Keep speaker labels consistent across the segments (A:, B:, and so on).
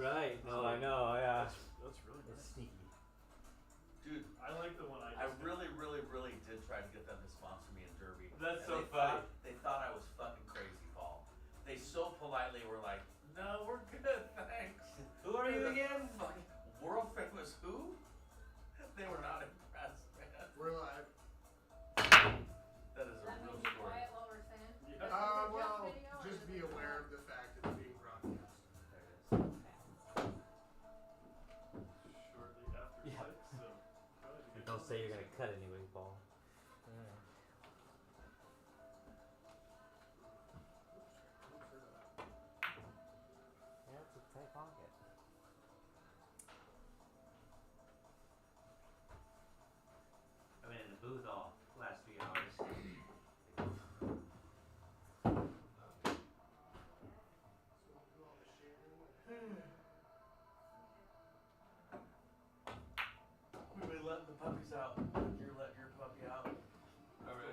A: Right. No, I know. Yeah.
B: That's really nice.
A: It's sneaky.
C: Dude,
B: I like the one
C: I really did try to get them to sponsor me in Derby.
A: That's
C: and
A: so funny.
C: They thought I was fucking crazy, Paul. They so politely were like, "No, we're good, thanks."
A: Who are you again?
C: Fucking world famous who? They were not impressed, man.
D: We're live.
C: That is a
E: That
C: real
E: means be
C: story.
E: quiet while we're saying.
B: Yeah.
D: Well,
E: Video,
D: just be aware of the fact it's being broadcast.
C: There it is.
B: Shortly after 6, so probably a good
A: Don't say you're
B: time.
A: gonna cut anyway, Paul. Yeah, it's a tight pocket. I've been in the booth all last few hours.
C: We've been letting the puppies out. You're letting your puppy out.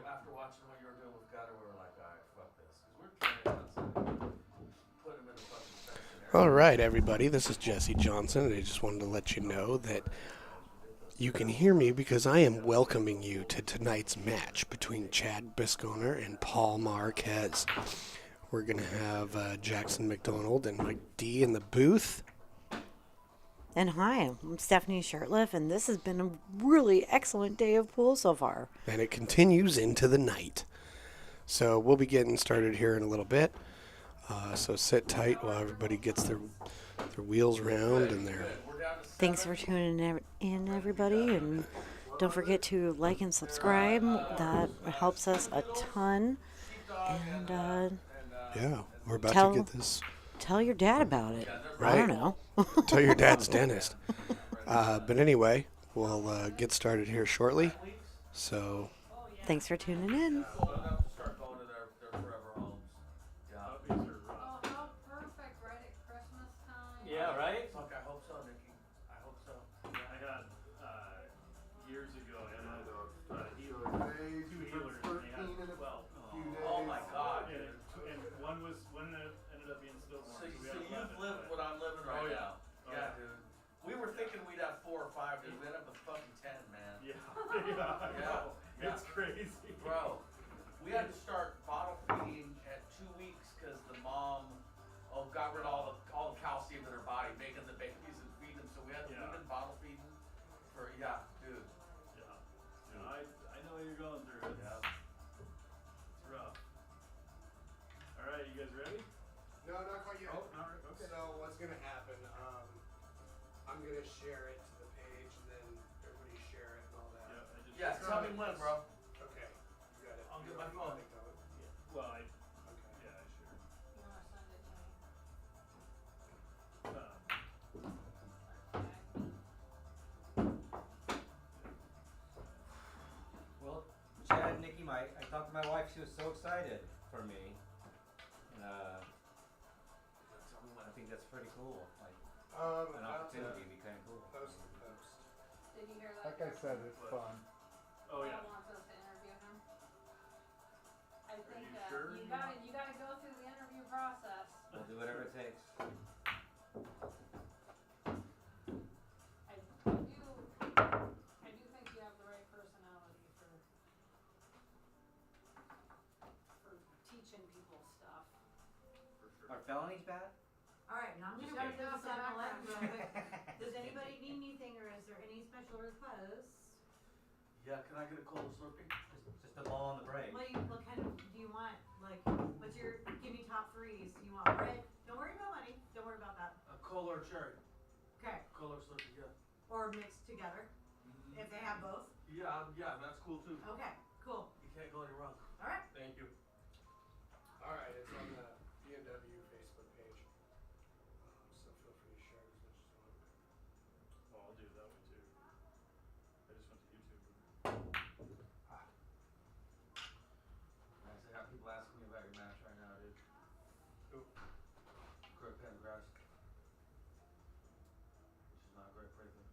C: After watching what you were doing with Gutter, we were like, alright, fuck this. Because we're carrying outside. Put him in a fucking fenced area.
D: All right, everybody. This is Jesse Johnson, and I just wanted to let you know that you can hear me because I am welcoming you to tonight's match between Chad Bisconer and Paul Marquez. We're going to have Jackson McDonald and Mike D in the booth.
F: And hi, I'm Stephanie Shirtliff, and this has been a really excellent day of pool so far.
D: And it continues into the night. So we'll be getting started here in a little bit. So sit tight while everybody gets their wheels round and their...
F: Thanks for tuning in, everybody, and don't forget to like and subscribe. That helps us a ton. And
D: Yeah, we're about
F: Tell-
D: to get this...
F: tell your dad about it.
D: Right.
F: I don't know.
D: Tell your dad's dentist. But anyway, we'll get started here shortly. So,
F: Thanks for tuning in.
C: We'll have to start going to their forever homes. Yeah.
B: Puppies are rough.
E: Oh, how perfect, right at Christmas time.
A: Yeah, right?
C: Fuck, I hope so, Nikki. I hope so.
B: I had years ago. I had two healers, and they had 12.
C: Oh my god.
B: And one ended up being stillborn.
C: So,
B: we
C: so
B: had
C: you've
B: 11,
C: lived
B: but-
C: what I'm living right
B: Oh, yeah.
C: now.
B: Oh,
C: Yeah,
B: yeah.
C: dude. We were thinking we'd have 4 or 5, dude. We ended up with fucking 10, man.
B: Yeah, yeah, I know.
C: Yeah.
B: It's crazy.
C: Bro, we had to start bottle feeding at 2 weeks because the mom got rid of all the calcium in her body, making the babies and feeding them. So we've been bottle feeding for dude.
B: Yeah. I know what you're going through. It's rough. All right, you guys ready?
D: no, not quite yet.
B: Oh, all right. Okay.
D: So what's going to happen, I'm going to share it to the page, and then everybody share it and all that.
B: Yeah, I just
C: Yeah, tell me when, bro.
D: Okay. You got it.
C: I'll
D: You
C: get my
D: don't
C: phone.
D: think of it?
B: Well,
D: Okay.
B: yeah, sure.
E: You wanna send it to me?
A: Well, Chad, Nikki, I talked to my wife. She was so excited for me. And, tell me when. I think that's pretty cool. Like an opportunity would be kind of cool.
D: Post to post.
E: Did you hear that?
G: Like I said, it's fun.
B: Oh yeah.
E: Paul wants us to interview him. I think
B: you sure
E: you
B: you
E: gotta go through the interview process.
A: We'll do whatever it takes.
E: I do think you have the right personality for teaching people stuff.
B: For sure.
A: Are felonies bad?
H: Alright, now I'm
A: Just
H: gonna
A: kidding.
H: go to 7-Eleven real quick. Does anybody need anything or is there any special requests?
C: Yeah, can I get a cold Slurpee?
A: Just a ball on the break.
H: What kind of, do you want? Like, what's your, give me top threes. You want bread? Don't worry about money. Don't worry about that.
C: A cola or cherry?
H: Okay.
C: Cola or Slurpee, yeah.
H: Or mixed together, if they have both.
C: Yeah, that's cool too.
H: Okay, cool.
C: You can't go any wrong.
H: Alright.
C: Thank you.
D: All right, it's on the B&W Facebook page. So feel free to share it as much as you want.
B: Oh, I'll do it that way too. I just went to YouTube.
C: I got people asking me about your match right now, dude.
D: Who?
C: Greg Pendergrass. Which is not Greg Prater.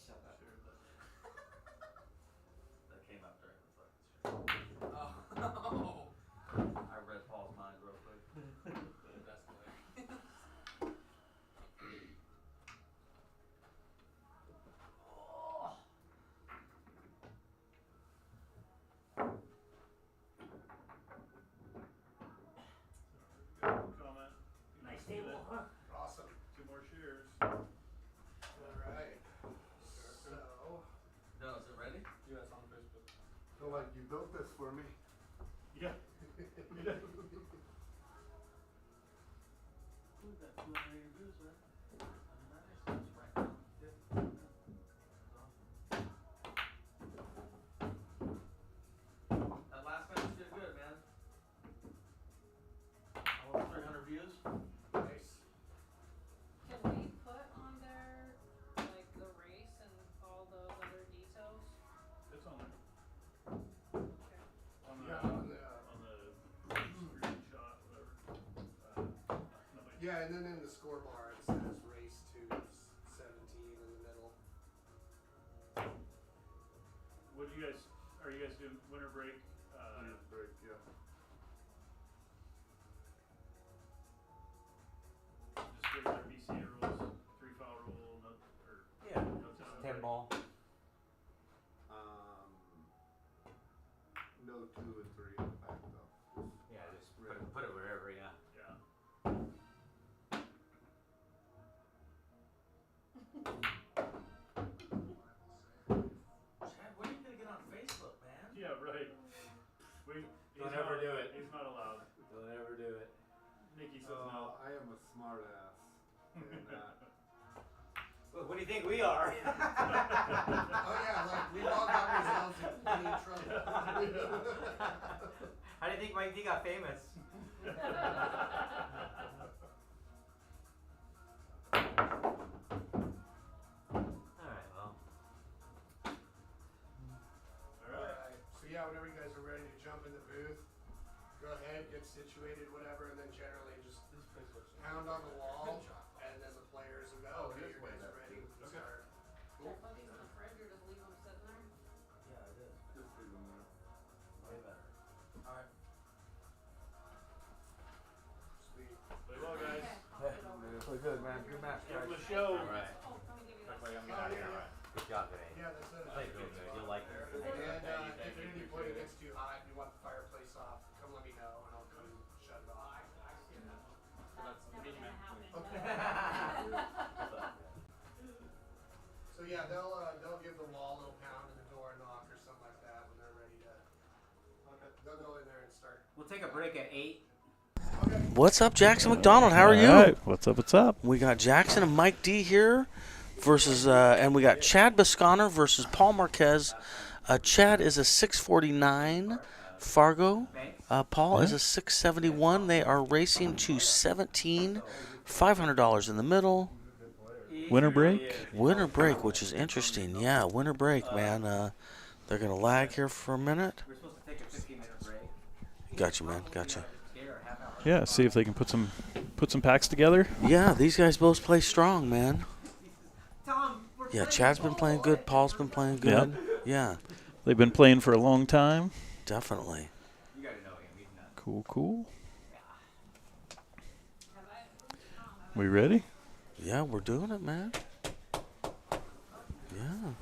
A: Shut up.
B: Sure,
C: That came after
G: you guys on Facebook.
I: So like you built this for me.
B: Yeah. Yeah. We've got 200 reviews, right?
C: That last match did good, man. Almost 300 views.
I: Nice.
E: Can we put on there, like, the race and all those other details?
B: It's on there.
E: Okay.
B: On the,
I: Yeah, on the,
B: screenshot, whatever. Nobody.
I: yeah, and then in the score bar it says race to 17 in the middle.
B: What do you guys, are you guys doing winter break?
I: Winter break, yeah.
B: Just regular BCA rules, 3-foul rule, no, or
A: Yeah.
B: no time.
A: 10 ball.
I: No 2 and 3 in the back though.
A: Yeah, just put it wherever, yeah.
B: Yeah.
C: Chad, when are you gonna get on Facebook, man?
B: Yeah, right.
A: Don't ever do it.
B: He's not allowed.
A: Don't ever do it.
B: Nikki says no.
I: I am a smart ass. And,
A: Well, what do you think we are?
I: oh yeah, like we all got ourselves in plenty of trouble.
A: How do you think Mike D got famous? Alright, well.
I: Alright, so yeah, whenever you guys are ready to jump in the booth, go ahead, get situated, whatever, and then generally just pound on the wall, and then the players will go, okay, you guys are ready, we can start.
E: Should I put these in the fridge or just leave them sitting there?
A: Yeah, it is.
I: Just leave them there.
A: Way better.
C: Alright.
I: Sweet.
B: Play well, guys.
E: Okay, I'll put it over.
A: Play good, man. Good match,
B: Give
A: guys.
B: him a show.
A: Alright.
E: Oh, let me give you
B: That's
E: that.
B: why I'm
I: Oh,
B: getting out of
I: yeah,
B: here.
I: yeah.
A: Good job today.
I: Yeah, that's it.
A: Played real good. You'll like it.
I: And if at any point it gets too hot and you want the fireplace off, come let me know and I'll come shut it off.
E: That's never gonna happen.
I: So yeah, they'll give the wall a little pound and the door a knock or something like that when they're ready to. They'll go in there and start.
A: We'll take a break at 8.
J: What's up, Jackson McDonald? How are you?
K: All right. What's up? What's up?
J: We got Jackson and Mike D here versus, and we got Chad Bisconer versus Paul Marquez. Chad is a 649 Fargo. Paul is a 671. They are racing to $17,500 in the middle.
K: Winter break?
J: Winter break, which is interesting. Yeah, winter break, man. They're going to lag here for a minute.
A: We're supposed to take a 15-minute break.
J: Gotcha, man. Gotcha.
K: Yeah. See if they can put some packs together.
J: Yeah, these guys both play strong, man.
A: Tom, we're
J: Yeah, Chad's been playing good. Paul's been playing good. Yeah,
K: They've been playing for a long time.
J: definitely.
A: You gotta know him. He's not.
K: Cool, cool. We ready?
J: Yeah, we're doing it, man. Yeah.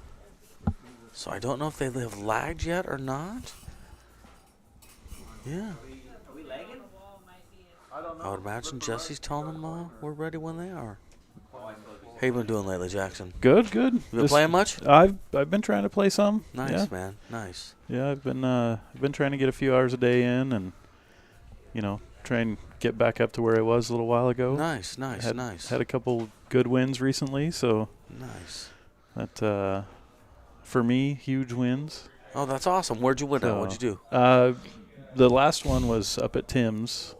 J: So I don't know if they have lagged yet or not. Yeah.
A: Are we lagging?
B: I don't know.
J: I would imagine Jesse's telling them we're ready when they are. How you been doing lately, Jackson?
K: Good, good.
J: You been playing much?
K: I've been trying to play some.
J: Nice,
K: yeah.
J: man. Nice.
K: Yeah, I've been trying to get a few hours a day in, and try and get back up to where I was a little while ago.
J: Nice.
K: Had a couple good wins recently, so
J: Nice.
K: that for me, huge wins.
J: Oh, that's awesome. Where'd you win at? What'd you do?
K: The last one was up at Tim's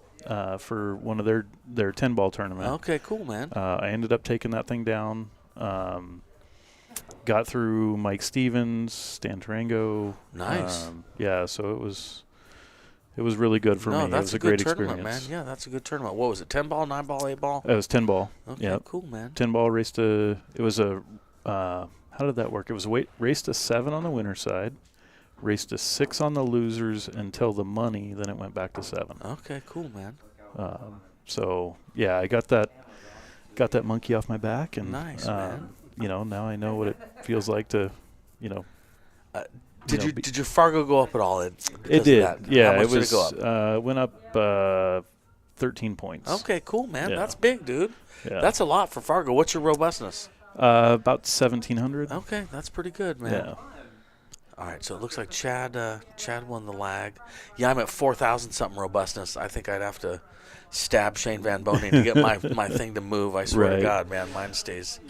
K: for one of their 10-ball tournament.
J: Okay, cool, man.
K: I ended up taking that thing down. Got through Mike Stevens, Stan Tarango.
J: Nice.
K: Yeah, so it was really good for me.
J: That's
K: It was a
J: good
K: great
J: tournament,
K: experience.
J: man. Yeah, that's a good tournament. What was it? 10-ball, 9-ball, 8-ball?
K: It was 10-ball.
J: Okay,
K: Yep.
J: cool, man.
K: 10-ball raced it was a, how did that work? It was raced to 7 on the winner side, raced to 6 on the losers until the money, then it went back to 7.
J: Okay, cool, man.
K: So, yeah, I got that monkey off my back, and
J: Nice, man.
K: now I know what it feels like to,
J: Did your Fargo go up at all?
K: It did. Yeah,
J: How much
K: it was.
J: did it go up?
K: Went up 13 points.
J: Okay, cool, man.
K: Yeah.
J: That's big, dude.
K: Yeah.
J: That's a lot for Fargo. What's your robustness?
K: About 1,700.
J: Okay, that's pretty good, man.
K: Yeah.
J: All right, so it looks like Chad won the lag. Yeah, I'm at 4,000 something robustness. I think I'd have to stab Shane Van Boning to get my thing to move. I swear to God, man, mine stays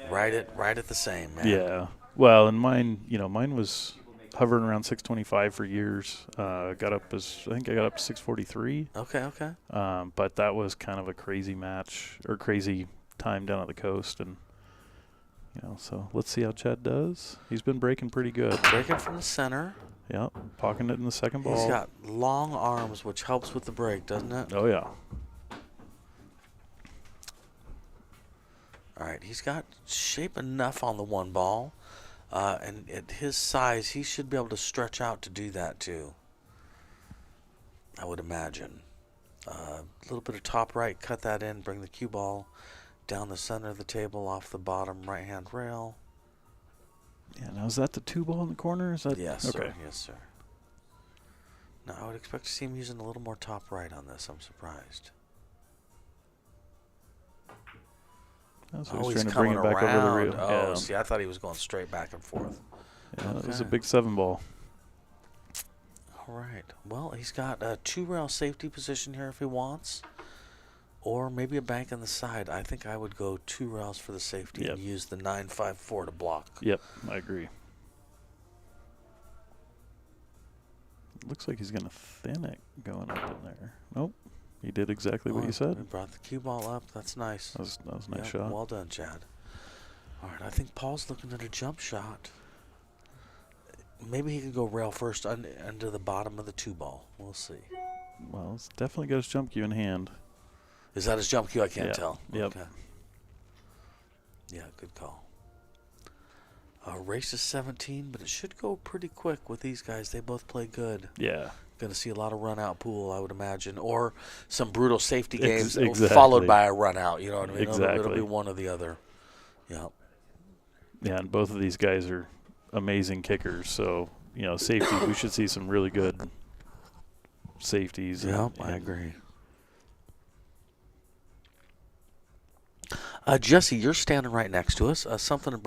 J: right at the same, man.
K: Yeah. Well, and mine was hovering around 625 for years. I think I got up to 643.
J: Okay.
K: But that was kind of a crazy match or crazy time down at the coast, and so let's see how Chad does. He's been breaking pretty good.
J: Breaking from the center.
K: Yep, pocketing it in the second ball.
J: He's got long arms, which helps with the break, doesn't it?
K: Oh, yeah.
J: All right, he's got shape enough on the one ball, and at his size, he should be able to stretch out to do that too, I would imagine. A little bit of top right, cut that in, bring the cue ball down the center of the table off the bottom right-hand rail.
K: Yeah, now is that the 2 ball in the corner? Is that
J: Yes,
K: okay?
J: sir. Yes, sir. Now, I would expect to see him using a little more top right on this. I'm surprised.
K: So
J: He's
K: trying to
J: coming
K: bring it back
J: around.
K: over the reel.
J: Oh,
K: yeah.
J: see, I thought he was going straight back and forth.
K: Yeah,
J: Okay.
K: It was a big 7 ball.
J: All right. Well, he's got a 2-rail safety position here if he wants, or maybe a bank on the side. I think I would go 2 rails for the safety and use the 954 to block.
K: Yep, I agree. Looks like he's going to thin it going up in there. Nope. He did exactly what you said.
J: He brought the cue ball up. That's nice.
K: That was a nice shot.
J: Well done, Chad. All right, I think Paul's looking at a jump shot. Maybe he could go rail first under the bottom of the 2 ball. We'll see.
K: Well, it's definitely got his jump cue in hand.
J: Is that his jump cue? I can't tell.
K: Yep.
J: Okay. Yeah, good call. Race is 17, but it should go pretty quick with these guys. They both play good.
K: Yeah.
J: Going to see a lot of run-out pool, I would imagine, or some brutal safety games
K: Exactly.
J: followed by a run-out. You know what I mean?
K: Exactly.
J: It'll be one or the other. Yeah.
K: Yeah, and both of these guys are amazing kickers. So, safety, we should see some really good safeties.
J: Yeah, I agree. Jesse, you're standing right next to us. Something had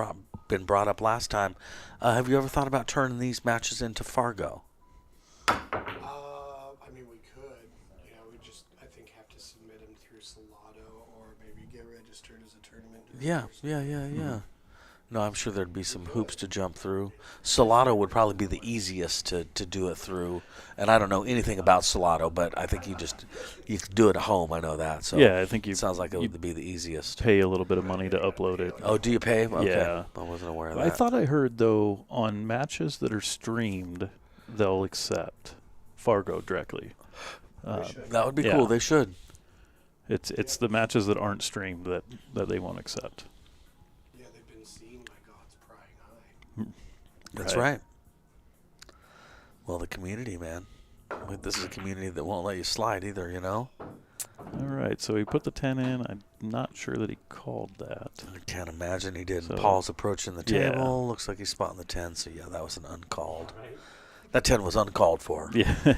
J: been brought up last time. Have you ever thought about turning these matches into Fargo?
I: I mean, we could. We just, I think, have to submit them through Salado or maybe get registered as a tournament.
J: Yeah. No, I'm sure there'd be some hoops to jump through. Salado would probably be the easiest to do it through. And I don't know anything about Salado, but I think you could do it at home. I know that. So
K: yeah, I think
J: it sounds like it would be the easiest.
K: Pay a little bit of money to upload it.
J: Oh, do you pay? Okay.
K: Yeah.
J: I wasn't aware of that.
K: I thought I heard, though, on matches that are streamed, they'll accept Fargo directly.
J: That would be cool. They should.
K: It's the matches that aren't streamed that they won't accept.
I: Yeah, they've been seen by God's prying eye.
J: That's right. Well, the community, man. This is a community that won't let you slide either,
K: All right, so he put the 10 in. I'm not sure that he called that.
J: I can't imagine he did.
K: So,
J: Paul's approaching the table.
K: Yeah.
J: Looks like he's spotting the 10, so yeah, that was an uncalled. That 10 was uncalled for.
K: Yeah.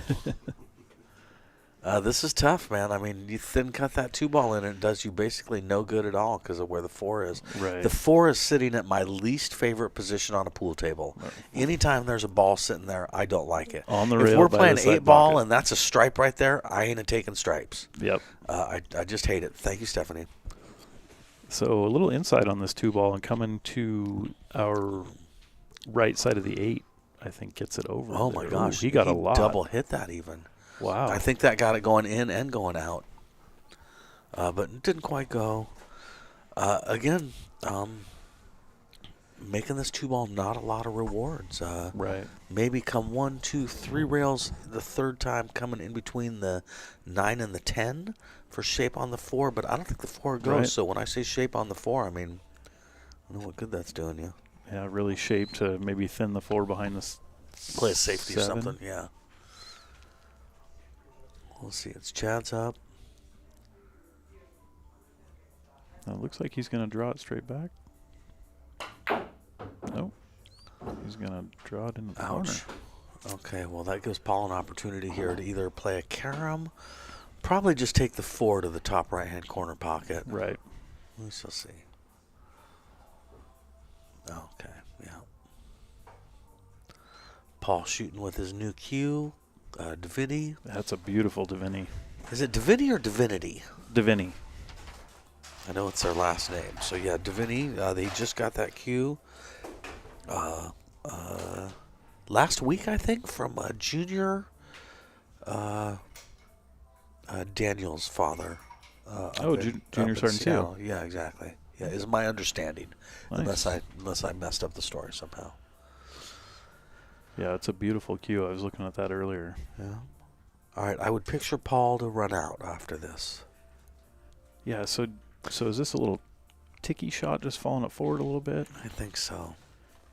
J: This is tough, man. I mean, you thin cut that 2 ball in, and it does you basically no good at all because of where the 4 is.
K: Right.
J: The 4 is sitting at my least favorite position on a pool table. Right. Anytime there's a ball sitting there, I don't like it.
K: On the
J: if
K: rail
J: we're
K: by
J: playing
K: the side
J: 8 ball
K: pocket.
J: and that's a stripe right there, I ain't taking stripes.
K: Yep.
J: I just hate it. Thank you, Stephanie.
K: So a little insight on this 2 ball and coming to our right side of the 8, I think gets it over.
J: Oh,
K: there.
J: my gosh.
K: He got a lot.
J: Double hit that even.
K: Wow.
J: I think that got it going in and going out. But it didn't quite go. Again, making this 2 ball not a lot of rewards.
K: Right.
J: Maybe come 1, 2, 3 rails the third time coming in between the 9 and the 10 for shape on the 4. But I don't think the 4 goes.
K: Right.
J: So when I say shape on the 4, I mean, I know what good that's doing you.
K: Yeah, really shaped to maybe thin the 4 behind the
J: Play a safety
K: 7.
J: or something, yeah. We'll see. It's Chad's up.
K: Now it looks like he's going to draw it straight back. Nope. He's going to draw it into the corner.
J: Okay, well, that gives Paul an opportunity here to either play a carom, probably just take the 4 to the top right-hand corner pocket.
K: Right.
J: We shall see. Okay, yeah. Paul shooting with his new cue, Divinity.
K: That's a beautiful Divinity.
J: Is it Divinity or Divinity?
K: Divinity.
J: I know it's their last name. So, yeah, Divinity, they just got that cue last week, I think, from Junior Daniel's father.
K: Junior Sergeant Seal.
J: Yeah, exactly. Yeah, is my understanding,
K: Nice.
J: unless I messed up the story somehow.
K: Yeah, it's a beautiful cue. I was looking at that earlier.
J: Yeah. All right, I would picture Paul to run out after this.
K: Yeah, so is this a little ticky shot just falling it forward a little bit?
J: I think so.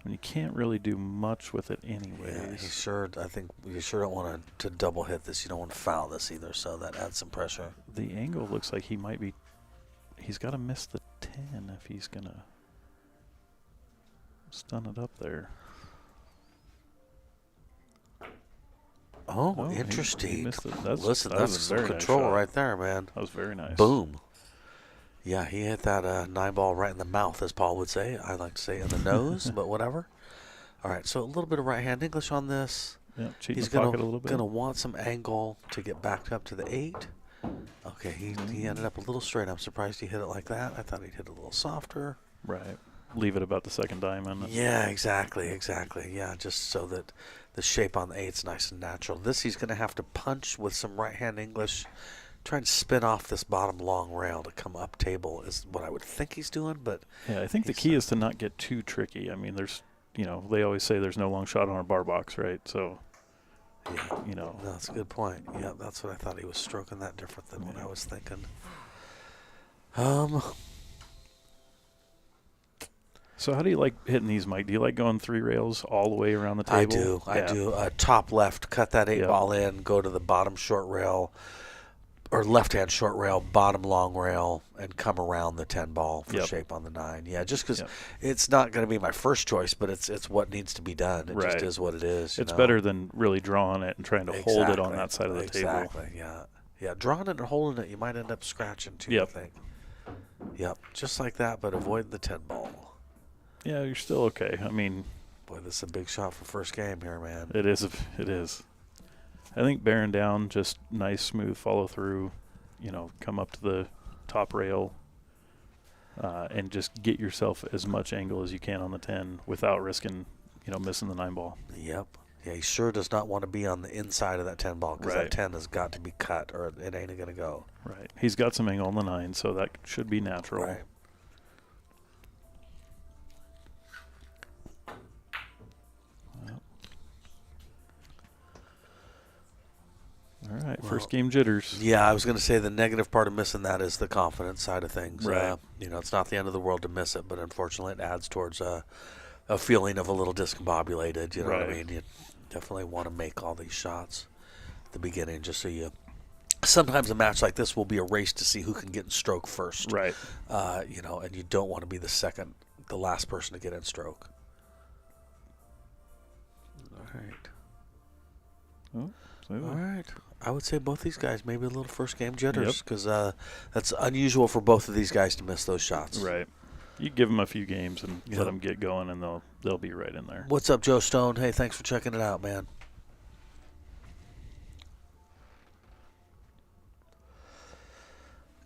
K: And you can't really do much with it anyways.
J: I think you sure don't want to double hit this. You don't want to foul this either, so that adds some pressure.
K: The angle looks like he's got to miss the 10 if he's going to stun it up there.
J: Oh, interesting.
K: He missed it.
J: Listen, that's some
K: very
J: control
K: nice
J: right there, man.
K: That was very nice.
J: Boom. Yeah, he hit that 9-ball right in the mouth, as Paul would say. I like to say in the nose, but whatever. All right, so a little bit of right-hand English on this.
K: Yeah,
J: He's
K: the pocket a little bit.
J: Gonna want some angle to get back up to the 8. Okay, he ended up a little straight. I'm surprised he hit it like that. I thought he'd hit it a little softer.
K: Right. Leave it about the second diamond.
J: Yeah, exactly. Yeah, just so that the shape on the 8's nice and natural. This he's gonna have to punch with some right-hand English. Try and spin off this bottom long rail to come up table is what I would think he's doing, but
K: yeah, I think the key is to not get too tricky. I mean, they always say there's no long shot on a bar box, right? So,
J: yeah, no, that's a good point. Yeah, that's what I thought. He was stroking that different than what I was thinking.
K: So how do you like hitting these, Mike? Do you like going 3 rails all the way around the table?
J: I do. Top left, cut that 8 ball in, go to the bottom short rail, or left-hand short rail, bottom long rail, and come around the 10 ball for shape on the 9. Yeah, just because it's not going to be my first choice, but it's what needs to be done. It just is what it is.
K: It's better than really drawing it and trying to hold it on that side of the table.
J: Exactly, yeah. Drawing it and holding it, you might end up scratching too, I think. Yep, just like that, but avoid the 10 ball.
K: Yeah, you're still okay. I mean,
J: boy, this is a big shot for first game here, man.
K: It is. I think bearing down, just nice, smooth follow through, come up to the top rail and just get yourself as much angle as you can on the 10 without risking, missing the 9 ball.
J: Yep. Yeah, he sure does not want to be on the inside of that 10 ball because that 10 has got to be cut or it ain't going to go.
K: Right. He's got some angle on the 9, so that should be natural.
J: Right.
K: All right, first game jitters.
J: Yeah, I was going to say the negative part of missing that is the confidence side of things.
K: Right.
J: It's not the end of the world to miss it, but unfortunately it adds towards a feeling of a little discombobulated. You know what I mean? You definitely want to make all these shots at the beginning just so you – sometimes a match like this will be a race to see who can get in stroke first.
K: Right.
J: And you don't want to be the last person to get in stroke. All right.
K: Oh,
J: all right. I would say both these guys maybe a little first game jitters because that's unusual for both of these guys to miss those shots.
K: Right. You give them a few games and let them get going, and they'll be right in there.
J: What's up, Joe Stone? Hey, thanks for checking it out, man.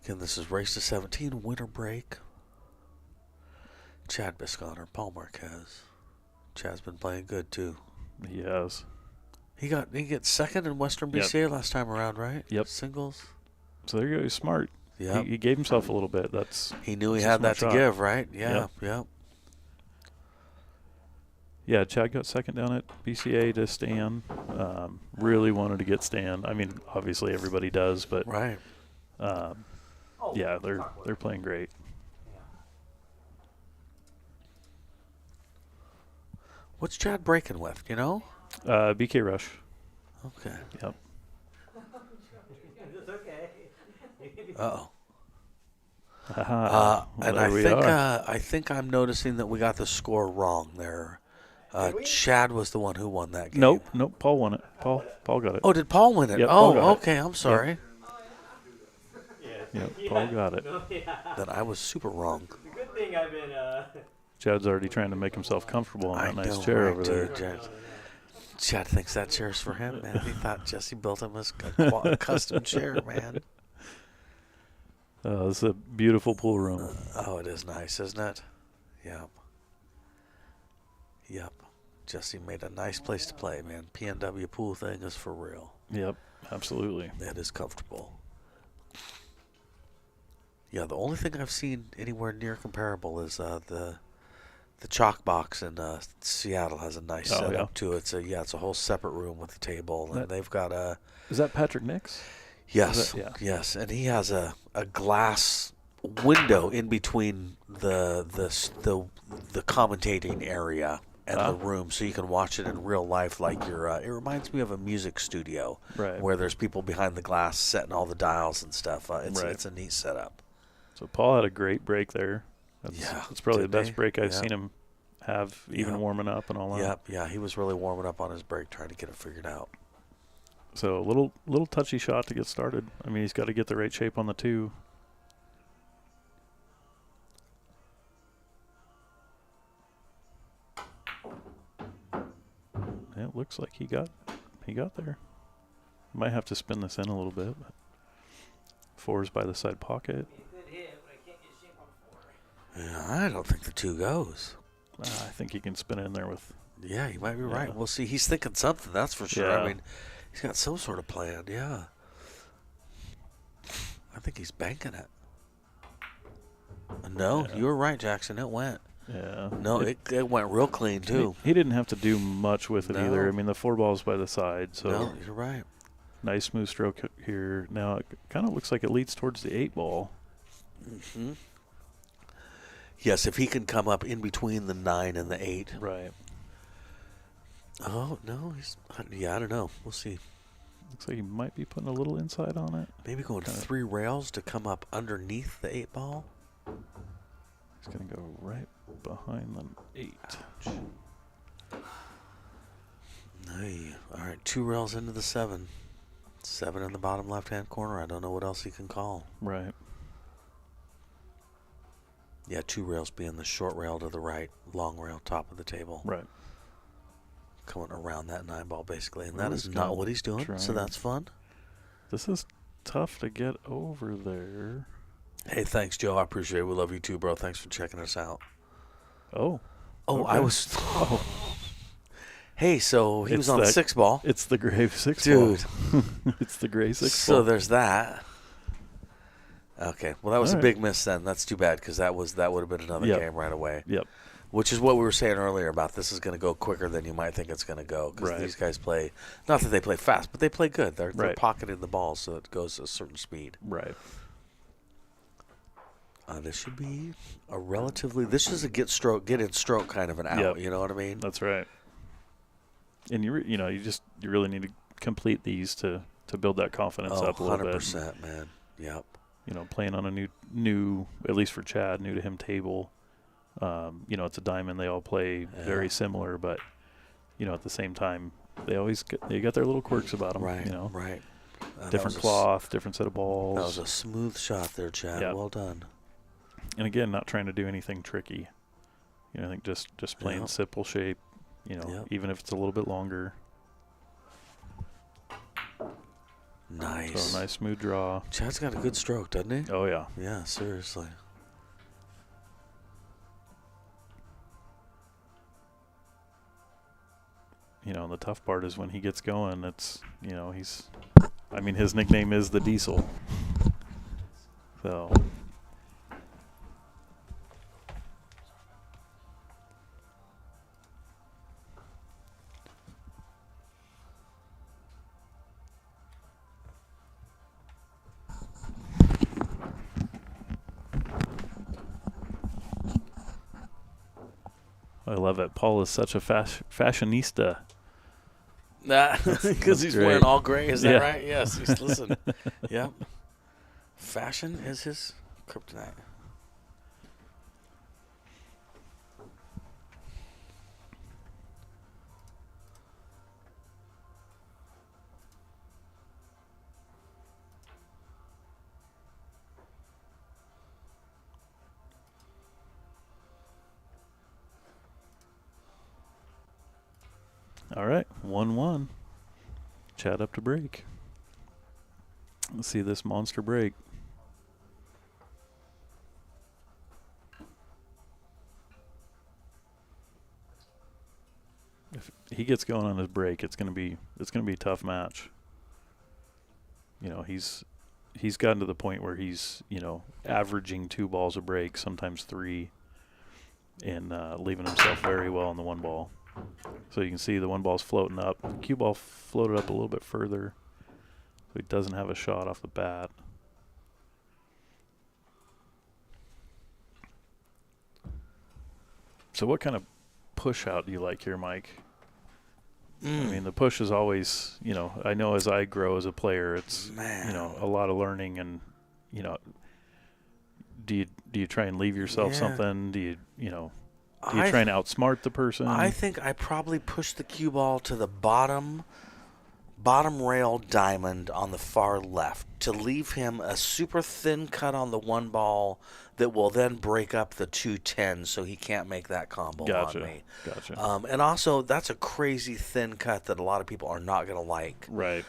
J: Again, this is Race to 17, winter break. Chad Bisconer, Paul Marquez. Chad's been playing good, too.
K: He has.
J: He gets second in Western BCA last time around, right?
K: Yep.
J: Singles.
K: So there you go. He's smart.
J: Yeah.
K: He gave himself a little bit.
J: He knew he had that to give, right? Yeah.
K: Yeah, Chad got second down at BCA to Stan. Really wanted to get Stan. I mean, obviously everybody does, but
J: right.
K: Yeah, they're playing great.
J: What's Chad breaking with? You know?
K: BK Rush.
J: Okay.
K: Yep.
A: It's okay.
J: And I think I'm noticing that we got the score wrong there. Chad was the one who won that game.
K: Nope. Paul won it. Paul got it.
J: Oh, did Paul win it?
K: Yep,
J: okay. I'm sorry.
K: Yep, Paul got it.
J: Then I was super wrong.
A: The good thing I've been.
K: Chad's already trying to make himself comfortable on that nice chair over there.
J: Chad thinks that chair's for him, man. He thought Jesse built him a custom chair, man.
K: It's a beautiful pool room.
J: Oh, it is nice, isn't it? Yep. Yep. Jesse made a nice place to play, man. PNW pool thing is for real.
K: Yep, absolutely.
J: It is comfortable. Yeah, the only thing I've seen anywhere near comparable is the Chalk Box in Seattle has a nice setup too. It's a whole separate room with a table, and they've got a.
K: Is that Patrick Nix?
J: Yes, yes, and he has a glass window in between the commentating area and the room, so you can watch it in real life. Like it reminds me of a music studio,
K: right?
J: Where there's people behind the glass setting all the dials and stuff. It's a neat setup.
K: So Paul had a great break there. It's probably the best break I've seen him have, even warming up and all that.
J: Yeah, he was really warming up on his break, trying to get it figured out.
K: So a little touchy shot to get started. I mean, he's got to get the right shape on the 2. It looks like he got there. Might have to spin this in a little bit. But 4's by the side pocket.
J: Yeah, I don't think the 2 goes.
K: I think he can spin it in there with.
J: Yeah, you might be right. We'll see. He's thinking something, that's for sure.
K: Yeah.
J: I mean, he's got some sort of plan. Yeah. I think he's banking it. No, you were right, Jackson. It went.
K: Yeah.
J: No, it went real clean too.
K: He didn't have to do much with it either. I mean, the 4 ball's by the side, so.
J: No, you're right.
K: Nice smooth stroke here. Now it kind of looks like it leads towards the 8 ball.
J: Mm-hmm. Yes, if he can come up in between the 9 and the 8.
K: Right.
J: Oh, no. I don't know. We'll see.
K: Looks like he might be putting a little inside on it.
J: Maybe going 3 rails to come up underneath the 8 ball.
K: He's going to go right behind the 8.
J: Hey, all right, 2 rails into the 7. 7 in the bottom left-hand corner. I don't know what else he can call.
K: Right.
J: Yeah, 2 rails being the short rail to the right, long rail top of the table.
K: Right.
J: Coming around that 9 ball basically, and that is not what he's doing, so that's fun.
K: This is tough to get over there.
J: Hey, thanks, Joe. I appreciate it. We love you too, bro. Thanks for checking us out.
K: Oh.
J: Oh,
K: okay.
J: I was. Oh. Hey, so he was on the 6 ball.
K: It's the gray 6
J: Dude.
K: ball. It's the gray 6 ball.
J: So there's that. Okay, well that was a big miss then. That's too bad because that would have been another game right away.
K: Yep.
J: Which is what we were saying earlier about this is going to go quicker than you might think it's going to go because these guys play, not that they play fast, but they play good. They're pocketing the ball so it goes at a certain speed.
K: Right.
J: This should be a relatively. This is a get in stroke kind of an out.
K: Yep.
J: You know what I mean?
K: That's right. And you really need to complete these to build that confidence up a little bit.
J: 100%, man. Yep.
K: Playing on a new, at least for Chad, new to him table. It's a diamond. They all play very similar, but at the same time, they got their little quirks about them.
J: Right. Right.
K: Different cloth, different set of balls.
J: That was a smooth shot there, Chad.
K: Yep.
J: Well done.
K: And again, not trying to do anything tricky. I think just plain simple shape. Even if it's a little bit longer.
J: Nice.
K: So nice smooth draw.
J: Chad's got a good stroke, doesn't he?
K: Oh yeah.
J: Yeah, seriously.
K: And the tough part is when he gets going, his nickname is the Diesel. So. I love it. Paul is such a fashionista.
J: Because he's wearing all gray. Is that right? Yes. Listen. Yep. Fashion is his kryptonite.
K: All right, 1-1. Chad up to break. Let's see this monster break. If he gets going on his break, it's gonna be a tough match. You know, he's gotten to the point where he's, you know, averaging 2 balls a break, sometimes 3, and leaving himself very well on the 1 ball. So you can see the 1 ball's floating up. The cue ball floated up a little bit further, so he doesn't have a shot off the bat. So what kind of push out do you like here, Mike? I mean, the push is always, you know, I know as I grow as a player, it's, you know, a lot of learning, and, you know, do you try and leave yourself something? Do you try and outsmart the person?
J: I think I probably push the cue ball to the bottom rail diamond on the far left to leave him a super thin cut on the 1 ball that will then break up the 210, so he can't make that combo on me.
K: Gotcha.
J: And also, that's a crazy thin cut that a lot of people are not going to like.
K: Right.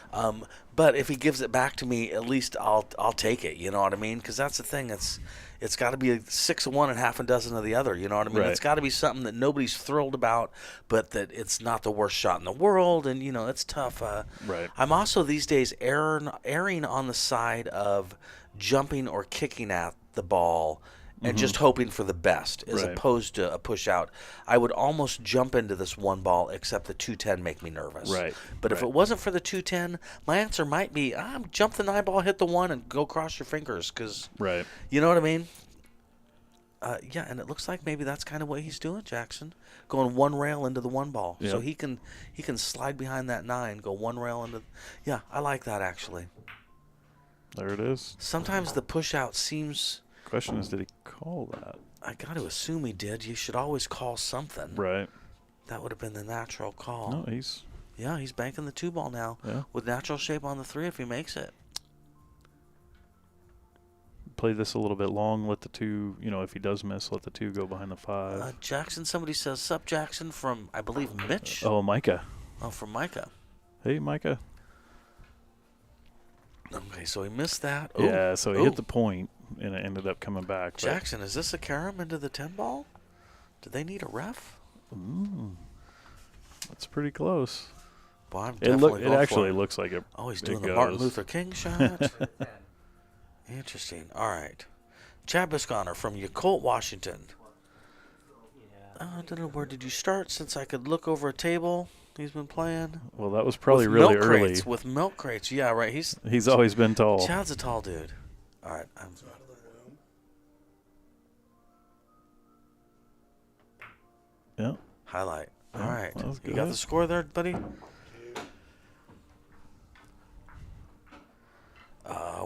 J: But if he gives it back to me, at least I'll take it. You know what I mean? Because that's the thing. It's got to be 6 of one and half a dozen of the other. You know what I mean?
K: Right.
J: It's got to be something that nobody's thrilled about, but that it's not the worst shot in the world. And, you know, it's tough.
K: Right.
J: I'm also these days erring on the side of jumping or kicking at the ball and just hoping for the best, as opposed to a push out. I would almost jump into this 1 ball, except the 210 make me nervous.
K: Right.
J: But if it wasn't for the 210, my answer might be, jump the 9 ball, hit the 1, and go cross your fingers. Because, you know what I mean? Yeah, and it looks like maybe that's kind of what he's doing, Jackson. Going 1 rail into the 1 ball.
K: Yep.
J: So he can slide behind that 9, go 1 rail into. Yeah, I like that, actually.
K: There it is.
J: Sometimes the push out seems.
K: Question is, did he call that?
J: I got to assume he did. You should always call something.
K: Right.
J: That would have been the natural call.
K: No, he's
J: banking the 2 ball now.
K: Yeah.
J: With natural shape on the 3 if he makes it.
K: Play this a little bit long. Let the 2, you know, if he does miss, let the 2 go behind the 5.
J: Jackson, somebody says, sup, Jackson, from, I believe, Mitch.
K: Oh, Micah.
J: Oh, from Micah.
K: Hey, Micah.
J: Okay, so he missed that.
K: Yeah, so he hit the point, and it ended up coming back.
J: Jackson, is this a carom into the 10 ball? Do they need a ref?
K: That's pretty close.
J: Well, I'm definitely
K: it actually looks like it.
J: Oh, he's doing the Martin Luther King shot? Interesting. All right. Chad Bisconer from Yakult, Washington. I don't know, where did you start, since I could look over a table? He's been playing.
K: Well, that was probably really early.
J: With milk crates. Yeah, right.
K: He's always been tall.
J: Chad's a tall dude. All right.
K: Yeah.
J: Highlight. All right. You
K: good.
J: got the score there, buddy?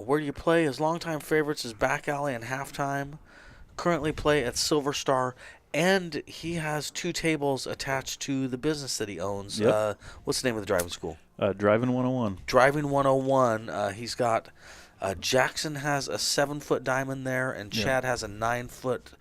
J: Where do you play? His longtime favorites is Back Alley and Halftime. Currently play at Silver Star. And he has 2 tables attached to the business that he owns.
K: Yep.
J: What's the name of the driving school?
K: Driving 101.
J: Driving 101. He's got Jackson has a 7-foot diamond there, and Chad has a 9-foot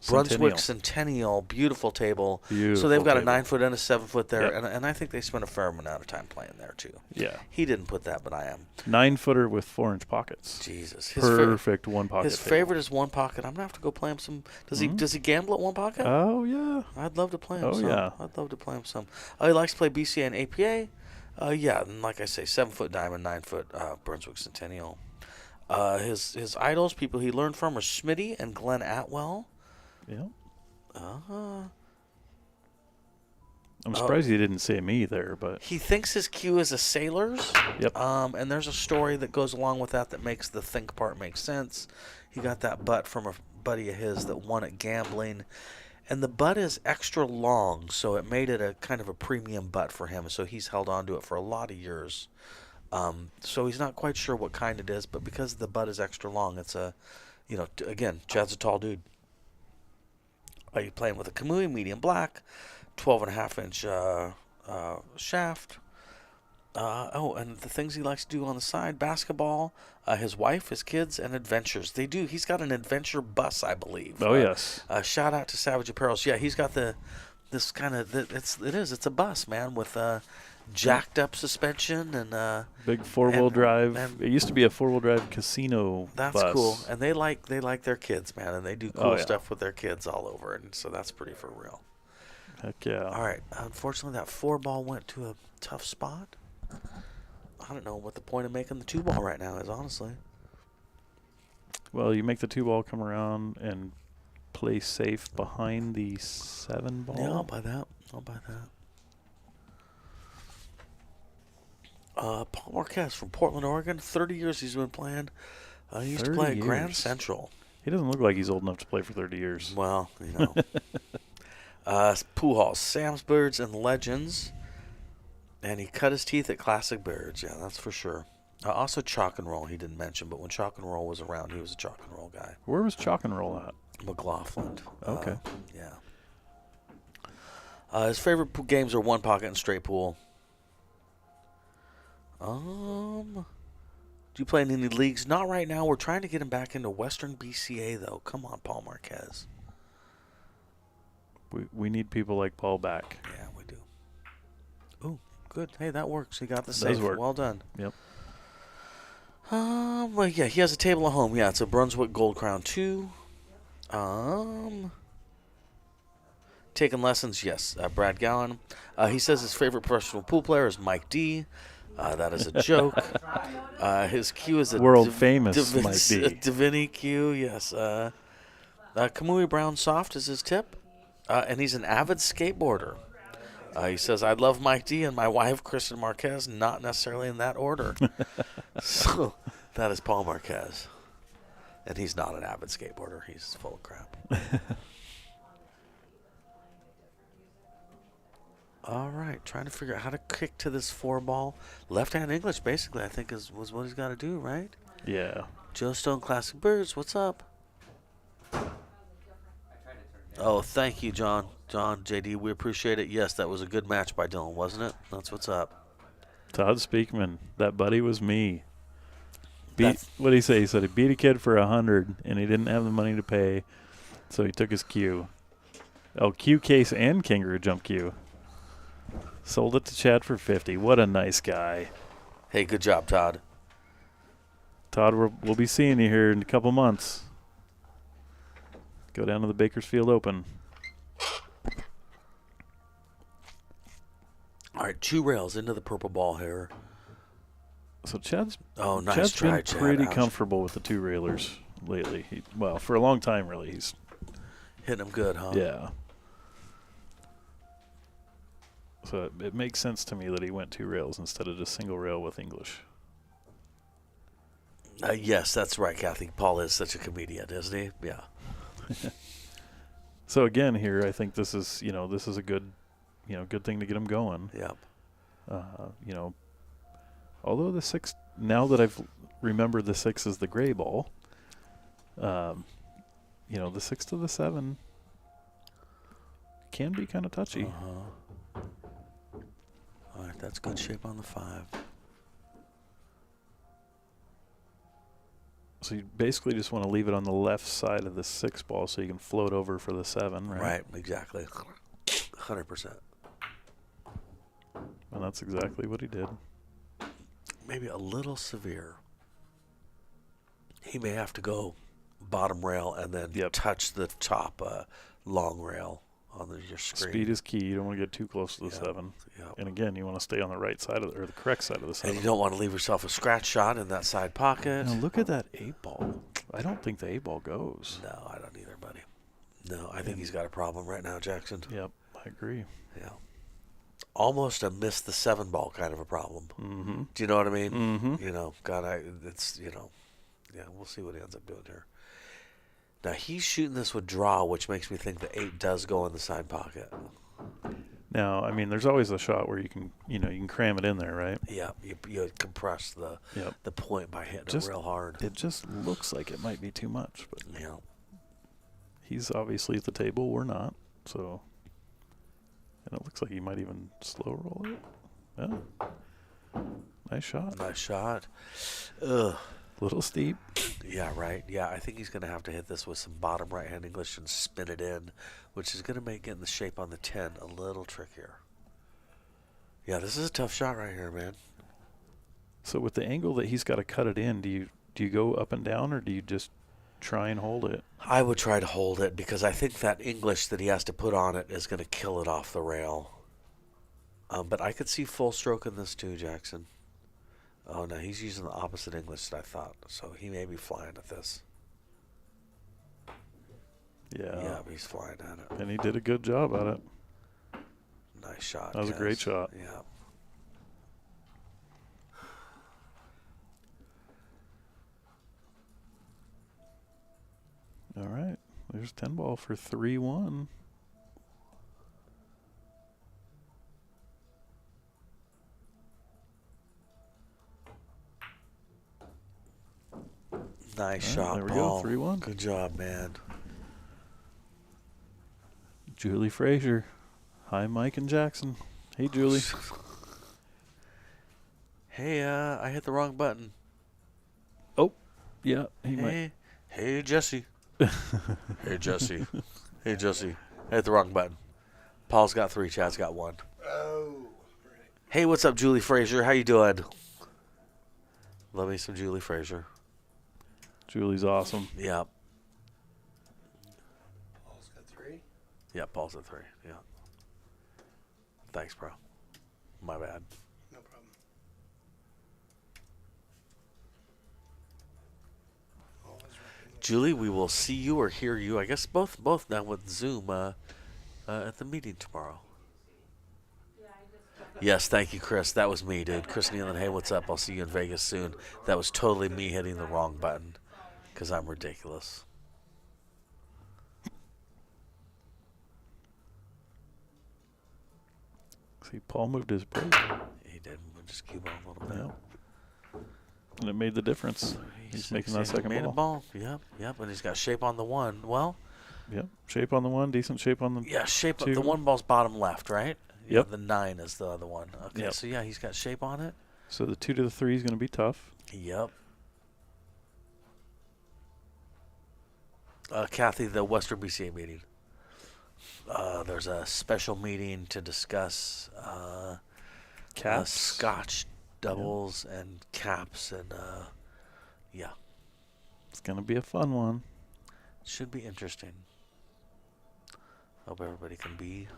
J: Brunswick Centennial. Beautiful table. So they've got a 9-foot and a 7-foot there, and I think they spent a fair amount of time playing there too.
K: Yeah.
J: He didn't put that, but I am.
K: 9-footer with 4-inch pockets.
J: Jesus.
K: Perfect 1 pocket.
J: His favorite is 1 pocket. I'm gonna have to go play him some. Does he gamble at 1 pocket?
K: Oh yeah.
J: I'd love to play him.
K: Oh
J: some.
K: yeah.
J: I'd love to play him some. He likes to play BCA and APA. Yeah, and like I say, 7-foot diamond, 9-foot Brunswick Centennial. His idols, people he learned from, are Smitty and Glenn Atwell.
K: Yeah. I'm
J: Oh.
K: surprised he didn't say me there, but
J: He thinks his cue is a sailor's.
K: Yep.
J: And there's a story that goes along with that makes the think part make sense. He got that butt from a buddy of his that won at gambling. And the butt is extra long, so it made it a kind of a premium butt for him. So he's held on to it for a lot of years. So he's not quite sure what kind it is, but because the butt is extra long, it's a, you know, again, Chad's a tall dude. Are you playing with a Kamui, medium black, 12.5-inch shaft? And the things he likes to do on the side, basketball, his wife, his kids, and adventures. He's got an adventure bus, I believe.
K: Oh, yes.
J: Shout out to Savage Apparels. Yeah, he's got the this kind of it's a bus, man, with jacked up suspension and
K: big 4-wheel drive.
J: and
K: It used to be a 4-wheel drive casino
J: that's
K: bus.
J: cool. And they like their kids, man, and they do cool
K: Oh, yeah.
J: stuff with their kids all over, and so that's pretty for real.
K: Heck yeah.
J: All right. Unfortunately, that 4-ball went to a tough spot. I don't know what the point of making the 2-ball right now is, honestly.
K: Well, you make the 2-ball come around and play safe behind the 7-ball.
J: Yeah, I'll buy that. Paul Marquez from Portland, Oregon. 30 years he's been playing. He used to play at Grand
K: years.
J: Central.
K: He doesn't look like he's old enough to play for 30 years.
J: Well, you know. Pool Halls, Sam's Birds and Legends. And he cut his teeth at Classic Birds. Yeah, that's for sure. Also Chalk and Roll he didn't mention, but when Chalk and Roll was around, he was a Chalk and Roll guy.
K: Where was Chalk and Roll at?
J: McLaughlin.
K: Okay.
J: Yeah. His favorite games are One Pocket and Straight Pool. Do you play in any leagues? Not right now. We're trying to get him back into Western BCA, though. Come on, Paul Marquez.
K: We need people like Paul back.
J: Yeah, we do. Ooh, good. Hey, that works. He got the
K: Does
J: save.
K: work.
J: Well done.
K: Yep.
J: Well, yeah, he has a table at home. Yeah, it's a Brunswick Gold Crown 2. Taking lessons, yes. Brad Gowan. He says his favorite professional pool player is Mike D. That is a joke. His cue is a
K: world famous Mike D.
J: Divini cue, yes. Kamui Brown Soft is his tip. And he's an avid skateboarder. He says, I love Mike D and my wife, Kristen Marquez, not necessarily in that order. So that is Paul Marquez. And he's not an avid skateboarder. He's full of crap. All right, trying to figure out how to kick to this 4-ball. Left-hand English, basically, I think was what he's got to do, right?
K: Yeah.
J: Joe Stone Classic Birds, what's up? Oh, thank you, John. John, JD, we appreciate it. Yes, that was a good match by Dylan, wasn't it? That's what's up.
K: Todd Speakman, that buddy was me. What did he say? He said he beat a kid for 100 and he didn't have the money to pay, so he took his cue. Oh, cue case and kangaroo jump cue. Sold it to Chad for 50. What a nice guy.
J: Hey, good job, Todd.
K: Todd, we'll be seeing you here in a couple months. Go down to the Bakersfield Open.
J: All right, 2 rails into the purple ball here.
K: So Chad's
J: nice try,
K: been pretty comfortable with the 2 railers lately. For a long time, really. He's
J: hitting them good, huh?
K: Yeah. So it makes sense to me that he went 2 rails instead of just single rail with English.
J: Yes, that's right, Kathy. Paul is such a comedian, isn't he? Yeah.
K: So again, here I think this is a good, good thing to get him going.
J: Yep.
K: Although the 6, now that I've remembered the 6 is the gray ball, the 6 to the 7 can be kind of touchy.
J: All right, that's good shape on the 5.
K: So you basically just want to leave it on the left side of the 6 ball so you can float over for the 7, right?
J: Right, exactly. 100%.
K: And that's exactly what he did.
J: Maybe a little severe. He may have to go bottom rail and then touch the top long rail on your screen.
K: Speed is key. You don't want to get too close to the 7.
J: Yep.
K: And again, you want to stay on the right side or the correct side of the 7.
J: And you don't want to leave yourself a scratch shot in that side pocket.
K: Now look at that 8-ball. I don't think the 8-ball goes.
J: No, I don't either, buddy. No, I think he's got a problem right now, Jackson.
K: Yep, I agree.
J: Yeah. Almost a miss the 7-ball kind of a problem.
K: Mm-hmm.
J: Do you know what I mean?
K: Mm-hmm.
J: Yeah, we'll see what he ends up doing here. Now, he's shooting this with draw, which makes me think the 8 does go in the side pocket.
K: Now, I mean, there's always a shot where you can cram it in there, right?
J: Yeah, you compress the point by hitting it real hard.
K: It just looks like it might be too much, but
J: yeah,
K: he's obviously at the table. We're not, so. And it looks like he might even slow roll it. Yeah. Nice shot.
J: Nice shot. Ugh.
K: Little steep.
J: Yeah, right. Yeah, I think he's going to have to hit this with some bottom right-hand English and spin it in, which is going to make getting the shape on the 10 a little trickier. Yeah, this is a tough shot right here, man.
K: So with the angle that he's got to cut it in, do you go up and down, or do you just try and hold it?
J: I would try to hold it because I think that English that he has to put on it is going to kill it off the rail. But I could see full stroke in this too, Jackson. Oh, no, he's using the opposite English that I thought, so he may be flying at this. Yeah, he's flying at it.
K: And he did a good job at it.
J: Nice shot.
K: That was a great shot.
J: Yeah.
K: All right. There's 10 ball for 3-1.
J: Nice shot,
K: there we
J: Paul.
K: go, 3-1.
J: Good job, man.
K: Julie Frazier. Hi, Mike and Jackson. Hey, Julie.
J: Hey, I hit the wrong button.
K: Oh, yeah, he might.
J: Hey, Jesse. Hey, Jesse. Hey, Jesse. I hit the wrong button. Paul's got 3, Chad's got 1.
I: Oh.
J: Hey, what's up, Julie Frazier? How you doing? Love me some Julie Frazier.
K: Julie's awesome.
J: Yeah.
I: Paul's got 3.
J: Yeah, Paul's at 3. Yeah. Thanks, bro. My bad.
I: No problem.
J: Julie, we will see you or hear you. I guess both now with Zoom at the meeting tomorrow. Yes, thank you, Chris. That was me, dude. Chris Nealon, hey, what's up? I'll see you in Vegas soon. That was totally me hitting the wrong button because I'm ridiculous.
K: See, Paul moved his break.
J: He did. We'll just cue on a little bit.
K: Yep. And it made the difference. He's making that second
J: made
K: ball.
J: A ball. Yep. And he's got shape on the 1. Well.
K: Yep. Shape on the 1. Decent shape on the 2.
J: Yeah, shape. The 1 ball's bottom left, right?
K: Yep.
J: The 9 is the other one. Okay.
K: Yep.
J: So yeah, he's got shape on it.
K: So the 2 to the 3 is going to be tough.
J: Yep. Kathy, the Western BCA meeting. There's a special meeting to discuss
K: caps,
J: Scotch doubles, and caps, and yeah.
K: It's going to be a fun one.
J: Should be interesting. Hope everybody can be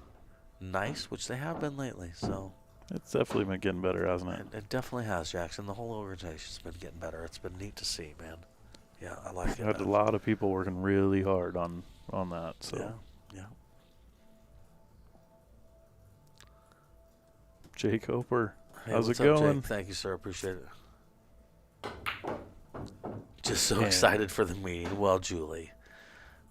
J: nice, which they have been lately. So
K: it's definitely been getting better, hasn't it?
J: It definitely has, Jackson. The whole organization's been getting better. It's been neat to see, man. Yeah, I like it.
K: Had a lot of people working really hard on that. So
J: yeah.
K: Jake Hoper,
J: hey,
K: how's it
J: up,
K: going?
J: Jake? Thank you, sir. Appreciate it. Just so excited for the meeting. Well, Julie.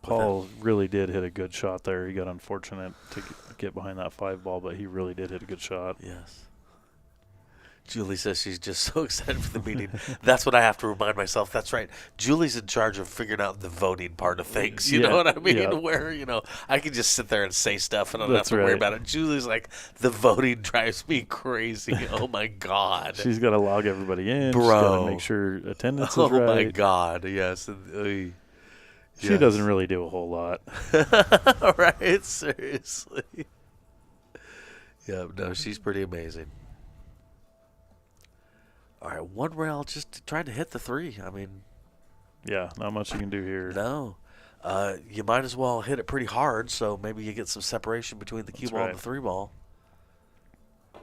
K: Paul really did hit a good shot there. He got unfortunate to get behind that 5 ball, but he really did hit a good shot.
J: Yes. Julie says she's just so excited for the meeting. That's what I have to remind myself. That's right. Julie's in charge of figuring out the voting part of things. You know what I mean?
K: Yeah.
J: Where, I can just sit there and say stuff and I don't have to worry about it. Julie's like, the voting drives me crazy. Oh, my God.
K: She's got to log everybody in.
J: Bro.
K: She's got to make sure attendance is right.
J: Oh, my God. Yes.
K: She doesn't really do a whole lot.
J: Right? Seriously. Yeah, no, she's pretty amazing. All right, 1 rail, just trying to hit the 3. I mean,
K: yeah, not much you can do here.
J: No, you might as well hit it pretty hard, so maybe you get some separation between the cue ball and the 3 ball.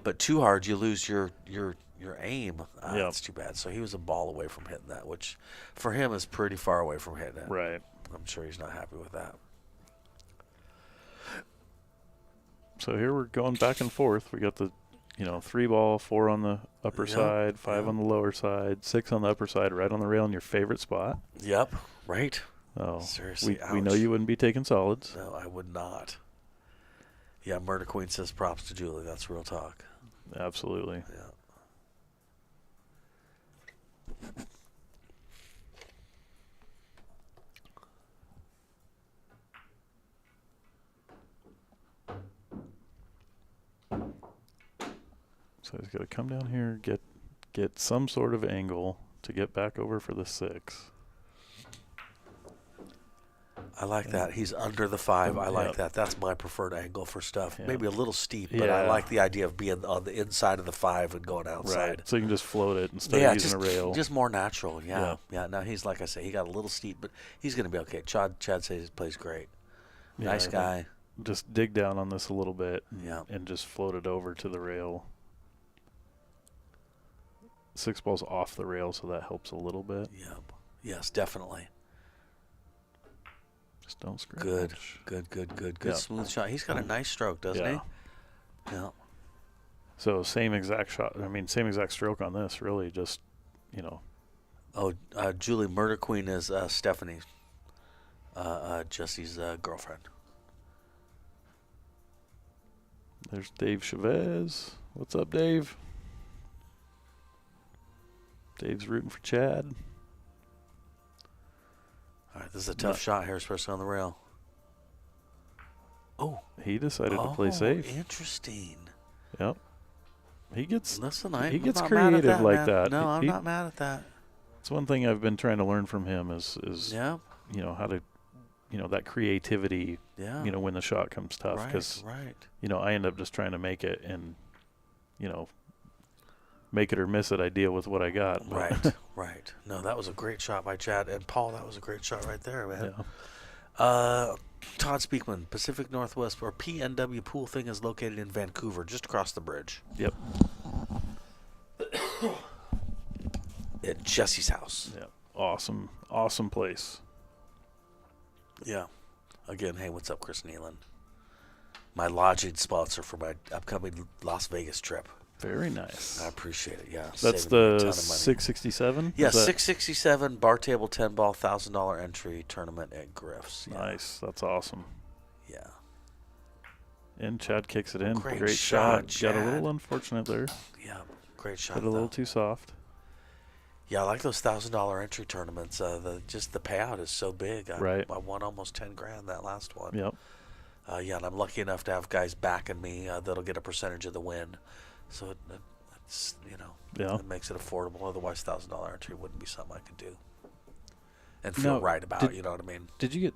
J: But too hard, you lose your aim. That's too bad. So he was a ball away from hitting that, which for him is pretty far away from hitting it.
K: Right.
J: I'm sure he's not happy with that.
K: So here we're going back and forth. We got the 3 ball, 4 on the upper side, 5 on the lower side, 6 on the upper side, right on the rail in your favorite spot.
J: Yep, right.
K: Oh,
J: seriously,
K: we know you wouldn't be taking solids.
J: No, I would not. Yeah, Murder Queen says props to Julie. That's real talk.
K: Absolutely.
J: Yeah.
K: So he's got to come down here, get some sort of angle to get back over for the 6.
J: I like that. He's under the 5. I like
K: Yep.
J: that. That's my preferred angle for stuff.
K: Yep.
J: Maybe a little steep, but I
K: Yeah.
J: like the idea of being on the inside of the 5 and going outside.
K: Right. So you can just float it instead of using a rail.
J: Just more natural. Yeah.
K: Yeah.
J: Yeah. Now he's, like I say, he got a little steep, but he's going to be okay. Chad says he plays great.
K: Yeah,
J: Nice guy.
K: Just dig down on this a little bit
J: Yeah.
K: and just float it over to the rail. 6 ball's off the rail, so that helps a little bit.
J: Yep. Yes, definitely.
K: Just don't scratch.
J: Good.
K: Yeah.
J: Smooth shot. He's got a nice stroke, doesn't
K: Yeah.
J: he? Yeah.
K: So same exact shot. I mean, same exact stroke on this. Really, just
J: Oh, Julie Murder Queen is Stephanie, Jesse's girlfriend.
K: There's Dave Chavez. What's up, Dave? Dave's rooting for Chad.
J: All right, this is a tough shot here, especially on the rail. Oh,
K: He decided to play safe.
J: Interesting.
K: Yep. He gets
J: Listen,
K: he
J: I'm
K: gets
J: not mad at
K: creative like
J: man.
K: that.
J: No, I'm
K: He-
J: not mad at that.
K: It's one thing I've been trying to learn from him is
J: Yeah,
K: how to that creativity.
J: yeah.
K: When the shot comes tough, because
J: right.
K: I end up just trying to make it and make it or miss it. I deal with what I got. but-
J: Right. No, that was a great shot by Chad. And Paul, that was a great shot right there, man.
K: Yeah.
J: Todd Speakman, Pacific Northwest, or PNW Pool Thing is located in Vancouver, just across the bridge.
K: Yep.
J: At Jesse's house.
K: Yep. Awesome place.
J: Yeah. Again, hey, what's up, Chris Nealon? My lodging sponsor for my upcoming Las Vegas trip.
K: Very nice.
J: I appreciate it, yeah.
K: That's
J: Saving me a ton
K: the
J: of money.
K: 667.
J: Yeah,
K: Is that-
J: 667 bar table 10 ball $1,000 entry tournament at Griff's. Yeah.
K: Nice. That's awesome.
J: Yeah.
K: And Chad kicks it in.
J: Great
K: shot.
J: shot,
K: Got a
J: Chad.
K: little unfortunate there.
J: Yeah. Great shot.
K: Got a little
J: though.
K: too soft.
J: Yeah, I like those $1,000 entry tournaments. The payout is so big.
K: Right.
J: I won almost 10 grand that last one.
K: Yep.
J: Yeah, and I'm lucky enough to have guys backing me that'll get a percentage of the win. So it's
K: Yeah.
J: it makes it affordable. Otherwise, $1,000 entry wouldn't be something I could do and feel
K: Now,
J: right about.
K: did-
J: You know what I mean?
K: Did you get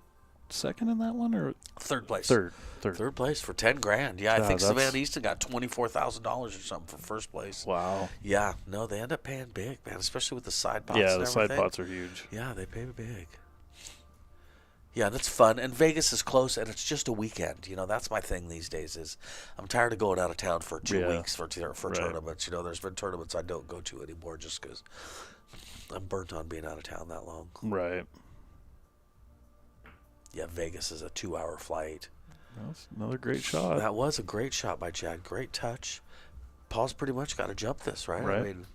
K: second in that one or
J: Third place.
K: third?
J: Third place for 10 grand. Yeah, I
K: Yeah,
J: think
K: that's-
J: Savannah Easton got $24,000 or something for first place.
K: Wow.
J: Yeah, no, they end up paying big, man, especially with the side pots.
K: Yeah,
J: and
K: the side
J: everything.
K: pots are huge.
J: Yeah, they pay big. Yeah, and it's fun. And Vegas is close, and it's just a weekend. That's my thing these days is I'm tired of going out of town for 2
K: Yeah.
J: weeks for
K: Right.
J: tournaments. There's been tournaments I don't go to anymore just because I'm burnt on being out of town that long.
K: Right.
J: Yeah, Vegas is a 2-hour flight.
K: That's another great shot.
J: That was a great shot by Chad. Great touch. Paul's pretty much got to jump this, right?
K: Right.
J: I mean,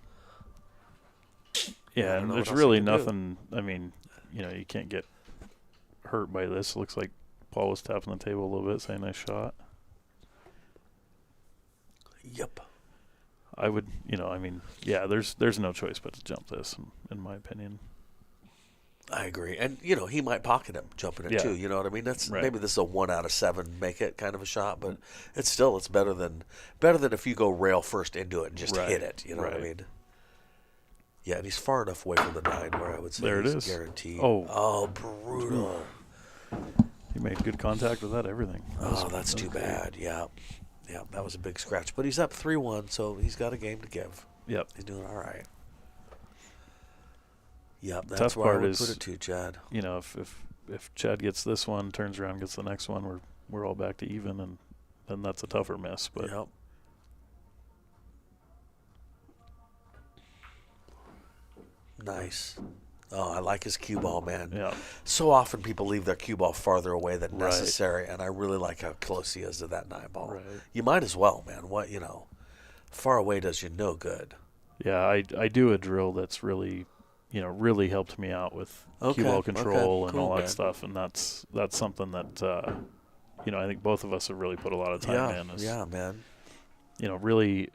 K: Yeah,
J: I don't
K: and
J: know
K: there's
J: what else
K: really
J: you can do.
K: nothing. I mean, you can't get hurt by this. Looks like Paul was tapping the table a little bit, saying nice shot.
J: Yep.
K: I would, yeah, there's no choice but to jump this, in my opinion.
J: I agree. And, he might pocket him jumping it
K: Yeah.
J: too. You know what I mean? That's
K: Right.
J: maybe this is a 1 out of 7 make it kind of a shot, but it's better than if you go rail first into it and just
K: Right.
J: hit it. You know what I
K: Right.
J: mean? Yeah, and he's far enough away from the 9 where I would say
K: There it
J: he's
K: is.
J: guaranteed.
K: Oh.
J: Brutal.
K: He made good contact with that, everything.
J: That's too bad. Yeah. Yeah, that was a big scratch. But he's up 3-1, so he's got a game to give.
K: Yep.
J: He's doing all right. Yep, that's
K: Tough
J: where I
K: part
J: would
K: is,
J: put it to, Chad.
K: If Chad gets this one, turns around, gets the next one, we're all back to even, and then that's a tougher miss. But
J: Yep. Nice. Oh, I like his cue ball, man.
K: yeah,
J: So often people leave their cue ball farther away than
K: Right.
J: necessary, and I really like how close he is to that 9 ball.
K: Right.
J: You might as well, man. Far away does you no good.
K: yeah, I do a drill that's really, really helped me out with cue ball control and
J: cool,
K: all that
J: man.
K: stuff, and that's something that I think both of us have really put a lot of time in. Is,
J: Yeah, man.
K: really,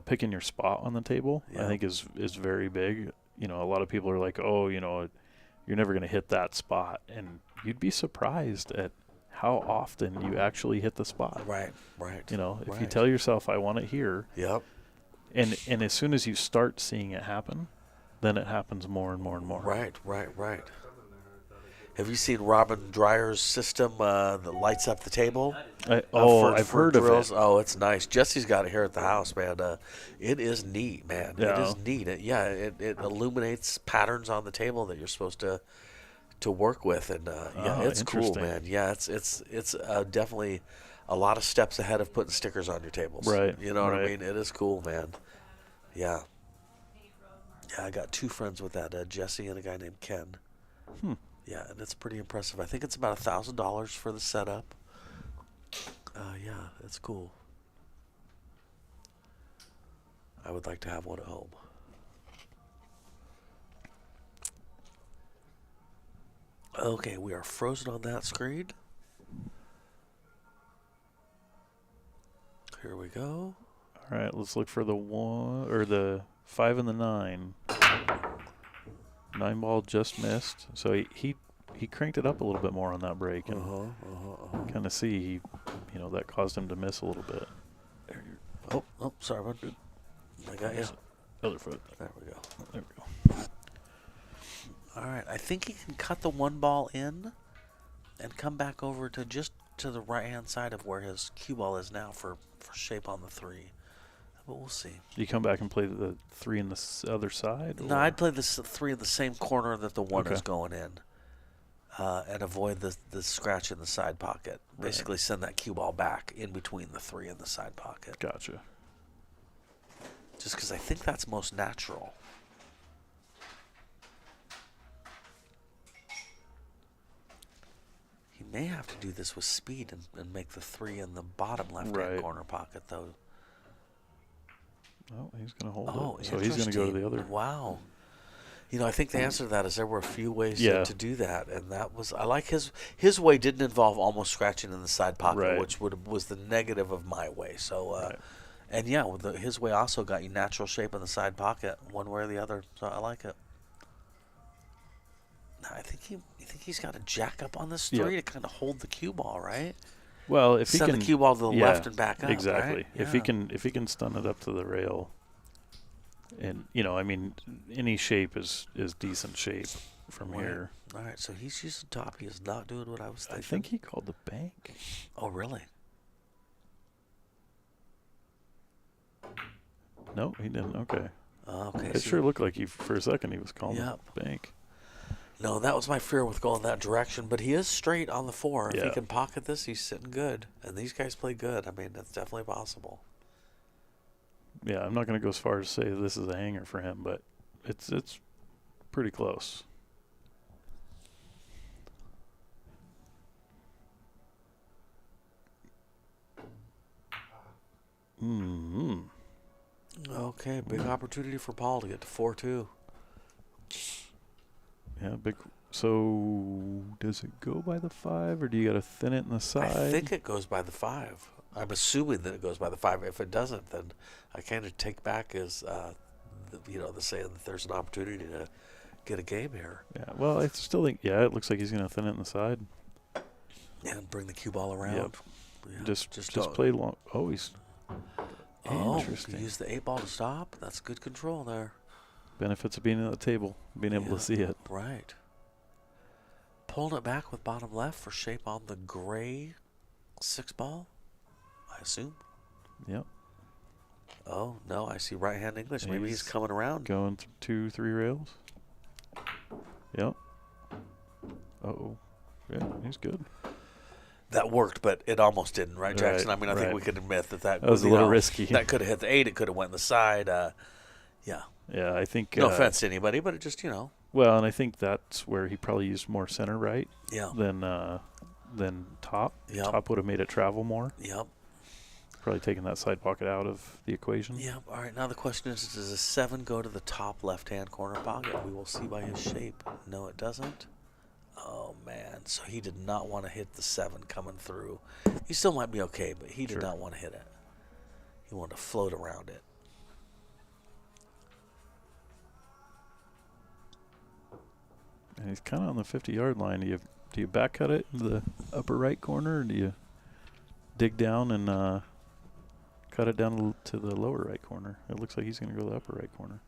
K: picking your spot on the table,
J: Yeah.
K: I think is very big. A lot of people are like, oh, you're never going to hit that spot. And you'd be surprised at how often you actually hit the spot.
J: Right.
K: If you
J: Right.
K: tell yourself, I want it here,
J: Yep.
K: and as soon as you start seeing it happen, then it happens more and more and more.
J: Right. Have you seen Robin Dryer's system that lights up the table?
K: I've heard
J: drills?
K: of it.
J: Oh, it's nice. Jesse's got it here at the house, man. It is neat, man. It
K: Yeah.
J: is neat. It illuminates patterns on the table that you're supposed to work with, and it's cool,
K: interesting.
J: man. Yeah, it's definitely a lot of steps ahead of putting stickers on your tables.
K: Right.
J: You know what I
K: right.
J: mean? It is cool, man. Yeah. Yeah, I got 2 friends with that, Jesse and a guy named Ken. Yeah, and it's pretty impressive. I think it's about $1,000 for the setup. Yeah, it's cool. I would like to have one at home. Okay, we are frozen on that screen. Here we go.
K: All right, let's look for the 1 or the 5 and the 9. 9 ball just missed, so he cranked it up a little bit more on that break, and kind of see that caused him to miss a little bit.
J: Oh, sorry, bud. I got you.
K: Other foot.
J: There we go.
K: There we go.
J: All right, I think he can cut the 1 ball in and come back over to just to the right-hand side of where his cue ball is now for shape on the 3. But we'll see.
K: Do you come back and play the 3 in the other side?
J: No,
K: or?
J: I'd play the 3 in the same corner that the 1
K: Okay.
J: is going in, and avoid the scratch in the side pocket.
K: Right.
J: Basically, send that cue ball back in between the 3 and the side pocket.
K: Gotcha.
J: Just because I think that's most natural. He may have to do this with speed and make the 3 in the bottom left-hand
K: Right.
J: corner pocket, though.
K: Oh, he's going to hold
J: Oh,
K: it. So he's going to go to the other.
J: Wow. I think the answer to that is there were a few ways
K: Yeah.
J: to do that, and that was I like his way didn't involve almost scratching in the side pocket,
K: Right.
J: which was the negative of my way. So,
K: Right.
J: and yeah, his way also got you natural shape in the side pocket, one way or the other. So I like it. Now, you think he's got to jack up on this 3
K: Yep.
J: to kind of hold the cue ball, right?
K: Well, if he
J: Send
K: can
J: the cue ball to the left and back up.
K: exactly.
J: Right?
K: If he can stun it up to the rail, and any shape is decent shape from
J: Right.
K: here.
J: All right, so he's using top. He is not doing what I was thinking.
K: I think he called the bank.
J: Oh, really?
K: No, he didn't. Okay.
J: Okay.
K: It sure looked like for a second he was calling
J: Yep.
K: the bank.
J: No, that was my fear with going that direction. But he is straight on the 4. If he
K: Yeah.
J: can pocket this, he's sitting good. And these guys play good. I mean, that's definitely possible.
K: Yeah, I'm not going to go as far as say this is a hanger for him, but it's pretty close. Mm-hmm.
J: Okay, big opportunity for Paul to get to 4-2.
K: Yeah, big. So does it go by the 5, or do you got to thin it in the side?
J: I think it goes by the 5. I'm assuming that it goes by the 5. If it doesn't, then I kind of take back as the saying that there's an opportunity to get a game here.
K: Yeah. Well, I still think it looks like he's going to thin it in the side.
J: And bring the cue ball around.
K: Yep.
J: Yeah,
K: Just play long. Oh, he's interesting.
J: Use the 8 ball to stop. That's good control there.
K: Benefits of being at the table, being able to see it.
J: Right. Pulling it back with bottom left for shape on the gray 6 ball, I assume.
K: Yep.
J: Oh, no, I see right-hand English. Maybe he's coming around.
K: Going 2, 3 rails. Yep. Uh-oh. Yeah, he's good.
J: That worked, but it almost didn't, right, Jackson?
K: Right,
J: I mean, I think
K: right.
J: we could admit that
K: was a little risky.
J: That could have hit the 8. It could have went in the side. Yeah.
K: Yeah, I think.
J: No offense to anybody, but it just,
K: Well, and I think that's where he probably used more center right
J: Yeah.
K: than top.
J: Yep.
K: Top would have made it travel more.
J: Yep.
K: Probably taking that side pocket out of the equation.
J: Yep. All right, now the question is, does a 7 go to the top left-hand corner pocket? We will see by his shape. No, it doesn't. Oh, man. So he did not want to hit the 7 coming through. He still might be okay, but he did not want to hit it. He wanted to float around it.
K: And he's kind of on the 50-yard line. Do you back cut it in the upper right corner, or do you dig down and cut it down to the lower right corner? It looks like he's going to go to the upper right corner.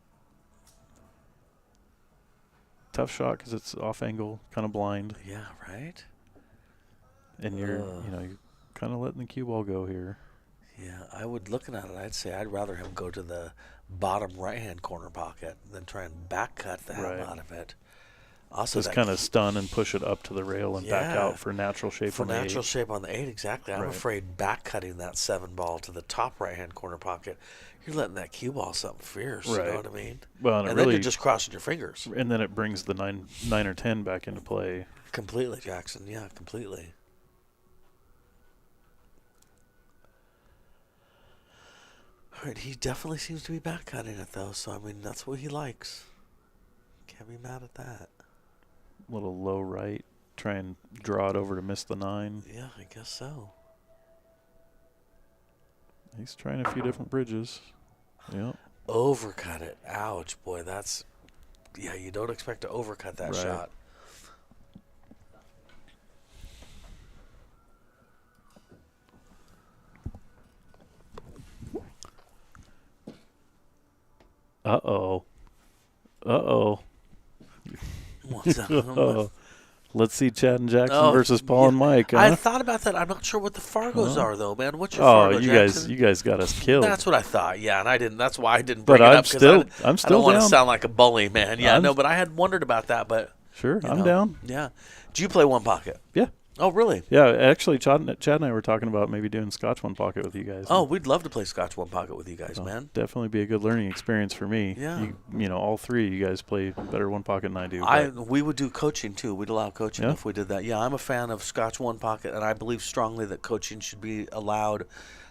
K: tough shot because it's off angle, kind of blind.
J: Yeah, right?
K: And you're kind of letting the cue ball go here.
J: Yeah, looking at it, I'd say I'd rather him go to the bottom right-hand corner pocket than try and back cut the hell out of it. Also,
K: just kind of stun and push it up to the rail and back out for natural shape
J: for
K: on the 8.
J: For natural shape on the 8, exactly. I'm afraid back cutting that 7 ball to the top right-hand corner pocket, you're letting that cue ball something fierce. You know what I mean?
K: Well,
J: and then you're just crossing your fingers.
K: And then it brings the 9 or 10 back into play.
J: Completely, Jackson. Yeah, completely. All right, he definitely seems to be back cutting it though. So I mean, that's what he likes. Can't be mad at that.
K: Little low right, try and draw it over to miss the 9.
J: Yeah, I guess so.
K: He's trying a few different bridges. Yeah.
J: Overcut it. Ouch, boy. That's, you don't expect to overcut that shot.
K: Uh-oh.
J: What's up?
K: Let's see Chad and Jackson versus Paul and Mike. Huh?
J: I thought about that. I'm not sure what the Fargos are though, man. What's your Fargo, Jackson?
K: you guys got us killed.
J: That's what I thought. Yeah, and I didn't. That's why I didn't bring it up because
K: I'm still
J: I don't want to
K: down.
J: sound like a bully, man. Yeah, no, but I had wondered about that. But
K: sure, I'm down.
J: Yeah. Do you play one pocket?
K: Yeah.
J: Oh, really?
K: Yeah, actually, Chad and I were talking about maybe doing Scotch one pocket with you guys.
J: Oh, we'd love to play Scotch one pocket with you guys, man.
K: Definitely be a good learning experience for me.
J: Yeah.
K: You know, all three of you guys play better one pocket than I do.
J: We would do coaching, too. We'd allow coaching if we did that. Yeah, I'm a fan of Scotch one pocket, and I believe strongly that coaching should be allowed.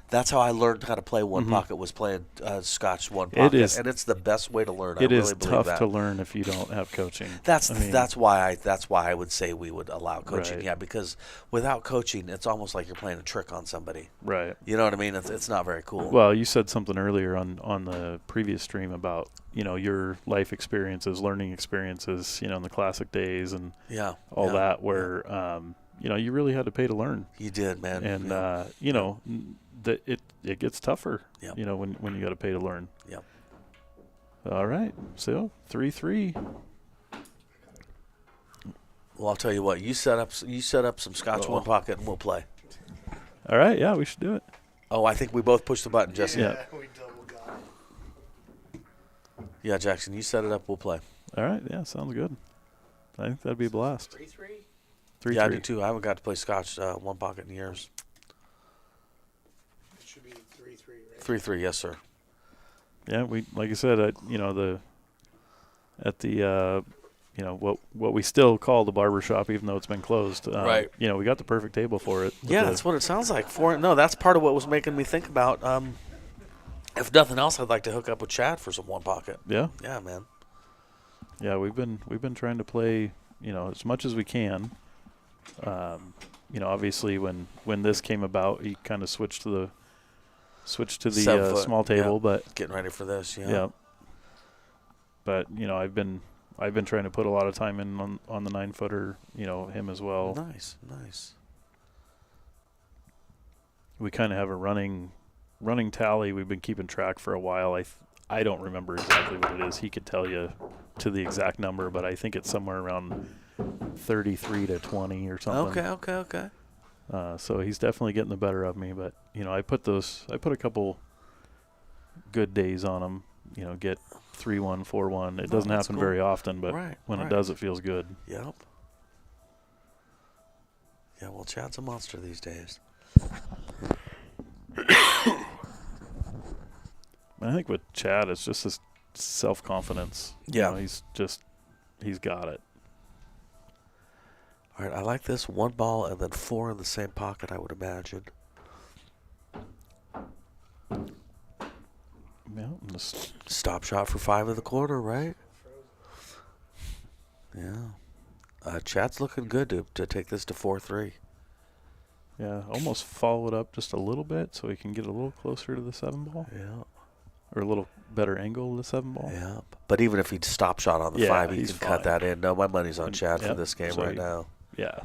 J: That's how I learned how to play one pocket, was playing Scotch one pocket, and it's the best way to learn.
K: It is tough to learn if you don't have coaching.
J: That's why I would say we would allow coaching. Yeah, because without coaching, it's almost like you're playing a trick on somebody.
K: Right.
J: You know what I mean? It's not very cool.
K: Well, you said something earlier on the previous stream about your life experiences, learning experiences, in the classic days and all that, where you really had to pay to learn.
J: You did, man.
K: And it gets tougher, when you got to pay to learn.
J: Yep.
K: All right, so 3-3.
J: Well, I'll tell you what. You set up some Scotch one pocket, and we'll play.
K: All right, yeah, we should do it.
J: Oh, I think we both pushed the button, Jesse.
I: Yeah, we double got it.
J: Yeah, Jackson, you set it up. We'll play.
K: All right, yeah, sounds good. I think that'd be a blast.
C: 3-3.
K: 3-3.
J: Yeah, I do too. I haven't got to play Scotch one pocket in years.
I: It should be 3-3, right?
J: 3-3, yes, sir.
K: Yeah, we like I said, what we still call the barber shop, even though it's been closed.
J: Right.
K: We got the perfect table for it.
J: Yeah, that's what it sounds like. That's part of what was making me think about. If nothing else, I'd like to hook up with Chad for some one pocket.
K: Yeah.
J: Yeah, man.
K: Yeah, we've been trying to play, as much as we can. Obviously when this came about, he kind of switched to the small table, but
J: getting ready for this. Yeah.
K: Yeah. But I've been trying to put a lot of time in on the 9-footer, him as well.
J: Nice.
K: We kind of have a running tally. We've been keeping track for a while. I don't remember exactly what it is. He could tell you to the exact number, but I think it's somewhere around 33 to 20 or something.
J: Okay.
K: So he's definitely getting the better of me. But I put a couple good days on him. Get 3-1, 4-1. It doesn't happen very often, but when it does, it feels good.
J: Yep. Yeah, well, Chad's a monster these days.
K: I think with Chad, it's just his self-confidence.
J: Yeah.
K: He's got it.
J: All right, I like this. 1 ball and then 4 in the same pocket, I would imagine.
K: Yeah.
J: Stop shot for 5 in the corner, right? Yeah. Chad's looking good to take this to 4-3.
K: Yeah, almost follow it up just a little bit so he can get a little closer to the 7 ball.
J: Yeah.
K: Or a little better angle of the 7 ball.
J: Yeah. But even if he'd stop shot on the 5, he can cut that in. No, my money's on Chad for
K: Yep.
J: this game
K: So
J: now.
K: Yeah.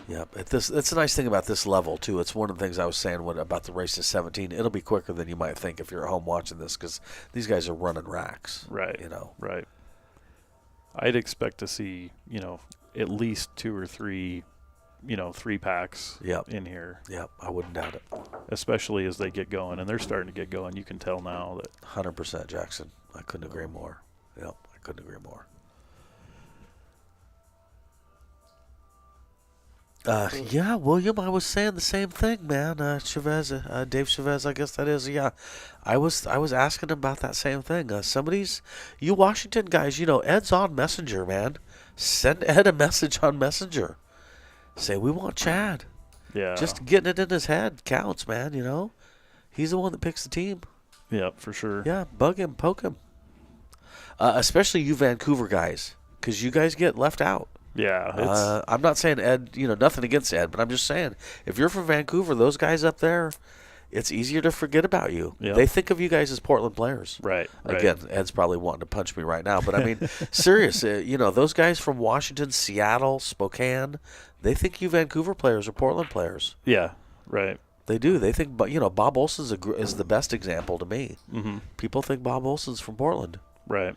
J: Yeah, it's a nice thing about this level, too. It's one of the things I was saying about the race to 17. It'll be quicker than you might think if you're at home watching this because these guys are running racks.
K: Right.
J: You know.
K: Right. I'd expect to see, at least 2 or 3, 3-packs in here.
J: Yep, I wouldn't doubt it.
K: Especially as they get going, and they're starting to get going. You can tell now that
J: 100%, Jackson. I couldn't agree more. Yep, I couldn't agree more. Yeah, William, I was saying the same thing, man. Chavez, Dave Chavez, I guess that is. Yeah, I was asking him about that same thing. You Washington guys, Ed's on Messenger, man. Send Ed a message on Messenger. Say we want Chad.
K: Yeah.
J: Just getting it in his head counts, man. He's the one that picks the team.
K: Yeah, for sure.
J: Yeah, bug him, poke him. Especially you Vancouver guys, because you guys get left out.
K: Yeah,
J: I'm not saying Ed, nothing against Ed, but I'm just saying if you're from Vancouver, those guys up there, it's easier to forget about you.
K: Yep.
J: They think of you guys as Portland players.
K: Right.
J: Again, Ed's probably wanting to punch me right now, but I mean, serious. Those guys from Washington, Seattle, Spokane, they think you Vancouver players are Portland players.
K: Yeah, right.
J: They do. They think, Bob Olson's is the best example to me.
K: Mm-hmm.
J: People think Bob Olson's from Portland.
K: Right.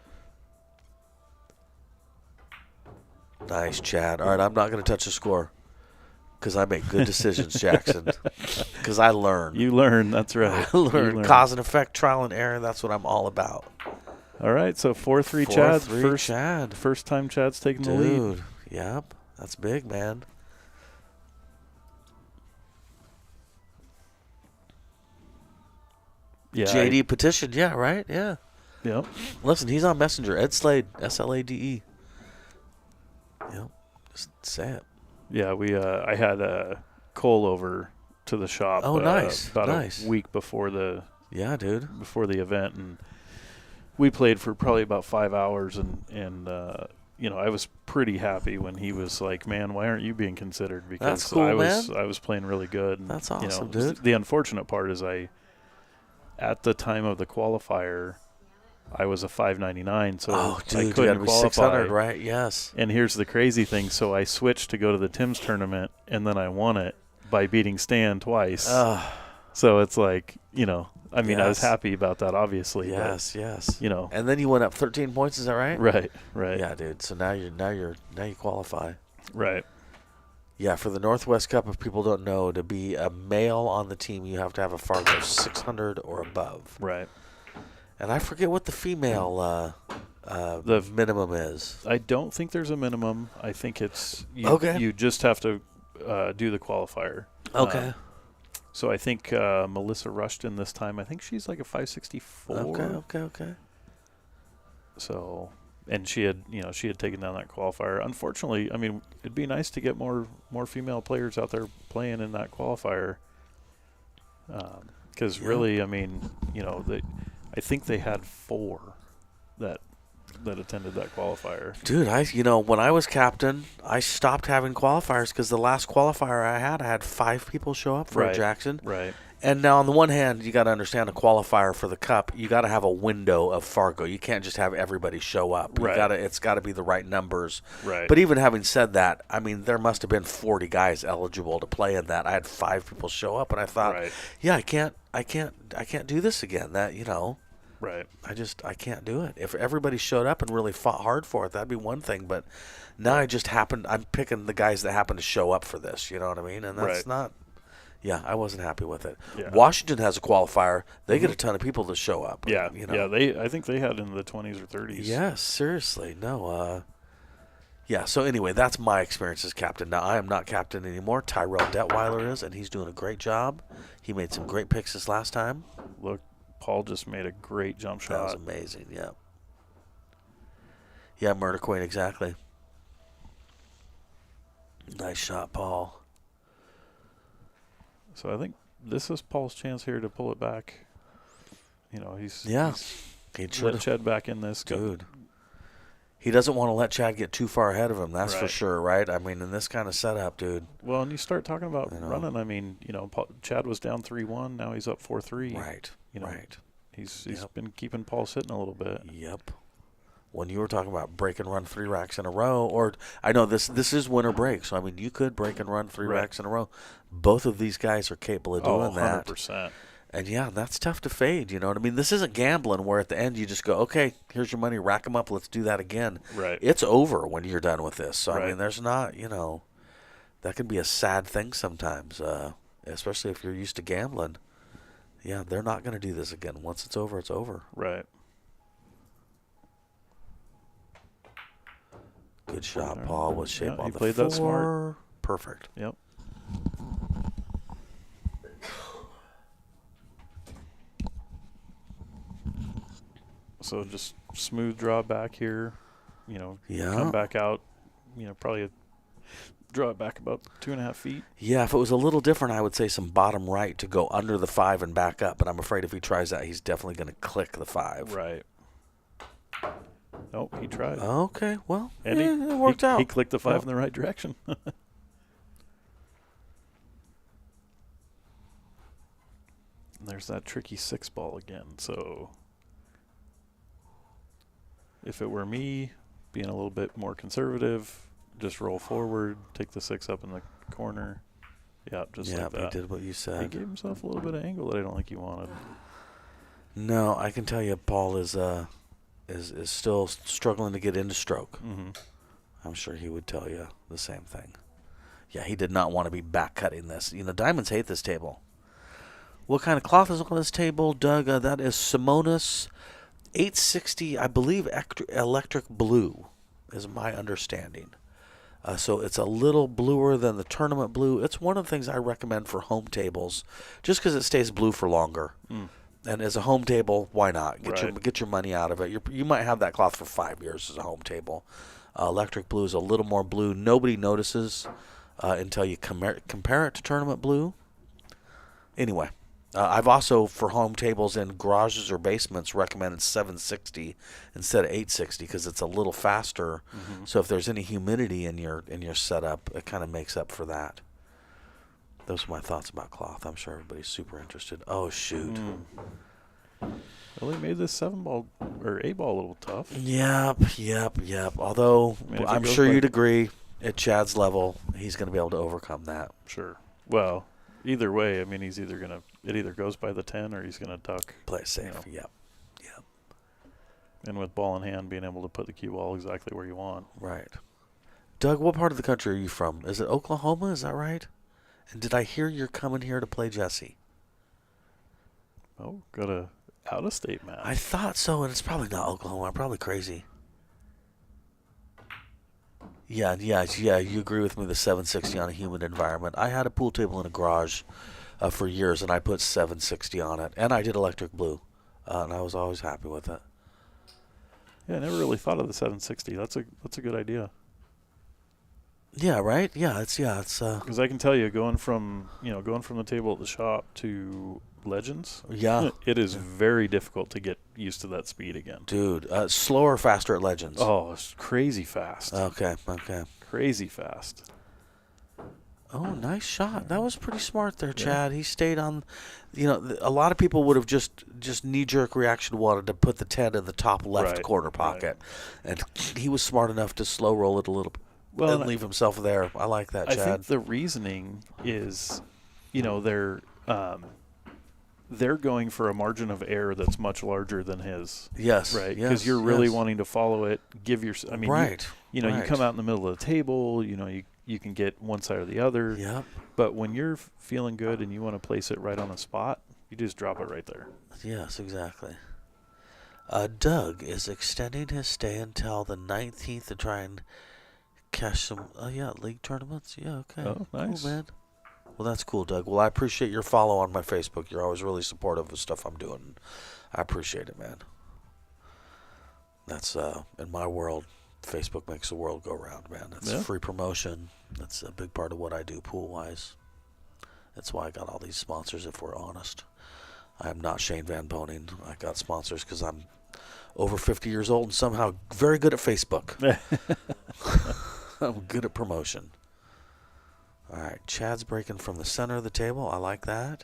J: Nice, Chad. All right, I'm not going to touch the score because I make good decisions, Jackson. Because I learn.
K: You learn. That's right.
J: I learn. Cause and effect, trial and error. That's what I'm all about.
K: All right, so 4-3 Chad.
J: 4-3 Chad.
K: First time Chad's taking the lead.
J: Dude, yep. That's big, man.
K: Yeah.
J: JD petitioned, yeah, right? Yeah.
K: Yep.
J: Listen, he's on Messenger. Ed Slade, SLADE. Yep. Just say it.
K: Yeah, I had Cole over to the shop.
J: Oh, nice.
K: About
J: nice.
K: a week before the
J: event,
K: and we played for probably about 5 hours, and I was pretty happy when he was like, "Man, why aren't you being considered?" Because
J: that's cool,
K: I
J: man.
K: was playing really good. And,
J: that's awesome, dude.
K: The unfortunate part is at the time of the qualifier, I was a 599, so I couldn't
J: you gotta be
K: qualify.
J: 600, right? Yes.
K: And here's the crazy thing: so I switched to go to the Tim's tournament, and then I won it by beating Stan twice. So it's like, I mean, I was happy about that, obviously.
J: Yes,
K: but,
J: yes.
K: And
J: then you went up 13 points. Is that right?
K: Right.
J: Yeah, dude. So now you qualify.
K: Right.
J: Yeah, for the Northwest Cup, if people don't know, to be a male on the team, you have to have a Fargo of 600 or above.
K: Right.
J: And I forget what the female the minimum is.
K: I don't think there's a minimum. I think it's you just have to do the qualifier.
J: Okay.
K: So I think Melissa Rushton this time, I think she's like a 564.
J: Okay.
K: So, and she had taken down that qualifier. Unfortunately, I mean, it'd be nice to get more female players out there playing in that qualifier. Because really, I mean, I think they had 4 that attended that qualifier.
J: Dude, when I was captain, I stopped having qualifiers because the last qualifier I had 5 people show up for a Jackson.
K: Right.
J: And now on the one hand, you got to understand a qualifier for the Cup. You got to have a window of Fargo. You can't just have everybody show up.
K: Right.
J: It's got to be the right numbers.
K: Right.
J: But even having said that, I mean, there must have been 40 guys eligible to play in that. I had 5 people show up, and I thought, yeah, I can't do this again. That
K: Right.
J: I can't do it. If everybody showed up and really fought hard for it, that'd be one thing. But now I'm picking the guys that happen to show up for this. You know what I mean? And that's not. Yeah, I wasn't happy with it.
K: Yeah.
J: Washington has a qualifier. They get a ton of people to show up.
K: Yeah. I think they had in the 20s or 30s.
J: Yeah, seriously. No. Yeah. So anyway, that's my experience as captain. Now I am not captain anymore. Tyrell Detweiler is, and he's doing a great job. He made some great picks this last time.
K: Look. Paul just made a great jump shot.
J: That was amazing, yeah. Yeah, Murder Queen, exactly. Nice shot, Paul.
K: So I think this is Paul's chance here to pull it back. He's let Chad back in this.
J: Dude. He doesn't want to let Chad get too far ahead of him, that's for sure, right? I mean, in this kind of setup, dude.
K: Well, and you start talking about running. I mean, Chad was down 3-1. Now he's up 4-3.
J: Right. Right.
K: He's been keeping Paul sitting a little bit.
J: Yep. When you were talking about break and run 3 racks in a row, or I know this is winter break, so I mean you could break and run 3 racks in a row. Both of these guys are capable of doing that.
K: 100%.
J: And yeah, that's tough to fade. You know what I mean? This isn't gambling where at the end you just go, okay, here's your money, rack them up, let's do that again.
K: Right.
J: It's over when you're done with this. So,
K: Right.
J: I mean, there's not, that can be a sad thing sometimes, especially if you're used to gambling. Yeah, they're not going to do this again. Once it's over, it's over.
K: Right.
J: Good shot, Paul. Was shape on
K: he
J: the
K: played
J: four.
K: that smart.
J: Perfect.
K: Yep. So just smooth draw back here,
J: Yeah.
K: come back out, probably draw it back about 2.5 feet.
J: Yeah, if it was a little different, I would say some bottom right to go under the 5 and back up. But I'm afraid if he tries that, he's definitely going to click the 5.
K: Right. Nope, he tried.
J: Okay, well,
K: And
J: it worked out.
K: He clicked the 5 in the right direction. There's that tricky 6 ball again. So if it were me, being a little bit more conservative, just roll forward, take the 6 up in the corner. Yeah, just like that.
J: He did what you said.
K: He gave himself a little bit of angle that I don't think he wanted.
J: No, I can tell you, Paul is still struggling to get into stroke.
K: Mm-hmm.
J: I'm sure he would tell you the same thing. Yeah, he did not want to be back cutting this. Diamonds hate this table. What kind of cloth is on this table, Doug? That is Simonis 860, I believe, electric blue, is my understanding. So it's a little bluer than the tournament blue. It's one of the things I recommend for home tables, just because it stays blue for longer.
K: Mm.
J: And as a home table, why not?
K: Right.
J: Get your money out of it. You might have that cloth for 5 years as a home table. Electric blue is a little more blue. Nobody notices until you compare it to tournament blue. Anyway, I've also, for home tables in garages or basements, recommended 760 instead of 860 because it's a little faster.
K: Mm-hmm.
J: So if there's any humidity in your setup, it kind of makes up for that. Those are my thoughts about cloth. I'm sure everybody's super interested. Oh, shoot.
K: Well, he made this 7 ball or 8 ball a little tough.
J: Yep. Although, I'm sure you'd agree, at Chad's level, he's going to be able to overcome that.
K: Sure. Well, either way, I mean, it either goes by the 10 or he's going to duck.
J: Play it safe. Yep.
K: And with ball in hand, being able to put the cue ball exactly where you want.
J: Right. Doug, what part of the country are you from? Is it Oklahoma? Is that right? And did I hear you're coming here to play Jesse?
K: Oh, got a out-of-state match.
J: I thought so, and it's probably not Oklahoma. I'm probably crazy. Yeah, you agree with me, the 760 on a humid environment. I had a pool table in a garage for years, and I put 760 on it. And I did electric blue, and I was always happy with it.
K: Yeah, I never really thought of the 760. That's a good idea.
J: Yeah, right? Yeah, it's
K: because I can tell you, going from the table at the shop to Legends, it is very difficult to get used to that speed again.
J: Dude, slower or faster at Legends?
K: Oh, it's crazy fast.
J: Okay.
K: Crazy fast.
J: Oh, nice shot. That was pretty smart there, Chad. He stayed on, a lot of people would have just knee-jerk reaction wanted to put the 10 in the top left corner pocket. Right. And he was smart enough to slow roll it a little bit. Well, and leave himself there. I like that, Chad.
K: I think the reasoning is, they're going for a margin of error that's much larger than his.
J: Yes.
K: Right. Because you're really wanting to follow it.
J: Right.
K: You come out in the middle of the table. You can get one side or the other.
J: Yep.
K: But when you're feeling good and you want to place it right on the spot, you just drop it right there.
J: Yes, exactly. Doug is extending his stay until the 19th to try and cash some, league tournaments. Yeah, okay.
K: Oh, nice.
J: Cool, man. Well, that's cool, Doug. Well, I appreciate your follow on my Facebook. You're always really supportive of stuff I'm doing. I appreciate it, man. That's, in my world, Facebook makes the world go round, man. That's free promotion. That's a big part of what I do pool-wise. That's why I got all these sponsors, if we're honest. I am not Shane Van Boning. I got sponsors because I'm over 50 years old and somehow very good at Facebook. I'm good at promotion. All right, Chad's breaking from the center of the table. I like that.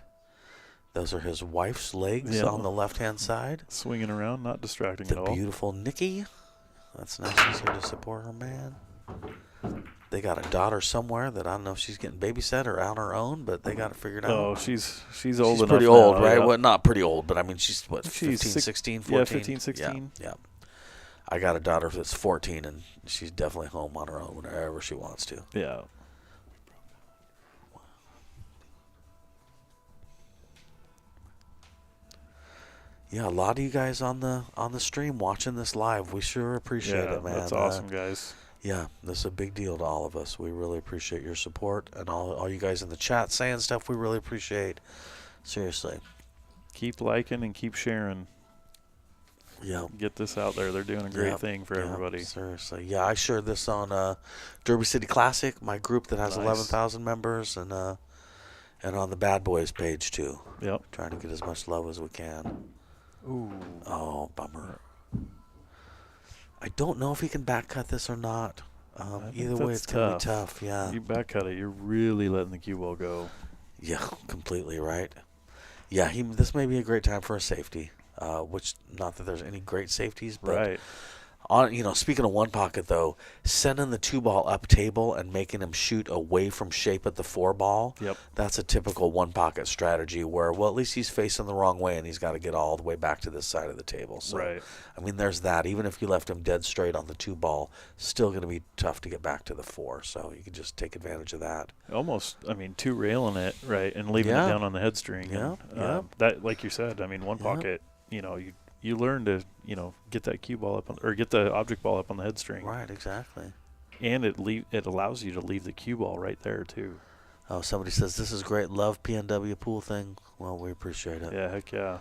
J: Those are his wife's legs on the left-hand side.
K: Swinging around, not distracting
J: the
K: at all.
J: The beautiful Nikki. That's nice. She's here to support her man. They got a daughter somewhere that I don't know if she's getting babysat or on her own, but they got it figured out.
K: Oh, she's old enough.
J: Pretty old,
K: now,
J: right?
K: yeah.
J: Well, not pretty old, but I mean, she's what, 15,
K: She's
J: 16, 14?
K: Yeah, 15, 16.
J: Yeah. I got a daughter that's 14, and she's definitely home on her own whenever she wants to.
K: Yeah.
J: Yeah, a lot of you guys on the stream watching this live. We sure appreciate it, man.
K: That's awesome, guys.
J: Yeah, this is a big deal to all of us. We really appreciate your support, and all you guys in the chat saying stuff we really appreciate. Seriously.
K: Keep liking and keep sharing.
J: Yeah.
K: Get this out there. They're doing a great thing for everybody.
J: Seriously. Yeah, I shared this on Derby City Classic, my group that has 11,000 members, and on the Bad Boys page, too.
K: Yep.
J: Trying to get as much love as we can.
K: Ooh.
J: Oh, bummer. I don't know if he can back cut this or not. Either way, it's going to be tough. Yeah.
K: You back cut it, you're really letting the cue ball go.
J: Yeah, completely right. Yeah, this may be a great time for a safety. Which, not that there's any great safeties, but
K: right.
J: Speaking of one pocket though, sending the 2-ball up table and making him shoot away from shape at the 4-ball.
K: Yep.
J: That's a typical one pocket strategy where, well, at least he's facing the wrong way and he's got to get all the way back to this side of the table. So,
K: right.
J: I mean, there's that. Even if you left him dead straight on the 2-ball, still going to be tough to get back to the 4. So you can just take advantage of that.
K: Almost, I mean, 2 railing it, right, and leaving it down on the head string.
J: Yeah.
K: And, that, like you said, I mean, one pocket, you learn to, get that cue ball up or get the object ball up on the head string.
J: Right, exactly.
K: And it allows you to leave the cue ball right there too.
J: Oh, somebody says this is great. Love PNW pool thing. Well, we appreciate it.
K: Yeah, heck yeah.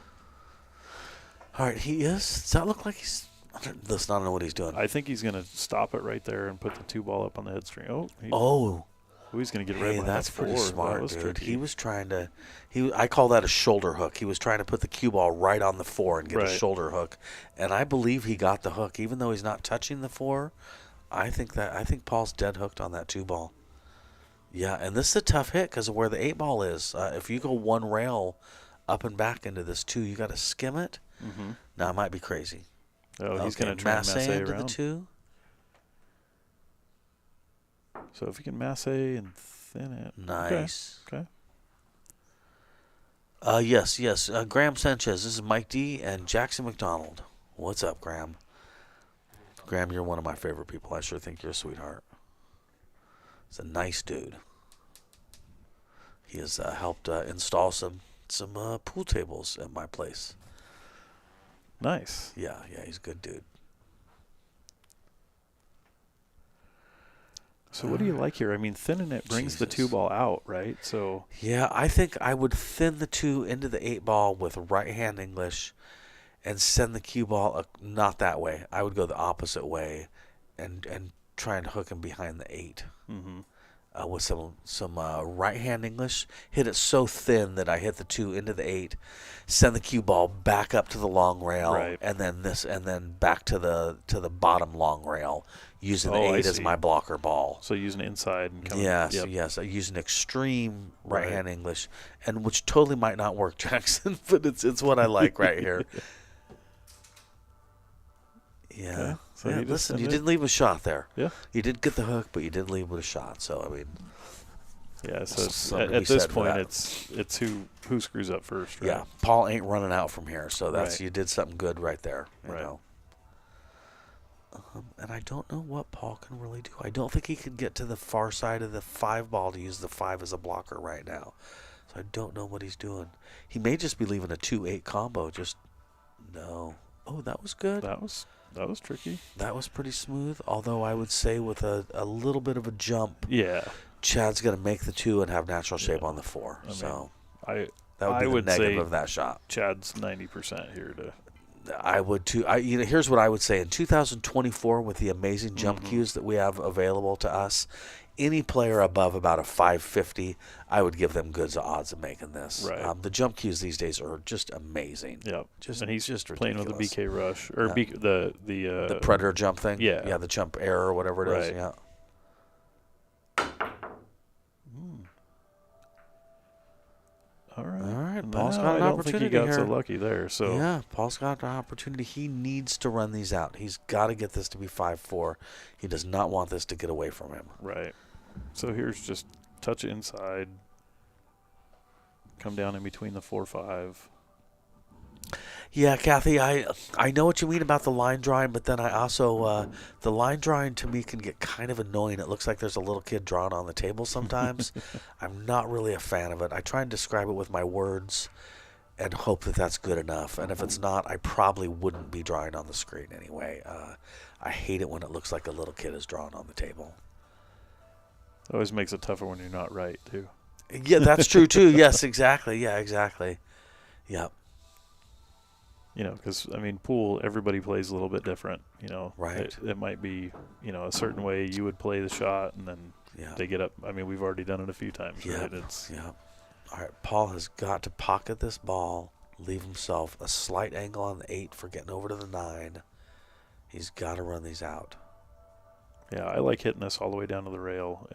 J: All right, he is. Does that look like he's? Listen, I don't know what he's doing.
K: I think he's going to stop it right there and put the 2-ball up on the head string. He's going to get right behind
J: that's
K: that 4.
J: pretty smart,
K: was
J: dude.
K: tricky.
J: He was trying to. I call that a shoulder hook. He was trying to put the cue ball right on the 4 and get a shoulder hook, and I believe he got the hook, even though he's not touching the 4. I think Paul's dead hooked on that 2-ball. Yeah, and this is a tough hit because of where the 8-ball is. If you go one rail up and back into this 2, you got to skim it.
K: Mm-hmm.
J: Now, it might be crazy.
K: Oh, he's going to try and masse
J: into
K: around.
J: the 2.
K: So if you can masse and thin it.
J: Nice.
K: Okay.
J: Yes. Graham Sanchez. This is Mike D and Jackson McDonald. What's up, Graham? Graham, you're one of my favorite people. I sure think you're a sweetheart. He's a nice dude. He has helped install some pool tables at my place.
K: Nice.
J: Yeah, he's a good dude.
K: So what do you like here? I mean, thinning it brings the 2-ball out, right? So
J: yeah, I think I would thin the 2 into the 8-ball with right-hand English and send the cue ball not that way. I would go the opposite way and try and hook him behind the 8 with some right-hand English. Hit it so thin that I hit the 2 into the 8, send the cue ball back up to the long rail, and then back to the bottom long rail. Using the 8 as my blocker ball.
K: So using inside and coming.
J: Yes. I use an extreme right-hand English, and which totally might not work, Jackson, but it's what I like right here. Yeah.
K: Okay. So
J: listen, you didn't leave a shot there.
K: Yeah.
J: You did get the hook, but you didn't leave with a shot. So I mean.
K: Yeah. So at this point, it's who screws up first, right?
J: Yeah. Paul ain't running out from here, so that's you did something good right there. You know? And I don't know what Paul can really do. I don't think he can get to the far side of the 5-ball to use the 5 as a blocker right now. So I don't know what he's doing. He may just be leaving a 2-8 combo. No. Oh, that was good.
K: That was tricky.
J: That was pretty smooth. Although I would say with a little bit of a jump.
K: Yeah.
J: Chad's going to make the 2 and have natural shape on the 4. That would be the negative of that shot.
K: Chad's 90% here to.
J: I would too. Here's what I would say. In 2024, with the amazing jump cues that we have available to us, any player above about a 550, I would give them good odds of making this.
K: Right.
J: The jump cues these days are just amazing.
K: Yep.
J: And
K: he's
J: just
K: playing
J: ridiculous.
K: with the BK Rush or the
J: Predator jump thing.
K: Yeah.
J: Yeah, the jump air or whatever it is. Yeah.
K: All right.
J: Paul's got an
K: I don't
J: opportunity
K: think he got
J: here.
K: so lucky there. So
J: yeah, Paul's got an opportunity. He needs to run these out. He's got to get this to be 5-4. He does not want this to get away from him.
K: Right. So here's just touch it inside. Come down in between the 4-5.
J: Yeah, Kathy, I know what you mean about the line drawing, but then I also the line drawing to me can get kind of annoying. It looks like there's a little kid drawn on the table sometimes. I'm not really a fan of it. I try and describe it with my words and hope that that's good enough. And if it's not, I probably wouldn't be drawing on the screen anyway. I hate it when it looks like a little kid is drawn on the table.
K: It always makes it tougher when you're not right, too.
J: Yeah, that's true, too. Yes, exactly. Yeah, exactly. Yep.
K: You know, because, I mean, pool, everybody plays a little bit different, you know.
J: Right.
K: It might be, you know, a certain way you would play the shot, and then they get up. I mean, we've already done it a few times, right?
J: Yep. All right, Paul has got to pocket this ball, leave himself a slight angle on the 8 for getting over to the 9. He's got to run these out.
K: Yeah, I like hitting this all the way down to the rail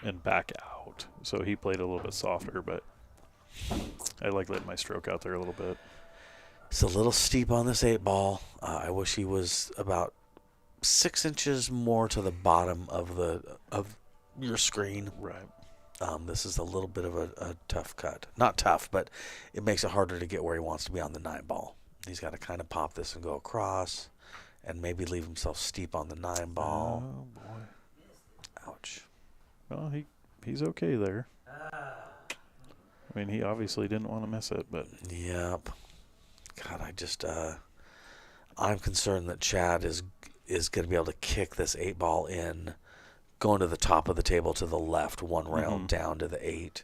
K: and back out. So he played a little bit softer, but I like letting my stroke out there a little bit.
J: It's a little steep on this 8 ball. I wish he was about 6 inches more to the bottom of your screen.
K: Right.
J: This is a little bit of a tough cut. Not tough, but it makes it harder to get where he wants to be on the 9 ball. He's got to kind of pop this and go across and maybe leave himself steep on the 9 ball.
K: Oh, boy.
J: Ouch.
K: Well, he's okay there. I mean, he obviously didn't want to miss it, but...
J: Yep. God, I'm concerned that Chad is going to be able to kick this 8 ball in, going to the top of the table to the left, 1 rail down to the 8.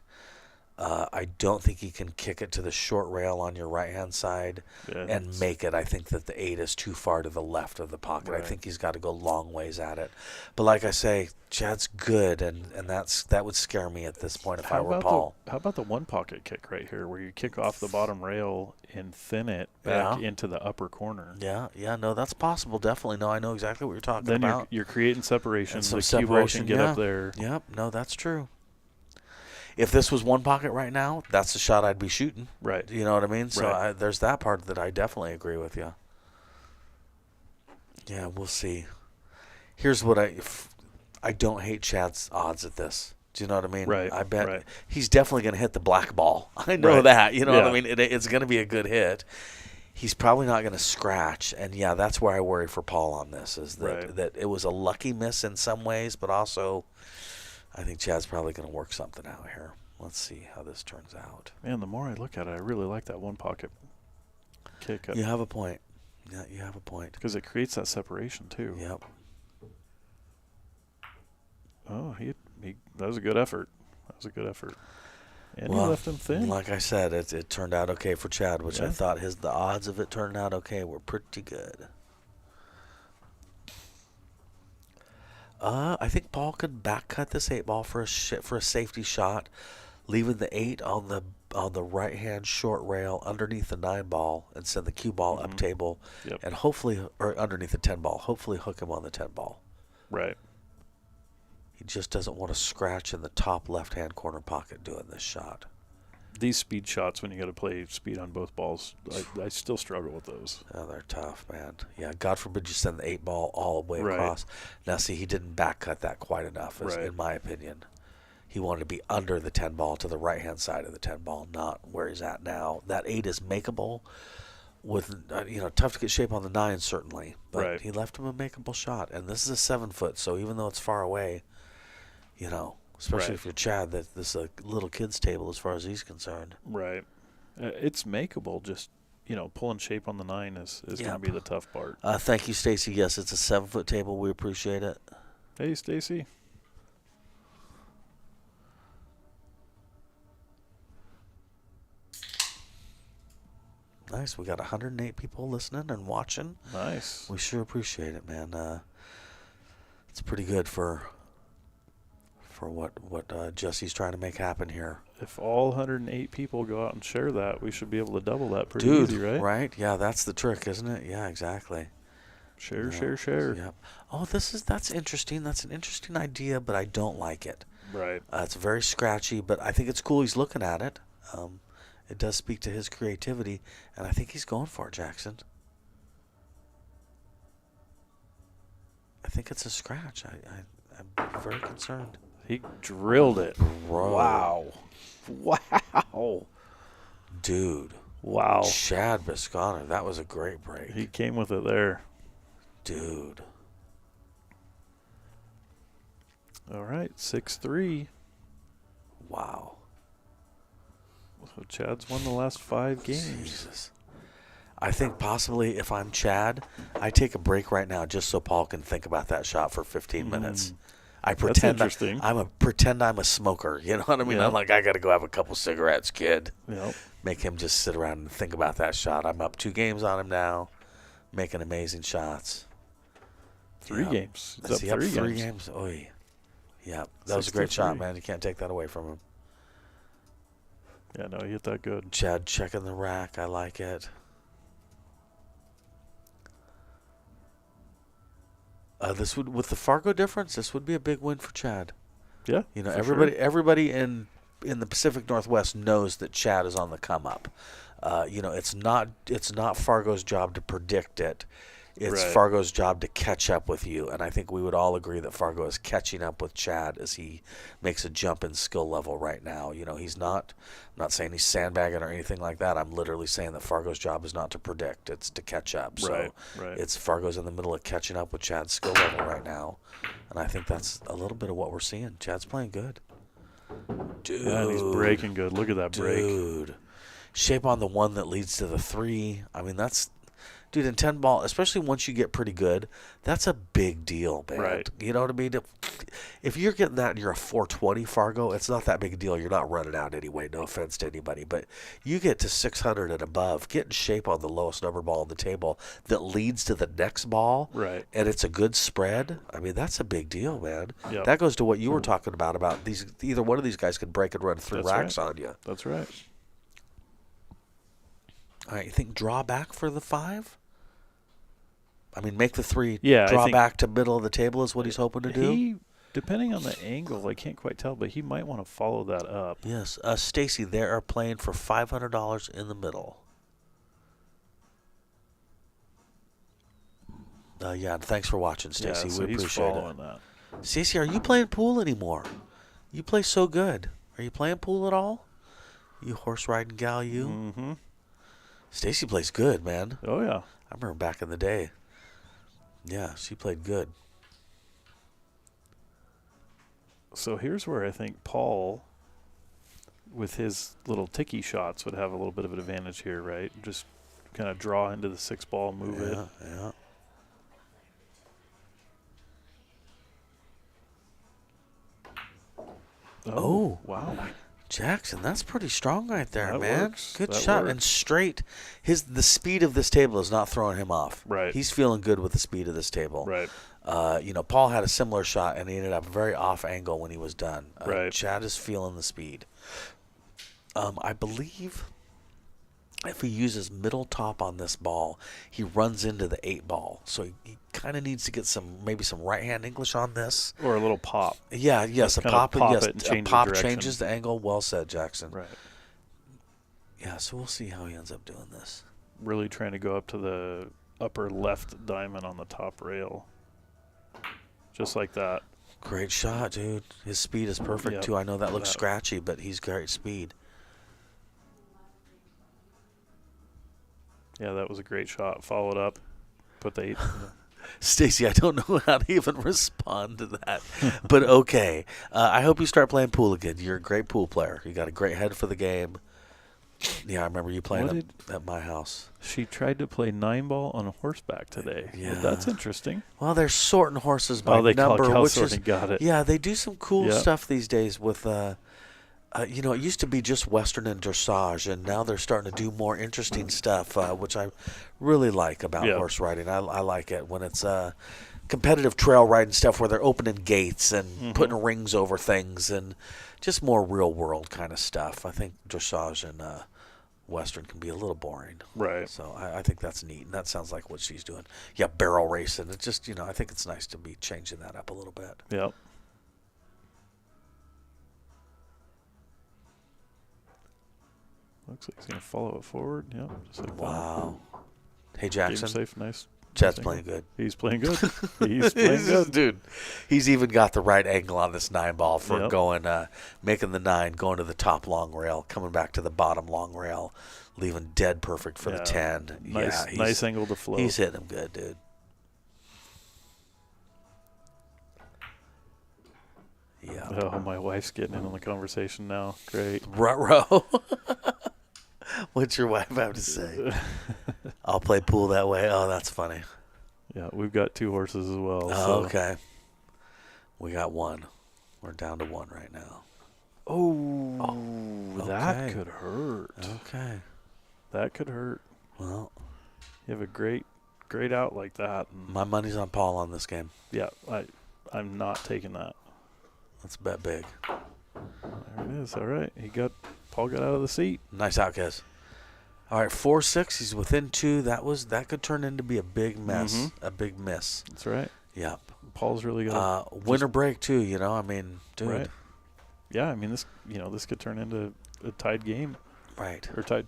J: I don't think he can kick it to the short rail on your right-hand side and make it. I think that the 8 is too far to the left of the pocket.
K: Right.
J: I think he's got to go long ways at it. But like I say, Chad's good, and that would scare me at this point if I were Paul.
K: How about the 1 pocket kick right here, where you kick off the bottom rail and thin it back into the upper corner?
J: Yeah, no, that's possible, definitely. No, I know exactly what you're talking
K: then
J: about.
K: You're creating separation.
J: Some
K: the cue ball can get up there.
J: Yep, no, that's true. If this was 1 pocket right now, that's the shot I'd be shooting.
K: Right.
J: You know what I mean? So
K: right.
J: There's that part that I definitely agree with you. Yeah, we'll see. Here's what I don't hate Chad's odds at this. Do you know what I mean?
K: Right.
J: I bet he's definitely going to hit the black ball. I know
K: right.
J: that. You know what I mean? It's going to be a good hit. He's probably not going to scratch. And, yeah, that's where I worry for Paul on this, is that it was a lucky miss in some ways, but also I think Chad's probably going to work something out here. Let's see how this turns out.
K: Man, the more I look at it, I really like that 1 pocket kick.
J: You have a point. Yeah, you have a point.
K: Because it creates that separation, too.
J: Yep.
K: Oh, that was a good effort. And he left him thin.
J: Like I said, it turned out okay for Chad, which I thought the odds of it turning out okay were pretty good. I think Paul could back cut this 8 ball for a safety shot, leaving the 8 on the right hand short rail underneath the 9 ball and send the cue ball up table, and hopefully, or underneath the 10 ball, hopefully hook him on the 10 ball.
K: Right.
J: He just doesn't want to scratch in the top left hand corner pocket doing this shot.
K: These speed shots, when you got to play speed on both balls, I still struggle with those.
J: Oh, they're tough, man. Yeah, God forbid you send the 8 ball all the way across. Now, see, he didn't back cut that quite enough, in my opinion. He wanted to be under the 10 ball to the right-hand side of the 10 ball, not where he's at now. That 8 is makeable with, tough to get shape on the 9, certainly. But he left him a makeable shot. And this is a 7-foot, so even though it's far away, especially if you're Chad, that this is a little kid's table as far as he's concerned.
K: Right. It's makeable. Just, pulling shape on the 9 is going to be the tough part.
J: Thank you, Stacy. Yes, it's a 7-foot table. We appreciate it.
K: Hey, Stacy.
J: Nice. We got 108 people listening and watching.
K: Nice.
J: We sure appreciate it, man. It's pretty good for what Jesse's trying to make happen here.
K: If all 108 people go out and share that, we should be able to double that pretty easy, right?
J: Right? Yeah, that's the trick, isn't it? Yeah, exactly.
K: Share.
J: Yep. Oh, that's interesting. That's an interesting idea, but I don't like it.
K: Right.
J: It's very scratchy, but I think it's cool he's looking at it. It does speak to his creativity, and I think he's going for it, Jackson. I think it's a scratch. I'm very concerned.
K: He drilled it.
J: Bro.
K: Wow.
J: Dude.
K: Wow.
J: Chad Bisconer. That was a great break.
K: He came with it there.
J: Dude.
K: All right, 6-3.
J: Wow.
K: So Chad's won the last 5 games.
J: Jesus. I think possibly if I'm Chad, I take a break right now just so Paul can think about that shot for 15 minutes. I pretend
K: interesting.
J: pretend I'm a smoker. You know what I mean?
K: Yep.
J: I'm like, I got to go have a couple cigarettes, kid.
K: Yep.
J: Make him just sit around and think about that shot. I'm up 2 games on him now, making amazing shots.
K: 3
J: Yep.
K: games. He's
J: Is he up
K: 3
J: 3
K: games.
J: games? Oy. Yeah, that was a great
K: 6-3.
J: shot, man. You can't take that away from him.
K: Yeah, no, he hit that good.
J: Chad checking the rack. I like it. This would, with the Fargo difference, this would be a big win for Chad.
K: Yeah,
J: You know,
K: for
J: everybody in the Pacific Northwest knows that Chad is on the come up. You know, it's not Fargo's job to predict it. It's
K: Right.
J: Fargo's job to catch up with you, and I think we would all agree that Fargo is catching up with Chad as he makes a jump in skill level right now. You know, I'm not saying he's sandbagging or anything like that. I'm literally saying that Fargo's job is not to predict; it's to catch up.
K: Right,
J: So
K: right.
J: it's Fargo's in the middle of catching up with Chad's skill level right now, and I think that's a little bit of what we're seeing. Chad's playing good. Dude.
K: Yeah, and he's breaking good. Look at that break.
J: Dude. Shape on the 1 that leads to the 3. I mean, that's... Dude, in 10 ball, especially once you get pretty good, that's a big deal, man.
K: Right.
J: You know what I mean? If you're getting that and you're a 420 Fargo, it's not that big a deal. You're not running out anyway. No offense to anybody. But you get to 600 and above, get in shape on the lowest number ball on the table that leads to the next ball,
K: Right.
J: and it's a good spread. I mean, that's a big deal, man.
K: Yep.
J: That goes to what you were talking about these. Either one of these guys could break and run 3
K: That's
J: racks
K: right.
J: on you.
K: That's right.
J: All right, you think draw back for the 5? I mean, make the 3,
K: Yeah, I
J: draw
K: think
J: back to middle of the table is what he's hoping to do?
K: He, depending on the angle, I can't quite tell, but he might want to follow that up.
J: Yes. Stacy, they are playing for $500 in the middle. Yeah, and thanks for watching, Stacy.
K: Yeah, so
J: we
K: he's
J: appreciate
K: following
J: it.
K: that.
J: Stacy, are you playing pool anymore? You play so good. Are you playing pool at all? You horse riding gal, you?
K: Mm-hmm.
J: Stacy plays good, man.
K: Oh, yeah.
J: I remember back in the day. Yeah, she played good.
K: So here's where I think Paul, with his little ticky shots, would have a little bit of an advantage here, right? Just kind of draw into the 6 ball, move it.
J: Yeah. Oh.
K: Wow.
J: Jackson, that's pretty strong right there,
K: That
J: man.
K: works.
J: Good
K: That
J: shot
K: works.
J: and straight. The speed of this table is not throwing him off.
K: Right.
J: He's feeling good with the speed of this table.
K: Right.
J: You know, Paul had a similar shot and he ended up very off angle when he was done.
K: Right.
J: Chad is feeling the speed. I believe if he uses middle top on this ball, he runs into the 8 ball. So he kind of needs to get maybe some right hand English on this.
K: Or a little pop.
J: Yeah, yes, a
K: Kind of
J: pop.
K: pop
J: Yes,
K: it and
J: a
K: change the
J: pop
K: direction.
J: changes the angle. Well said, Jackson.
K: Right.
J: Yeah, so we'll see how he ends up doing this.
K: Really trying to go up to the upper left diamond on the top rail. Just like that.
J: Great shot, dude. His speed is perfect,
K: Yep.
J: too. I know that looks
K: That-
J: scratchy, but he's great speed.
K: Yeah, that was a great shot. Followed up. Put the 8.
J: Stacy, I don't know how to even respond to that, but okay. I hope you start playing pool again. You're a great pool player. You got a great head for the game. Yeah, I remember you playing at my house.
K: She tried to play 9 ball on horseback today.
J: Yeah.
K: Well, that's interesting.
J: Well, they're sorting horses by
K: they call it
J: number,
K: cow
J: which
K: sorting.
J: is
K: Got it.
J: Yeah, they do some cool
K: Yep.
J: stuff these days with. You know, it used to be just Western and dressage, and now they're starting to do more interesting stuff, which I really like about
K: Yeah.
J: horse riding. I like it when it's competitive trail riding stuff where they're opening gates and putting rings over things and just more real world kind of stuff. I think dressage and Western can be a little boring.
K: Right.
J: So I think that's neat, and that sounds like what she's doing. Yeah, barrel racing. It's just, you know, I think it's nice to be changing that up a little bit.
K: Yep. Looks like he's going to follow it forward. Yep. Just like that.
J: Wow. Hey,
K: Game
J: Jackson.
K: safe. Nice
J: Chad's playing good.
K: He's playing good. He's playing good.
J: Dude, he's even got the right angle on this 9-ball for
K: Yep.
J: going, making the 9, going to the top long rail, coming back to the bottom long rail, leaving dead perfect for the 10.
K: Nice angle to float.
J: He's hitting him good, dude. Yeah.
K: Oh, my wife's getting in on the conversation now. Great.
J: Ruh-roh. What's your wife have to say? I'll play pool that way. Oh, that's funny.
K: Yeah, we've got 2 horses as well.
J: Oh,
K: so.
J: okay. We got 1. We're down to 1 right now.
K: Oh, that
J: okay.
K: could hurt.
J: Okay.
K: That could hurt.
J: Well,
K: you have a great out like that. And
J: my money's on Paul on this game.
K: Yeah, I'm not taking that.
J: Let's bet big.
K: There it is. All right. Paul got out of the seat.
J: Nice out, guys. All right, 4-6. He's within 2. That could turn into be a big mess.
K: Mm-hmm.
J: A big miss.
K: That's right.
J: Yep.
K: Paul's really good.
J: Winner break too. I mean, dude.
K: Right. Yeah, I mean this could turn into a tied game.
J: Right.
K: Or tied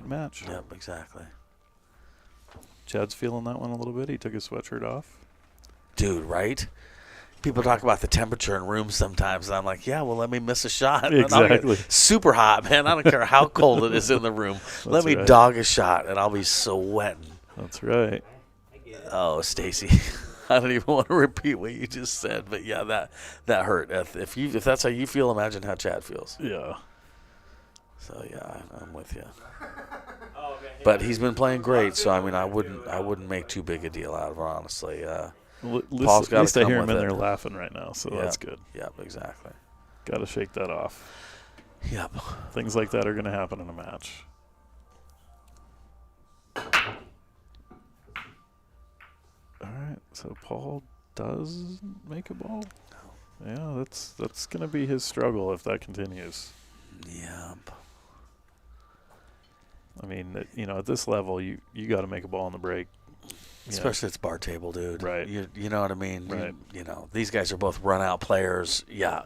K: match.
J: Yep, exactly.
K: Chad's feeling that one a little bit. He took his sweatshirt off.
J: Dude, right? People talk about the temperature in rooms sometimes, and I'm like, yeah, well, let me miss a shot.
K: Exactly.
J: Super hot, man. I don't care how cold it is in the room. Let me dog a shot, and I'll be sweating.
K: That's right.
J: Oh, Stacy, I don't even want to repeat what you just said, but yeah, that hurt. If that's how you feel, imagine how Chad feels.
K: Yeah.
J: So yeah, I'm with you. But he's been playing great, so I mean, I wouldn't make too big a deal out of it, honestly. Paul's got
K: at least
J: to
K: I
J: come
K: hear him
J: with
K: in
J: it.
K: there laughing right now, so that's good.
J: Yep, exactly.
K: Got to shake that off.
J: Yep.
K: Things like that are going to happen in a match. All right, so Paul does make a ball. Yeah, that's going to be his struggle if that continues.
J: Yep.
K: I mean, at this level, you got to make a ball on the break.
J: Especially it's bar table, dude.
K: Right.
J: You know what I mean?
K: Right.
J: These guys are both run-out players. Yeah.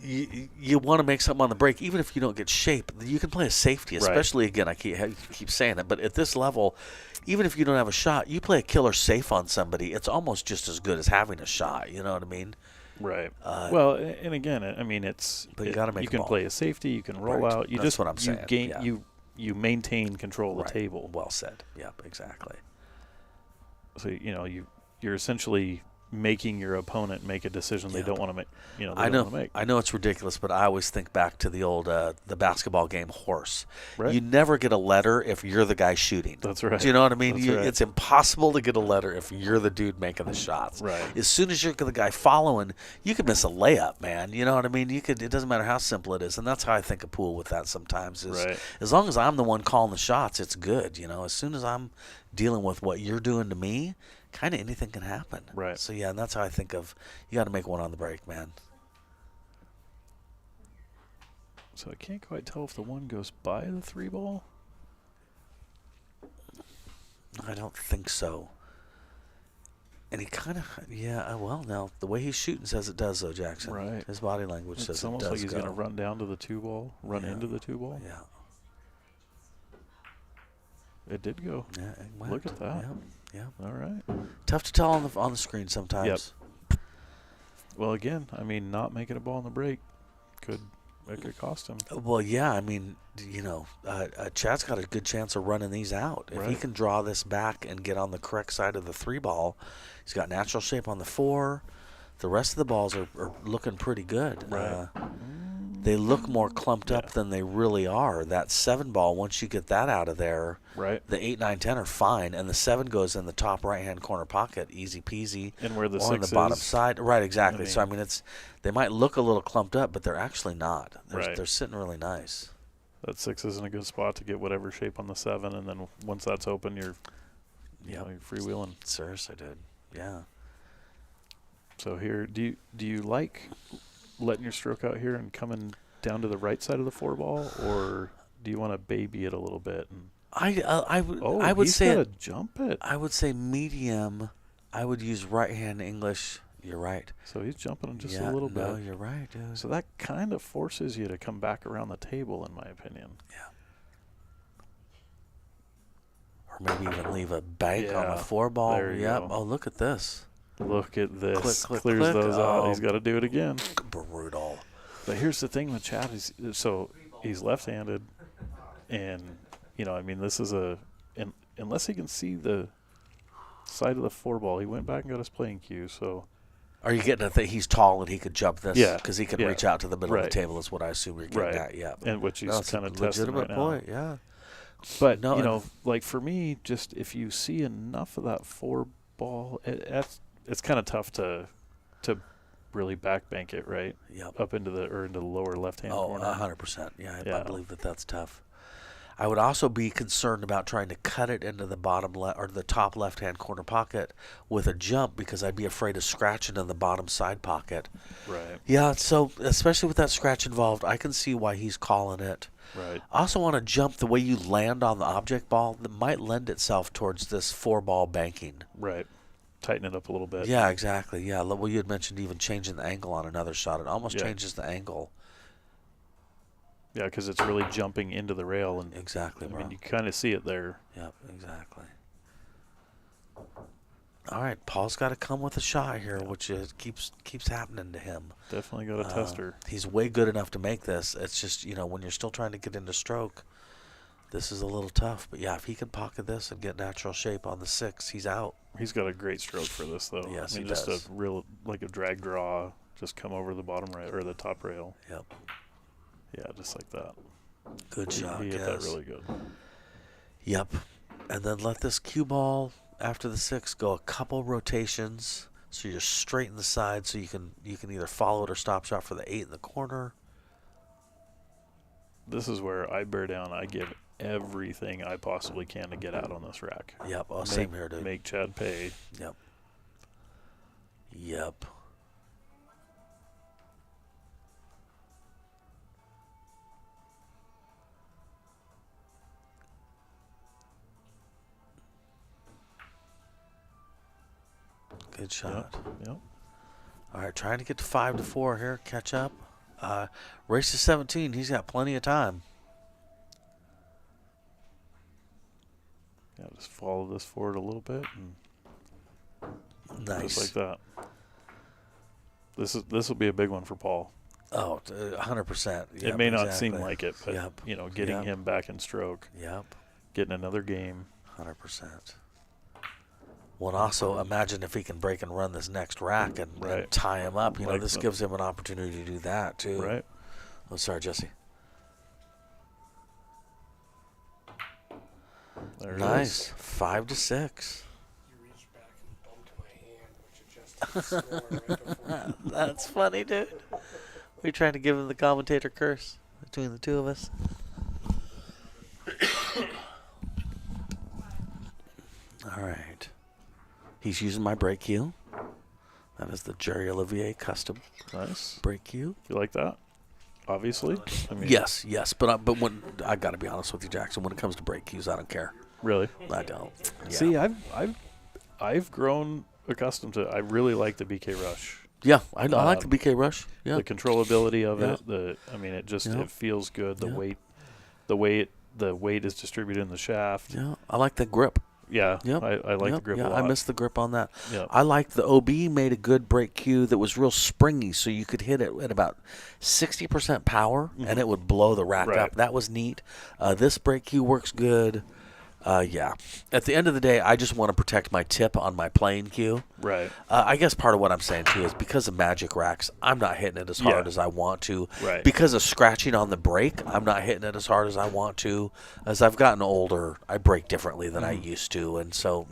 J: You want to make something on the break, even if you don't get shape. You can play a safety, especially, again, I keep saying it, but at this level, even if you don't have a shot, you play a killer safe on somebody, it's almost just as good as having a shot. You know what I mean?
K: Right. Well, and again, I mean,
J: But you got to make
K: you
J: a
K: can
J: ball.
K: play a safety, you can roll out. You
J: That's what I'm saying.
K: You maintain control of the table.
J: Well said. Yep, exactly.
K: So you're essentially making your opponent make a decision they don't want to make.
J: I know it's ridiculous, but I always think back to the old the basketball game horse.
K: Right.
J: You never get a letter if you're the guy shooting.
K: That's right.
J: Do you know what I mean?
K: That's right.
J: It's impossible to get a letter if you're the dude making the shots.
K: Right.
J: As soon as you're the guy following, you could miss a layup, man. You know what I mean? It doesn't matter how simple it is, and that's how I think of pool with that sometimes. Is
K: Right.
J: As long as I'm the one calling the shots, it's good. As soon as I'm dealing with what you're doing to me, kind of anything can happen.
K: Right.
J: So yeah, and that's how I think of. You got to make one on the break, man.
K: So I can't quite tell if the one goes by the 3-ball.
J: I don't think so. And he kind of, well, now the way he's shooting says it does, though, Jackson.
K: Right.
J: His body language says it does.
K: It's almost like he's going to run down to the 2-ball, into the 2-ball.
J: Yeah.
K: It did go.
J: Yeah, it went.
K: Look at that.
J: Yeah.
K: All right.
J: Tough to tell on the screen sometimes.
K: Yep. Well, again, I mean, not making a ball on the break could cost him.
J: Well, yeah, I mean, Chad's got a good chance of running these out. If he can draw this back and get on the correct side of the 3-ball, he's got natural shape on the 4. The rest of the balls are looking pretty good.
K: Right.
J: They look more clumped up than they really are. That 7-ball, once you get that out of there, the 8, 9, 10 are fine, and the 7 goes in the top right-hand corner pocket, easy peasy.
K: And where the
J: or
K: 6
J: on the bottom
K: is.
J: side. Right, exactly. So, I mean, they might look a little clumped up, but they're actually not. They're sitting really nice.
K: That 6 is in a good spot to get whatever shape on the 7, and then once that's open, you're freewheeling.
J: Seriously, dude. Yeah.
K: So here, do you like letting your stroke out here and coming down to the right side of the 4-ball, or do you want to baby it a little bit? And
J: I would say
K: jump it.
J: I would say medium. I would use right-hand English. You're right.
K: So he's jumping just a little bit.
J: No, you're right, dude.
K: So that kind of forces you to come back around the table, in my opinion.
J: Yeah. Or maybe even leave a bank on
K: Yeah,
J: the 4-ball.
K: there you
J: Yep.
K: go.
J: Oh, look at this.
K: Look at this.
J: Click,
K: Clears
J: click.
K: those out.
J: Oh.
K: He's got to do it again.
J: Brutal.
K: But here's the thing with Chad. So he's left-handed. And, I mean, this is unless he can see the side of the 4-ball, he went back and got his playing cue. So
J: Are you getting at that he's tall and he could jump this?
K: Yeah.
J: Because he can
K: Yeah.
J: reach out to the middle of
K: Right.
J: the table is what I assume you're getting
K: Right.
J: at. Yeah.
K: and which he's
J: That's
K: kind
J: a
K: of testing
J: legitimate
K: right now.
J: point. Yeah.
K: But
J: No,
K: like for me, just if you see enough of that 4-ball, it's kind of tough to really back bank it, right?
J: Yep.
K: Up into the lower left hand
J: Oh,
K: corner.
J: 100%. Yeah, I
K: Yeah.
J: believe that's tough. I would also be concerned about trying to cut it into the bottom or the top left-hand corner pocket with a jump because I'd be afraid of scratching in the bottom side pocket.
K: Right.
J: Yeah, so especially with that scratch involved, I can see why he's calling it.
K: Right.
J: I also want to jump the way you land on the object ball that might lend itself towards this 4-ball banking.
K: Right. Tighten it up a little bit.
J: Yeah, exactly. Yeah, well, you had mentioned even changing the angle on another shot. It almost
K: Yeah.
J: changes the angle.
K: Yeah, because it's really jumping into the rail, and
J: Exactly,
K: I
J: bro.
K: mean you kind of see it there.
J: Yep, exactly. All right, Paul's got to come with a shot here, which keeps happening to him.
K: Definitely got a tester.
J: He's way good enough to make this. It's just, when you're still trying to get into stroke, this is a little tough. But yeah, if he can pocket this and get natural shape on the 6, he's out.
K: He's got a great stroke for this, though.
J: Yes,
K: I mean,
J: he
K: just
J: does.
K: a real like a drag draw, just come over the bottom rail or the top rail.
J: Yep.
K: Yeah, just like that.
J: Good shot,
K: He hit
J: yes.
K: that really good.
J: Yep. And then let this cue ball after the 6 go a couple rotations so you're straight in the side so you can either follow it or stop shot for the 8 in the corner.
K: This is where I bear down. I give everything I possibly can to get out on this rack.
J: Yep. Oh, same here, dude.
K: Make Chad pay.
J: Yep. Yep. Good shot.
K: Yep.
J: All right, trying to get to 5-4 here. Catch up. Race to 17. He's got plenty of time.
K: Yeah, just follow this forward a little bit, and
J: Nice.
K: just like that. This will be a big one for Paul.
J: Oh, 100%. Yep,
K: It may not
J: exactly.
K: seem like it, but
J: Yep.
K: getting
J: Yep.
K: him back in stroke,
J: Yep.
K: getting another game.
J: 100%. Well, and also imagine if he can break and run this next rack and
K: Right.
J: tie him up.
K: Like
J: This
K: the-
J: gives him an opportunity to do that too.
K: Right.
J: Oh, sorry, Jesse.
K: There it
J: Nice.
K: is.
J: 5-6.
D: You reached back and bumped my hand, which adjusted the score right before.
J: That's funny, dude. We trying to give him the commentator curse between the two of us. All right. He's using my brake cue. That is the Jerry Olivier custom
K: Nice.
J: brake cue.
K: You like that? Obviously. I mean,
J: Yes, but when I got to be honest with you, Jackson, when it comes to brake cues, I don't care.
K: Really.
J: I don't. Yeah.
K: See, I've grown accustomed to. I really like the BK Rush.
J: Yeah, I like the BK Rush. Yeah.
K: The controllability of
J: Yeah.
K: it. It just
J: Yeah.
K: it feels good. The
J: Yeah.
K: weight is distributed in the shaft.
J: Yeah, I like the grip.
K: Yeah.
J: Yep.
K: I like the
J: Yep.
K: grip
J: Yeah,
K: a lot.
J: I miss the grip on that.
K: Yep.
J: I like the OB made a good brake cue that was real springy, so you could hit it at about 60% power, and it would blow the rack
K: Right.
J: up. That was neat. This brake cue works good. Yeah. At the end of the day, I just want to protect my tip on my playing cue.
K: Right.
J: I guess part of what I'm saying, too, is because of magic racks, I'm not hitting it as hard
K: Yeah.
J: as I want to.
K: Right.
J: Because of scratching on the brake, I'm not hitting it as hard as I want to. As I've gotten older, I brake differently than I used to, and so,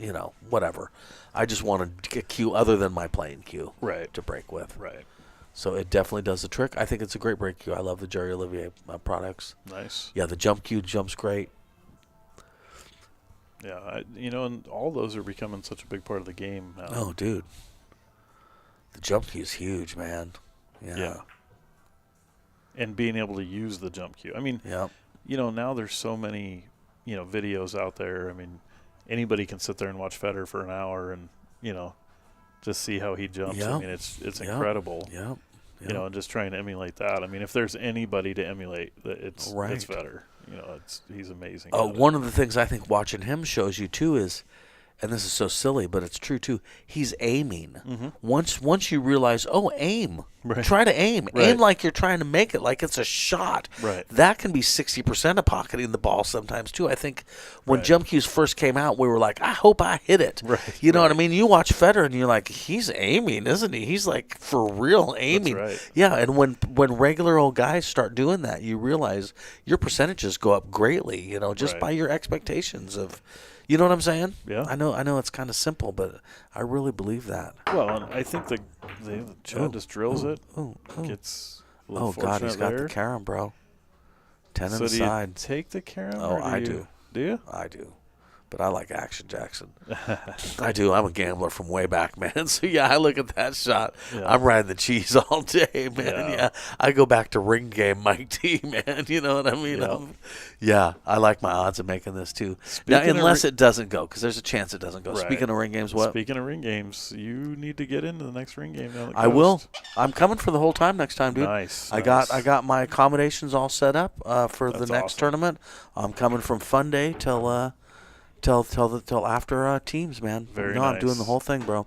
J: whatever. I just want a cue other than my playing cue
K: Right.
J: to brake with.
K: Right.
J: So it definitely does the trick. I think it's a great brake cue. I love the Jerry Olivier products.
K: Nice.
J: Yeah, the jump cue jumps great.
K: Yeah. And all those are becoming such a big part of the game now.
J: Oh, dude. The jump cue is huge, man.
K: Yeah. And being able to use the jump cue. I mean,
J: Yep.
K: now there's so many, videos out there. I mean, anybody can sit there and watch Federer for an hour and, just see how he jumps.
J: Yeah.
K: I mean, it's
J: Yep.
K: incredible.
J: Yep.
K: And just trying to emulate that. I mean, if there's anybody to emulate, it's
J: Right.
K: Federer. he's amazing.
J: One of the things I think watching him shows you too is, and this is so silly, but it's true too. He's aiming.
K: Mm-hmm.
J: Once you realize, aim.
K: Right.
J: Try to aim.
K: Right.
J: Aim like you're trying to make it, like it's a shot.
K: Right.
J: That can be 60% of pocketing the ball sometimes too. I think when
K: Right.
J: jump cues first came out, we were like, I hope I hit it.
K: Right.
J: You know
K: Right.
J: what I mean? You watch Federer and you're like, he's aiming, isn't he? He's like for real aiming.
K: That's right.
J: Yeah, and when regular old guys start doing that, you realize your percentages go up greatly. Just
K: Right.
J: by your expectations of. You know what I'm saying?
K: Yeah.
J: I know it's kind of simple, but I really believe that.
K: Well, and I think the Chad just drills it. Gets a little
J: God, he's
K: fortunate
J: got
K: there.
J: the carom, bro. 10
K: So do
J: inside.
K: you take the carom?
J: Oh,
K: or
J: I do.
K: Do you?
J: I do. But I like Action Jackson. I do. I'm a gambler from way back, man. So, yeah, I look at that shot.
K: Yeah.
J: I'm riding the cheese all day, man.
K: Yeah.
J: Yeah. I go back to ring game Mike T, man. You know what I mean?
K: Yeah.
J: Yeah, I like my odds of making this, too.
K: Speaking
J: Now,
K: of
J: unless it doesn't go, because there's a chance it doesn't go.
K: Right.
J: Speaking of ring games, what?
K: Speaking of ring games, you need to get into the next ring game down the
J: I will.
K: coast.
J: I'm coming for the whole time next time, dude.
K: Nice.
J: I got my accommodations all set up for the
K: That's
J: next
K: awesome.
J: tournament. I'm coming from Fun Day till after teams, man.
K: Very
J: I'm doing
K: nice.
J: the whole thing, bro.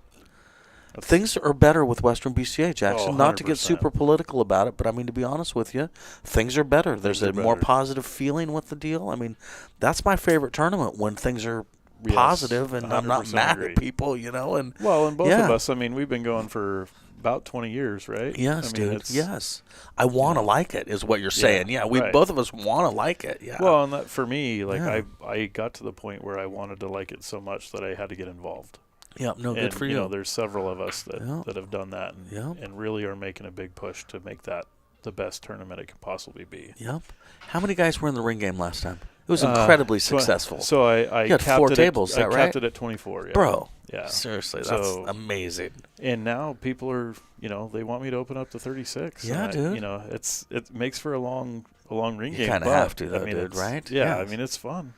K: That's-
J: Things are better with Western BCA, Jackson.
K: Oh,
J: Not to get
K: 100%.
J: super political about it, but I mean, to be honest with you, things are better. There's
K: Things
J: a
K: are
J: more
K: better.
J: positive feeling with the deal. I mean, that's my favorite tournament, when things are
K: Yes,
J: positive and I'm not
K: 100%
J: mad
K: agree.
J: at people, And
K: Well, and both
J: Yeah.
K: of us, I mean, we've been going for about 20 years, right?
J: yes,
K: I mean,
J: dude.
K: it's-
J: Yes, I want to like it, is what you're saying. Yeah, we
K: right.
J: both of us want to like it. Yeah.
K: Well, and that for me, like
J: Yeah.
K: I got to the point where I wanted to like it so much that I had to get involved.
J: yeah. No, good
K: And,
J: for you.
K: There's several of us
J: Yeah.
K: that have done that and,
J: Yeah.
K: and really are making a big push to make that the best tournament it can possibly be.
J: Yep. How many guys were in the ring game last time? It was incredibly successful.
K: So I
J: You had
K: capped
J: 4
K: it
J: tables,
K: at,
J: is that
K: I
J: right?
K: capped it at 24. Yeah.
J: Bro,
K: Yeah.
J: seriously, that's
K: So-
J: amazing.
K: And now people are, they want me to open up to 36.
J: Yeah,
K: and
J: dude.
K: It makes for a long ring
J: You
K: game.
J: kinda
K: but,
J: have to, though,
K: I mean,
J: dude,
K: it's-
J: right?
K: Yeah,
J: Yeah.
K: I mean, it's fun.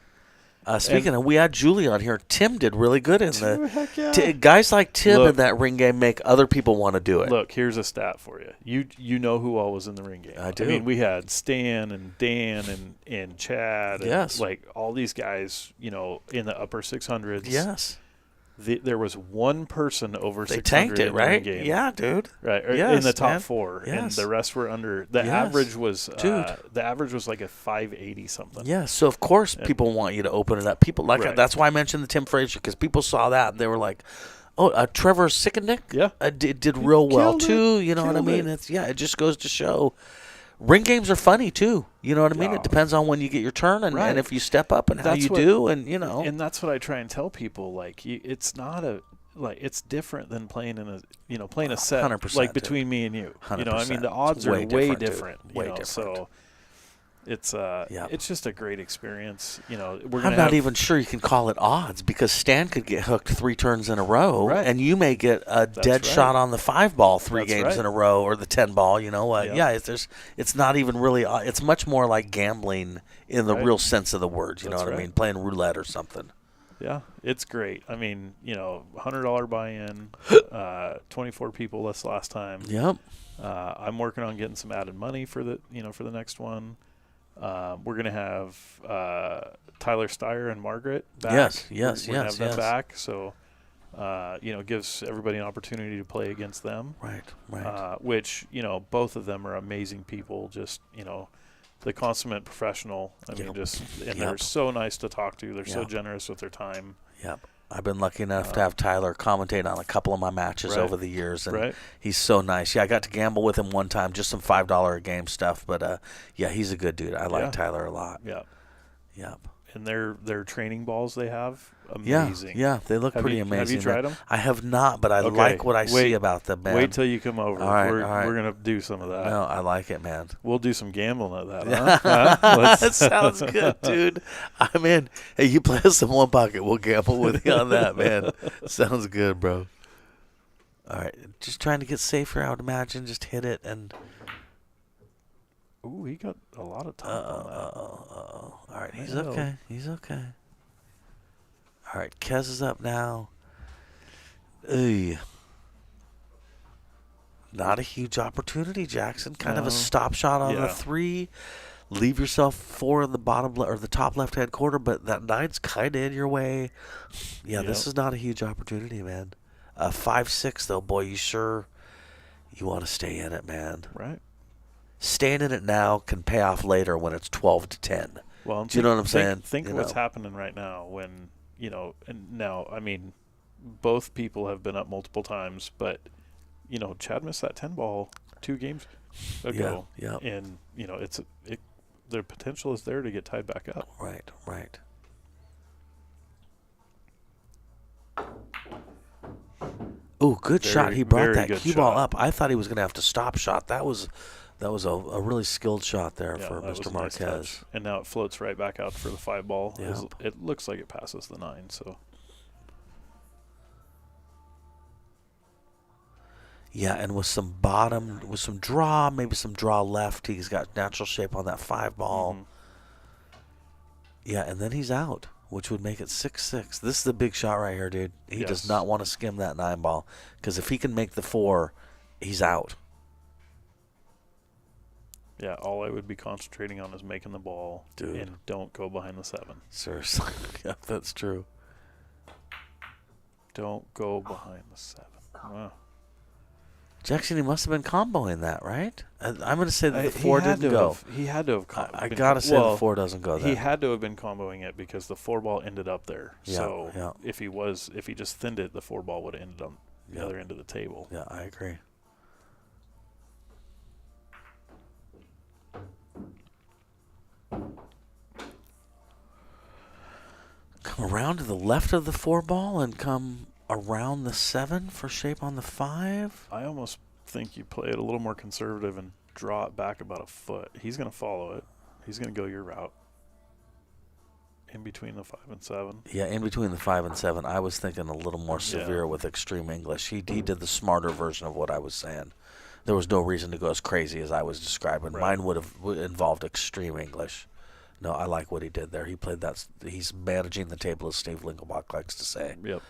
J: Speaking of, we had Julie on here. Tim did really good in the.
K: Heck yeah.
J: Guys like Tim
K: Look.
J: in that ring game make other people want to do it.
K: Look, here's a stat for you. You know who all was in the ring game.
J: I do.
K: I mean, we had Stan and Dan and Chad. And
J: Yes.
K: like all these guys, in the upper 600s.
J: Yes.
K: There was one person over
J: They
K: 600
J: tanked it,
K: in the ring
J: right?
K: game.
J: Yeah, dude.
K: Right, or
J: Yes,
K: in the top
J: man.
K: 4,
J: Yes.
K: and the rest were under. The
J: Yes.
K: average was,
J: Dude.
K: the average was like a 580 something.
J: Yeah, so of course people want you to open it up. People like
K: Right.
J: that's why I mentioned the Tim Frazier, because people saw that and they were like, "Oh, Trevor Sickenick,
K: Yeah.
J: did real well
K: Killed it.
J: too." You know what I
K: Killed
J: mean?
K: it.
J: It just goes to show. Ring games are funny too. You know what I mean?
K: Yeah.
J: It depends on when you get your turn and,
K: Right.
J: and if you step up and how
K: That's
J: you
K: what-
J: do, and
K: And that's what I try and tell people. Like, it's not it's different than playing in a set
J: 100%,
K: like
J: dude.
K: between me and you. I mean,
J: 100%.
K: the odds
J: It's
K: are
J: way
K: way
J: different, dude.
K: different.
J: Way
K: you know,
J: different.
K: So it's
J: Yep.
K: it's just a great experience. We're
J: I'm
K: gonna
J: not
K: have,
J: even sure you can call it odds, because Stan could get hooked 3 turns in a row,
K: Right.
J: and you may get a dead
K: right.
J: shot on the 5 ball 3
K: That's
J: games
K: right.
J: in a row, or the 10 ball. You know what?
K: Yeah.
J: It's not even really. It's much more like gambling in the
K: Right.
J: real sense of the word. You know
K: That's
J: what I
K: right.
J: mean? Playing roulette or something.
K: Yeah, it's great. I mean, $100 buy-in, 24 people this last time.
J: Yep.
K: I'm working on getting some added money for the next one. We're gonna have Tyler Steyer and Margaret back.
J: Yes,
K: We're gonna
J: yes,
K: have them
J: yes.
K: back. So, gives everybody an opportunity to play against them.
J: Right. Right.
K: Which both of them are amazing people. Just the consummate professional. I mean,
J: Yep.
K: and
J: Yep.
K: they're so nice to talk to. They're so
J: Yep.
K: generous with their time.
J: Yep. I've been lucky enough to have Tyler commentate on a couple of my matches
K: Right.
J: over the years, and
K: Right.
J: he's so nice. Yeah, I got to gamble with him one time, just some $5 a game stuff, but yeah, he's a good dude. I like
K: Yeah.
J: Tyler a lot.
K: Yeah.
J: Yep.
K: And their training balls they have,
J: Yeah,
K: amazing.
J: yeah, they look
K: Have
J: pretty
K: you-
J: amazing.
K: have you tried
J: man.
K: them?
J: I have not, but I
K: Okay,
J: like what I see
K: wait-
J: about them, man.
K: Wait till you come over.
J: All right,
K: we're,
J: all right.
K: we're gonna do some of that.
J: No, I like it, man.
K: We'll do some gambling at that. Huh? Let's-
J: That sounds good, dude. I'm in. Hey, you play us in one pocket. We'll gamble with you on that, man. Sounds good, bro. All right. Just trying to get safer, I would imagine. Just hit it and.
K: Ooh, he got a lot of time on that.
J: All right. He's
K: No.
J: okay. He's okay. All right. Kez is up now. Ooh. Not a huge opportunity, Jackson. Kind of
K: No.
J: a stop shot on the
K: Yeah.
J: 3. leave yourself 4 in the bottom or the top left-hand corner, but that 9's kind of in your way. Yeah, this is not a huge opportunity, man. 5-6 though, boy, you want to stay in it, man.
K: Right.
J: Staying in it now can pay off later when it's 12-10.
K: Well,
J: do you know what I'm saying?
K: Think of what's happening right now when, and now, I mean, both people have been up multiple times, but, Chad missed that 10 ball 2 games ago.
J: Yeah.
K: And, the potential is there to get tied back up.
J: Right. Oh, good shot. He brought that cue ball up. I thought he was going to have to stop shot. That was a really skilled shot there for Mr. Marquez.
K: Nice, and now it floats right back out for the 5 ball.
J: Yep.
K: It looks like it passes the 9, so.
J: Yeah, and with some draw, maybe some draw left, he's got natural shape on that 5 ball.
K: Mm-hmm.
J: Yeah, and then he's out, which would make it 6-6. This is the big shot right here, dude. He does not want to skim that 9 ball, because if he can make the 4, he's out.
K: Yeah, all I would be concentrating on is making the ball,
J: dude,
K: and don't go behind the 7.
J: Seriously, yeah, that's true.
K: Don't go behind the 7. Wow.
J: Jackson, he must have been comboing that, right? I'm going to say that the 4 didn't go.
K: He had to have.
J: I got to say the 4 doesn't go there.
K: He had to have been comboing it because the 4 ball ended up there.
J: Yeah,
K: so
J: yeah.
K: if he just thinned it, the 4 ball would have ended on the other end of the table.
J: Yeah, I agree. Come around to the left of the 4 ball and come around the 7 for shape on the 5.
K: I almost think you play it a little more conservative and draw it back about a foot. He's going to follow it. He's going to go your route. In between the 5 and 7.
J: Yeah, in between the 5 and 7. I was thinking a little more severe with extreme English. He did the smarter version of what I was saying. There was no reason to go as crazy as I was describing.
K: Right.
J: Mine would have involved extreme English. No, I like what he did there. He played that. He's managing the table, as Steve Lingelbach likes to say.
K: Yep.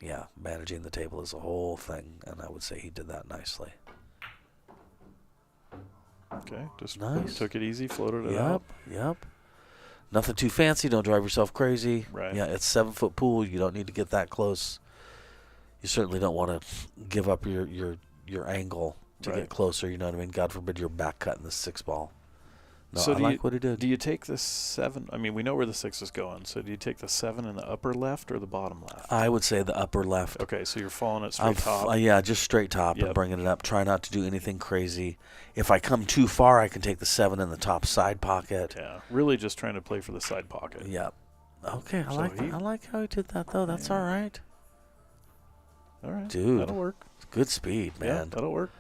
J: Yeah, managing the table is a whole thing, and I would say he did that nicely.
K: Okay, just
J: nice.
K: Took it easy, floated it out.
J: Yep. Nothing too fancy. Don't drive yourself crazy.
K: Right.
J: Yeah, it's 7-foot pool. You don't need to get that close. You certainly don't want to give up your angle to get closer. You know what I mean? God forbid you're back cutting the 6 ball. No,
K: so
J: I like what he did.
K: Do you take the 7? I mean, we know where the 6 is going. So do you take the 7 in the upper left or the bottom left?
J: I would say the upper left.
K: Okay, so you're following it straight top.
J: Yeah, just straight top and bringing it up. Try not to do anything crazy. If I come too far, I can take the 7 in the top side pocket.
K: Yeah, really just trying to play for the side pocket.
J: Yep. Okay, I like how he did that, though. That's all right.
K: All right.
J: Dude.
K: That'll work.
J: Good speed, man.
K: Yeah, that'll work.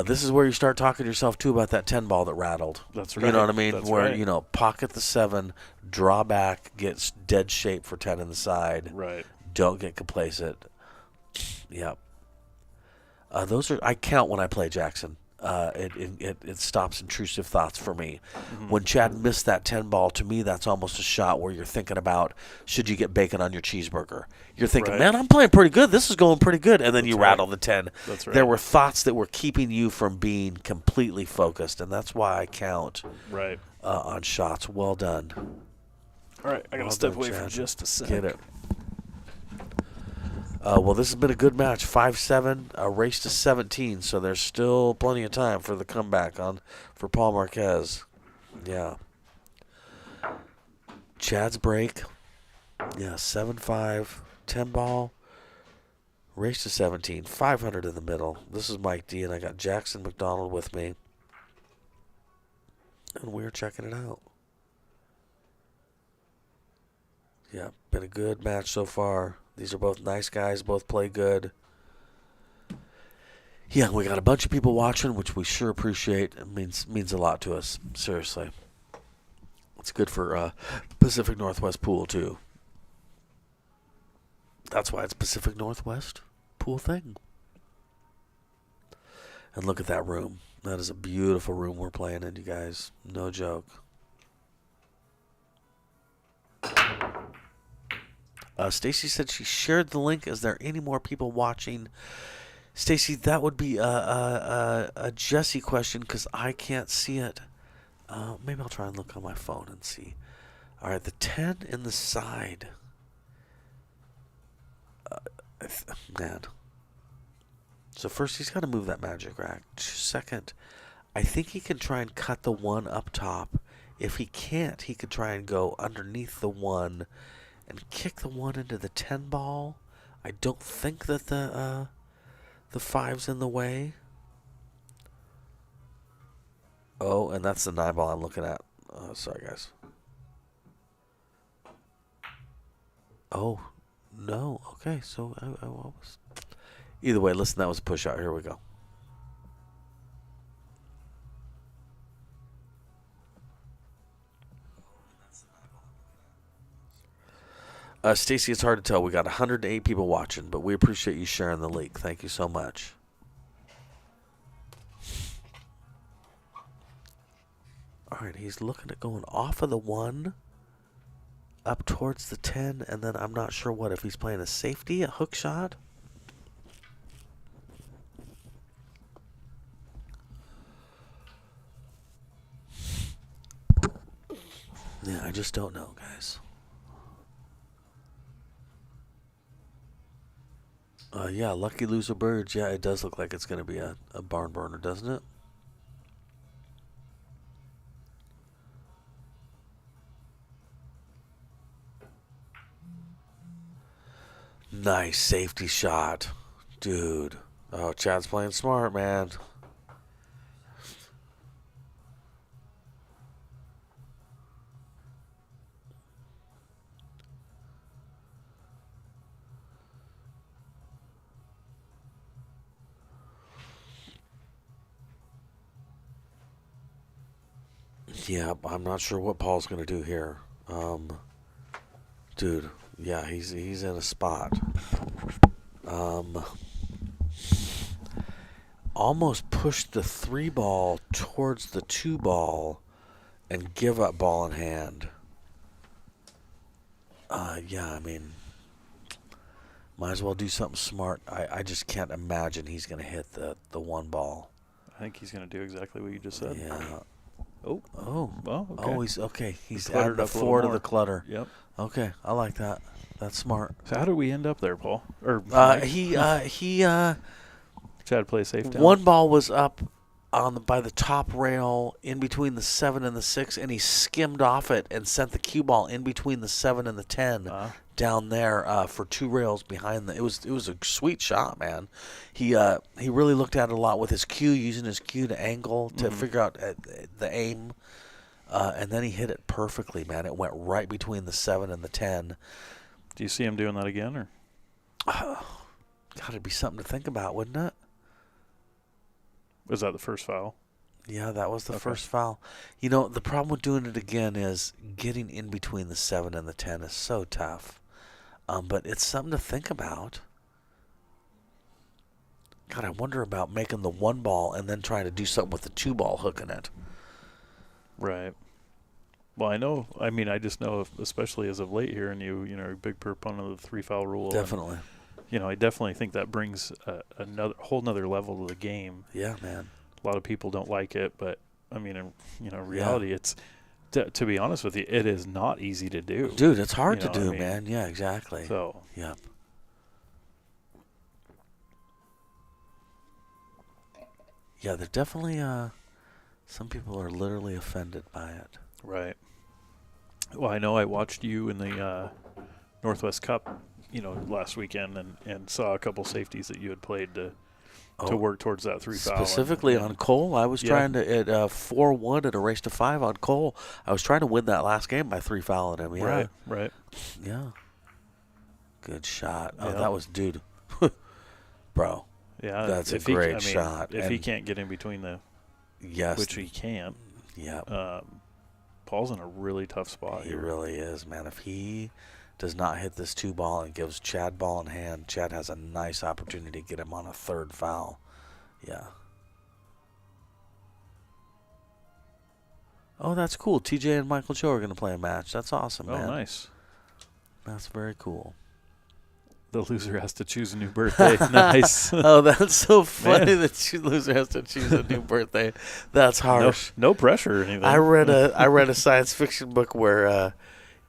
J: This is where you start talking to yourself, too, about that 10 ball that rattled.
K: That's right.
J: You know what I mean?
K: That's
J: where,
K: right.
J: Pocket the 7, draw back, get dead shape for 10 in the side.
K: Right.
J: Don't get complacent. Yep. Those are, I count when I play Jackson. It stops intrusive thoughts for me.
K: Mm-hmm.
J: When Chad missed that 10 ball, to me, that's almost a shot where you're thinking about, should you get bacon on your cheeseburger? You're thinking, man, I'm playing pretty good. This is going pretty good. And then you rattle the 10.
K: That's right.
J: There were thoughts that were keeping you from being completely focused, and that's why I count on shots. Well done.
K: All right, I got to step away for just a second.
J: Get it. Well, this has been a good match. 5-7, a race to 17, so there's still plenty of time for the comeback for Paul Marquez. Yeah. Chad's break. Yeah, 7-5, 10 ball, race to 17, 500 in the middle. This is Mike D, and I got Jackson McDonald with me, and we're checking it out. Yeah, been a good match so far. These are both nice guys, both play good. Yeah, we got a bunch of people watching, which we sure appreciate. It means a lot to us, seriously. It's good for Pacific Northwest Pool, too. That's why it's Pacific Northwest Pool thing. And look at that room. That is a beautiful room we're playing in, you guys. No joke. Stacy said she shared the link. Is there any more people watching? Stacy, that would be a Jesse question because I can't see it. Maybe I'll try and look on my phone and see. All right, the 10 in the side. Man. So first he's got to move that magic rack. Second, I think he can try and cut the 1 up top. If he can't, he could try and go underneath the 1 and kick the 1 into the 10 ball. I don't think that the 5's in the way. Oh, and that's the 9 ball I'm looking at. Sorry, guys. Oh, no. Okay, so I was... Either way, listen, that was a push out. Here we go. Stacy, it's hard to tell. We got 108 people watching, but we appreciate you sharing the link. Thank you so much. All right, he's looking at going off of the 1 up towards the 10, and then I'm not sure what, if he's playing a safety, a hook shot. Yeah, I just don't know, guys. Yeah, Lucky Loser Birds. Yeah, it does look like it's going to be a barn burner, doesn't it? Nice safety shot. Dude. Oh, Chad's playing smart, man. Yeah, I'm not sure what Paul's going to do here. Dude, yeah, he's in a spot. Almost pushed the 3 ball towards the 2 ball and give up ball in hand. Yeah, I mean, might as well do something smart. I just can't imagine he's going to hit the 1 ball.
K: I think he's going to do exactly what you just said.
J: Yeah.
K: Oh, okay.
J: Oh, he's okay. He's
K: cluttered
J: added the
K: up a little
J: 4 to
K: more.
J: the clutter.
K: Yep.
J: Okay, I like that. That's smart.
K: So how did we end up there, Paul? Or Chad plays safe down.
J: 1 ball was up by the top rail in between the 7 and the 6, and he skimmed off it and sent the cue ball in between the 7 and the 10 down there for 2 rails behind the. It was a sweet shot, man. He really looked at it a lot with his cue, using his cue to angle to figure out the aim, and then he hit it perfectly, man. It went right between the 7 and the 10.
K: Do you see him doing that again, or?
J: God, it'd be something to think about, wouldn't it?
K: Was that the first foul?
J: Yeah, that was the first foul. You know, the problem with doing it again is getting in between the 7 and the 10 is so tough. But it's something to think about. God, I wonder about making the 1 ball and then trying to do something with the 2 ball hooking it.
K: Right. Well, I just know, especially as of late here, and you're a big proponent of the 3 foul rule.
J: Definitely.
K: And, I definitely think that brings a whole nother level to the game.
J: Yeah, man.
K: A lot of people don't like it, but I mean, in reality, it's to be honest with you, it is not easy to do.
J: Dude, it's hard to do, man. Yeah, exactly.
K: So,
J: yeah. Yeah, they're definitely some people are literally offended by it.
K: Right. Well, I know I watched you in the Northwest Cup, last weekend, and saw a couple safeties that you had played to work towards that 3 foul.
J: Specifically on Cole, I was trying to at 4-1 at a race to 5 on Cole. I was trying to win that last game by 3 fouling him. Yeah.
K: Right.
J: Yeah. Good shot. Oh, that was, dude. Bro.
K: Yeah.
J: That's a great shot.
K: If he can't get in between the, which he can't.
J: Yeah.
K: Paul's in a really tough spot.
J: He really is, man. If he does not hit this 2 ball and gives Chad ball in hand, Chad has a nice opportunity to get him on a 3rd foul. Yeah. Oh, that's cool. TJ and Michael Joe are going to play a match. That's awesome, man.
K: Oh, nice.
J: That's very cool.
K: The loser has to choose a new birthday. Nice.
J: Oh, that's so funny
K: Man.
J: that the loser has to choose a new birthday. That's harsh.
K: No pressure or anything.
J: I read a science fiction book where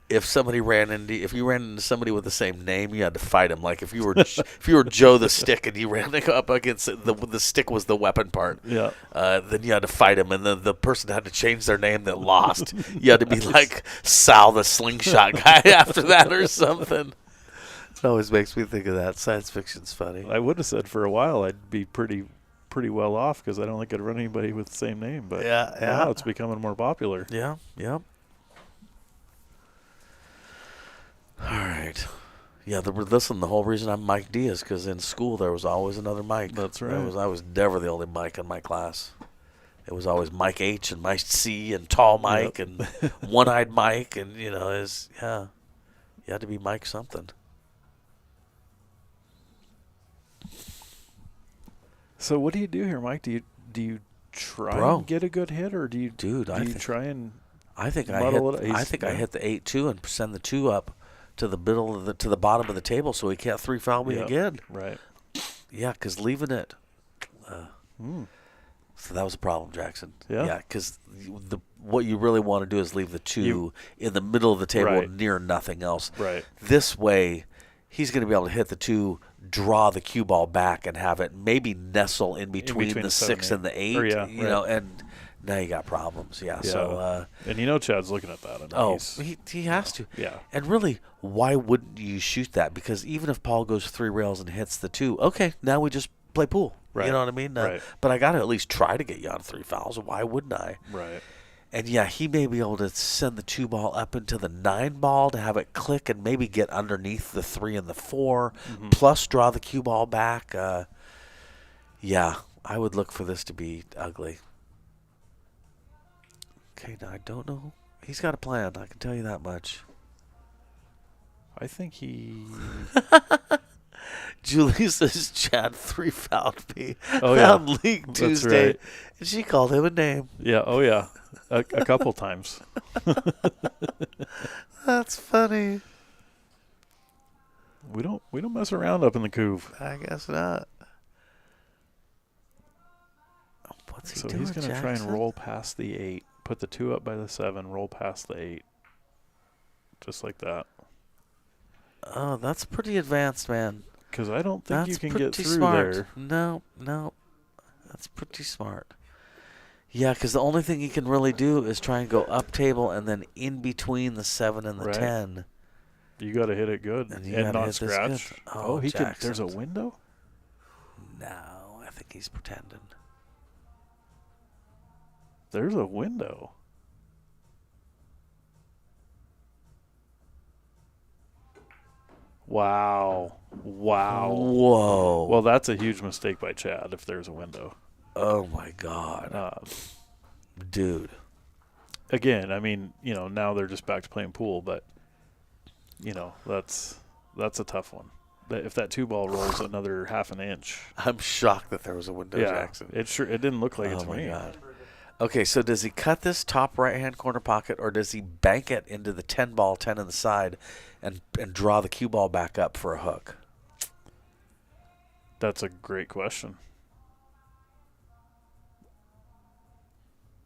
J: if you ran into somebody with the same name, you had to fight him. Like if you were Joe the Stick and you ran up against the stick was the weapon part.
K: Yeah.
J: Then you had to fight him, and then the person had to change their name that lost. You had to be like Sal the slingshot guy after that or something. It always makes me think of that. Science fiction's funny.
K: I would have said for a while I'd be pretty well off because I don't think I'd run anybody with the same name. But now it's becoming more popular.
J: Yeah, yep. All right. Yeah, listen, the whole reason I'm Mike D is because in school there was always another Mike.
K: That's right.
J: I was never the only Mike in my class. It was always Mike H and Mike C and Tall Mike and One-Eyed Mike and, you had to be Mike something.
K: So what do you do here, Mike? Do you try and get a good hit, or do you try and?
J: I think I hit the 8-2 and send the 2 up to the middle to the bottom of the table so he can't 3-foul me again.
K: Right.
J: Yeah, because leaving it. So that was a problem, Jackson. Yeah, because what you really want to do is leave the 2 in the middle of the table near nothing else.
K: Right.
J: This way, he's going to be able to hit the 2, draw the cue ball back, and have it maybe nestle in between the 6 and the 8. And now you got problems. Yeah. So.
K: And Chad's looking at that.
J: He has to.
K: Yeah.
J: And really, why wouldn't you shoot that? Because even if Paul goes 3 rails and hits the 2, okay, now we just play pool.
K: Right.
J: You know what I mean?
K: Right.
J: But I got to at least try to get you on 3 fouls. Why wouldn't I?
K: Right.
J: And he may be able to send the 2 ball up into the 9 ball to have it click and maybe get underneath the 3 and the 4, plus draw the cue ball back. I would look for this to be ugly. Okay, now I don't know. He's got a plan. I can tell you that much.
K: I think he.
J: Julie says Chad 3-fouled me
K: on
J: League Tuesday,
K: right.
J: And she called him a name.
K: Yeah. Oh yeah. A couple times.
J: That's funny.
K: We don't mess around up in the coop.
J: I guess not. What's he doing,
K: he's going to try and
J: Jackson?
K: roll past the 8, put the 2 up by the 7, roll past the 8, just like that.
J: Oh, that's pretty advanced, man.
K: Because I don't think you can get through
J: smart.
K: there.
J: No. That's pretty smart. Yeah, because the only thing he can really do is try and go up table and then in between the 7 and the 10.
K: You got to hit it good and not scratch. Oh, he can. There's a window?
J: No, I think he's pretending.
K: There's a window. Wow.
J: Whoa.
K: Well, that's a huge mistake by Chad if there's a window.
J: Oh, my God. Dude.
K: Again, I mean, now they're just back to playing pool, but, that's a tough one. If that 2 ball rolls another half an inch.
J: I'm shocked that there was a window, Jackson.
K: It didn't look like it to me.
J: Oh, my God. Okay, so does he cut this top right-hand corner pocket, or does he bank it into the 10 ball, 10 on the side, and draw the cue ball back up for a hook?
K: That's a great question.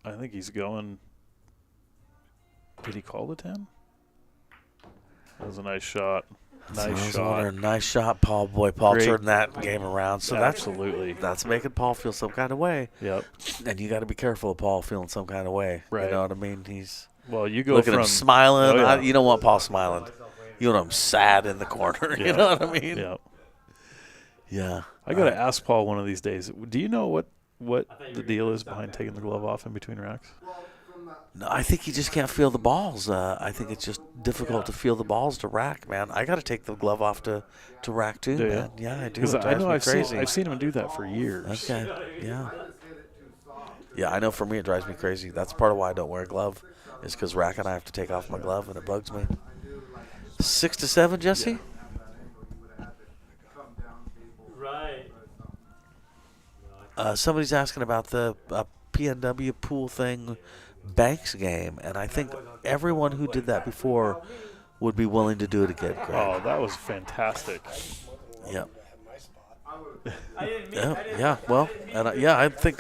K: I think he's going. Did he call the 10? That was a nice shot.
J: Nice shot, Paul. Boy, Paul
K: Great.
J: turned that game around. So
K: absolutely.
J: That's making Paul feel some kind of way.
K: Yep.
J: And you got to be careful of Paul feeling some kind of way.
K: Right.
J: You know what I mean?
K: You go
J: look at him smiling.
K: Oh, yeah.
J: You don't want Paul smiling. You want him sad in the corner.
K: Yeah.
J: You know what I mean?
K: Yep.
J: Yeah.
K: I got to ask Paul one of these days. Do you know what the deal is behind taking the glove off in between racks?
J: No, I think you just can't feel the balls. I think it's just difficult to feel the balls to rack, man. I got to take the glove off to rack too, man. Yeah, I do.
K: Because I know
J: crazy.
K: I've seen him do that for years.
J: Okay. Yeah. Yeah, I know. For me, it drives me crazy. That's part of why I don't wear a glove, is because racking, I have to take off my glove, and it bugs me. 6 to 7, Jesse.
B: Right.
J: Somebody's asking about the PNW pool thing. Banks game, and I think everyone who did that before would be willing to do it again, Greg.
K: Oh, that was fantastic.
I: welcome
J: Yep.
I: to have my spot.
A: I didn't mean.
J: I think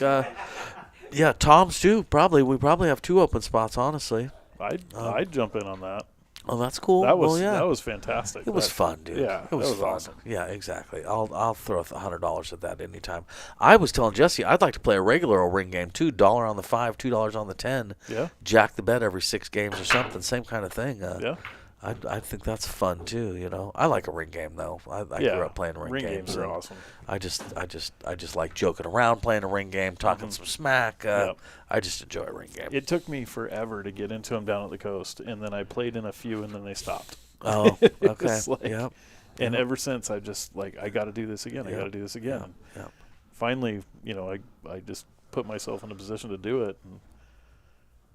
J: Tom's too. Probably we have 2 open spots, honestly.
K: I'd jump in on that.
J: Oh, that's cool.
K: That was
J: yeah.
K: that was fantastic.
J: It was fun, dude.
K: Yeah,
J: it was
K: that was
J: fun.
K: awesome.
J: Yeah, exactly. I'll throw $100 at that anytime. I was telling Jesse I'd like to play a regular ring game too. $1 on the 5, $2 on the 10.
K: Yeah.
J: Jack the bet every 6 games or something. Same kind of thing.
K: Yeah.
J: I think that's fun too. You know, I like a ring game though. I grew up playing ring games.
K: Are awesome.
J: I just like joking around, playing a ring game, talking some smack. I just enjoy a ring game.
K: It took me forever to get into them down at the coast, and then I played in a few, and then they stopped.
J: Oh, okay.
K: Like, and ever since, I just I got to do this again. I got to do this again.
J: Yeah.
K: Finally, I just put myself in a position to do it, and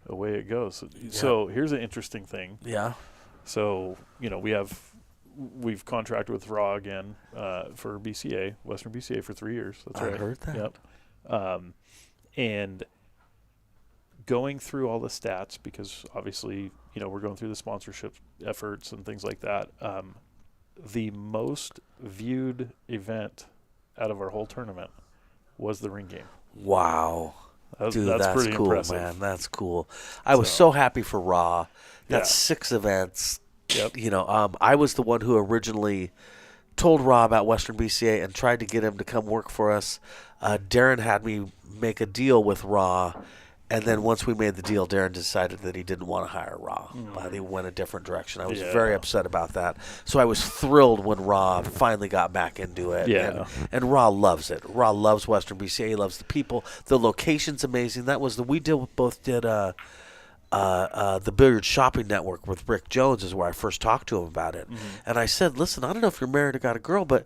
K: away it goes. So here's an interesting thing.
J: Yeah.
K: So we've contracted with Raw again for BCA, Western BCA, for 3 years. That's right.
J: I heard that.
K: Yep. And going through all the stats, because obviously we're going through the sponsorship efforts and things like that. The most viewed event out of our whole tournament was the ring game.
J: Wow. Dude, that's
K: pretty
J: cool,
K: impressive.
J: man. That's cool. I was so happy for Raw. That's 6 events.
K: Yep.
J: I was the one who originally told Raw about Western BCA and tried to get him to come work for us. Darren had me make a deal with Raw, and then once we made the deal, Darren decided that he didn't want to hire Raw. He went a different direction. I was very upset about that. So I was thrilled when Raw finally got back into it.
K: Yeah.
J: And Raw loves it. Raw loves Western BCA. He loves the people. The location's amazing. That was we both did the Billiard Shopping Network with Rick Jones is where I first talked to him about it. And I said, listen, I don't know if you're married or got a girl, but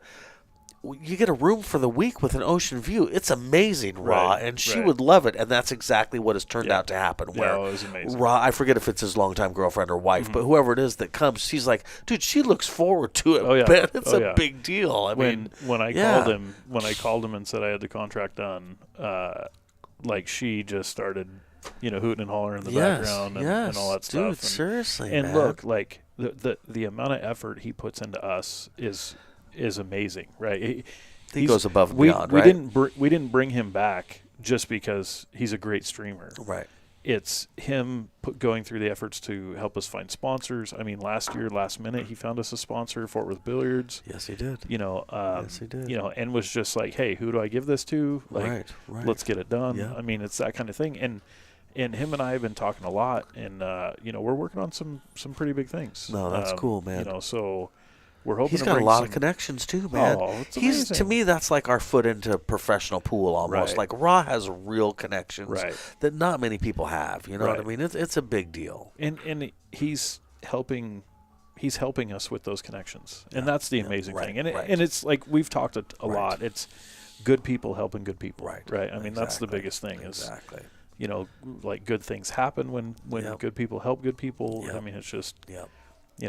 J: you get a room for the week with an ocean view. It's amazing, Raw, and she would love it. And that's exactly what has turned out to happen. Where
K: it was amazing.
J: Raw, I forget if it's his longtime girlfriend or wife, but whoever it is that comes, she's like, dude, she looks forward to it.
K: Oh, yeah.
J: Man, it's a big deal. I mean,
K: when I called him and said I had the contract done, she just started, hooting and hollering in the background and all that stuff.
J: Dude, seriously,
K: and
J: man.
K: look, the amount of effort he puts into us is amazing, right?
J: He goes above and beyond,
K: we
J: right?
K: We didn't bring him back just because he's a great streamer,
J: right?
K: It's him going through the efforts to help us find sponsors. I mean, last minute, he found us a sponsor, Fort Worth Billiards.
J: Yes, he did.
K: Yes,
J: he did.
K: And was just like, hey, who do I give this to?
J: Right.
K: Let's get it done.
J: Yeah.
K: I mean, it's that kind of thing. And him and I have been talking a lot, and we're working on some pretty big things.
J: No, that's cool, man.
K: So we're hoping
J: he's
K: to
J: got
K: bring
J: a lot of connections too, man.
K: Oh, it's
J: he's
K: amazing.
J: To me, that's like our foot into professional pool almost.
K: Right.
J: Like Raw has real connections
K: Right.
J: that not many people have. You know what I
K: Right.
J: mean? It's a big deal.
K: And he's helping us with those connections, and that's the amazing thing. And and it's like we've talked a lot. It's good people helping good people. Right. I mean, that's the biggest thing.
J: Exactly.
K: Like good things happen when good people help good people. I mean, it's just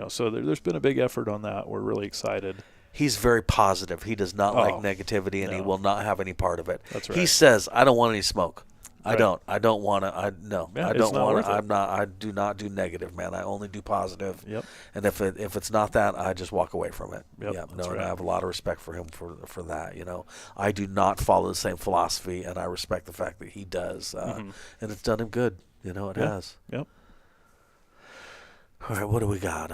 K: so there's been a big effort on that. We're really excited.
J: He's very positive. He does not like negativity, and he will not have any part of it.
K: That's right.
J: He says, "I don't want any smoke. I
K: Right.
J: don't. I don't want to. I no.
K: Yeah,
J: I
K: it's
J: don't
K: not
J: want
K: worth
J: to.
K: it.
J: I'm not. I do not do negative, man. I only do positive.
K: Yep.
J: And if it's not that, I just walk away from it.
K: Yep,
J: Yeah.
K: that's
J: No. And
K: right.
J: I have a lot of respect for him for that. I do not follow the same philosophy, and I respect the fact that he does. And it's done him good. It has.
K: Yep.
J: All right, what do we got?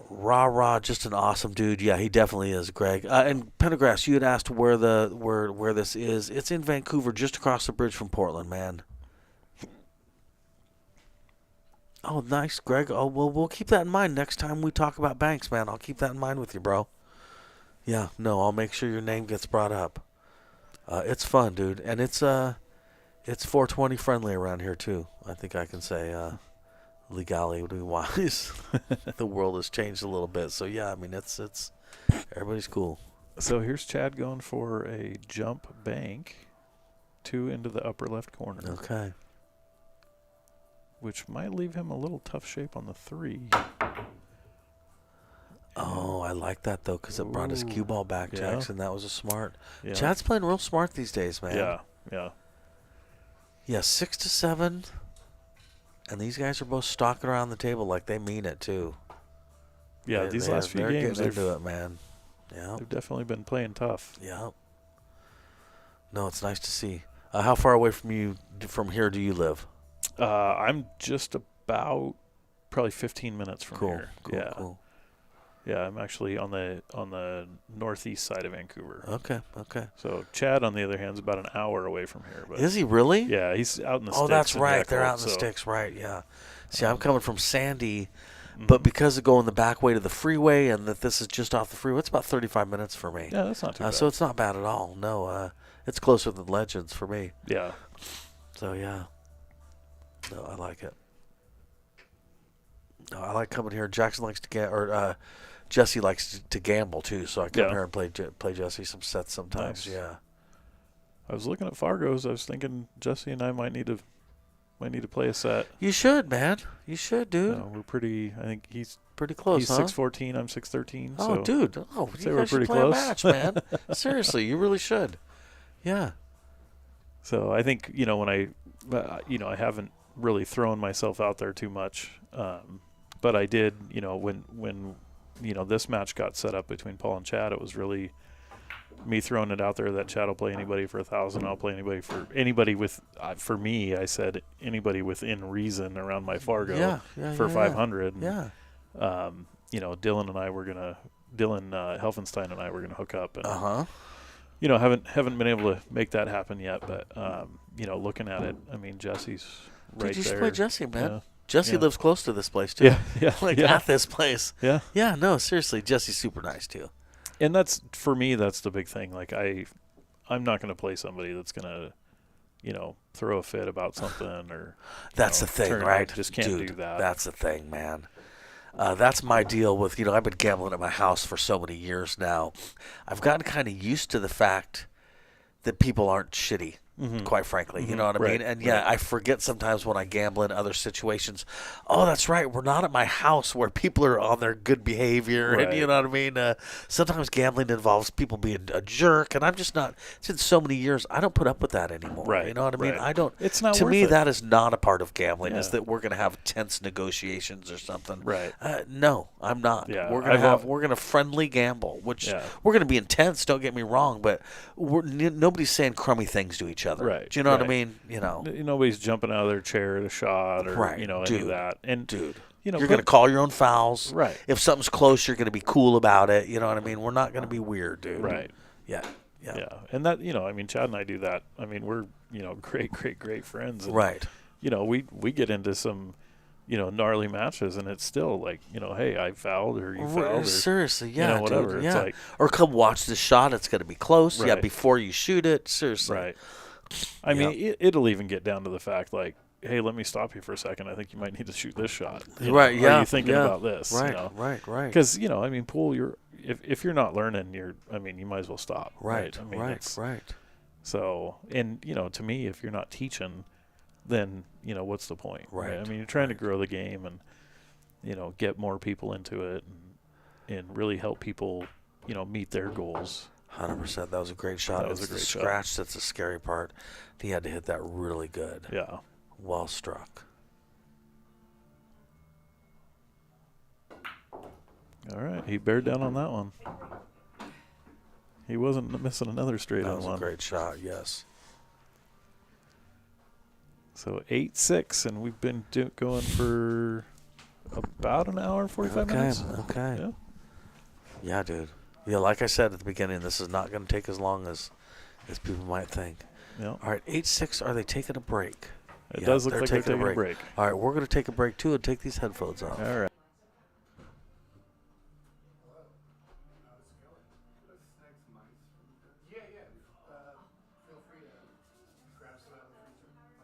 J: Rah, just an awesome dude. Yeah, he definitely is, Greg. And Pendergrass, you had asked where this is. It's in Vancouver, just across the bridge from Portland, man. Oh, nice, Greg. Oh, well, we'll keep that in mind next time we talk about banks, man. I'll keep that in mind with you, bro. Yeah, no, I'll make sure your name gets brought up. It's fun, dude, and it's 420 friendly around here too. I think I can say. Legality wise, the world has changed a little bit. So yeah, I mean it's everybody's cool.
K: So here's Chad going for a jump bank, 2 into the upper left corner.
J: Okay.
K: Which might leave him a little tough shape on the 3.
J: Oh, I like that though because it brought his cue ball back,
K: Yeah.
J: Jackson. That was a smart.
K: Yeah.
J: Chad's playing real smart these days, man.
K: Yeah.
J: Yeah, 6 to 7. And these guys are both stalking around the table like they mean it too.
K: Yeah, these last few
J: they're
K: games
J: getting into it, man. Yeah.
K: They've definitely been playing tough.
J: Yeah. No, it's nice to see. How far away from here do you live?
K: I'm just about probably 15 minutes from here.
J: Cool.
K: Yeah, I'm actually on the northeast side of Vancouver.
J: Okay.
K: So Chad, on the other hand, is about an hour away from here. But
J: is he really?
K: Yeah, he's out in the sticks.
J: Oh, that's right. They're out in the sticks, right? Yeah. See, I'm coming from Sandy, but because of going the back way to the freeway, and that this is just off the freeway, it's about 35 minutes for me.
K: Yeah, that's not too bad.
J: So it's not bad at all. No, it's closer than Legends for me.
K: Yeah.
J: So yeah. No, I like it. No, I like coming here. Jackson likes to Jesse likes to gamble too, so I come here and play Jesse some sets sometimes.
K: Nice.
J: Yeah.
K: I was looking at Fargo's. I was thinking Jesse and I might need to play a set.
J: You should, man. You should, dude.
K: We're pretty. I think he's
J: pretty close.
K: He's 6'14". I'm 6'13".
J: Oh,
K: so
J: dude. Oh,
K: so
J: you
K: we're
J: guys should
K: pretty
J: play
K: close.
J: a match, man. Seriously, you really should. Yeah.
K: So I think when I haven't really thrown myself out there too much, but I did. When this match got set up between Paul and Chad, it was really me throwing it out there that Chad will play anybody for 1,000. I'll play anybody with. For me, I said anybody within reason around my Fargo for 500.
J: Yeah.
K: And, Dylan Helfenstein and I were gonna hook up. And, haven't been able to make that happen yet. But looking at it, I mean, Jesse's right
J: Dude, you
K: there.
J: should play Jesse, man.
K: Yeah.
J: Jesse lives close to this place too.
K: Yeah.
J: At this place.
K: Yeah.
J: Yeah. No, seriously, Jesse's super nice too.
K: And that's, for me, that's the big thing. Like I'm not going to play somebody that's going to, throw a fit about something or.
J: That's the thing, right?
K: Just can't
J: Dude,
K: do that.
J: That's the thing, man. That's my deal with, I've been gambling at my house for so many years now. I've gotten kind of used to the fact that people aren't shitty. Quite frankly, you know what I mean? And I forget sometimes when I gamble in other situations, oh, that's right, we're not at my house where people are on their good behavior, and you know what I mean? Sometimes gambling involves people being a jerk, and I'm just not, it's been so many years, I don't put up with that anymore. You know what I mean? I don't,
K: it's not
J: to
K: worth
J: me,
K: it.
J: that is not a part of gambling, is that we're going to have tense negotiations or something. No, I'm not.
K: Yeah,
J: we're going to friendly gamble, which we're going to be intense, don't get me wrong, but nobody's saying crummy things to each other.
K: Right.
J: Do you know what I mean?
K: Nobody's jumping out of their chair at a shot or any of that. And
J: you're going to call your own fouls.
K: Right.
J: If something's close, you're going to be cool about it. You know what I mean? We're not going to be weird, dude.
K: Right.
J: Yeah.
K: And that, I mean, Chad and I do that. I mean, we're, great friends. And,
J: right.
K: We get into some, gnarly matches, and it's still like, hey, I fouled or you fouled. Or,
J: seriously,
K: whatever.
J: Dude,
K: it's like,
J: or come watch the shot. It's going to be close.
K: Right.
J: Before you shoot it. Seriously.
K: Right. I mean, it'll even get down to the fact like, hey, let me stop you for a second. I think you might need to shoot this shot. Are you thinking about this?
J: Right. Right.
K: Because I mean, pool. If you're not learning, you might as well stop.
J: Right.
K: I mean,
J: right.
K: So, and to me, if you're not teaching, then what's the point?
J: Right.
K: I mean, you're trying to grow the game and get more people into it and really help people meet their goals.
J: 100%. That was a great shot.
K: That was a great shot.
J: Scratch that's the scary part. He had to hit that really good.
K: Yeah.
J: Well struck.
K: All right. He bared down on that one. He wasn't missing another straight on one.
J: That was a great shot, yes.
K: So 8-6, and we've been going for about an hour and 45 minutes.
J: Okay.
K: Yeah.
J: Yeah, dude. Yeah, like I said at the beginning, this is not going to take as long as people might think.
K: Yeah.
J: All right, 8-6, are they taking a break?
K: It does look like they're taking a break.
J: All right, we're going to take a break, too, and take these headphones off.
K: All right.
I: Feel free to grab some out of the freezer.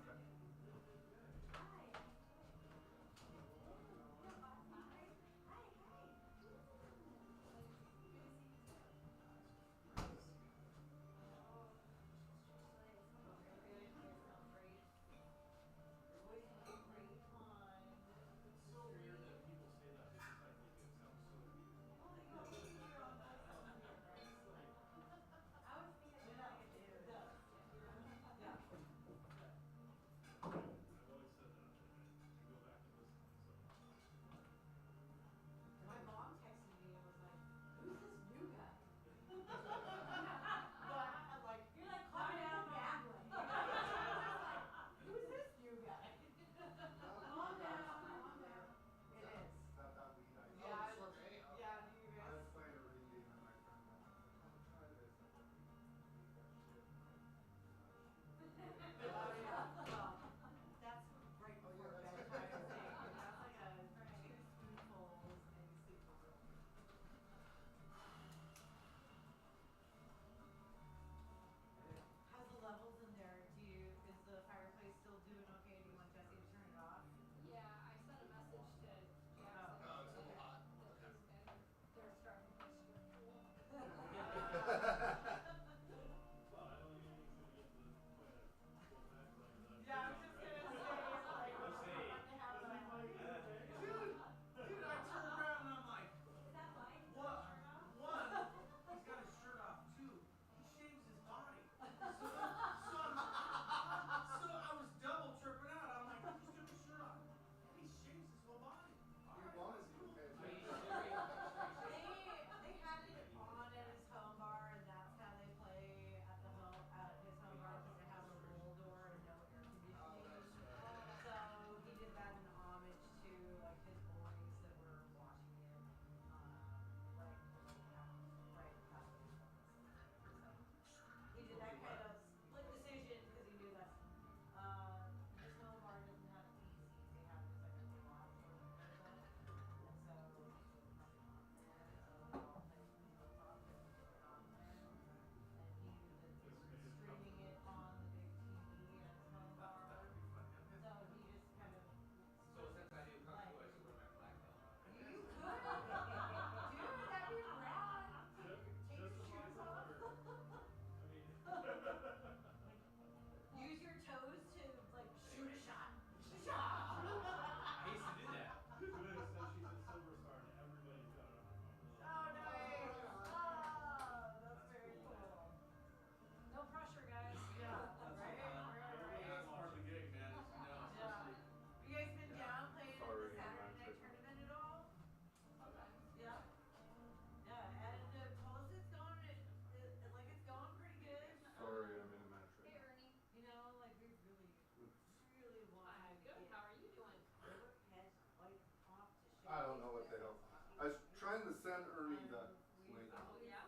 G: they help. I was trying to send Ernie the link.
E: Yeah?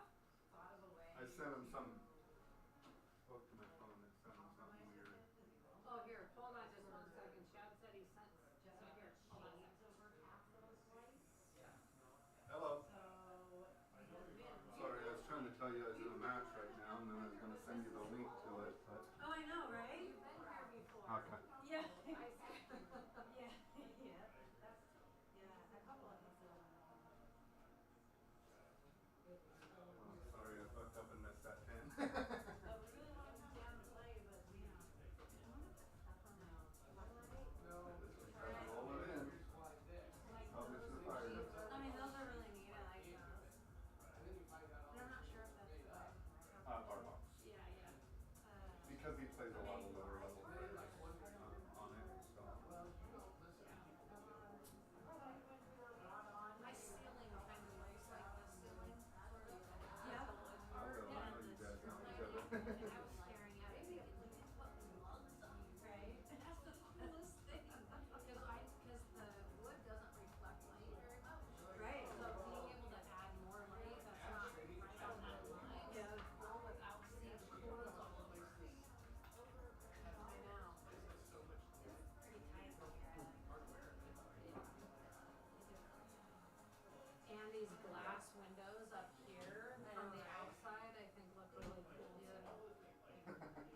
G: I sent him some. Spoke to my phone and sent him something weird.
E: Oh, here, hold on just 1 second. Chad said he sent, so here, hold on.
G: Hello. Sorry, I was trying to tell you I was in a match right now, and then I was going to send you the link to it, but.
H: Oh, I know, right?
E: You've been here before.
G: Okay.
H: Yeah.
E: I see.
H: Yeah, yeah. Yeah, a couple of us.
G: Oh, sorry, I fucked up and missed that pin.
H: Oh, we really want to come down and play, but we don't.
G: No, this is trying to roll it in. Probably should have fired it.
H: I mean, those are really neat. I like those. But I'm not sure if that's the way.
G: Bar box.
H: Yeah, yeah.
G: Because he plays a lot of lower level players on it, so.
E: My ceiling kind of looks like the ceiling.
H: Yeah.
G: I will, I know you guys know each other.
E: And I was staring at it thinking, look at what lungs on you, right? That's the coolest thing. Because the wood doesn't reflect light very much.
H: Right.
E: So being able to add more light that's not right on that line.
H: Yeah.
E: Go without seeing cords all over the place.
H: I know. It's pretty tight here.
E: And these glass windows up here from the outside, I think look really cool too.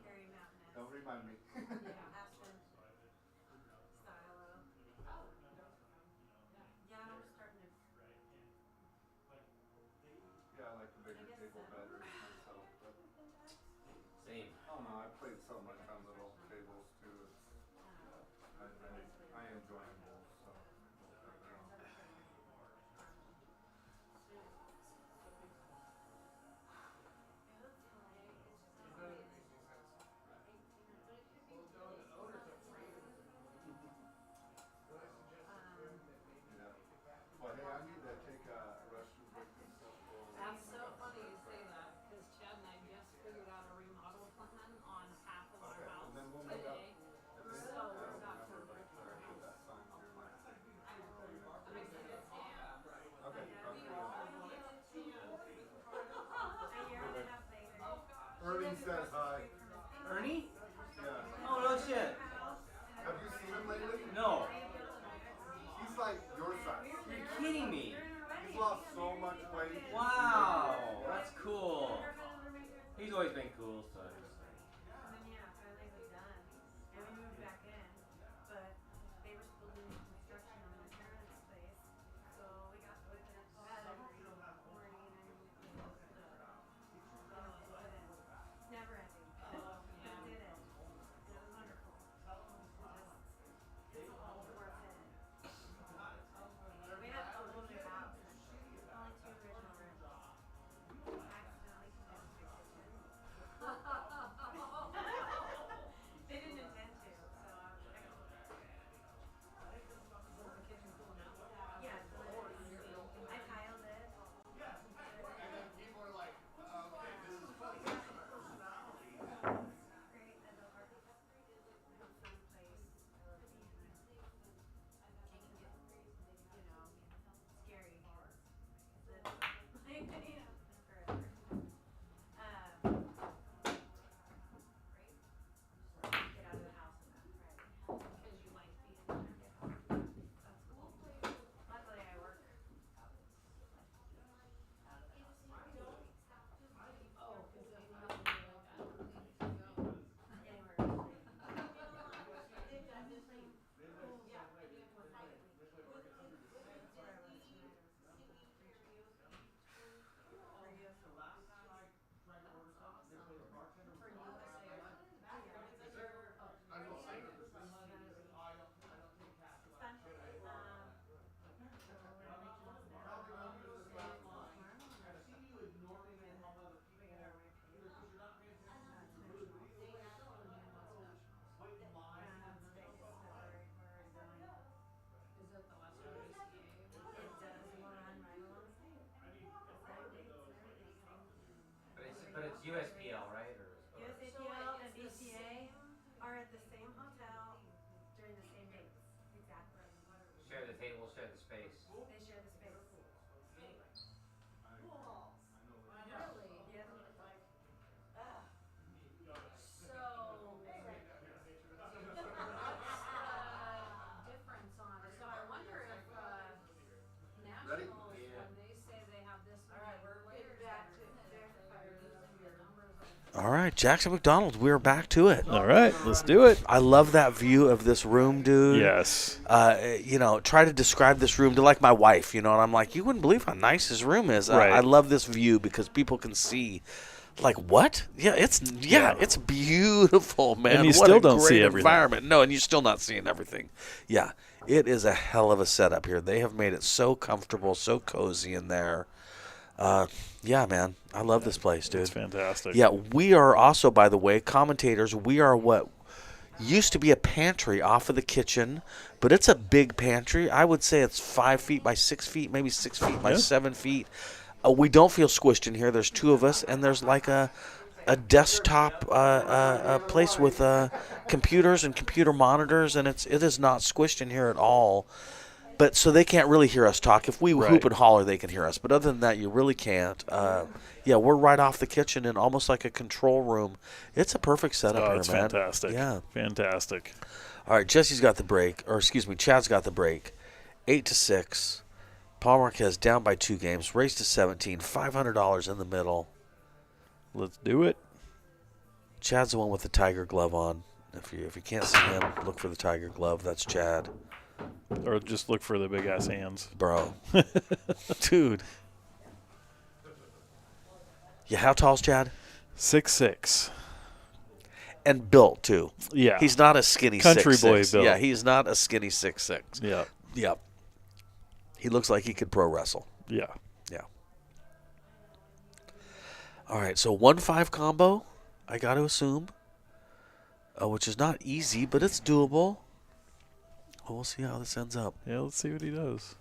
H: Very mountainous.
G: Don't remind me.
E: Yeah.
H: Aspen. Stylo. Yeah, I'm starting to.
G: Yeah, I like the bigger table better myself, but.
A: Same.
G: Oh no, I played so much on little tables too. I enjoy them both, so. Yeah. Well, hey, I need to take a restroom break and stuff.
E: That's so funny you say that, because Chad and I just figured out a remodel plan on half of our
G: Okay,
E: house
G: and then we'll meet up.
E: today.
G: I think,
E: So
G: I
E: we're
G: don't
E: about to.
G: remember, but I put that sign here.
E: I'm excited. Yeah.
G: Okay, talk to you later.
H: A year and a half later.
G: Ernie says hi.
A: Ernie?
G: Yeah.
A: Oh, no shit.
G: Have you seen him lately?
A: No.
G: He's like your size.
A: You're kidding me.
G: He's lost so much weight.
A: Wow. That's cool. He's always been cool, so.
H: And then yeah, finally it was done. And we moved back in. But they were still doing construction on my parents' place. So we got to look at that every morning and it's never ending. We did it. And it was wonderful. It's all worth it. We had a little new house. Only 2 original rooms. Accidentally convinced my kitchen. They didn't intend to, so I was like, yeah, so I tiled it.
I: And then people are like, okay, this is funny.
H: Great, I love our fun place. I love being there. Taking it, you know, scary. Like, you know, forever. Get out of the house on that Friday.
E: Because you like being there.
H: That's cool. Luckily, I work.
E: Oh, because then you're like, I don't need to go.
H: Anywhere.
I: I don't say that this is. I don't take cash.
H: It's fun.
I: Probably won't use this last line. I've seen you ignoring and help other people. Either because you're not paying attention to the food. Wait in line.
E: Is it the Western BCA?
H: It does run right along the same.
A: But it's USPL, right? Or
H: USAPL and BCA are at the same hotel during the same dates. Exactly.
A: share the table, share the space.
H: They share the space.
J: All right, Jackson McDonald, we're back to it.
K: All right, let's do it.
J: I love that view of this room, dude.
K: Yes.
J: Try to describe this room to like my wife, and I'm like, you wouldn't believe how nice his room is.
K: Right.
J: I love this view because people can see. Like what? Yeah, it's beautiful, man.
K: And you
J: what
K: still
J: a
K: don't
J: great
K: see everything.
J: environment. No, and you're still not seeing everything. Yeah, it is a hell of a setup here. They have made it so comfortable, so cozy in there. Yeah, man, I love this place, dude.
K: It's fantastic.
J: Yeah, we are also, by the way, commentators. We are what used to be a pantry off of the kitchen, but it's a big pantry. I would say it's 5 feet by 6 feet, maybe 6 feet by 7 feet. We don't feel squished in here. There's 2 of us, and there's like a desktop place with computers and computer monitors, and it is not squished in here at all. But so they can't really hear us talk. If we hoop and holler, they can hear us. But other than that, you really can't. We're right off the kitchen and almost like a control room. It's a perfect setup here, man.
K: It's fantastic.
J: Yeah.
K: Fantastic.
J: All right, Jesse's got the break. Chad's got the break. 8-6. Paul Marquez down by 2 games. Raised to 17. $500 in the middle.
K: Let's do it.
J: Chad's the one with the tiger glove on. If you can't see him, look for the tiger glove. That's Chad.
K: Or just look for the big-ass hands.
J: Bro. Dude. Yeah, how tall's Chad?
K: 6'6".
J: And built, too.
K: Yeah.
J: He's not a skinny
K: country
J: 6'6".
K: boy built.
J: Yeah, he's not a skinny 6'6".
K: Yeah.
J: Yep. He looks like he could pro wrestle.
K: Yeah.
J: Yeah. All right, so 1-5 combo, I got to assume, which is not easy, but it's doable. Well, we'll see how this ends up.
K: Yeah, let's see what he does.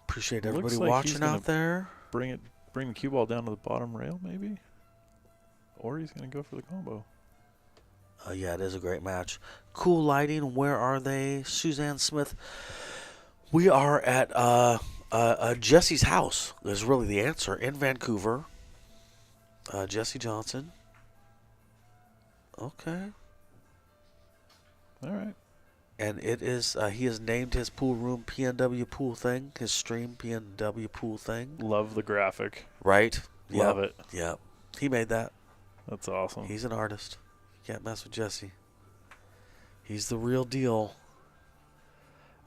J: Appreciate everybody
K: Looks like
J: watching
K: he's gonna
J: out there.
K: Bring the cue ball down to the bottom rail, maybe? Or he's going to go for the combo.
J: Yeah, it is a great match. Cool lighting. Where are they? Suzanne Smith. We are at Jesse's house is really the answer, in Vancouver. Jesse Johnson. Okay.
K: All right.
J: And it is, he has named his pool room PNW Pool Thing, his stream PNW Pool Thing.
K: Love the graphic.
J: Right?
K: Love it.
J: Yep. He made that.
K: That's awesome.
J: He's an artist. You can't mess with Jesse. He's the real deal.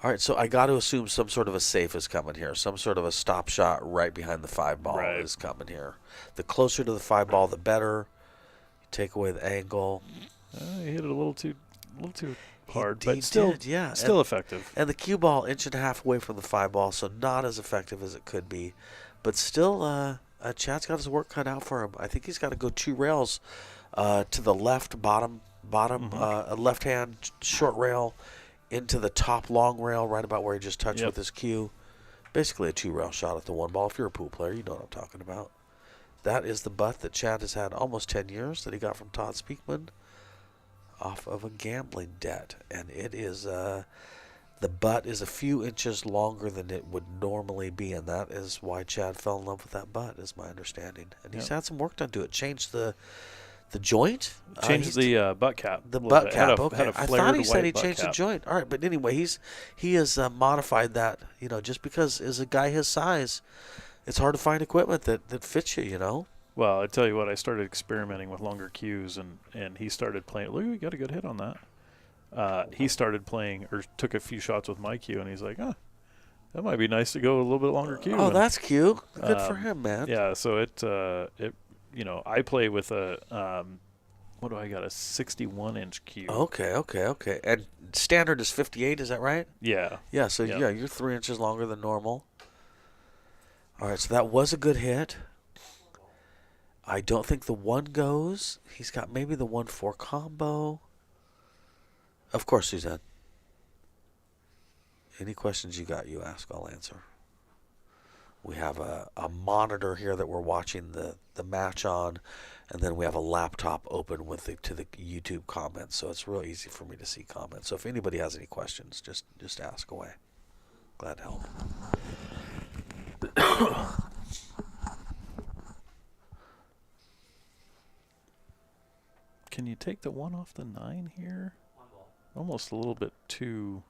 J: All right, so I got to assume some sort of a safe is coming here. Some sort of a stop shot right behind the 5 ball is coming here. The closer to the 5 ball, the better. You take away the angle.
K: He hit it a little too hard,
J: He
K: but still,
J: did, yeah.
K: still effective.
J: And the cue ball 1.5 inches away from the 5 ball, so not as effective as it could be. But still, Chad's got his work cut out for him. I think he's got to go 2 rails to the left bottom left-hand short rail into the top long rail right about where he just touched with his cue. Basically a 2-rail shot at the 1 ball. If you're a pool player, you know what I'm talking about. That is the butt that Chad has had almost 10 years that he got from Todd Speakman off of a gambling debt. And it is, the butt is a few inches longer than it would normally be, and that is why Chad fell in love with that butt, is my understanding. And he's had some work done to it. Changed the joint?
K: Changed the butt cap.
J: The butt
K: bit.
J: cap,
K: Had a
J: okay. I thought he said he changed the joint. All right, but anyway, he has modified that, just because as a guy his size, it's hard to find equipment that fits you,
K: Well, I tell you what, I started experimenting with longer cues, and he started playing. Look, we got a good hit on that. He started playing, or took a few shots with my cue, and he's like, that might be nice to go a little bit longer cue.
J: Oh,
K: and,
J: that's cute. Good for him, man.
K: Yeah, so it I play with a, what do I got, a 61-inch cue.
J: Okay. And standard is 58, is that right?
K: Yeah.
J: Yeah, so you're 3 inches longer than normal. All right, so that was a good hit. I don't think the 1 goes. He's got maybe the 1-4 combo. Of course, Suzanne. Any questions you got, you ask, I'll answer. We have a monitor here that we're watching the match on, and then we have a laptop open to the YouTube comments, so it's real easy for me to see comments. So if anybody has any questions, just ask away. Glad to help.
K: Can you take the 1 off the 9 here? Almost a little bit too.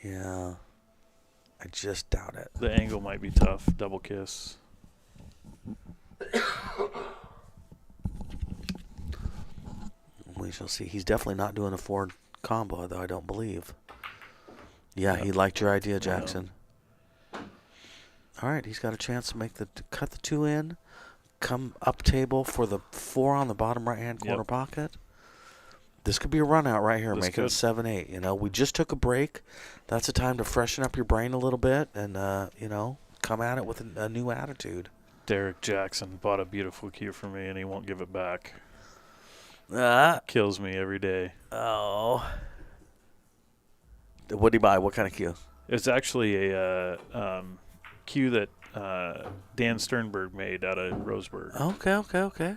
J: Yeah. I just doubt it.
K: The angle might be tough. Double kiss.
J: We shall see. He's definitely not doing a forward combo, though, I don't believe. Yeah, he liked your idea, Jackson. All right, he's got a chance to cut the 2 in, come up table for the 4 on the bottom right-hand corner pocket. This could be a run out right here, making it 7-8. You know, we just took a break. That's a time to freshen up your brain a little bit and, you know, come at it with a new attitude.
K: Derek Jackson bought a beautiful cue for me, and he won't give it back. Kills me every day.
J: Oh. What did he buy? What kind of cue?
K: It's actually a cue that Dan Sternberg made out of Roseburg.
J: Okay.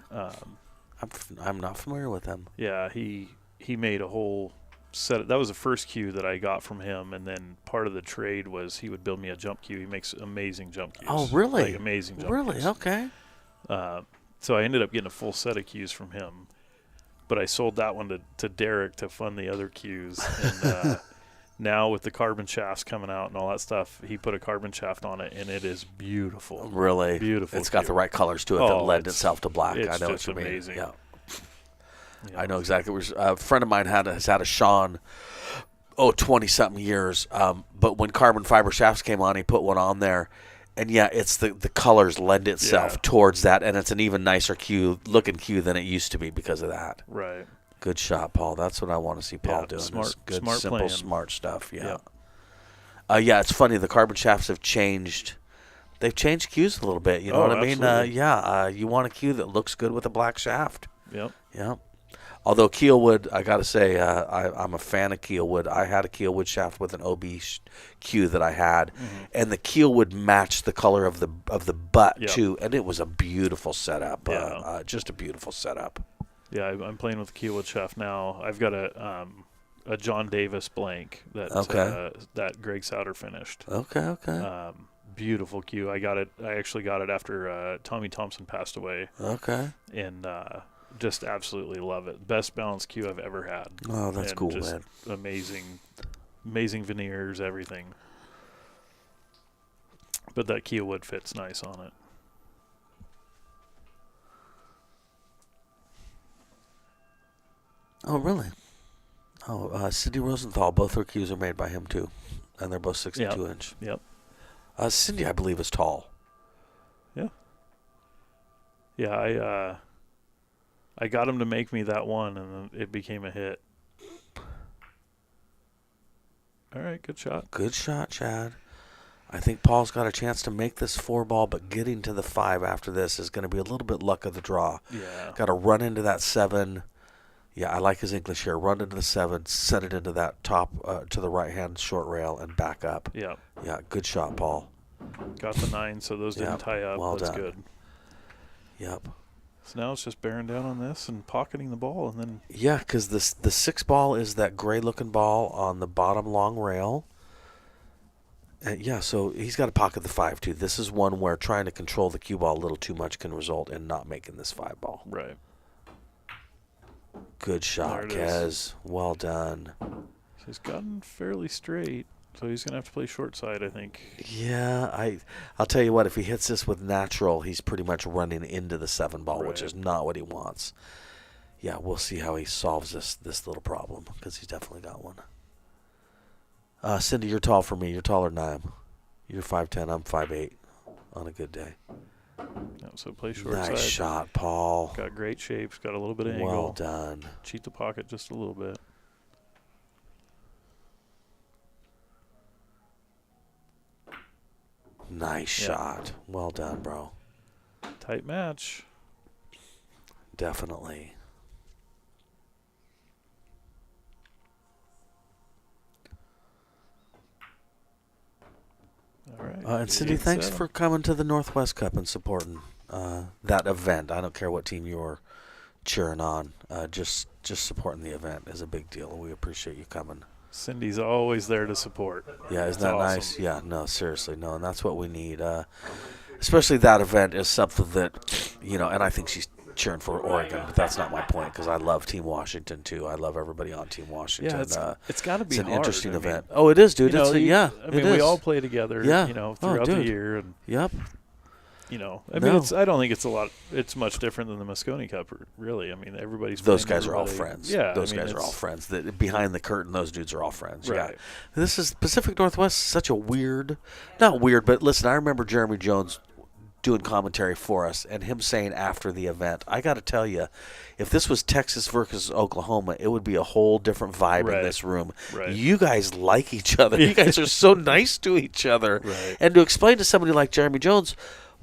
J: I'm not familiar with him.
K: Yeah, he made a whole set. That was the first cue that I got from him, and then part of the trade was he would build me a jump cue. He makes amazing jump cues.
J: Oh, really?
K: Like amazing jump
J: Really?
K: cues.
J: Okay.
K: So I ended up getting a full set of cues from him, but I sold that one to Derek to fund the other cues. And now with the carbon shafts coming out and all that stuff, he put a carbon shaft on it, and it is beautiful.
J: Really?
K: Beautiful.
J: It's got the right colors to it that lend itself to black.
K: It's
J: I know
K: just
J: what you mean.
K: amazing.
J: Yeah. I know exactly. A friend of mine has had a Sean, 20-something years. But when carbon fiber shafts came on, he put one on there. And, yeah, it's the colors lend itself towards that, and it's an even nicer looking cue than it used to be because of that.
K: Right.
J: Good shot, Paul. That's what I want to see Paul doing.
K: Smart,
J: good,
K: smart
J: simple,
K: playing.
J: smart stuff. Yeah. Yeah, it's funny. The carbon shafts have changed. They've changed cues a little bit. You know what I mean? You want a cue that looks good with a black shaft.
K: Yep.
J: Yep. Although Keelwood, I got to say, I'm a fan of Keelwood. I had a Keelwood shaft with an OB cue that I had, and the Keelwood matched the color of the butt too, and it was a beautiful setup. Just a beautiful setup.
K: Yeah, I'm playing with the Keelwood shaft now. I've got a John Davis blank that Greg Souter finished.
J: Okay.
K: Beautiful cue. I actually got it after Tommy Thompson passed away.
J: Okay.
K: And just absolutely love it. Best balanced cue I've ever had.
J: Oh, that's cool,
K: just
J: man.
K: Amazing veneers, everything. But that Keelwood fits nice on it.
J: Oh, really? Oh, Cindy Rosenthal, both her cues are made by him, too. And they're both 62-inch.
K: Yep.
J: Cindy, I believe, is tall.
K: Yeah. Yeah, I got him to make me that one, and then it became a hit. All right, good shot.
J: Good shot, Chad. I think Paul's got a chance to make this 4-ball, but getting to the 5 after this is going to be a little bit luck of the draw.
K: Yeah.
J: Got to run into that 7. Yeah, I like his English here. Run into the 7, set it into that top to the right-hand short rail, and back up.
K: Yeah.
J: Yeah, good shot, Paul.
K: Got the 9, so those didn't tie up.
J: Well
K: That's
J: done.
K: good.
J: Yep.
K: So now it's just bearing down on this and pocketing the ball, and then.
J: Yeah, because the 6-ball is that gray-looking ball on the bottom long rail. And yeah, so he's got to pocket the 5 too. This is one where trying to control the cue ball a little too much can result in not making this 5-ball.
K: Right.
J: Good shot, Kez. Well done.
K: So he's gotten fairly straight, so he's gonna have to play short side, I think.
J: Yeah, I'll tell you what. If he hits this with natural, he's pretty much running into the 7-ball, which is not what he wants. Yeah, we'll see how he solves this little problem because he's definitely got one. Cindy, you're tall for me. You're taller than I am. You're 5'10". I'm 5'8". On a good day.
K: Yeah, so play short side.
J: Nice shot, Paul.
K: Got great shapes. Got a little bit of angle.
J: Well done.
K: Cheat the pocket just a little bit.
J: Nice shot. Well done, bro.
K: Tight match.
J: Definitely.
K: All right.
J: And Cindy, thanks for coming to the Northwest Cup and supporting that event. I don't care what team you're cheering on. Just supporting the event is a big deal, and we appreciate you coming.
K: Cindy's always there to support.
J: Yeah, isn't that nice? Yeah, no, seriously, no, and that's what we need. Especially that event is something that, and I think cheering for Oregon, but that's not my point because I love Team Washington too. I love everybody on Team Washington.
K: Yeah, it's got to be
J: it's an
K: hard.
J: interesting
K: I mean,
J: event. Oh, it is, dude.
K: You know,
J: I
K: mean, we all play together.
J: Yeah.
K: Throughout the year, and
J: yep.
K: I mean, I don't think it's much different than the Moscone Cup, really. I mean,
J: those guys are all friends.
K: Yeah,
J: those guys are all friends. Behind the curtain, those dudes are all friends.
K: Right.
J: Yeah. This is Pacific Northwest. Such a not weird, but listen, I remember Jeremy Jones doing commentary for us, and him saying after the event, I got to tell you, if this was Texas versus Oklahoma, it would be a whole different vibe in this room.
K: Right.
J: You guys like each other. You guys are so nice to each other.
K: Right.
J: And to explain to somebody like Jeremy Jones,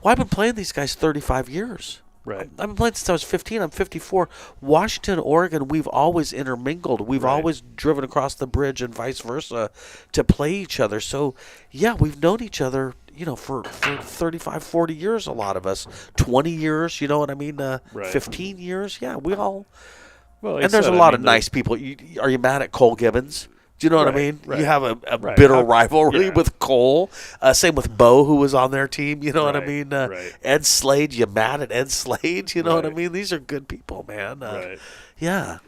J: well, I've been playing these guys 35 years.
K: Right.
J: I've been playing since I was 15. I'm 54. Washington, Oregon, we've always intermingled. We've always driven across the bridge and vice versa to play each other. So, yeah, we've known each other, for 35, 40 years, a lot of us. 20 years, you know what I mean? 15 years. Yeah, we all.
K: Well,
J: and there's a lot of nice people. Are you mad at Cole Gibbons? Do you know what I mean?
K: Right.
J: You have a bitter rivalry with Cole. Same with Bo, who was on their team. You know what I mean? Ed Slade, you mad at Ed Slade? You know what I mean? These are good people, man. Yeah.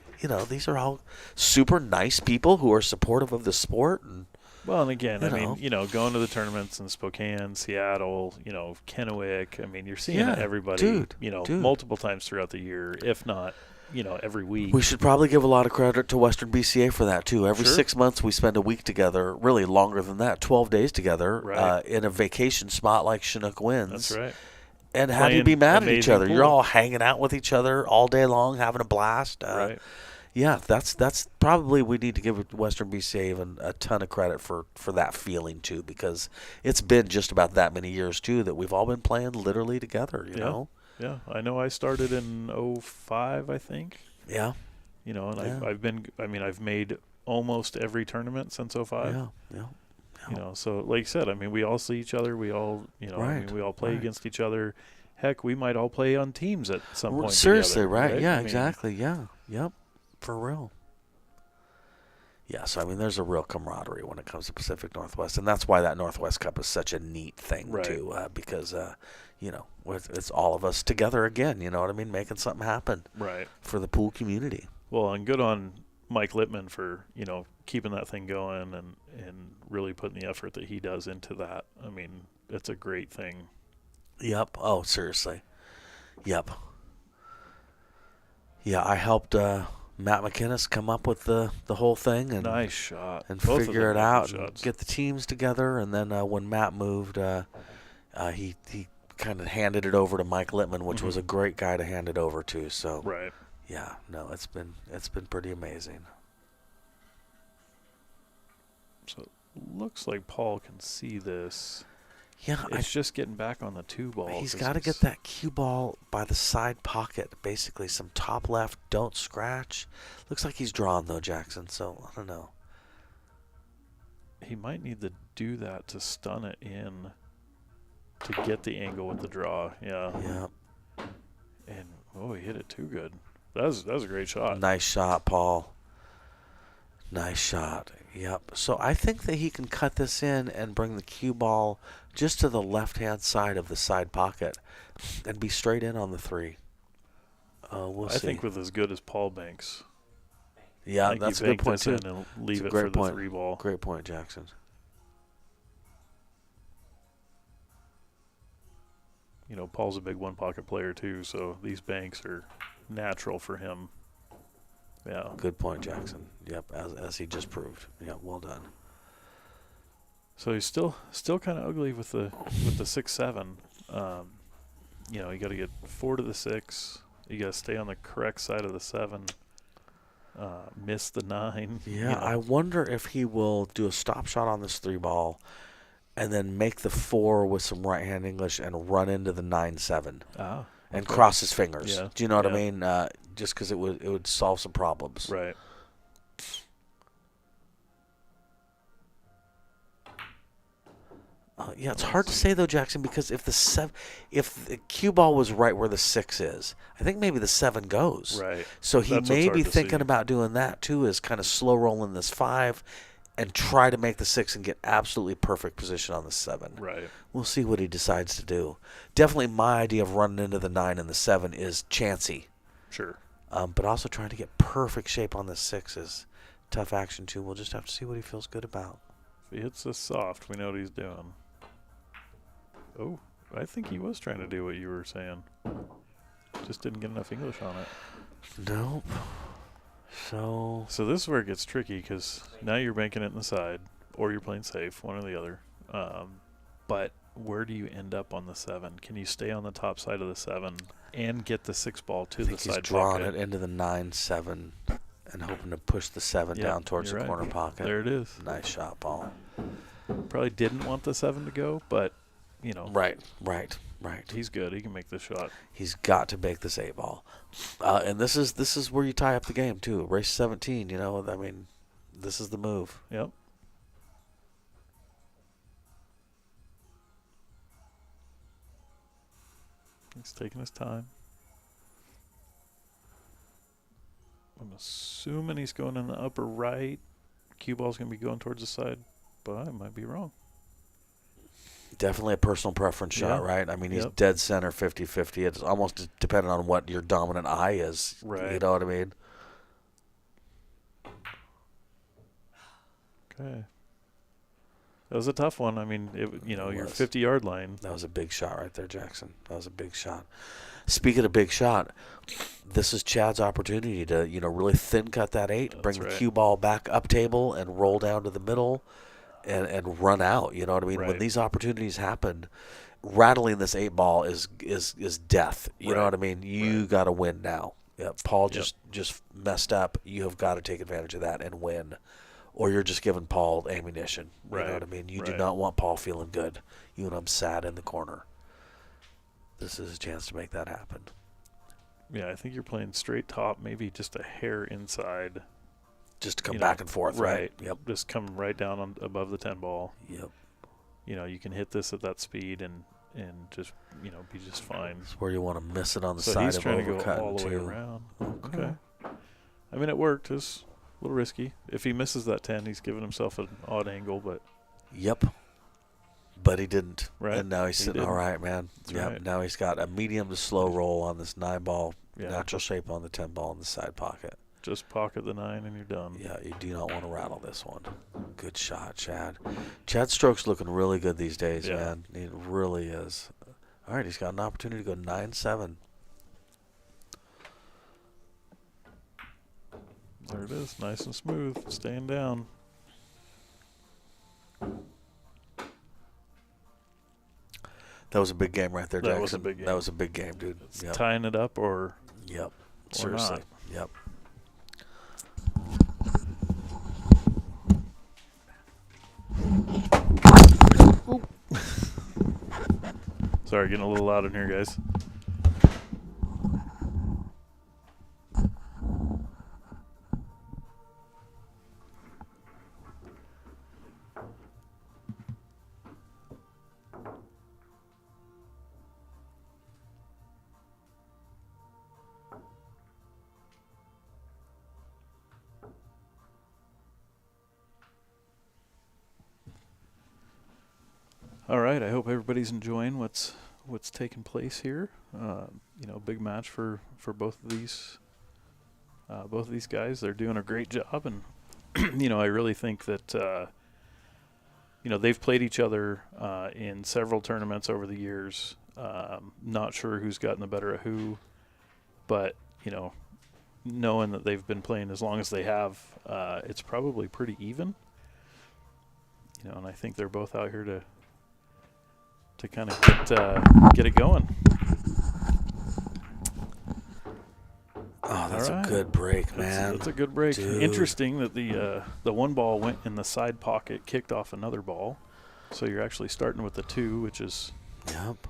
J: These are all super nice people who are supportive of the sport. And,
K: well, and again, going to the tournaments in Spokane, Seattle, Kennewick. I mean, you're seeing everybody, multiple times throughout the year, if not, every week.
J: We should probably give a lot of credit to Western BCA for that, too. Every 6 months we spend a week together, really longer than that, 12 days together in a vacation spot like Chinook Winds.
K: That's right.
J: And how do you be mad at each other?
K: Pool.
J: You're all hanging out with each other all day long, having a blast.
K: Right.
J: Yeah, that's probably we need to give Western BCA even a ton of credit for that feeling, too, because it's been just about that many years, too, that we've all been playing literally together, you know?
K: Yeah, I know I started in 05, I think.
J: Yeah.
K: I've made almost every tournament since 05.
J: Yeah.
K: So like you said, I mean, we all see each other. We all, we all play against each other. Heck, we might all play on teams at some point.
J: Seriously,
K: together,
J: right? Yeah,
K: I mean,
J: exactly. Yeah. Yep. For real. Yeah, so, I mean, there's a real camaraderie when it comes to Pacific Northwest, and that's why that Northwest Cup is such a neat thing, too, because, it's all of us together again, you know what I mean, making something happen for the pool community.
K: Well, and good on Mike Littman for, keeping that thing going and really putting the effort that he does into that. I mean, it's a great thing.
J: Yep. Oh, seriously. Yep. Yeah, I helped Matt McInnes come up with the whole thing and
K: nice shot
J: and
K: Both
J: figure it out and
K: shots.
J: Get the teams together. And then when Matt moved, he kind of handed it over to Mike Littman, which was a great guy to hand it over to. So yeah, no, it's been pretty amazing.
K: So it looks like Paul can see this.
J: Yeah,
K: it's just getting back on the 2-ball.
J: He's got to get that cue ball by the side pocket, basically some top left, don't scratch. Looks like he's drawn, though, Jackson, so I don't know.
K: He might need to do that to stun it in to get the angle with the draw. Yeah. And, he hit it too good. That was a great shot.
J: Nice shot, Paul. Nice shot. Yep. So I think that he can cut this in and bring the cue ball just to the left-hand side of the side pocket and be straight in on the 3. We'll see.
K: I think with as good as Paul Banks.
J: Yeah, that's a good point, too.
K: And leave it for the 3-ball.
J: Great point, Jackson.
K: Paul's a big one-pocket player, too, so these banks are natural for him. Yeah.
J: Good point, Jackson. Yep, as he just proved. Yeah, well done.
K: So he's still kind of ugly with the 6-7. You got to get 4 to the 6. You got to stay on the correct side of the 7. Miss the 9.
J: Yeah, I wonder if he will do a stop shot on this 3-ball and then make the 4 with some right-hand English and run into the 9-7. And cross his fingers.
K: Yeah.
J: Do you know what I mean? Just because it would solve some problems.
K: Right.
J: Yeah, it's hard to say though, Jackson, because if the cue ball was right where the 6 is, I think maybe the 7 goes.
K: Right.
J: So he may be thinking
K: see.
J: about doing that too, is kind of slow rolling this 5, and try to make the 6 and get absolutely perfect position on the 7.
K: Right.
J: We'll see what he decides to do. Definitely my idea of running into the 9 and the 7 is chancy.
K: Sure.
J: But also trying to get perfect shape on the 6 is tough action too. We'll just have to see what he feels good about.
K: If he hits this soft, we know what he's doing. Oh, I think he was trying to do what you were saying. Just didn't get enough English on it.
J: Nope. So
K: this is where it gets tricky because now you're banking it in the side, or you're playing safe, one or the other. But where do you end up on the 7? Can you stay on the top side of the 7 and get the 6 ball to the side
J: he's drawing
K: pocket?
J: it into the 9-7 and hoping to push the 7 down towards the corner pocket.
K: There it is.
J: Nice shot, Paul.
K: Probably didn't want the 7 to go, but, you know.
J: Right.
K: He's good. He can make this shot.
J: He's got to make this 8 ball. And this is where you tie up the game, too. Race 17, you know. I mean, this is the move.
K: Yep. He's taking his time. I'm assuming he's going in the upper right. Cue ball's going to be going towards the side, but I might be wrong.
J: Definitely a personal preference shot, right? I mean, he's dead center 50-50. It's almost dependent on what your dominant eye is.
K: Right.
J: You know what I mean?
K: Okay. That was a tough one. I mean, your 50-yard line.
J: That was a big shot right there, Jackson. That was a big shot. Speaking of big shot, this is Chad's opportunity to, really thin cut that 8, bring the cue ball back up table and roll down to the middle and run out. You know what I mean?
K: Right.
J: When these opportunities happen, rattling this 8 ball is death. You know what I mean? You got to win now. Yeah, Paul just messed up. You have got to take advantage of that and win. Or you're just giving Paul ammunition. You know what I mean? You do not want Paul feeling good. You and him sad in the corner. This is a chance to make that happen.
K: Yeah, I think you're playing straight top, maybe just a hair inside.
J: Just to come back and forth, right?
K: Yep. Just come right down above the 10 ball.
J: Yep.
K: You can hit this at that speed and just, be just fine.
J: That's where you want to miss it on the
K: so
J: side
K: he's
J: of
K: trying to
J: overcutting,
K: go all the way around. Okay. I mean, it worked. It was a little risky. If he misses that 10, he's giving himself an odd angle, but.
J: Yep. But he didn't.
K: Right.
J: And now he's sitting all right, man.
K: Right.
J: Now he's got a medium to slow roll on this 9 ball,
K: Yeah.
J: natural shape on the 10 ball in the side pocket.
K: Just pocket the 9 and you're done.
J: Yeah, you do not want to rattle this one. Good shot, Chad. Chad's stroke's looking really good these days, man. It really is. All right, he's got an opportunity to go 9-7.
K: There it is, nice and smooth, staying down.
J: That was a big game right there, Jackson.
K: That was a big game.
J: That was a big game, dude. Yep.
K: Tying it up or.
J: Yep. Seriously.
K: Not.
J: Yep.
K: Sorry, getting a little loud in here, guys. All right, I hope everybody's enjoying what's taking place here. Big match for both of these guys. They're doing a great job, and I really think that they've played each other in several tournaments over the years. Not sure who's gotten the better of who, but knowing that they've been playing as long as they have, it's probably pretty even. And I think they're both out here to kind of get it going.
J: Oh, that's a good break, man.
K: That's a good break.
J: Dude.
K: Interesting that the 1 ball went in the side pocket, kicked off another ball. So you're actually starting with the 2, which is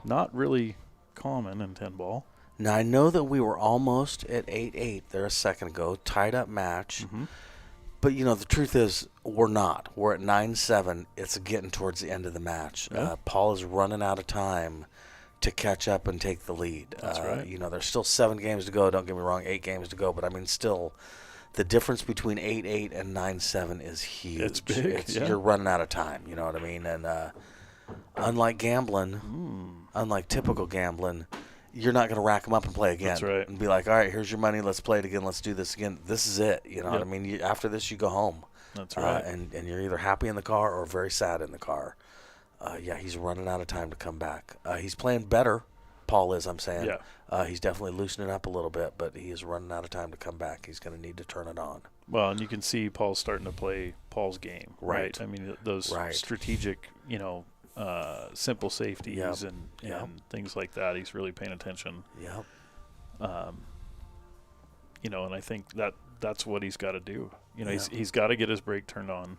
K: not really common in 10 ball.
J: Now, I know that we were almost at 8-8 there a second ago, tied up match.
K: Mm-hmm.
J: But, the truth is, we're not. We're at 9-7. It's getting towards the end of the match.
K: Yeah.
J: Paul is running out of time to catch up and take the lead.
K: That's right.
J: There's still 7 games to go. Don't get me wrong, 8 games to go. But, I mean, still, the difference between 8-8 and 9-7 is huge.
K: It's big.
J: You're running out of time. You know what I mean? And unlike gambling, unlike typical gambling, you're not going to rack them up and play again.
K: That's right.
J: And be like, all right, here's your money. Let's play it again. Let's do this again. This is it. You know what I mean? After this, you go home.
K: That's right.
J: And you're either happy in the car or very sad in the car. He's running out of time to come back. He's playing better. Paul is, I'm saying.
K: Yeah.
J: He's definitely loosening up a little bit, but he is running out of time to come back. He's going to need to turn it on.
K: Well, and you can see Paul's starting to play Paul's game.
J: Right.
K: I mean, those strategic, simple safeties and things like that. He's really paying attention.
J: Yep.
K: And I think that's what he's got to do. He's got to get his brake turned on.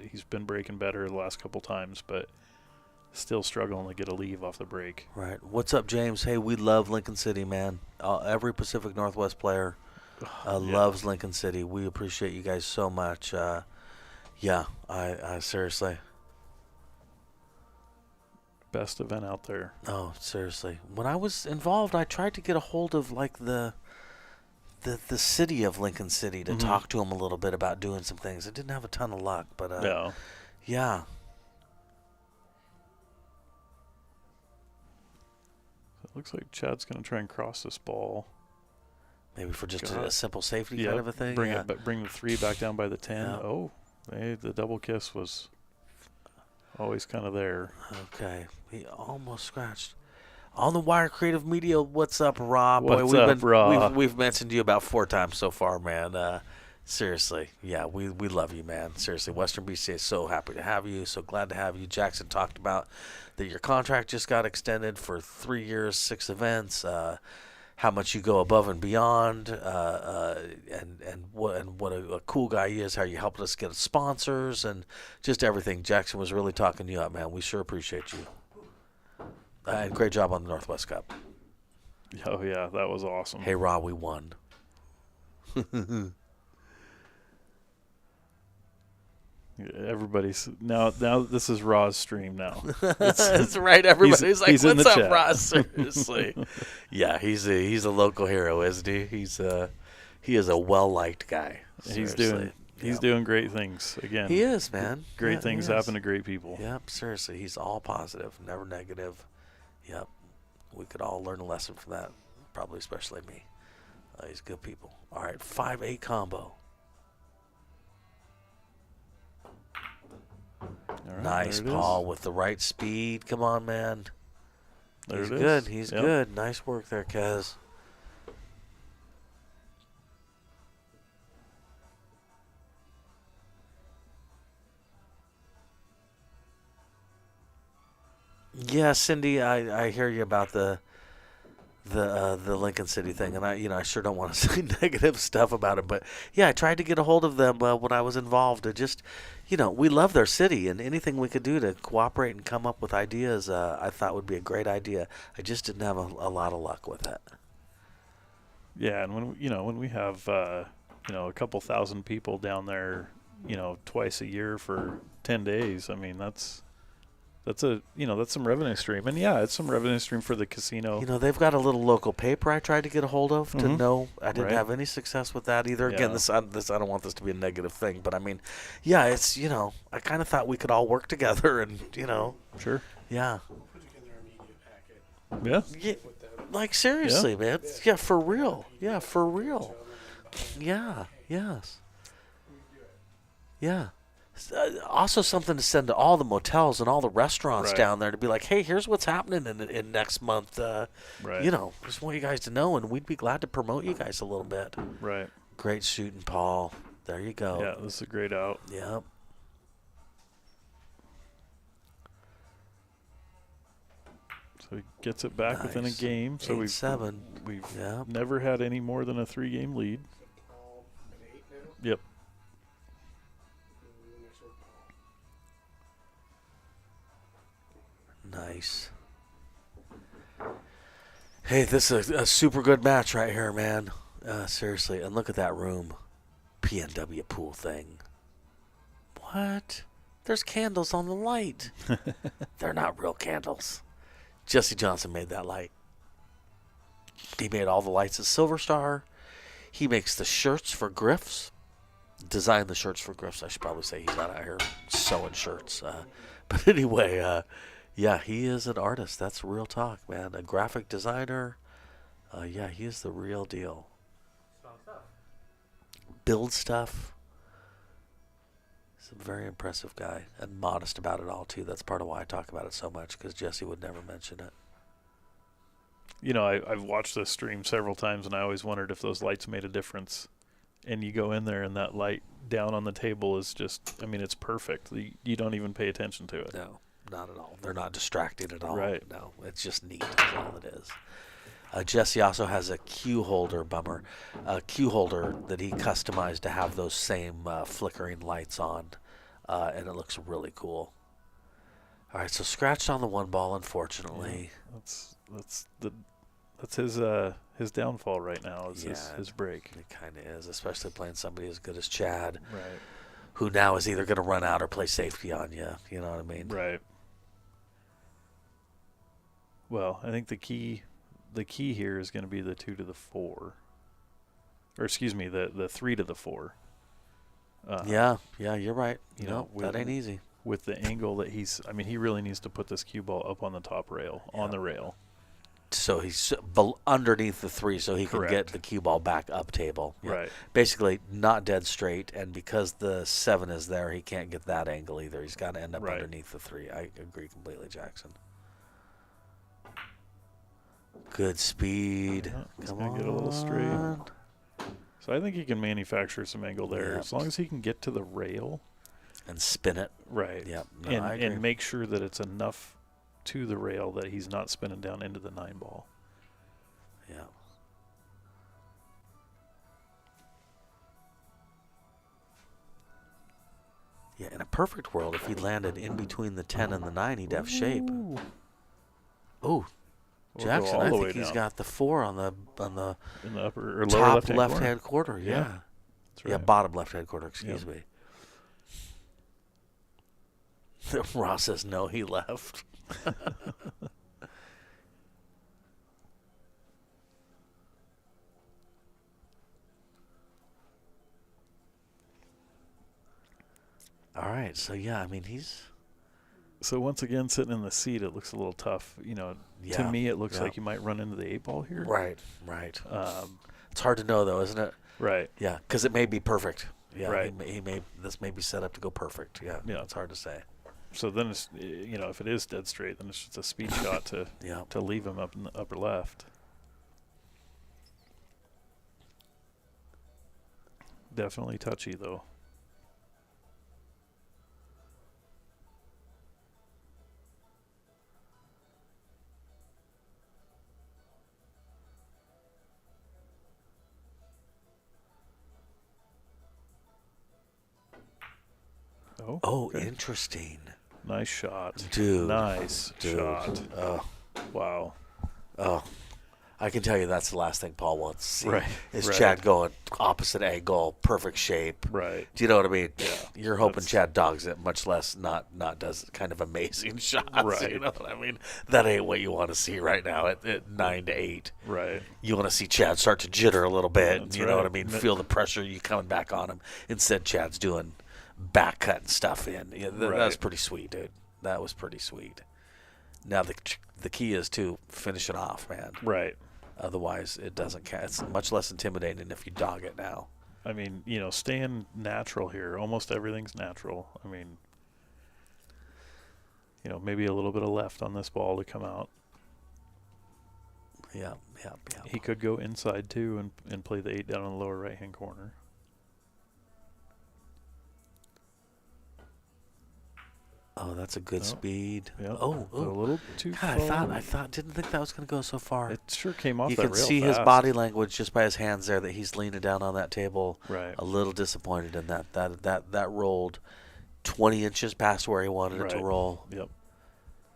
K: He's been braking better the last couple times, but still struggling to get a leave off the brake.
J: Right. What's up, James? Hey, we love Lincoln City, man. Every Pacific Northwest player loves Lincoln City. We appreciate you guys so much. I seriously.
K: Best event out there.
J: Oh, seriously. When I was involved, I tried to get a hold of the city of Lincoln City to talk to them a little bit about doing some things. I didn't have a ton of luck, but yeah.
K: It looks like Chad's going to try and cross this ball.
J: Maybe for just a simple safety kind of a thing.
K: Bring the 3 back down by the 10. Yeah. Oh, the double kiss was always kind of there.
J: Okay, he almost scratched. On the Wire Creative Media, what's up, Rob?
K: What's up, Rob?
J: We've mentioned you about 4 times so far, man. Seriously, we love you, man. Seriously, Western BCA is so happy to have you, so glad to have you. Jackson talked about that your contract just got extended for 3 years, 6 events. How much you go above and beyond, and what a cool guy he is. How you helped us get sponsors and just everything. Jackson was really talking you up, man. We sure appreciate you. And great job on the Northwest Cup.
K: Oh yeah, that was awesome.
J: Hey, Rob, we won.
K: Everybody's now this is Ra's stream now.
J: That's right. Everybody's like,
K: "What's
J: up,
K: chat?"
J: Ross? Seriously. Yeah, he's a local hero, isn't he? He is a well-liked guy. Seriously.
K: He's doing great things. Again,
J: he is, man.
K: Great things happen to great people.
J: Yep, seriously. He's all positive, never negative. Yep. We could all learn a lesson from that, probably especially me. He's good people. All right, 5-8 combo.
K: Right,
J: nice, Paul, with the right speed. Come on, man. He's
K: it
J: good.
K: is.
J: He's
K: Yep.
J: good. Nice work there, Kez. Yeah, Cindy, I hear you about the Lincoln City thing, and I sure don't want to say negative stuff about it, but yeah, I tried to get a hold of them when I was involved. To just, we love their city, and anything we could do to cooperate and come up with ideas, I thought would be a great idea. I just didn't have a lot of luck with it.
K: Yeah, and when we have a couple thousand people down there, twice a year for 10 days, I mean that's some revenue stream. And yeah, it's some revenue stream for the casino.
J: They've got a little local paper I tried to get a hold of to know. I didn't have any success with that either.
K: Yeah.
J: Again, I don't want this to be a negative thing, but I mean, yeah, it's, I kind of thought we could all work together and,
K: Sure.
J: Yeah.
I: Put together a media packet.
K: Yeah.
J: Like, seriously, man. Yeah, for real. Yeah, for real. Yeah, yes. Yeah. Also something to send to all the motels and all the restaurants down there to be like, hey, here's what's happening in next month. Just want you guys to know, and we'd be glad to promote you guys a little bit.
K: Right.
J: Great shooting, Paul. There you go.
K: Yeah, this is a great out.
J: Yep.
K: So he gets it back within a game. So
J: 8-7.
K: We've never had any more than a 3-game lead. Yep.
J: Nice. Hey, this is a super good match right here, man. Seriously, and look at that room. PNW pool thing. What? There's candles on the light. They're not real candles. Jesse Johnson made that light. He made all the lights at Silver Star. He makes the shirts for Griff's. Designed the shirts for Griff's. I should probably say he's not out here sewing shirts. But anyway, yeah, he is an artist. That's real talk, man. A graphic designer. Yeah, he is the real deal.
A: Strong stuff.
J: Build stuff. He's a very impressive guy and modest about it all, too. That's part of why I talk about it so much, because Jesse would never mention it.
K: You know, I've watched this stream several times, and I always wondered if those lights made a difference. And you go in there, and that light down on the table is just, I mean, it's perfect. You don't even pay attention to it.
J: No, not at all. They're not distracting at all.
K: Right.
J: No, it's just neat. That's all it is. Jesse also has a cue holder, a cue holder that he customized to have those same flickering lights on, and it looks really cool. All right, so scratched on the one ball, unfortunately.
K: Yeah, that's his downfall right now. Is his break.
J: It kind of is, especially playing somebody as good as Chad,
K: right?
J: Who now is either going to run out or play safety on you. You know what I mean?
K: Right. Well, I think the key here is going to be the 2 to the 4, or excuse me, the 3 to the 4.
J: Yeah, you're right. You know
K: that
J: ain't easy.
K: With the angle that he really needs to put this cue ball up on the top rail, on the rail.
J: So he's underneath the 3, so he can get the cue ball back up table. Yeah.
K: Right.
J: Basically, not dead straight, and because the 7 is there, he can't get that angle either. He's got to end up underneath the 3. I agree completely, Jackson. Good speed.
K: Yeah, Come on. Get a little straight. So I think he can manufacture some angle there, as long as he can get to the rail
J: and spin it.
K: Right.
J: Yep. No,
K: and make sure that it's enough to the rail that he's not spinning down into the 9 ball.
J: Yeah. Yeah, in a perfect world, if he landed in between the 10 and the 9, he'd have shape. Oh, Jackson, I think he's got the 4 on the
K: in the upper or
J: top
K: lower
J: left-hand quarter. Yeah.
K: That's right.
J: Yeah, bottom left-hand quarter. Excuse me. Ross says no. He left. All right, so yeah, I mean he's.
K: So once again, sitting in the seat, it looks a little tough. You know, to me, it looks like you might run into the 8 ball here.
J: Right. It's hard to know though, isn't it?
K: Right.
J: Yeah, because it may be perfect. Yeah.
K: Right.
J: This may be set up to go perfect. Yeah.
K: Yeah.
J: It's hard to say.
K: So then it's, if it is dead straight, then it's just a speed shot to leave him up in the upper left. Definitely touchy though.
J: Oh, okay. Interesting.
K: Nice shot.
J: Dude.
K: Nice shot.
J: Oh.
K: Wow.
J: Oh. I can tell you that's the last thing Paul wants to see.
K: Right.
J: Is Chad going opposite angle, perfect shape.
K: Right.
J: Do you know what I mean?
K: Yeah.
J: You're hoping Chad dogs it, much less not does kind of amazing shots.
K: Right.
J: You know what I mean? That ain't what you want to see right now at 9 to 8.
K: Right.
J: You want to see Chad start to jitter a little bit.
K: That's
J: you know what I mean? Feel the pressure you coming back on him. Instead, Chad's doing back cutting stuff in. Yeah, that was pretty sweet, dude. That was pretty sweet. Now the key is to finish it off, man.
K: Right.
J: Otherwise, it doesn't count. It's much less intimidating if you dog it now.
K: I mean, staying natural here. Almost everything's natural. I mean, maybe a little bit of left on this ball to come out.
J: Yeah.
K: He could go inside too and play the 8 down in the lower right-hand corner.
J: Oh, that's a good speed.
K: Yep.
J: Oh,
K: a little too
J: God, didn't think that was going to go so far.
K: It sure came off.
J: You
K: that
J: can
K: real
J: see
K: fast.
J: his body language just by his hands there that he's leaning down on that table.
K: Right.
J: A little disappointed in that. That rolled 20 inches past where he wanted it to roll.
K: Yep.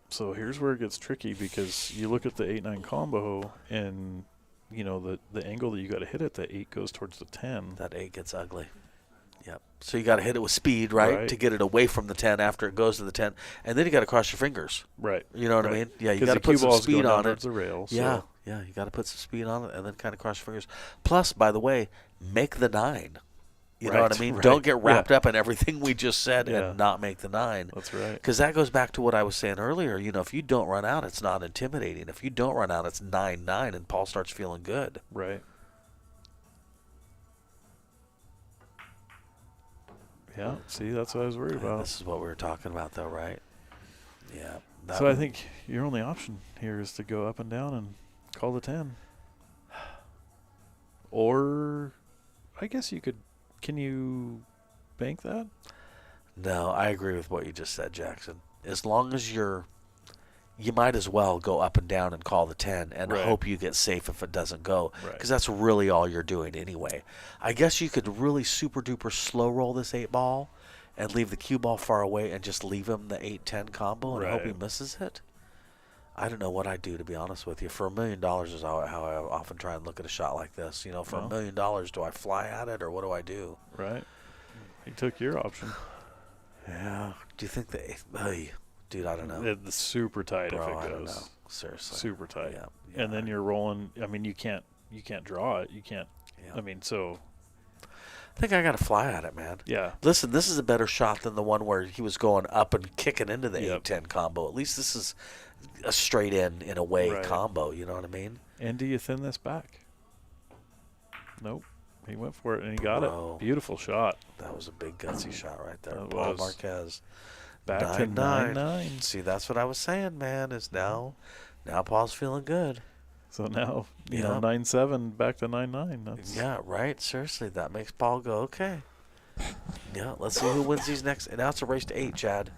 K: So here's where it gets tricky because you look at the 8-9 combo and the angle that you got to hit at the 8 goes towards the 10.
J: That 8 gets ugly. Yep. So you got to hit it with speed, right, to get it away from the 10 after it goes to the 10, and then you got to cross your fingers.
K: Right.
J: You know what I mean? Yeah, you got to put some speed on it.
K: The rail, so.
J: Yeah, you got to put some speed on it and then kind of cross your fingers. Plus, by the way, make the 9. You know what I
K: Right,
J: mean?
K: right.
J: Don't get wrapped up in everything we just said
K: Yeah.
J: and not make the 9.
K: That's right.
J: Because that goes back to what I was saying earlier. You know, if you don't run out, it's not intimidating. If you don't run out, it's 9-9, and Paul starts feeling good.
K: Right. Yeah. See, that's what I was worried about.
J: This is what we were talking about, though, right? Yeah.
K: So I think your only option here is to go up and down and call the 10. Or I guess you could. Can you bank that?
J: No, I agree with what you just said, Jackson. As long as you might as well go up and down and call the 10 and
K: Right.
J: hope you get safe if it doesn't go.
K: Right.
J: Because that's really all you're doing anyway. I guess you could really super duper slow roll this 8 ball and leave the cue ball far away and just leave him the 8-10 combo and hope he
K: Right.
J: misses it. I don't know what I'd do, to be honest with you. For $1 million is how I often try and look at a shot like this. You know, for $1 million, do I fly at it or what do I do?
K: Right. He took your option.
J: Yeah. Do you think dude, I don't know.
K: It's super tight
J: Bro,
K: if it
J: I
K: goes.
J: don't know. Seriously.
K: Super tight.
J: Yeah.
K: And then you're rolling. I mean, you can't draw it. You can't.
J: Yeah.
K: I mean, so.
J: I think I got to fly at it, man.
K: Yeah.
J: Listen, this is a better shot than the one where he was going up and kicking into the
K: Yep.
J: 8-10 combo. At least this is a straight in a way,
K: Right.
J: combo. You know what I mean?
K: And do you thin this back? Nope. He went for it and he got
J: Bro.
K: it. Beautiful shot.
J: That was a big gutsy shot right there.
K: That
J: Paul
K: was.
J: Marquez.
K: Back to 9-9.
J: See, that's what I was saying, man. Is now Paul's feeling good.
K: So now, you
J: Yeah.
K: know, 9-7 back to 9-9. That's
J: Yeah, right. Seriously, that makes Paul go, okay. Yeah, let's see who wins these next. And now it's a race to 8, Chad.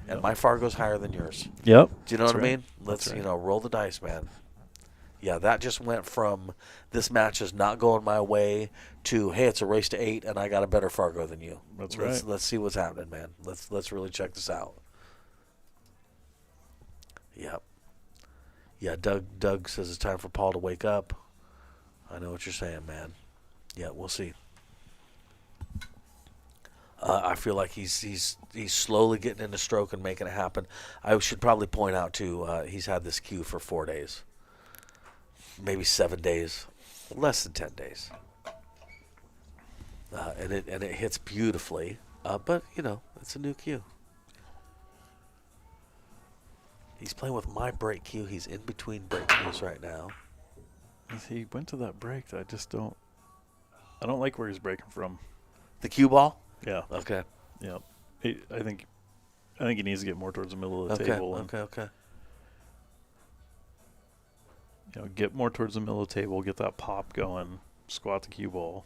J: And my Fargo's higher than yours.
K: Yep.
J: Do you know
K: That's
J: what I
K: right.
J: mean? Let's,
K: That's right.
J: roll the dice, man. Yeah, that just went from this match is not going my way to, hey, it's a race to 8 and I got a better Fargo than you.
K: That's
J: let's,
K: right.
J: Let's see what's happening, man. Let's really check this out. Yep. Yeah, Doug says it's time for Paul to wake up. I know what you're saying, man. Yeah, we'll see. I feel like he's slowly getting into stroke and making it happen. I should probably point out too, he's had this cue for 4 days, maybe 7 days, less than 10 days, and it hits beautifully. But it's a new cue. He's playing with my break cue. He's in between break cues right now.
K: He went to that break. I just don't. I don't like where he's breaking from.
J: The cue ball.
K: Yeah.
J: Okay.
K: Yeah. I think he needs to get more towards the middle of the
J: Okay.
K: table. And,
J: Okay.
K: get more towards the middle of the table. Get that pop going. Squat the cue ball.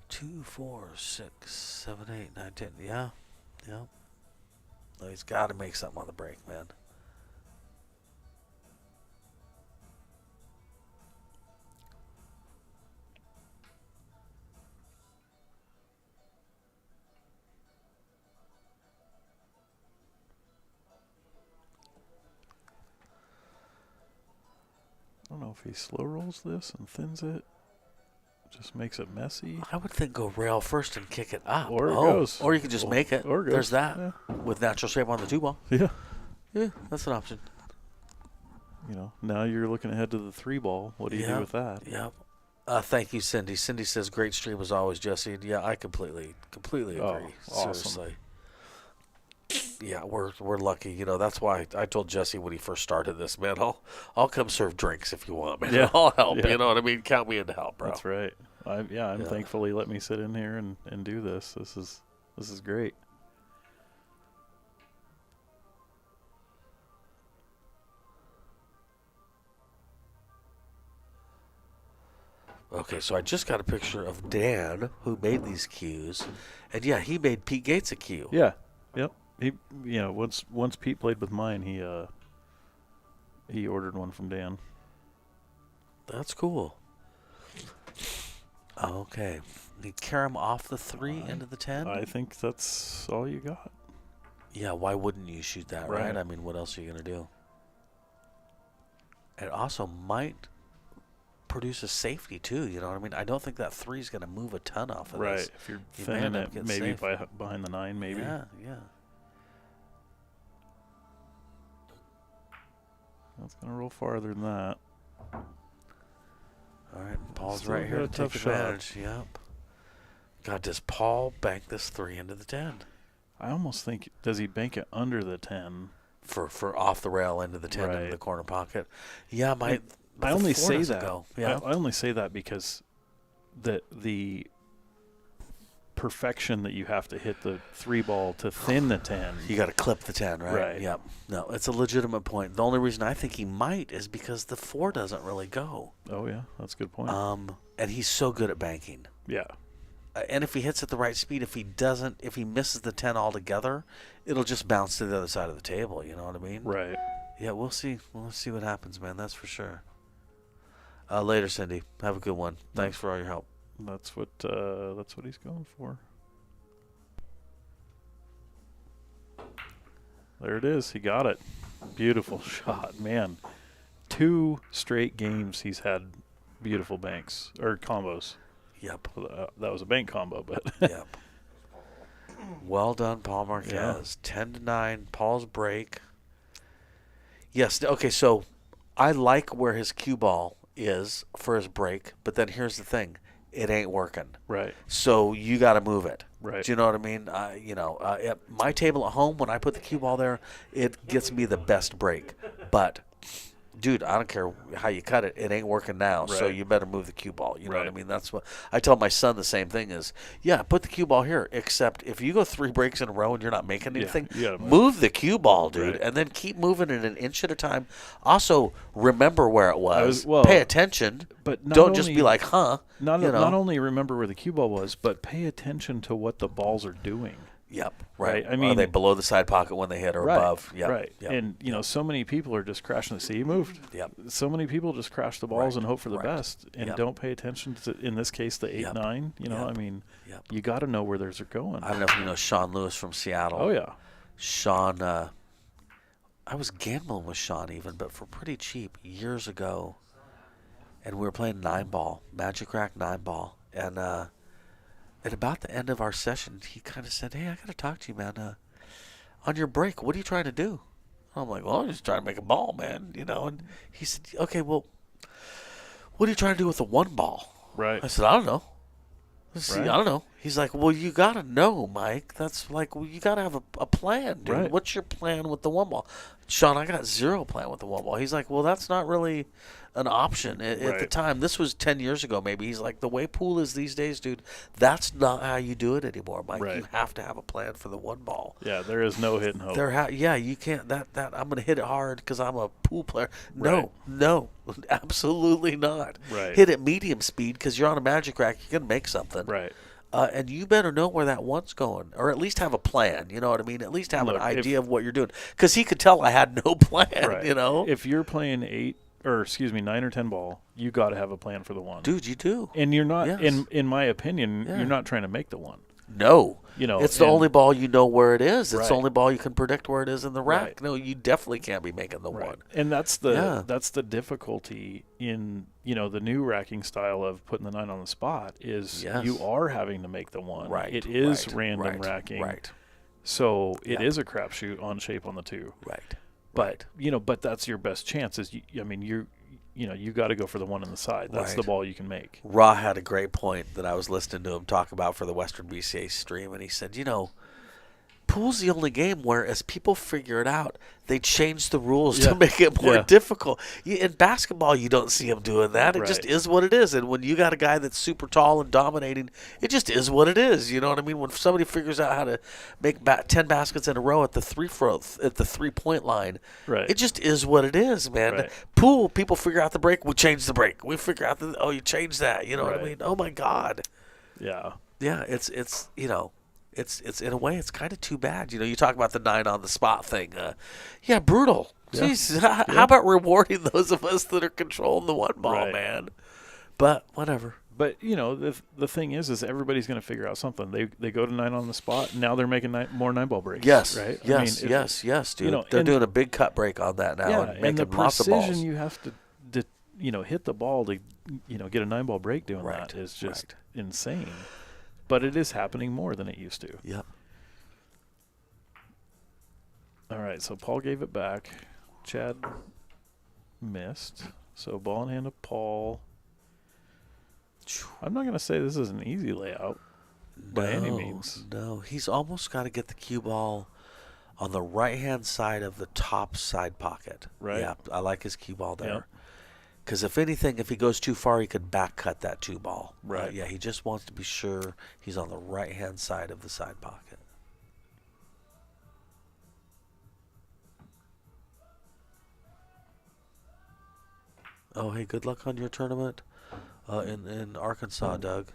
J: Two, 4, 6, 7, 8, 9, 10. Yeah. No, he's got to make something on the break, man.
K: I don't know if he slow rolls this and thins it. Just makes it messy.
J: I would think go rail first and kick it up.
K: Or it goes.
J: Or you can just make it.
K: Or it goes.
J: There's that.
K: Yeah.
J: With natural shape on the 2 ball.
K: Yeah.
J: Yeah, that's an option.
K: Now you're looking ahead to the 3 ball. What do you do with that?
J: Yep. Thank you, Cindy. Cindy says, great stream as always, Jesse. Yeah, I completely agree.
K: Oh, awesome.
J: Seriously. Yeah, we're lucky. That's why I told Jesse when he first started this, man, I'll come serve drinks if you want, man.
K: Yeah.
J: I'll help.
K: Yeah.
J: You know what I mean? Count me in to help, bro.
K: That's right. I'm thankful he let me sit in here and do this. This is great.
J: Okay, so I just got a picture of Dan, who made these cues, and yeah, he made Pete Gates a cue.
K: Yeah. Yep. He once Pete played with mine, he ordered one from Dan.
J: That's cool. Okay. You carry him off the 3 into the 10?
K: I think that's all you got.
J: Yeah, why wouldn't you shoot that, right?
K: Right.
J: I mean, what else are you going to do? It also might produce a safety, too. You know what I mean? I don't think that 3 is going to move a ton off of
K: Right.
J: this.
K: If you're
J: You may
K: thinning
J: end up
K: it,
J: getting
K: maybe
J: safe.
K: behind the 9, maybe.
J: Yeah.
K: That's going to roll farther than that.
J: All right, Paul's
K: Still
J: right here to
K: got a
J: take
K: tough shot.
J: advantage. Yep. God, does Paul bank this 3 into the 10?
K: I almost think, does he bank it under the 10?
J: For off the rail into the 10 into
K: Right.
J: the corner pocket. Yeah,
K: I
J: the
K: only
J: 4
K: say
J: doesn't
K: that.
J: Go. Yeah.
K: I only say that because the perfection that you have to hit the 3 ball to thin the 10.
J: You got to clip the 10, right?
K: Right.
J: Yep. No, it's a legitimate point. The only reason I think he might is because the 4 doesn't really go.
K: Oh yeah, that's a good point.
J: And he's so good at banking.
K: Yeah.
J: And if he hits at the right speed, if he misses the 10 altogether, it'll just bounce to the other side of the table. You know what I mean?
K: Right.
J: Yeah, we'll see. We'll see what happens, man. That's for sure. Later, Cindy. Have a good one. Thanks for all your help.
K: That's what he's going for. There it is. He got it. Beautiful shot, man. 2 straight games he's had beautiful banks or combos.
J: Yep.
K: That was a bank combo, but
J: Yep. Well done, Paul Marquez. 10-9. Paul's break. Yes. Okay. So I like where his cue ball is for his break, but then here's the thing: it ain't working.
K: right.
J: So you got to move it.
K: Right.
J: Do you know what I mean? At my table at home, when I put the cue ball there, it gets me the best break. But, dude, I don't care how you cut it. It ain't working now, so
K: Right.
J: you better move the cue ball. You know what I
K: Right.
J: mean? That's what I tell my son. The same thing is, yeah, put the cue ball here. Except if you go 3 breaks in a row and you're not making
K: Yeah,
J: anything,
K: you gotta
J: move the cue ball, dude,
K: Right.
J: and then keep moving it an inch at a time. Also, remember where it was.
K: well,
J: Pay attention.
K: But not
J: Don't just
K: only-
J: be like, huh?
K: Not
J: you know?
K: not only remember where the cue ball was, but pay attention to what the balls are doing.
J: Yep. Right.
K: Right, I
J: Are
K: mean-
J: they below the side pocket when they hit or above? Yep.
K: Right.
J: Yep.
K: And, so many people are just crashing the sea moved.
J: Yep.
K: So many people just crash the balls
J: Right,
K: and hope for the
J: right.
K: best and
J: Yep.
K: don't pay attention to, in this case, the 8-9.
J: Yep.
K: I mean,
J: Yep.
K: you got to know where theirs are going.
J: I don't know if you know Sean Lewis from Seattle.
K: Oh, yeah.
J: Sean, I was gambling with Sean even, but for pretty cheap years ago. And we were playing 9-ball, Magic Rack 9-ball. And at about the end of our session, he kind of said, hey, I got to talk to you, man. On your break, what are you trying to do? I'm like, well, I'm just trying to make a ball, man. And he said, okay, well, what are you trying to do with the 1 ball?
K: Right.
J: I said, I don't know. See,
K: Right.
J: I don't know. He's like, well, you got to know, Mike. That's like, well, you got to have a plan, dude.
K: Right.
J: What's your plan with the 1 ball? Sean, I got 0 plan with the 1 ball. He's like, well, that's not really an option at the
K: Right.
J: time. This was 10 years ago, maybe. He's like, the way pool is these days, dude, that's not how you do it anymore, Mike.
K: Right.
J: You have to have a plan for the 1 ball.
K: Yeah, there is no hit and hope.
J: Yeah, you can't. That I'm gonna hit it hard because I'm a pool player. No, absolutely not.
K: Right.
J: Hit at medium speed because you're on a Magic Rack. You're gonna make something.
K: Right.
J: And you better know where that 1's going, or at least have a plan. You know what I mean? At least have
K: Look,
J: an idea of what you're doing. Because he could tell I had no plan.
K: Right. If you're playing 9 or 10 ball, you got to have a plan for the 1.
J: Dude, you do.
K: And you're not,
J: Yes.
K: in my opinion,
J: Yeah.
K: you're not trying to make the 1.
J: No.
K: You know,
J: it's the
K: and-
J: only ball you know where it is. It's
K: Right.
J: the only ball you can predict where it is in the rack.
K: Right.
J: No, you definitely can't be making the
K: Right.
J: 1.
K: And that's
J: Yeah.
K: the difficulty in the new racking style of putting the 9 on the spot is
J: Yes.
K: you are having to make the 1.
J: Right.
K: It is
J: right,
K: random
J: right,
K: racking.
J: Right.
K: So it
J: Yep.
K: is a crapshoot on shape on the 2.
J: Right.
K: But but that's your best chance. Is you got to go for the 1 on the side. That's the
J: Right.
K: ball you can make.
J: Ra had a great point that I was listening to him talk about for the Western BCA stream, and he said, pool's the only game where, as people figure it out, they change the rules
K: Yeah.
J: to make it more
K: Yeah.
J: difficult. In basketball, you don't see them doing that. It just
K: Right.
J: is what it is. And when you got a guy that's super tall and dominating, it just is what it is. You know what I mean? When somebody figures out how to make 10 baskets in a row at the 3-point line,
K: Right.
J: it just is what it is, man.
K: Right.
J: Pool, people figure out the break, we change the break. We figure out you change that. You know what I
K: Right.
J: mean? Oh my God.
K: Yeah.
J: Yeah, it's in a way it's kind of too bad. You talk about the 9 on the spot thing. Yeah, brutal.
K: Yeah.
J: Jeez, how about rewarding those of us that are controlling the 1 ball,
K: Right.
J: man? But whatever.
K: But the thing is everybody's going to figure out something. They go to 9 on the spot. Now they're making more 9-ball breaks.
J: Yes,
K: right.
J: yes,
K: I mean,
J: yes, dude. They're
K: and-
J: doing a big cut break on that now
K: Yeah,
J: and
K: and
J: making
K: the
J: lots of balls.
K: precision you have to hit the ball to get a 9-ball break doing
J: Right,
K: that is just
J: right.
K: insane. But it is happening more than it used to.
J: Yep.
K: All right, so Paul gave it back. Chad missed. So ball in hand of Paul. I'm not going to say this is an easy layout by any means.
J: No, he's almost got to get the cue ball on the right-hand side of the top side pocket.
K: Right.
J: Yeah, I like his cue ball there. Because if anything, if he goes too far, he could back cut that 2 ball.
K: Right.
J: Yeah, he just wants to be sure he's on the right-hand side of the side pocket. Oh, hey, good luck on your tournament in Arkansas, Doug.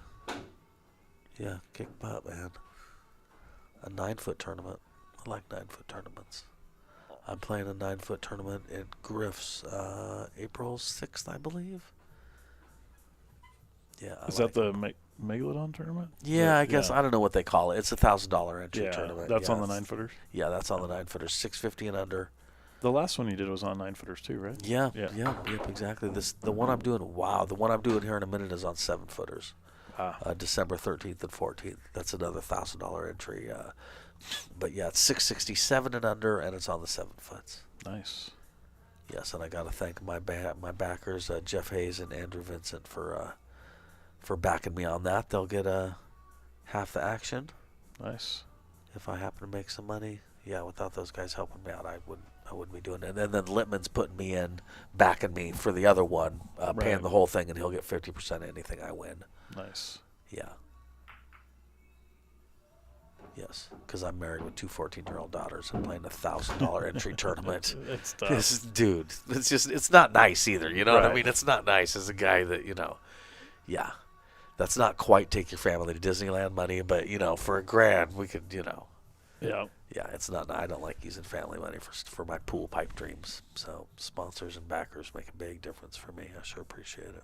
J: Yeah, kick butt, man. A 9-foot tournament. I like 9-foot tournaments. I'm playing a 9-foot tournament in Griff's April 6th, I believe. Yeah.
K: Is that the Megalodon tournament?
J: Yeah, I guess. I don't know what they call it. It's a $1,000 entry tournament.
K: That's on the 9-footers?
J: Yeah, that's on the 9-footers. $650 and under.
K: The last one you did was on 9-footers too, right?
J: Yeah, yep, exactly. The one I'm doing, the one I'm doing here in a minute is on 7-footers. December 13th and 14th. That's another $1,000 entry. But yeah, it's $667 and under, and it's on the 7 foots.
K: Nice.
J: Yes, and I got to thank my backers, Jeff Hayes and Andrew Vincent, for backing me on that. They'll get half the action.
K: Nice.
J: If I happen to make some money, yeah. Without those guys helping me out, I wouldn't be doing it. And then Littman's putting me in, backing me for the other one, paying the whole thing, and he'll get 50% of anything I win.
K: Nice.
J: Yeah. Yes, because I'm married with 2 14-year-old daughters and playing a $1,000 entry tournament.
K: It's tough.
J: Dude, it's not nice either. You know what I mean? It's not nice as a guy that, yeah. That's not quite take your family to Disneyland money, but, for $1,000, we could,
K: Yeah.
J: Yeah, it's not. I don't like using family money for my pool pipe dreams. So sponsors and backers make a big difference for me. I sure appreciate it.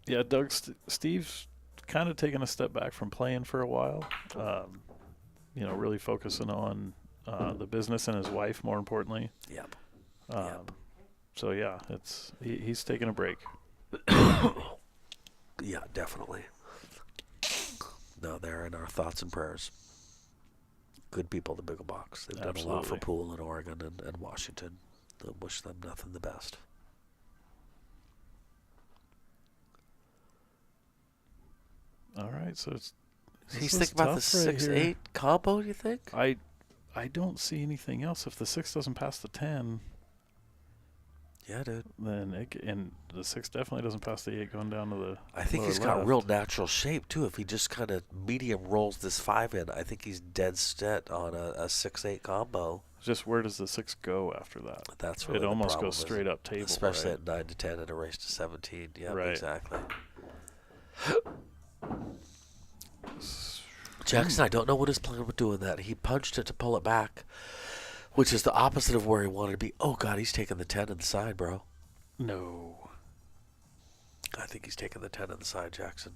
K: Yeah, Doug, Steve's kind of taken a step back from playing for a while. Really focusing on the business and his wife, more importantly.
J: Yep.
K: So yeah, he's taking a break.
J: Yeah, definitely. No, they're in our thoughts and prayers. Good people, the Biggle Box. They've done a lot for pool in Oregon and Washington. I wish them nothing the best.
K: All right, so
J: he's thinking about the 6-8 combo. You think?
K: I don't see anything else. If the 6 doesn't pass the 10,
J: yeah, dude,
K: then and the 6 definitely doesn't pass the 8 going down to the.
J: I think he's got real natural shape too. If he just kind of medium rolls this 5 in, I think he's dead set on a 6-8 combo.
K: Just where does the 6 go after that?
J: That's really
K: it almost
J: problem,
K: goes straight up table,
J: especially
K: right?
J: at 9 to 10 and a race to 17. Yeah,
K: right.
J: Exactly. Jackson, I don't know what his plan with doing that. He punched it to pull it back, which is the opposite of where he wanted to be. Oh, God, he's taking the 10 inside, bro.
K: No.
J: I think he's taking the 10 inside, Jackson.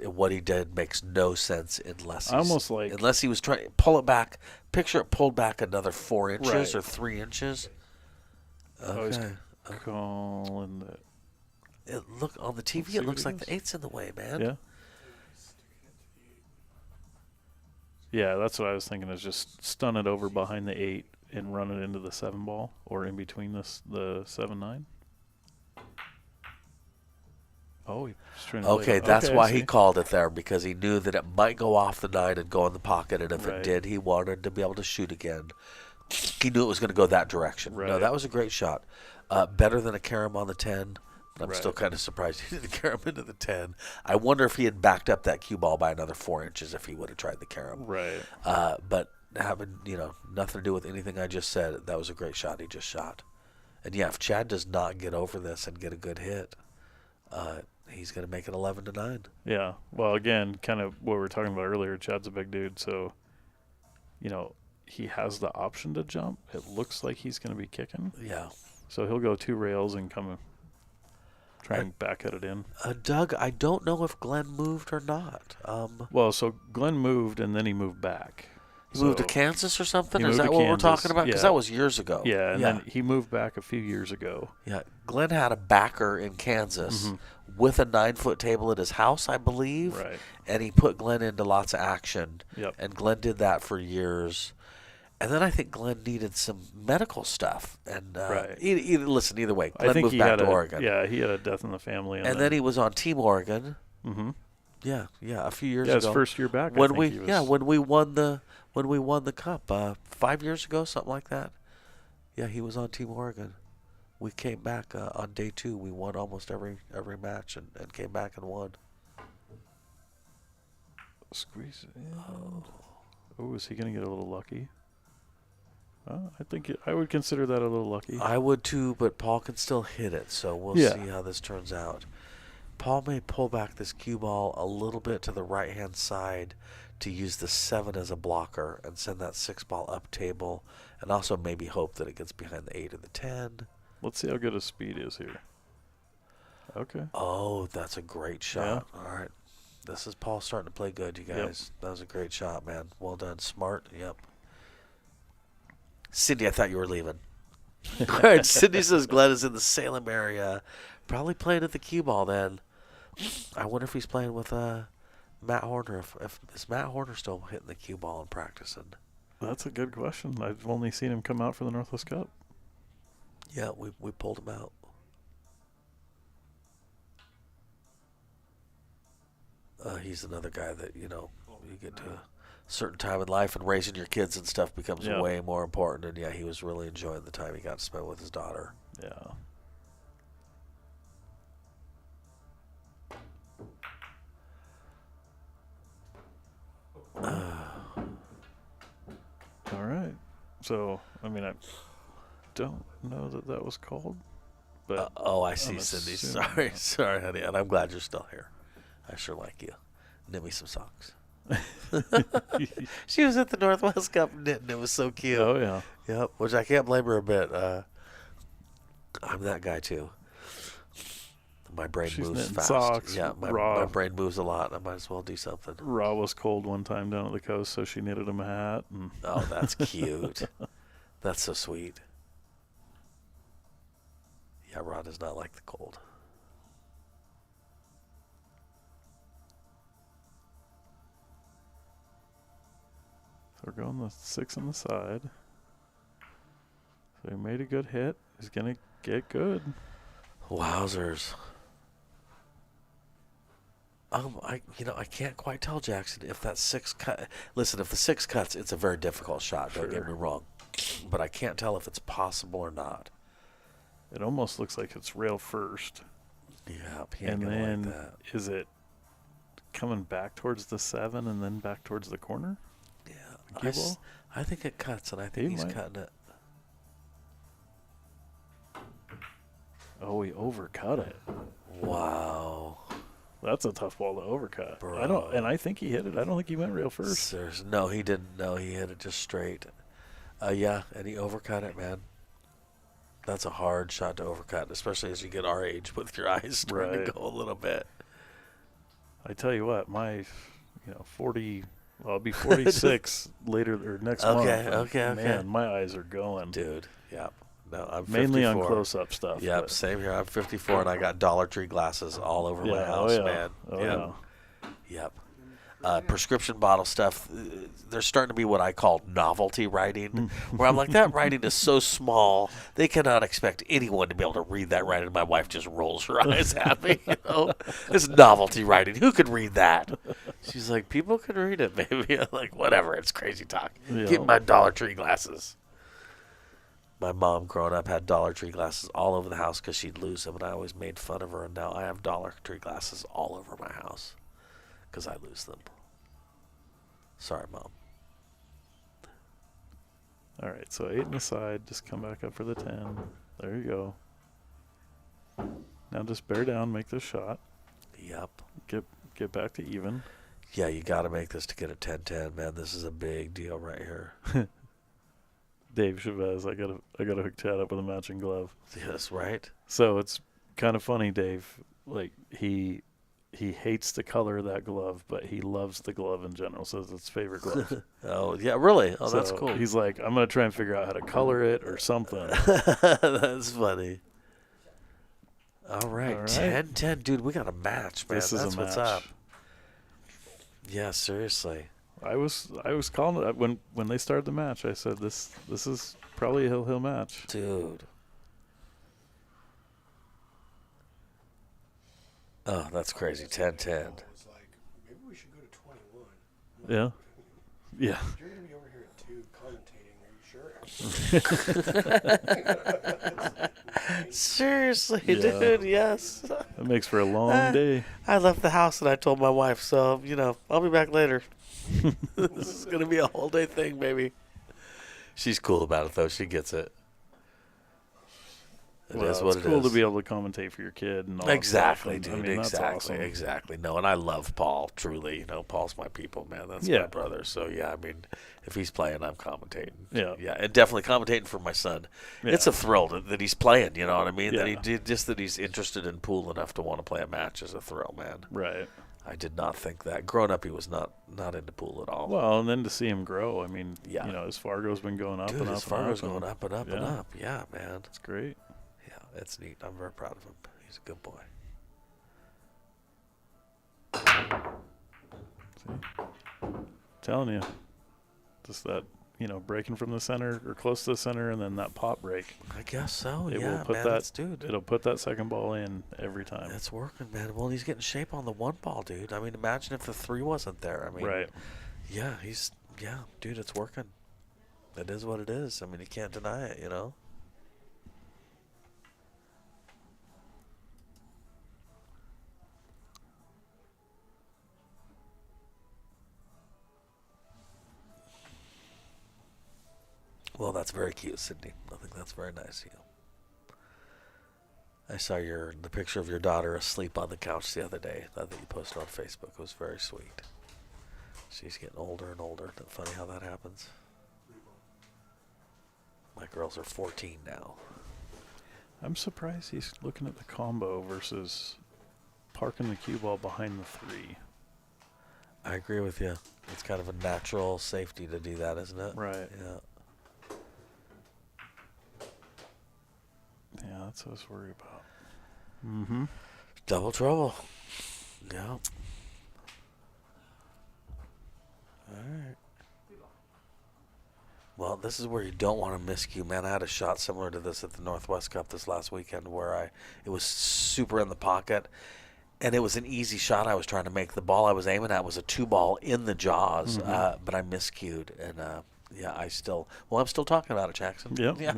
J: What he did makes no sense unless he was trying to pull it back. Picture it pulled back another 4 inches or 3 inches. Okay.
K: Calling that.
J: Look on the TV. It looks like the 8's in the way, man.
K: Yeah. Yeah, that's what I was thinking. Is just stun it over behind the 8 and run it into the 7 ball, or in between the 7-9. Oh, he's trying to.
J: Okay, that's why he called it there, because he knew that it might go off the 9 and go in the pocket, and if it did, he wanted to be able to shoot again. He knew it was going to go that direction.
K: Right.
J: No, that was a great shot. Better than a carom on the 10. I'm still kind of surprised he didn't carom into the 10. I wonder if he had backed up that cue ball by another 4 inches if he would have tried the carom.
K: Right.
J: But having, nothing to do with anything I just said, that was a great shot he just shot. And yeah, if Chad does not get over this and get a good hit, he's going to make it 11-9.
K: Yeah. Well, again, kind of what we were talking about earlier, Chad's a big dude, so, he has the option to jump. It looks like he's going to be kicking.
J: Yeah.
K: So he'll go 2 rails and try and back at it in.
J: Doug, I don't know if Glenn moved or not.
K: Well, so Glenn moved and then he moved back.
J: He moved to Kansas or something? Is that what we're talking about? Because that was years ago.
K: Yeah, and then he moved back a few years ago.
J: Yeah, Glenn had a backer in Kansas with a 9-foot table at his house, I believe.
K: Right.
J: And he put Glenn into lots of action.
K: Yep.
J: And Glenn did that for years.
L: And then I think Glenn needed some medical stuff. And
K: Right.
L: either way,
K: I
L: Glenn
K: think
L: moved
K: he
L: back
K: had
L: to Oregon.
K: Yeah, he had a death in the family.
L: And then he was on Team Oregon.
K: Mm-hmm.
L: Yeah, a few years
K: Yeah,
L: ago.
K: his first year back.
L: When
K: I think he was,
L: when we won the cup 5 years ago, something like that. Yeah, he was on Team Oregon. We came back on day 2. We won almost every match and came back and won.
K: Squeeze it in. Oh, is he going to get a little lucky? I think I would consider that a little lucky.
L: I would too, but Paul can still hit it, so we'll see how this turns out. Paul may pull back this cue ball a little bit to the right-hand side to use the 7 as a blocker and send that 6 ball up table, and also maybe hope that it gets behind the 8 or the 10.
K: Let's see how good his speed is here. Okay.
L: Oh, that's a great shot. All right. This is Paul starting to play good, you guys. That was a great shot, man. Well done. Smart. Yep. Cindy, I thought you were leaving. All right, Cindy says Glenn is in the Salem area. Probably playing at the cue ball then. I wonder if he's playing with Matt Horner. If is Matt Horner still hitting the cue ball and practicing?
K: That's a good question. I've only seen him come out for the Northwest Cup.
L: Yeah, we pulled him out. He's another guy that, you get to a certain time in life and raising your kids and stuff becomes way more important. And, he was really enjoying the time he got to spend with his daughter.
K: Yeah. All right. So, I don't know that was called. But
L: I see, Cindy. Sorry, honey. And I'm glad you're still here. I sure like you. Knit me some socks. She was at the Northwest Cup knitting. It was so cute.
K: Oh, yeah.
L: Yep, which I can't blame her a bit. I'm that guy, too. My brain moves fast.
K: Socks.
L: Yeah, my brain moves a lot. I might as well do something.
K: Ra was cold one time down at the coast, so she knitted him a hat. And
L: oh, that's cute. That's so sweet. Yeah, Ra does not like the cold.
K: So we're going the 6 on the side. So he made a good hit. He's going to get good.
L: Wowzers. I can't quite tell, Jackson, if that 6 cut. Listen, if the 6 cuts, it's a very difficult shot. Don't get me wrong, but I can't tell if it's possible or not.
K: It almost looks like it's rail first.
L: Yeah,
K: and then
L: like that.
K: Is it coming back towards the 7 and then back towards the corner?
L: Yeah, I think it cuts, and I think he's cutting it.
K: Oh, he overcut it.
L: Wow.
K: That's a tough ball to overcut.
L: Bro.
K: I think he hit it. I don't think he went rail first.
L: No, he didn't. No, he hit it just straight. And he overcut it, man. That's a hard shot to overcut, especially as you get our age with your eyes starting to go a little bit.
K: I tell you what, my 40, I'll be 46 later or next month.
L: Okay.
K: Man, my eyes are going.
L: Dude, yeah. No, I'm
K: mainly
L: 54.
K: on close-up stuff.
L: Yep, same here. I'm 54 and I got Dollar Tree glasses all over my house, man. Yep. Prescription bottle stuff. There's starting to be what I call novelty writing, where I'm like, that writing is so small, they cannot expect anyone to be able to read that writing. My wife just rolls her eyes at me. It's novelty writing. Who could read that? She's like, people can read it, baby. I'm like, whatever. It's crazy talk. Get my Dollar Tree glasses. My mom, growing up, had Dollar Tree glasses all over the house because she'd lose them, and I always made fun of her. And now I have Dollar Tree glasses all over my house because I lose them. Sorry, Mom.
K: All right, so 8 on the side. Just come back up for the 10. There you go. Now just bear down, make this shot.
L: Yep.
K: Get back to even.
L: Yeah, you got to make this to get a 10-10, man. This is a big deal right here.
K: Dave Chavez, I gotta hook Chad up with a matching glove.
L: Yes, right.
K: So it's kind of funny, Dave. Like he hates the color of that glove, but he loves the glove in general. Says it's his favorite glove.
L: Oh yeah, really? Oh,
K: so
L: that's cool.
K: He's like, I'm gonna try and figure out how to color it or something.
L: That's funny. All right, 10-10, dude. We got a match, man.
K: This is
L: That's
K: a
L: what's
K: match.
L: up. Yeah, seriously.
K: I was calling it when they started the match. I said this is probably a Hill match,
L: dude. Oh, that's crazy. 10-10.
D: was like, maybe we should go to 21.
K: Yeah. Yeah.
D: You're going to be over here at 2 commentating. Are you sure?
L: Seriously,
K: Yeah.
L: dude, yes.
K: That makes for a long day.
L: I left the house and I told my wife, so, I'll be back later. This is going to be a whole day thing, baby. She's cool about it, though. She gets it. It is what it is.
K: It's cool to be able to commentate for your kid and all
L: Exactly,
K: that stuff.
L: dude.
K: I mean,
L: exactly,
K: that's awesome.
L: exactly. No, and I love Paul, truly. Paul's my people, man. That's my brother. So, yeah, I mean, if he's playing, I'm commentating.
K: Yeah.
L: Yeah, and definitely commentating for my son.
K: Yeah.
L: It's a thrill that he's playing, you know what I mean?
K: Yeah.
L: That he did, just that he's interested in pool enough to want to play a match is a thrill, man.
K: Right.
L: I did not think that. Growing up, he was not into pool at all.
K: Well, and then to see him grow, I mean,
L: Yeah.
K: his Fargo's been going up
L: Dude,
K: and up
L: his
K: and up.
L: Fargo's going up and up and
K: Yeah.
L: up. Yeah, man.
K: It's great.
L: Yeah, it's neat. I'm very proud of him. He's a good boy.
K: See? Telling you. Just that, breaking from the center or close to the center and then that pop break.
L: I guess so.
K: It
L: yeah,
K: will put
L: man.
K: that,
L: Dude.
K: It'll put that second ball in every time.
L: It's working, man. Well, he's getting shape on the one ball, dude. I mean, imagine if the 3 wasn't there. I mean,
K: Right.
L: Yeah, dude, it's working. It is what it is. I mean, you can't deny it, Well, that's very cute, Sydney. I think that's very nice of you. I saw the picture of your daughter asleep on the couch the other day that you posted on Facebook. It was very sweet. She's getting older and older. Isn't it funny how that happens? My girls are 14 now.
K: I'm surprised he's looking at the combo versus parking the cue ball behind the 3.
L: I agree with you. It's kind of a natural safety to do that, isn't it?
K: Right.
L: Yeah.
K: Yeah, that's what I was worried about. Mm-hmm.
L: Double trouble. Yeah. All right. Well, this is where you don't want to miscue, man. I had a shot similar to this at the Northwest Cup this last weekend where it was super in the pocket, and it was an easy shot I was trying to make. The ball I was aiming at was a 2-ball in the jaws, but I miscued, and I'm still talking about it, Jackson.
K: Yep,
L: yep.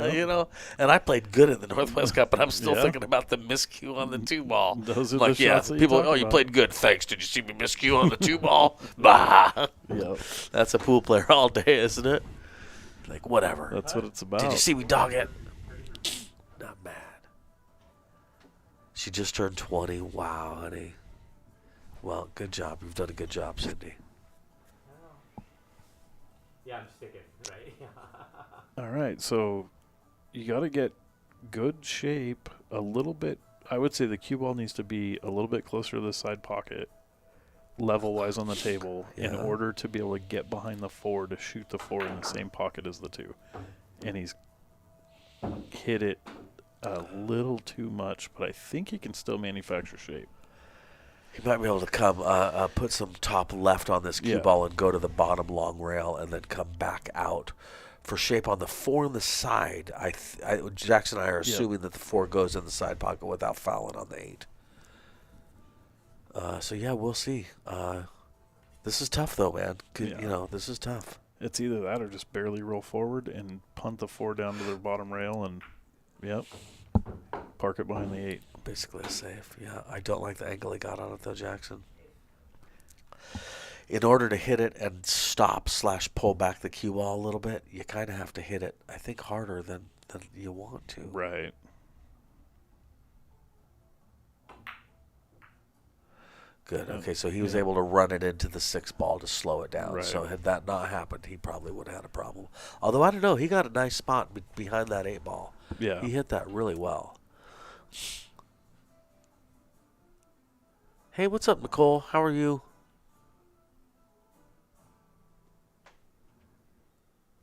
L: And I played good in the Northwest Cup, but I'm still thinking about the miscue on the 2-ball.
K: Those are the shots that
L: people,
K: you
L: you played good. Thanks. Did you see me miscue on the 2-ball? Bah.
K: Yep.
L: That's a pool player all day, isn't it? Like, whatever.
K: That's what it's about.
L: Did you see me dog it? Not mad. She just turned 20. Wow, honey. Well, good job. You've done a good job, Cindy.
A: Yeah, I'm sticking, right?
K: All right, so you got to get good shape a little bit. I would say the cue ball needs to be a little bit closer to the side pocket, level-wise on the table, in order to be able to get behind the 4 to shoot the 4 in the same pocket as the 2. And he's hit it a little too much, but I think he can still manufacture shape.
L: He might be able to come put some top left on this cue ball and go to the bottom long rail and then come back out for shape on the 4 on the side. Jackson and I are assuming that the 4 goes in the side pocket without fouling on the 8. So we'll see. This is tough though, man. This is tough.
K: It's either that or just barely roll forward and punt the 4 down to their bottom rail and, park it behind the 8.
L: Basically a safe. Yeah, I don't like the angle he got on it though, Jackson. In order to hit it and stop/pull back the cue ball a little bit, you kind of have to hit it, I think, harder than you want to.
K: Right.
L: Good. Okay, so he was able to run it into the 6 ball to slow it down.
K: Right.
L: So had that not happened, he probably would have had a problem. Although, I don't know, he got a nice spot behind that 8 ball.
K: Yeah.
L: He hit that really well. Hey, what's up, Nicole? How are you?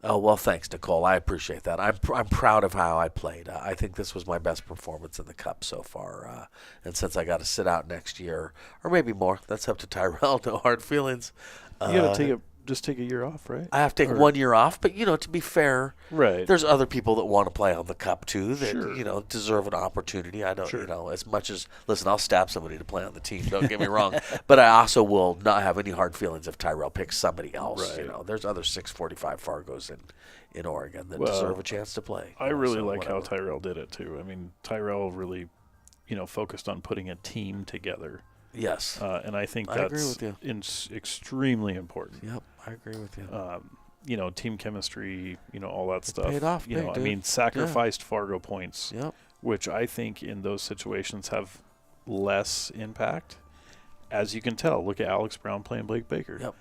L: Oh, well, thanks, Nicole. I appreciate that. I'm proud of how I played. I think this was my best performance in the Cup so far. And since I got to sit out next year, or maybe more, that's up to Tyrell. No hard feelings.
K: You got to just take a year off, right?
L: I have to take 1 year off, but to be fair,
K: right?
L: There's other people that want to play on the Cup too that
K: Sure.
L: Deserve an opportunity. I don't,
K: Sure.
L: as much as listen, I'll stab somebody to play on the team. Don't get me wrong, but I also will not have any hard feelings if Tyrell picks somebody else.
K: Right.
L: There's other 645 Fargos in Oregon that deserve a chance to play.
K: I really like how Tyrell did it too. I mean, Tyrell really, focused on putting a team together.
L: Yes,
K: and I think
L: I
K: that's
L: agree with you.
K: Extremely important.
L: Yep, I agree with you.
K: Team chemistry, all that stuff.
L: Paid off big,
K: I mean, sacrificed Fargo points,
L: Yep.
K: which I think in those situations have less impact. As you can tell, look at Alex Brown playing Blake Baker.
L: Yep.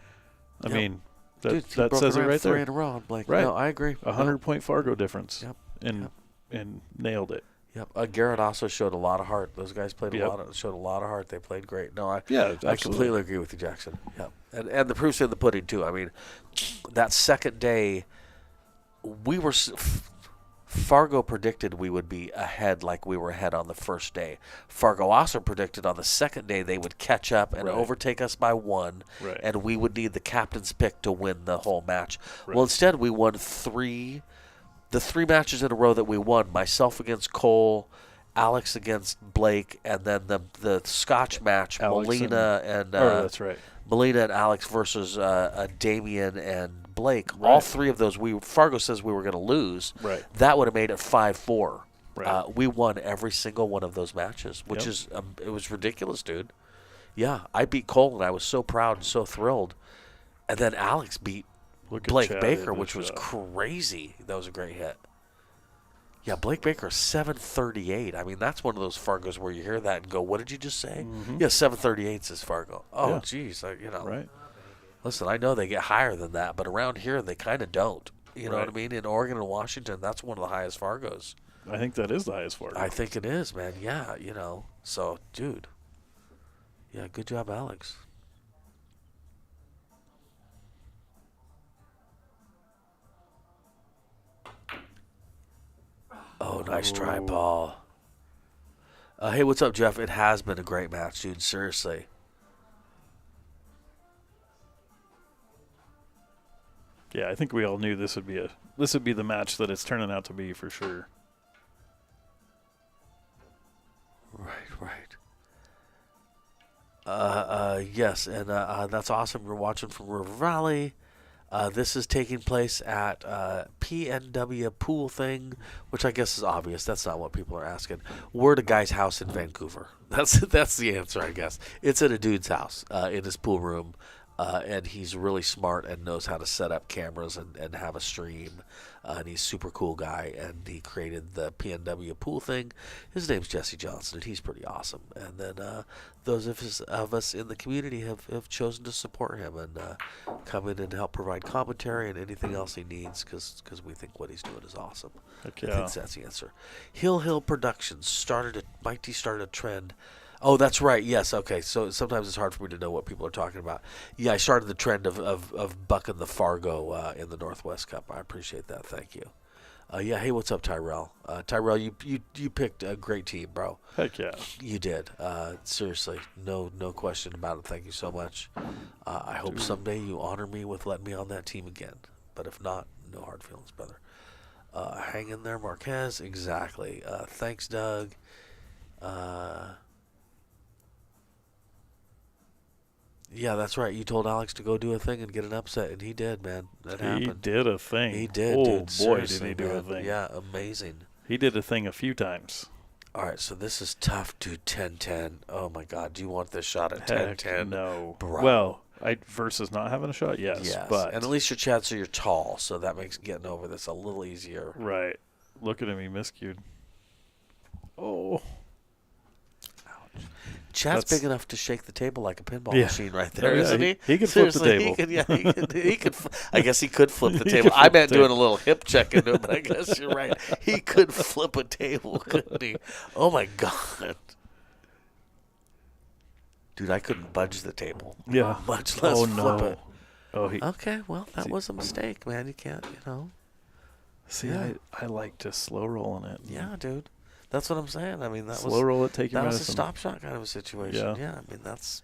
K: I mean,
L: Dude,
K: that says it right there.
L: 3 in a row on Blake.
K: Right.
L: No, I agree.
K: 100-point Fargo difference.
L: Yep.
K: And nailed it.
L: Yep. Garrett also showed a lot of heart. Those guys played showed a lot of heart. They played great. No, I completely agree with you, Jackson. Yep. And the proof's in the pudding too. I mean, that second day, we were Fargo predicted we would be ahead like we were ahead on the first day. Fargo also predicted on the second day they would catch up and overtake us by 1, and we would need the captain's pick to win the whole match. Right. Well, instead we won the 3 matches in a row that we won, myself against Cole, Alex against Blake, and then the Scotch match, Molina and
K: that's right.
L: Molina and Alex versus Damian and Blake. Right. All 3 of those, Fargo says we were going to lose.
K: Right.
L: That would have made it 5-4.
K: Right.
L: We won every single one of those matches, which is it was ridiculous, dude. Yeah, I beat Cole, and I was so proud and so thrilled. And then Alex beat Blake Baker, which was crazy. That was a great hit. Yeah, Blake Baker, 738. I mean, that's one of those Fargos where you hear that and go, what did you just say?
K: Mm-hmm.
L: Yeah, 738 says Fargo. Oh, geez.
K: Right.
L: Listen, I know they get higher than that, but around here they kind of don't. You know what I mean? In Oregon and Washington, that's one of the highest Fargos.
K: I think that is the highest Fargo.
L: I think it is, man. Yeah, So, dude. Yeah, good job, Alex. Oh, nice try, Paul. Hey, what's up, Jeff? It has been a great match, dude. Seriously.
K: Yeah, I think we all knew this would be the match that it's turning out to be for sure.
L: Right. Yes, and that's awesome. You're watching from River Valley. This is taking place at PNW pool thing, which I guess is obvious. That's not what people are asking. We're at a guy's house in Vancouver. That's the answer, I guess. It's at a dude's house in his pool room, and he's really smart and knows how to set up cameras and have a stream. And he's a super cool guy, and he created the PNW pool thing. His name's Jesse Johnson, and he's pretty awesome. And then those of us in the community have chosen to support him and come in and help provide commentary and anything else he needs because we think what he's doing is awesome.
K: Okay.
L: I think that's the answer. Hill Productions Mike T started a trend. Oh, that's right. Yes. Okay. So sometimes it's hard for me to know what people are talking about. Yeah, I started the trend of bucking the Fargo in the Northwest Cup. I appreciate that. Thank you. Yeah. Hey, what's up, Tyrell? Tyrell, you picked a great team, bro.
K: Heck yeah.
L: You did. Seriously, no question about it. Thank you so much. I hope someday you honor me with letting me on that team again. But if not, no hard feelings, brother. Hang in there, Marquez. Exactly. Thanks, Doug. Yeah, that's right. You told Alex to go do a thing and get an upset, and he did, man. That happened.
K: He did a thing.
L: He did,
K: oh,
L: dude.
K: Boy, did
L: Seriously,
K: he do
L: man.
K: a thing.
L: Yeah, amazing.
K: He did a thing a few times.
L: All right, so this is tough, dude. 10-10. Oh, my God. Do you want this shot at
K: Heck
L: 10-10?
K: no.
L: Bro.
K: Well, versus not having a shot, yes. But
L: and at least your Chad, so you're tall, so that makes getting over this a little easier.
K: Right. Look at him. He miscued. Oh.
L: Chad's big enough to shake the table like a pinball machine right there, isn't he?
K: He could flip the table.
L: He could. I guess he could flip the table. I meant doing a little hip check into it, but I guess you're right. He could flip a table, couldn't he? Oh, my God. Dude, I couldn't budge the table.
K: Yeah.
L: Much less flip it.
K: Oh,
L: okay, well, that was a mistake, man. You can't,
K: See, I like just slow rolling it.
L: Yeah, dude. That's what I'm saying. I mean,
K: slow roll it, take your medicine.
L: That was a stop shot kind of a situation.
K: Yeah.
L: I mean, that's...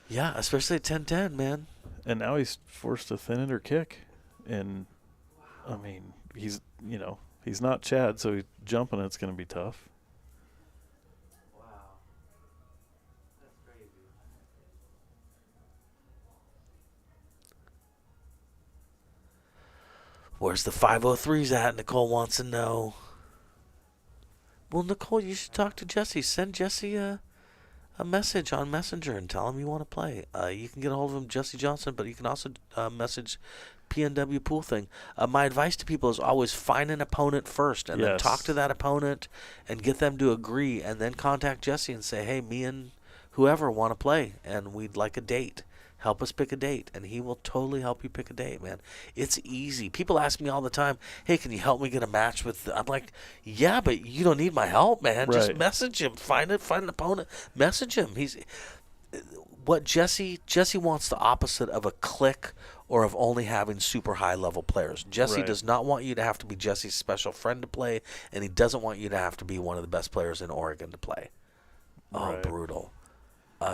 L: Yeah, especially at 10-10, man.
K: and now he's forced to thin it or kick. And, I mean, he's not Chad, so he's jumping. It's going to be tough.
L: Wow. That's crazy. Where's the 503s at? Nicole wants to know. Well, Nicole, you should talk to Jesse. Send Jesse a message on Messenger and tell him you want to play. You can get a hold of him, Jesse Johnson, but you can also message PNW Pool Thing. My advice to people is always find an opponent first and then talk to that opponent and get them to agree, and then contact Jesse and say, hey, me and whoever want to play, and we'd like a date. Help us pick a date, and he will totally help you pick a date, man. It's easy. People ask me all the time, hey, can you help me get a match with... I'm like, yeah, but you don't need my help, man. Right. Just message him. Find an opponent. Message him. Jesse wants the opposite of a clique or of only having super high-level players. Jesse does not want you to have to be Jesse's special friend to play, and he doesn't want you to have to be one of the best players in Oregon to play. Oh, brutal.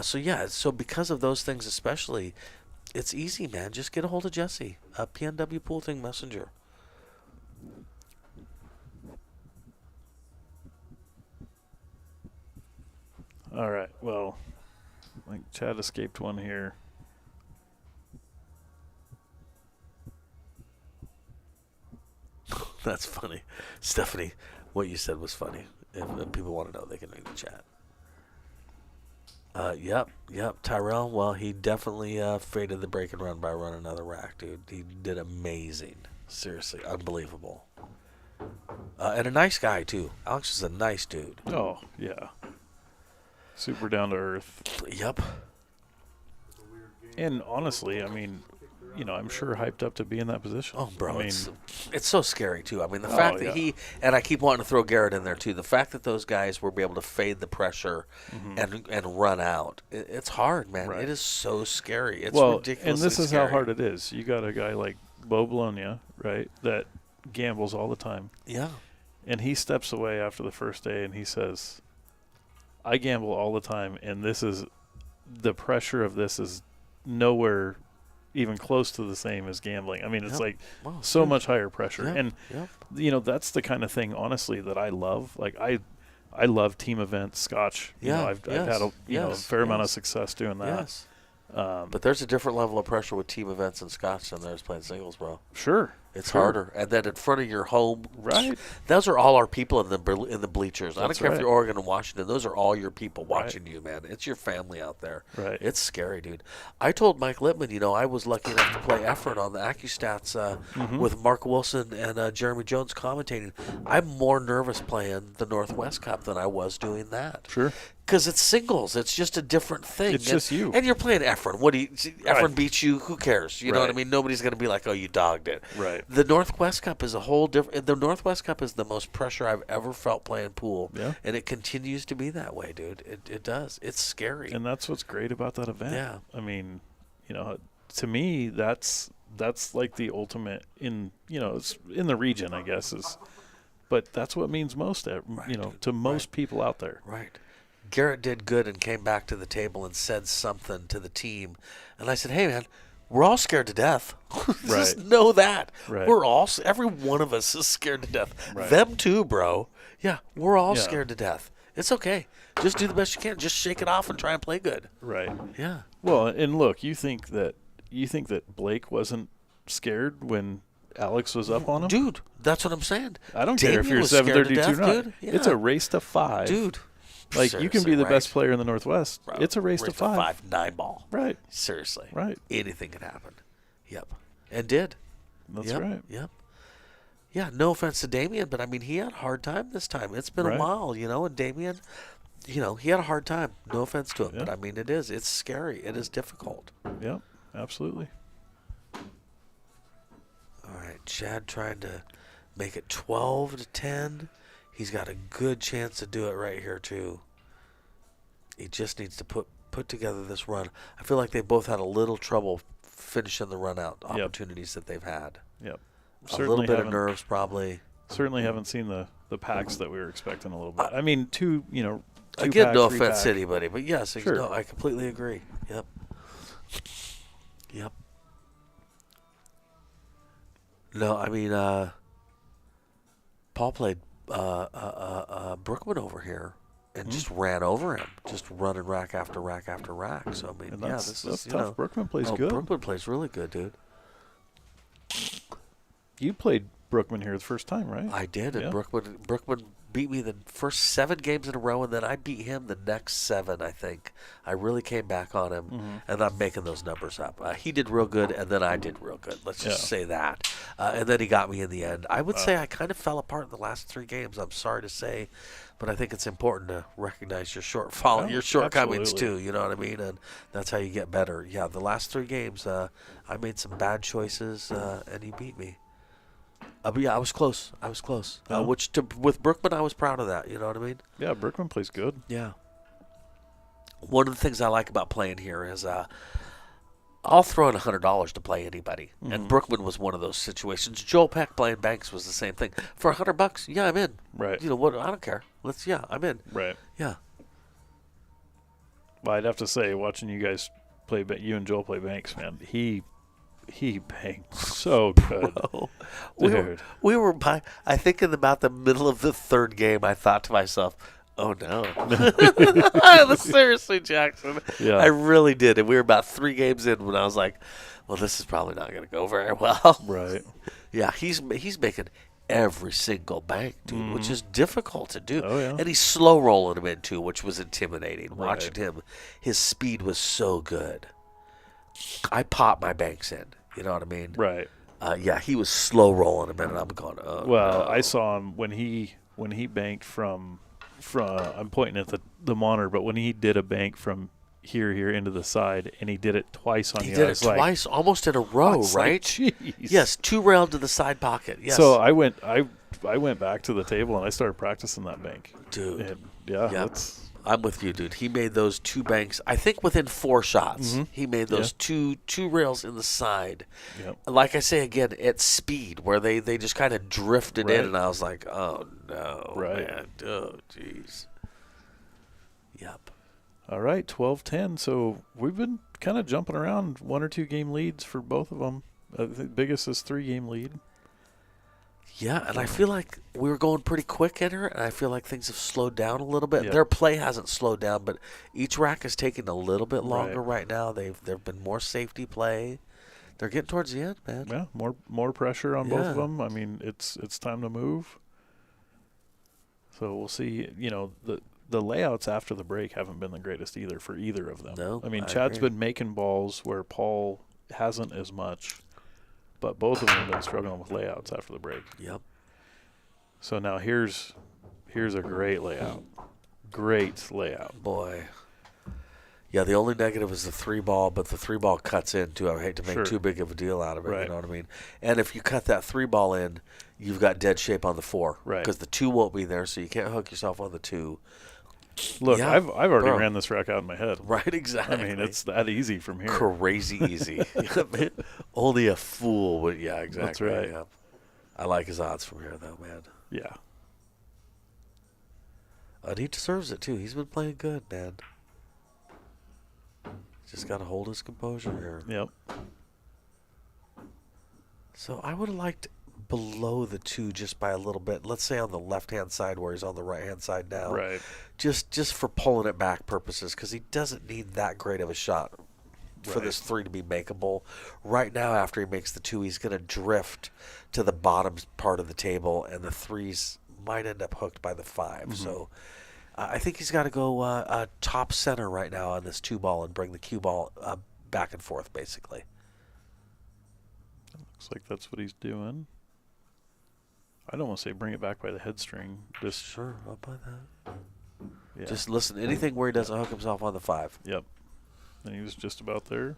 L: So because of those things especially, it's easy, man. Just get a hold of Jesse. PNW Pool Thing Messenger.
K: All right. Well, I think Chad escaped one here.
L: That's funny. Stephanie, what you said was funny. If people want to know, they can read the chat. Yep. Tyrell, well, he definitely faded the break and run by running another rack, dude. He did amazing. Seriously, unbelievable. And a nice guy, too. Alex is a nice dude.
K: Oh, yeah. Super down to earth.
L: Yep.
K: And honestly, I mean, I'm sure hyped up to be in that position.
L: Oh, bro,
K: I mean,
L: it's so scary, too. I mean, the fact that he, and I keep wanting to throw Garrett in there, too, the fact that those guys were able to fade the pressure and run out, it's hard, man. Right. It is so scary. It's ridiculous.
K: And this is how hard it is. You got a guy like Bo Bologna, right, that gambles all the time.
L: Yeah.
K: And he steps away after the first day and he says, I gamble all the time, and the pressure of this is nowhere even close to the same as gambling. I mean, it's so much higher pressure. And, that's the kind of thing, honestly, that I love. Like, I love team events, Scotch. I've had a fair amount of success doing that.
L: Yes. But there's a different level of pressure with team events and Scotch than there's playing singles, bro.
K: Sure.
L: It's harder. And then in front of your home. Right. Those are all our people in the bleachers. I don't care if you're Oregon and Washington. Those are all your people watching you, man. It's your family out there.
K: Right.
L: It's scary, dude. I told Mike Littman, I was lucky enough to play effort on the AccuStats with Mark Wilson and Jeremy Jones commentating. I'm more nervous playing the Northwest Cup than I was doing that.
K: Sure.
L: Because it's singles. It's just a different thing.
K: It's just you.
L: And you're playing Efren. Efren beats you. Who cares? You know what I mean? Nobody's going to be like, oh, you dogged it.
K: Right.
L: The Northwest Cup is a whole different. The Northwest Cup is the most pressure I've ever felt playing pool.
K: Yeah.
L: And it continues to be that way, dude. It does. It's scary.
K: And that's what's great about that event.
L: Yeah.
K: I mean, to me, that's like the ultimate it's in the region, I guess, but that's what means most, to most people out there.
L: Right. Garrett did good and came back to the table and said something to the team. And I said, hey, man, we're all scared to death. Just know that.
K: Right.
L: Every one of us is scared to death.
K: Right.
L: Them too, bro. Yeah, we're all scared to death. It's okay. Just do the best you can. Just shake it off and try and play good.
K: Right.
L: Yeah.
K: Well, and look, you think that Blake wasn't scared when Alex was up on him?
L: Dude, that's what I'm saying.
K: I don't care if you're 732 or not.
L: Dude. Yeah.
K: It's a race to 5.
L: Dude.
K: Like, you can be the best player in the Northwest. Bro, it's a race to 5.
L: 9 ball.
K: Right.
L: Seriously.
K: Right.
L: Anything can happen. Yep. And did.
K: That's right.
L: Yep. Yeah, no offense to Damien, but, I mean, he had a hard time this time. It's been a while, and Damien, he had a hard time. No offense to him, but, I mean, it is. It's scary. It is difficult.
K: Yep, absolutely.
L: All right, Chad trying to make it 12-10. He's got a good chance to do it right here, too. He just needs to put together this run. I feel like they both had a little trouble finishing the run-out opportunities that they've had.
K: Yep.
L: A little bit of nerves, probably.
K: Certainly haven't seen the packs that we were expecting a little bit. I mean, two
L: again,
K: pack,
L: no
K: 3
L: offense
K: pack.
L: to anybody, but yes,
K: sure.
L: no, I completely agree. Yep. No, I mean, Paul played Brookman over here and just ran over him, just running rack after rack after rack. So, I mean,
K: And
L: yeah,
K: that's
L: this is, you
K: tough.
L: know.
K: Brookman plays good.
L: Brookman plays really good, dude.
K: You played Brookman here the first time, right?
L: I did, and Brookman beat me the first 7 games in a row, and then I beat him the next 7, I think. I really came back on him, and I'm making those numbers up. He did real good, and then I did real good. Let's just say that. And then he got me in the end. I would say I kind of fell apart in the last 3 games, I'm sorry to say, but I think it's important to recognize your your shortcomings too, you know what I mean? And that's how you get better. Yeah, the last 3 games, I made some bad choices, and he beat me. But yeah, I was close. With Brookman, I was proud of that. You know what I mean?
K: Yeah, Brookman plays good.
L: Yeah. One of the things I like about playing here is I'll throw in $100 to play anybody, and Brookman was one of those situations. Joel Peck playing Banks was the same thing. For $100, yeah, I'm in.
K: Right.
L: You know what? I don't care. I'm in.
K: Right.
L: Yeah.
K: Well, I'd have to say, watching you guys play, you and Joel play Banks, man, he banged so good.
L: Bro, we were by, I think in about the middle of the 3rd game, I thought to myself, oh no. Seriously, Jackson.
K: Yeah.
L: I really did. And we were about 3 games in when I was like, well, this is probably not going to go very well.
K: Right.
L: Yeah, he's making every single bank, dude, which is difficult to do.
K: Oh, yeah.
L: And he's slow rolling him in, too, which was intimidating.
K: Right.
L: Watching him, his speed was so good. I popped my banks in. You know what I mean?
K: Right.
L: Yeah, he was slow rolling him in, and I'm going, oh,
K: well,
L: no.
K: I saw him when he banked from I'm pointing at the monitor, but when he did a bank from here into the side, and he did it twice on
L: He
K: the
L: did it twice, almost in a row, right?
K: Jeez.
L: Yes, 2 railed to the side pocket. Yes.
K: So I went back to the table and I started practicing that bank,
L: dude.
K: And yeah,
L: I'm with you, dude. He made those 2 banks, I think within 4 shots. He made those two rails in the side.
K: Yep.
L: Like I say again, at speed, where they just kind of drifted in, and I was like, oh no, man. Oh, jeez. Yep.
K: All right, 12-10. So we've been kind of jumping around 1 or 2 game leads for both of them. The biggest is 3-game lead.
L: Yeah, and I feel like we were going pretty quick in her, and I feel like things have slowed down a little bit.
K: Yep.
L: Their play hasn't slowed down, but each rack is taking a little bit longer right now. There've been more safety play. They're getting towards the end, man.
K: Yeah, more pressure on both of them. I mean, it's time to move. So we'll see. You know, the layouts after the break haven't been the greatest either for either of them.
L: No,
K: I mean,
L: I
K: Chad's
L: agree.
K: been making balls where Paul hasn't as much, but both of them have been struggling with layouts after the break.
L: Yep.
K: So now here's a great layout. Great layout.
L: Boy. Yeah, the only negative is the 3-ball, but the 3-ball cuts in, too. I hate to make too big of a deal out of it,
K: Right.
L: you know what I mean? And if you cut that 3-ball in, you've got dead shape on the 4.
K: Right.
L: Because the 2 won't be there, so you can't hook yourself on the 2.
K: Look,
L: Yeah,
K: I've already
L: bro.
K: ran this rack out in my head.
L: Right, exactly.
K: I mean, it's that easy from here.
L: Crazy easy. Only a fool would, yeah, exactly.
K: That's right.
L: Yeah. I like his odds from here, though, man.
K: Yeah.
L: And he deserves it, too. He's been playing good, man. Just got to hold his composure here.
K: Yep.
L: So I would have liked below the 2 just by a little bit. Let's say on the left-hand side where he's on the right-hand side now.
K: Right.
L: Just for pulling it back purposes, because he doesn't need that great of a shot for
K: Right.
L: this 3 to be makeable. Right now, after he makes the 2, he's going to drift to the bottom part of the table, and the 3s might end up hooked by the 5. So I think he's got to go top center right now on this 2-ball and bring the cue ball back and forth, basically.
K: Looks like that's what he's doing. I don't want to say bring it back by the head string. Just
L: Sure, I'll buy that.
K: yeah.
L: Just listen, anything where he doesn't hook himself on the 5.
K: Yep. And he was just about there.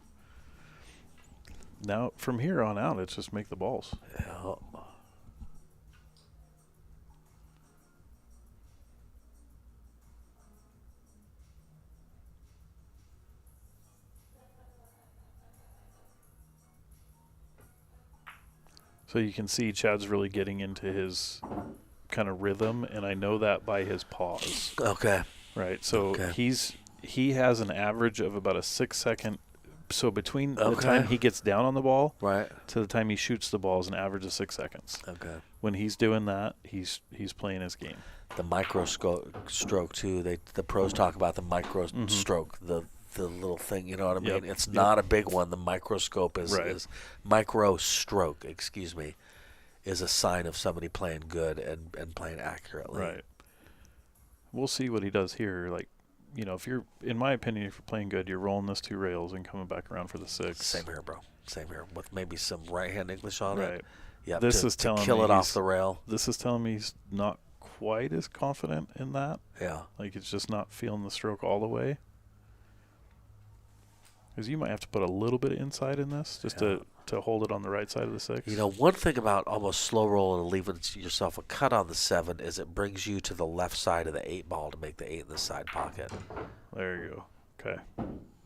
K: Now, from here on out, it's just make the balls.
L: Yeah.
K: So you can see Chad's really getting into his kind of rhythm, and I know that by his pause.
L: Okay.
K: Right. So
L: Okay.
K: he has an average of about a 6-second So between the time he gets down on the ball
L: right
K: to the time he shoots the ball is an average of 6 seconds.
L: Okay.
K: When he's doing that, he's playing his game.
L: The micro stroke too. The pros talk about the micro stroke, the little thing. You know what I mean? It's not a big one. The microscope is micro stroke. Excuse me, is a sign of somebody playing good and playing accurately.
K: Right. We'll see what he does here. Like, if you're, in my opinion, if you're playing good, you're rolling this 2 rails and coming back around for the 6.
L: Same here, bro. Same here. With maybe some right-hand English on
K: right.
L: it. Yeah.
K: This is telling
L: kill
K: me
L: it off the rail.
K: This is telling me he's not quite as confident in that.
L: Yeah.
K: Like, it's just not feeling the stroke all the way. Because you might have to put a little bit of inside in this just to hold it on the right side of the 6.
L: One thing about almost slow rolling and leaving yourself a cut on the 7 is it brings you to the left side of the 8 ball to make the 8 in the side pocket.
K: There you go. Okay.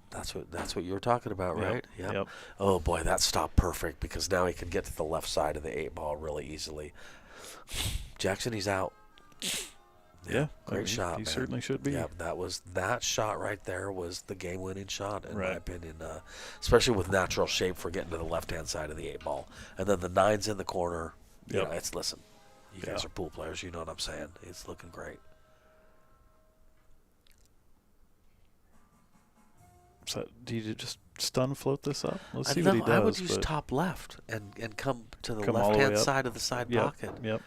L: That's what you were talking about, right?
K: Yep.
L: Oh boy, that stopped perfect because now he can get to the left side of the 8 ball really easily. Jackson, he's out.
K: Yeah,
L: great shot.
K: He
L: man.
K: certainly should be.
L: Yeah, that shot right there was the game-winning shot in my opinion, especially with natural shape for getting to the left-hand side of the 8 ball, and then the 9's in the corner. You guys are pool players. You know what I'm saying? It's looking great.
K: So, do you just stun float this up? Let's see what he does.
L: I would use top left and come to the left-hand side of the side pocket.
K: Yep.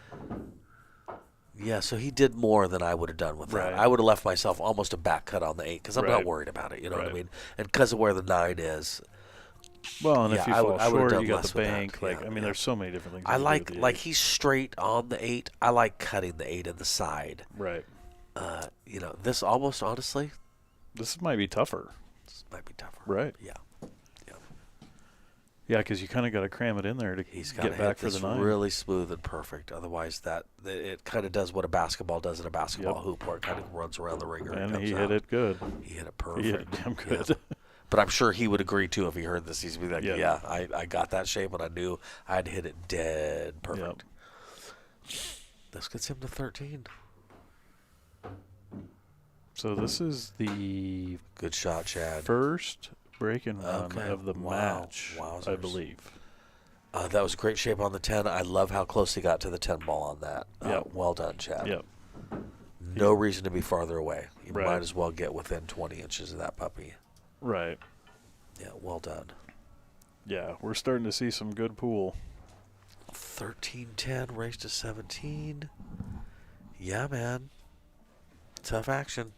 L: Yeah, so he did more than I would have done with that. I would have left myself almost a back cut on the 8 because I'm not worried about it. You know what I mean? And because of where the 9 is.
K: Well, and if you fall short, you got the
L: bank.
K: There's so many different things.
L: I like he's straight on the 8. I like cutting the 8 in the side.
K: Right.
L: This almost honestly.
K: This might be tougher. Right.
L: Yeah.
K: Yeah, because you kind of got to cram it in there to get back for the 9.
L: Really smooth and perfect. Otherwise, it kind of does what a basketball does in a basketball hoop, where it kind of runs around the ringer.
K: And he hit it good.
L: He hit it perfect.
K: He hit it damn good.
L: But I'm sure he would agree too if he heard this. He'd be like, "Yeah, I got that shape, and I knew I'd hit it dead perfect." Yep. This gets him to 13.
K: So this is the
L: good shot, Chad.
K: First break and run of the match,
L: Wowzers.
K: I believe.
L: That was great shape on the 10. I love how close he got to the 10 ball on that. Well done, Chad.
K: Yep.
L: No reason to be farther away. You might as well get within 20 inches of that puppy.
K: Right.
L: Yeah, well done.
K: Yeah, we're starting to see some good pool.
L: 13-10, race to 17. Yeah, man. Tough action.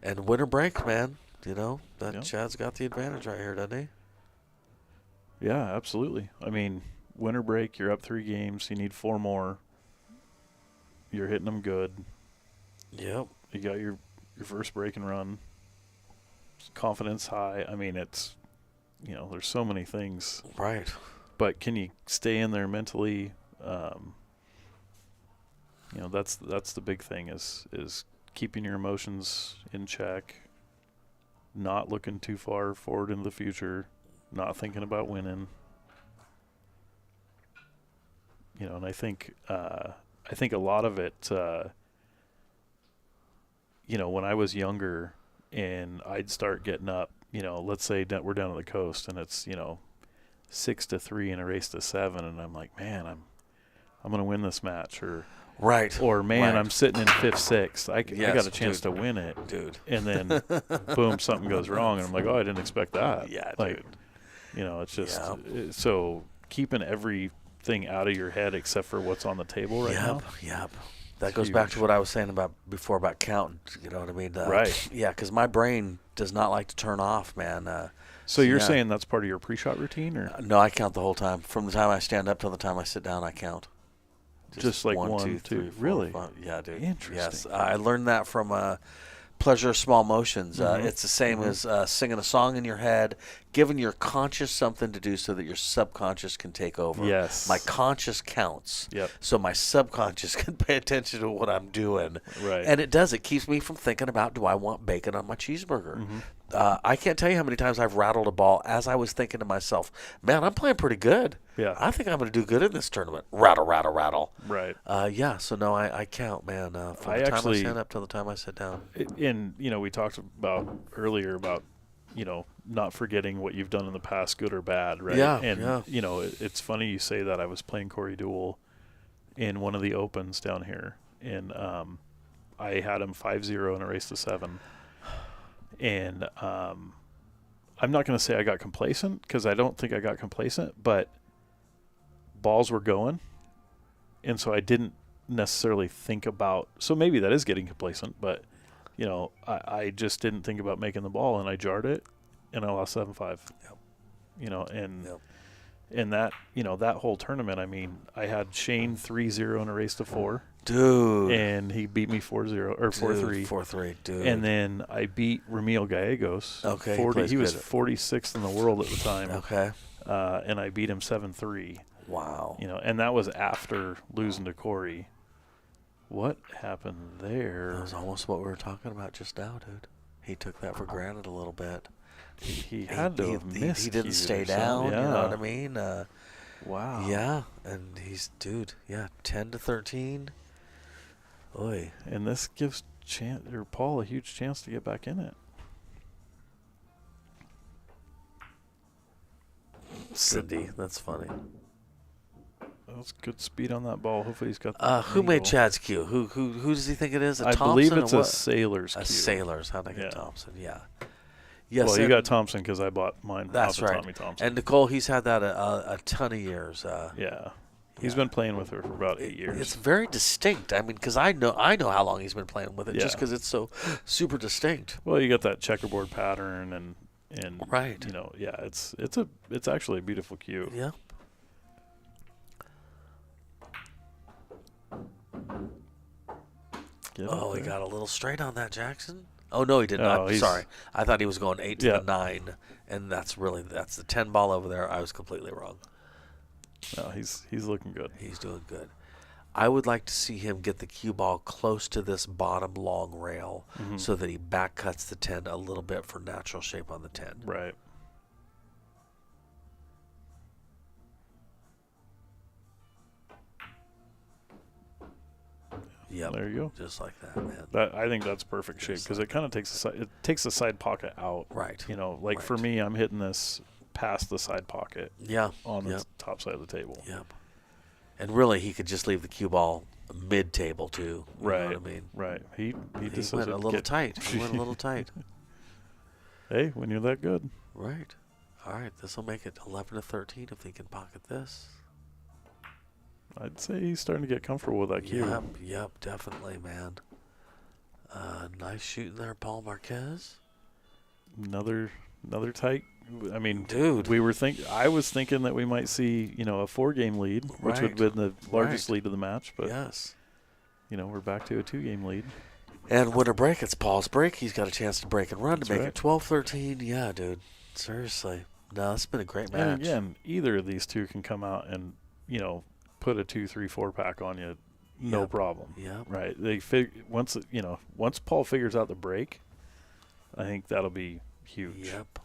L: And winter break, man. Chad's got the advantage right here, doesn't he?
K: Yeah, absolutely. I mean, winter break, you're up 3 games. You need 4 more. You're hitting them good.
L: Yep.
K: You got your first break and run. Confidence high. I mean, it's, there's so many things.
L: Right.
K: But can you stay in there mentally? That's the big thing is keeping your emotions in check, not looking too far forward into the future, not thinking about winning. And I think a lot of it, when I was younger and I'd start getting up, let's say we're down on the coast and it's, 6-3 in a race to 7, and I'm like, man, I'm going to win this match, or I'm sitting in 5th, 6th. I got a chance to win it,
L: dude.
K: And then, boom, something goes wrong, and I'm like, oh, I didn't expect that.
L: Yeah,
K: dude. It's just so keeping everything out of your head except for what's on the table right now.
L: Yep. That goes back to what I was saying before about counting. You know what I mean?
K: Right.
L: Yeah, because my brain does not like to turn off, man.
K: So you're saying that's part of your pre-shot routine, or
L: no? I count the whole time. From the time I stand up till the time I sit down, I count.
K: Just like 1, 2, 3, 4,
L: really? 5. Yeah, dude.
K: Interesting.
L: Yes, I learned that from Pleasure of Small Motions. It's the same as singing a song in your head, giving your conscious something to do so that your subconscious can take over.
K: Yes.
L: My conscious counts.
K: Yep.
L: So my subconscious can pay attention to what I'm doing.
K: Right.
L: And it does. It keeps me from thinking about, do I want bacon on my cheeseburger? I can't tell you how many times I've rattled a ball as I was thinking to myself, man, I'm playing pretty good.
K: Yeah.
L: I think I'm going to do good in this tournament. Rattle, rattle, rattle.
K: Right.
L: Yeah, so no, I count, man, from the time I stand up till the time I sit down.
K: And, we talked about earlier about, not forgetting what you've done in the past, good or bad, right?
L: Yeah,
K: and, it's funny you say that. I was playing Corey Duell in one of the opens down here, and I had him 5-0 in a race to 7. And I'm not going to say I got complacent, because I don't think I got complacent, but balls were going, and so I didn't necessarily think about – so maybe that is getting complacent, but, I just didn't think about making the ball, and I jarred it, and I lost 7-5.
L: Yep.
K: And that, that whole tournament, I mean, I had Shane 3-0 in a race to 4.
L: Dude.
K: And he beat me 4-0 or 4-3.
L: 4-3, dude.
K: And then I beat Ramil Gallegos.
L: Okay.
K: 40. He was 46th in the world at the time.
L: Okay.
K: And I beat him 7-3.
L: Wow.
K: And that was after losing to Corey. What happened there?
L: That was almost what we were talking about just now, dude. He took that for granted a little bit.
K: He had to have missed.
L: He didn't stay down.
K: Yeah.
L: You know what I mean?
K: Wow.
L: Yeah, and he's 10-13. Oy.
K: And this gives Paul a huge chance to get back in it.
L: Cindy, that's funny.
K: That's good speed on that ball. Hopefully he's got.
L: Who made Chad's cue? Who does he think it is?
K: I
L: Thompson
K: believe it's
L: or
K: a
L: what?
K: Sailor's cue.
L: A Sailor's. How'd I get Thompson? Yeah.
K: Yes. Well, you got Thompson because I bought mine.
L: That's right.
K: Tommy Thompson.
L: And Nicole, he's had that a ton of years.
K: Yeah. He's been playing with her for about 8 years.
L: It's very distinct. I mean, because I know how long he's been playing with it, just because it's so super distinct.
K: Well, you got that checkerboard pattern and
L: right.
K: It's actually a beautiful cue.
L: Yeah. He got a little straight on that, Jackson. Oh no, he did not. Sorry, I thought he was going 8 to the 9, and that's the 10 ball over there. I was completely wrong.
K: No, he's looking good.
L: He's doing good. I would like to see him get the cue ball close to this bottom long rail so that he back cuts the 10 a little bit for natural shape on the 10.
K: Right.
L: Yeah,
K: there you go.
L: Just like that, man.
K: I think that's perfect shape because it kind of takes the side pocket out.
L: Right.
K: For me, I'm hitting this past the side pocket.
L: Yeah.
K: On the top side of the table.
L: Yep. And really, he could just leave the cue ball mid-table too.
K: Right.
L: You know what I mean?
K: Right. He just
L: went a little tight. He went a little tight.
K: Hey, when you're that good.
L: Right. All right. This will make it 11-13 if he can pocket this.
K: I'd say he's starting to get comfortable with that cue.
L: Yep, definitely, man. Nice shooting there, Paul Marquez.
K: Another tight. I mean,
L: dude,
K: I was thinking that we might see, a 4-game lead, which would have been the largest lead of the match. But
L: yes,
K: we're back to a 2-game lead.
L: And win or break, it's Paul's break. He's got a chance to break and run to make
K: right.
L: it 12-13. Yeah, dude. Seriously. No, it's been a great match.
K: And again, either of these two can come out and, put a 2-3-4 pack on you, no problem.
L: Yeah.
K: Right. Once Paul figures out the break, I think that'll be huge.
L: Yep.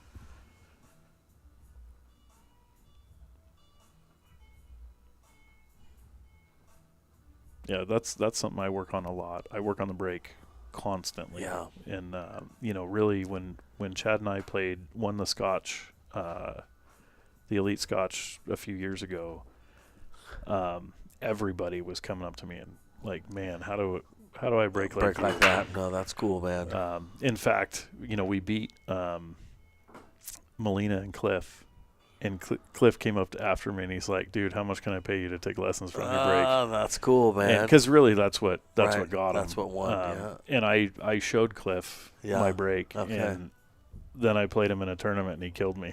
K: Yeah, that's something I work on a lot. I work on the break constantly.
L: Yeah.
K: And really when Chad and I won the Scotch, the Elite Scotch a few years ago, everybody was coming up to me and like, man, how do I break like
L: that? No, that's cool, man.
K: In fact, we beat Melina and Cliff. And Cliff came up after me and he's like, "Dude, how much can I pay you to take lessons from your break?"
L: Oh, that's cool, man.
K: Because really, that's what got him.
L: That's what won.
K: And I showed Cliff my break, and then I played him in a tournament and he killed me.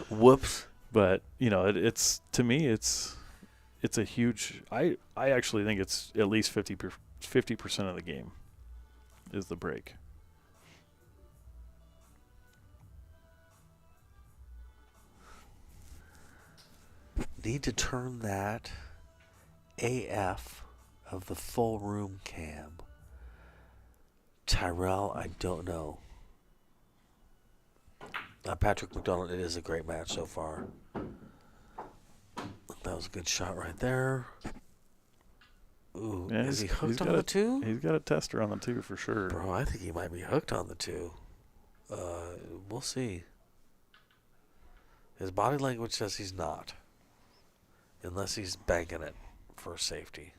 L: Whoops.
K: But it's to me, it's a huge. I actually think it's at least 50% of the game is the break.
L: need to turn that AF of the full room cam. Tyrell, I don't know. Patrick McDonald, it is a great match so far. That was a good shot right there. Ooh,
K: Yeah,
L: is he hooked on the 2?
K: He's got a tester on the 2 for sure.
L: Bro, I think he might be hooked on the 2. We'll see. His body language says he's not. Unless he's banking it for safety.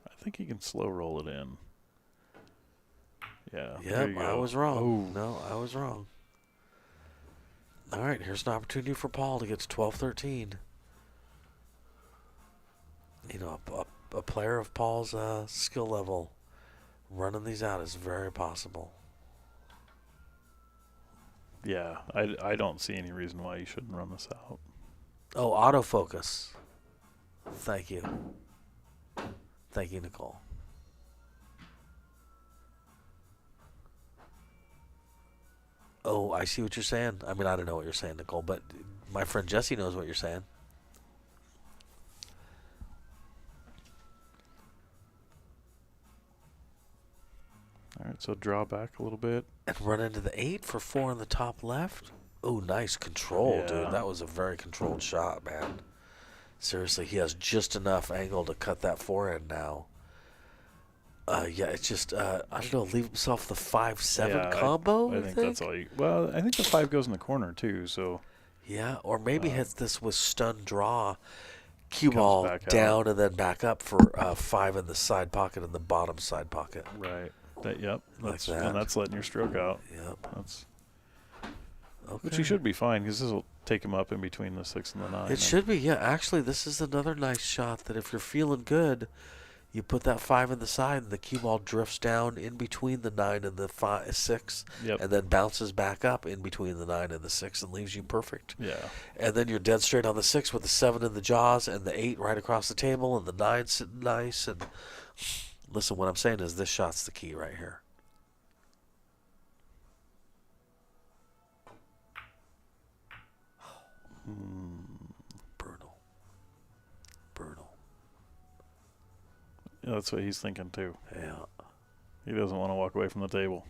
K: I think he can slow roll it in. Yeah.
L: Yep, I was wrong. No, I was wrong. All right, here's an opportunity for Paul to get to 12-13. You know, a player of Paul's skill level running these out is very possible.
K: Yeah, I don't see any reason why you shouldn't run this out.
L: Oh, autofocus. Thank you. Thank you, Nicole. Oh, I see what you're saying. I mean, I don't know what you're saying, Nicole, but my friend Jesse knows what you're saying.
K: All right, so draw back a little bit.
L: And run into the 8 for 4 in the top left. Oh, nice control,
K: Yeah.
L: dude. That was a very controlled shot, man. Seriously, he has just enough angle to cut that forehand now. Yeah, it's just, I don't know, leave himself the 5-7 combo,
K: I think that's all you... Well, I think the 5 goes in the corner, too, so...
L: Yeah, or maybe hits this with stun draw, cue ball
K: back
L: down
K: out.
L: and then back up for 5 in the side pocket and the bottom side pocket.
K: Right. Yep.
L: Like
K: That's,
L: that.
K: And that's letting your stroke out.
L: Yep.
K: That's...
L: Okay.
K: Which he should be fine, because this will take him up in between the 6 and the 9.
L: It should be, yeah. Actually, this is another nice shot that if you're feeling good, you put that 5 in the side and the cue ball drifts down in between the 9 and the 6,
K: Yep.
L: and then bounces back up in between the 9 and the 6 and leaves you perfect.
K: Yeah.
L: And then you're dead straight on the 6 with the 7 in the jaws and the 8 right across the table and the 9 sitting nice. And listen, what I'm saying is this shot's the key right here. Brutal.
K: Yeah, that's what he's thinking, too.
L: Yeah.
K: He doesn't want to walk away from the table.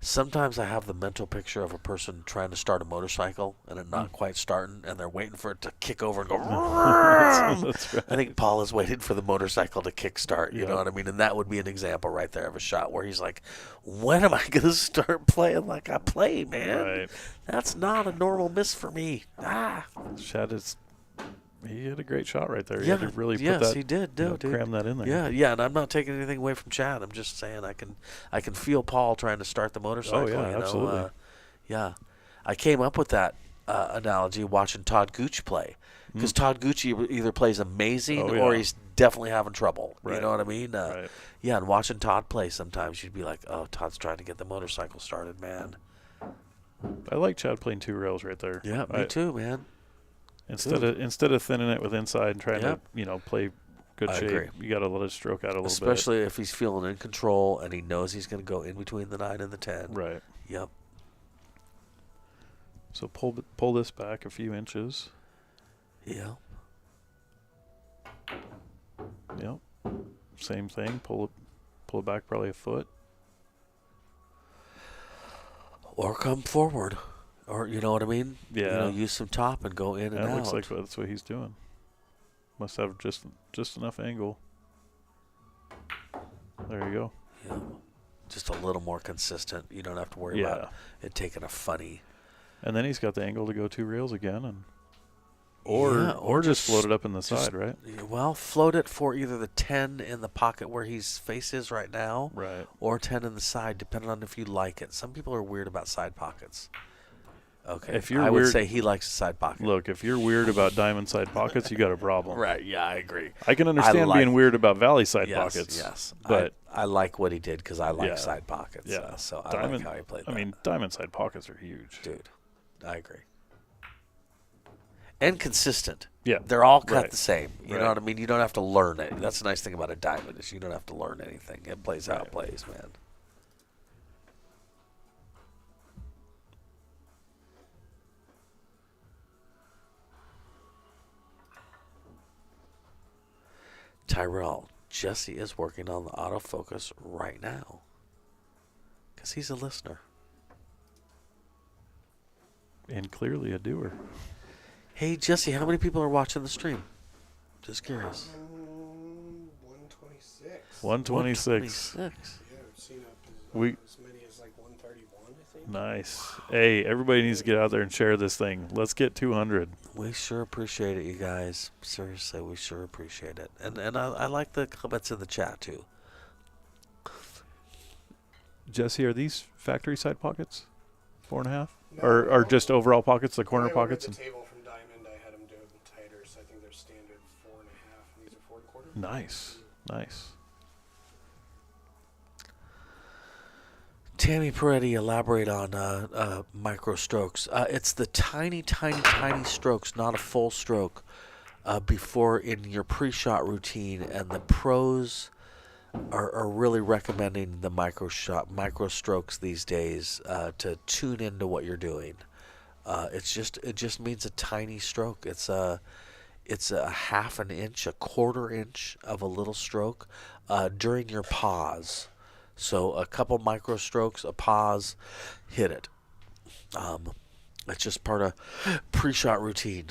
L: Sometimes I have the mental picture of a person trying to start a motorcycle and it not quite starting, and they're waiting for it to kick over and go.
K: That's right.
L: I think Paul is waiting for the motorcycle to kick start. You know what I mean? And that would be an example right there of a shot where he's like, when am I going to start playing like I play, man?
K: Right.
L: That's not a normal miss for me.
K: Chad he had a great shot right there. He
L: Yeah,
K: had to really put
L: yes,
K: that,
L: he did, dude.
K: cram that in there.
L: Yeah, and I'm not taking anything away from Chad. I'm just saying I can feel Paul trying to start the motorcycle.
K: Oh, yeah,
L: you know?
K: absolutely.
L: Yeah. I came up with that analogy watching Todd Gooch play. Because Todd Gooch either plays amazing or he's definitely having trouble.
K: Right.
L: You know what I mean?
K: Right.
L: Yeah, and watching Todd play sometimes you'd be like, oh, Todd's trying to get the motorcycle started, man.
K: I like Chad playing 2 rails right there.
L: Yeah, me too, man.
K: Instead of thinning it with inside and trying to play good
L: I
K: shape,
L: agree.
K: you got to let it stroke out a little bit.
L: Especially if he's feeling in control and he knows he's going to go in between the 9 and the 10.
K: Right.
L: Yep.
K: So pull this back a few inches.
L: Yeah.
K: Yep. Same thing. Pull it back probably a foot.
L: Or come forward. Or, you know what I mean?
K: Yeah.
L: You know, use some top and go in and out.
K: That looks like that's what he's doing. Must have just enough angle. There you go.
L: Yeah. Just a little more consistent. You don't have to worry about it taking a funny.
K: And then he's got the angle to go 2 rails again, or just float it up in the side, right?
L: Well, float it for either the 10 in the pocket where his face is right now,
K: right,
L: or 10 in the side, depending on if you like it. Some people are weird about side pockets. Okay, I would say he likes the side pocket.
K: Look, if you're weird about diamond side pockets, you got a problem.
L: Right, yeah, I agree.
K: I can understand being weird about valley side pockets.
L: Yes,
K: but
L: I like what he did because I like side pockets.
K: Yeah,
L: so I like how he played that.
K: I mean, diamond side pockets are huge.
L: Dude, I agree. And consistent.
K: Yeah.
L: They're all cut the same. You know what I mean? You don't have to learn it. That's the nice thing about a diamond is you don't have to learn anything. It plays how it plays, man. Tyrell, Jesse is working on the autofocus right now. Because he's a listener.
K: And clearly a doer.
L: Hey, Jesse, how many people are watching the stream? Just curious.
I: 126.
K: 126.
I: Yeah, I've seen as many as like 131, I think.
K: Nice. Hey, everybody needs to get out there and share this thing. Let's get 200.
L: We sure appreciate it, you guys. Seriously, we sure appreciate it. And I like the comments in the chat, too.
K: Jesse, are these factory side pockets? 4.5?
I: No,
K: or just overall pockets, the corner
I: I ordered
K: pockets?
I: the table from Diamond. I had them do it tighter, so I think they're standard 4.5, and these are 4.25.
K: Nice. Nice.
L: Tammy Peretti, elaborate on micro strokes. It's the tiny, tiny, tiny strokes, not a full stroke, before in your pre-shot routine, and the pros are really recommending the micro strokes these days to tune into what you're doing. It just means a tiny stroke. It's a half an inch, a quarter inch of a little stroke during your pause. So a couple micro strokes, a pause, hit it. It's just part of pre-shot routine.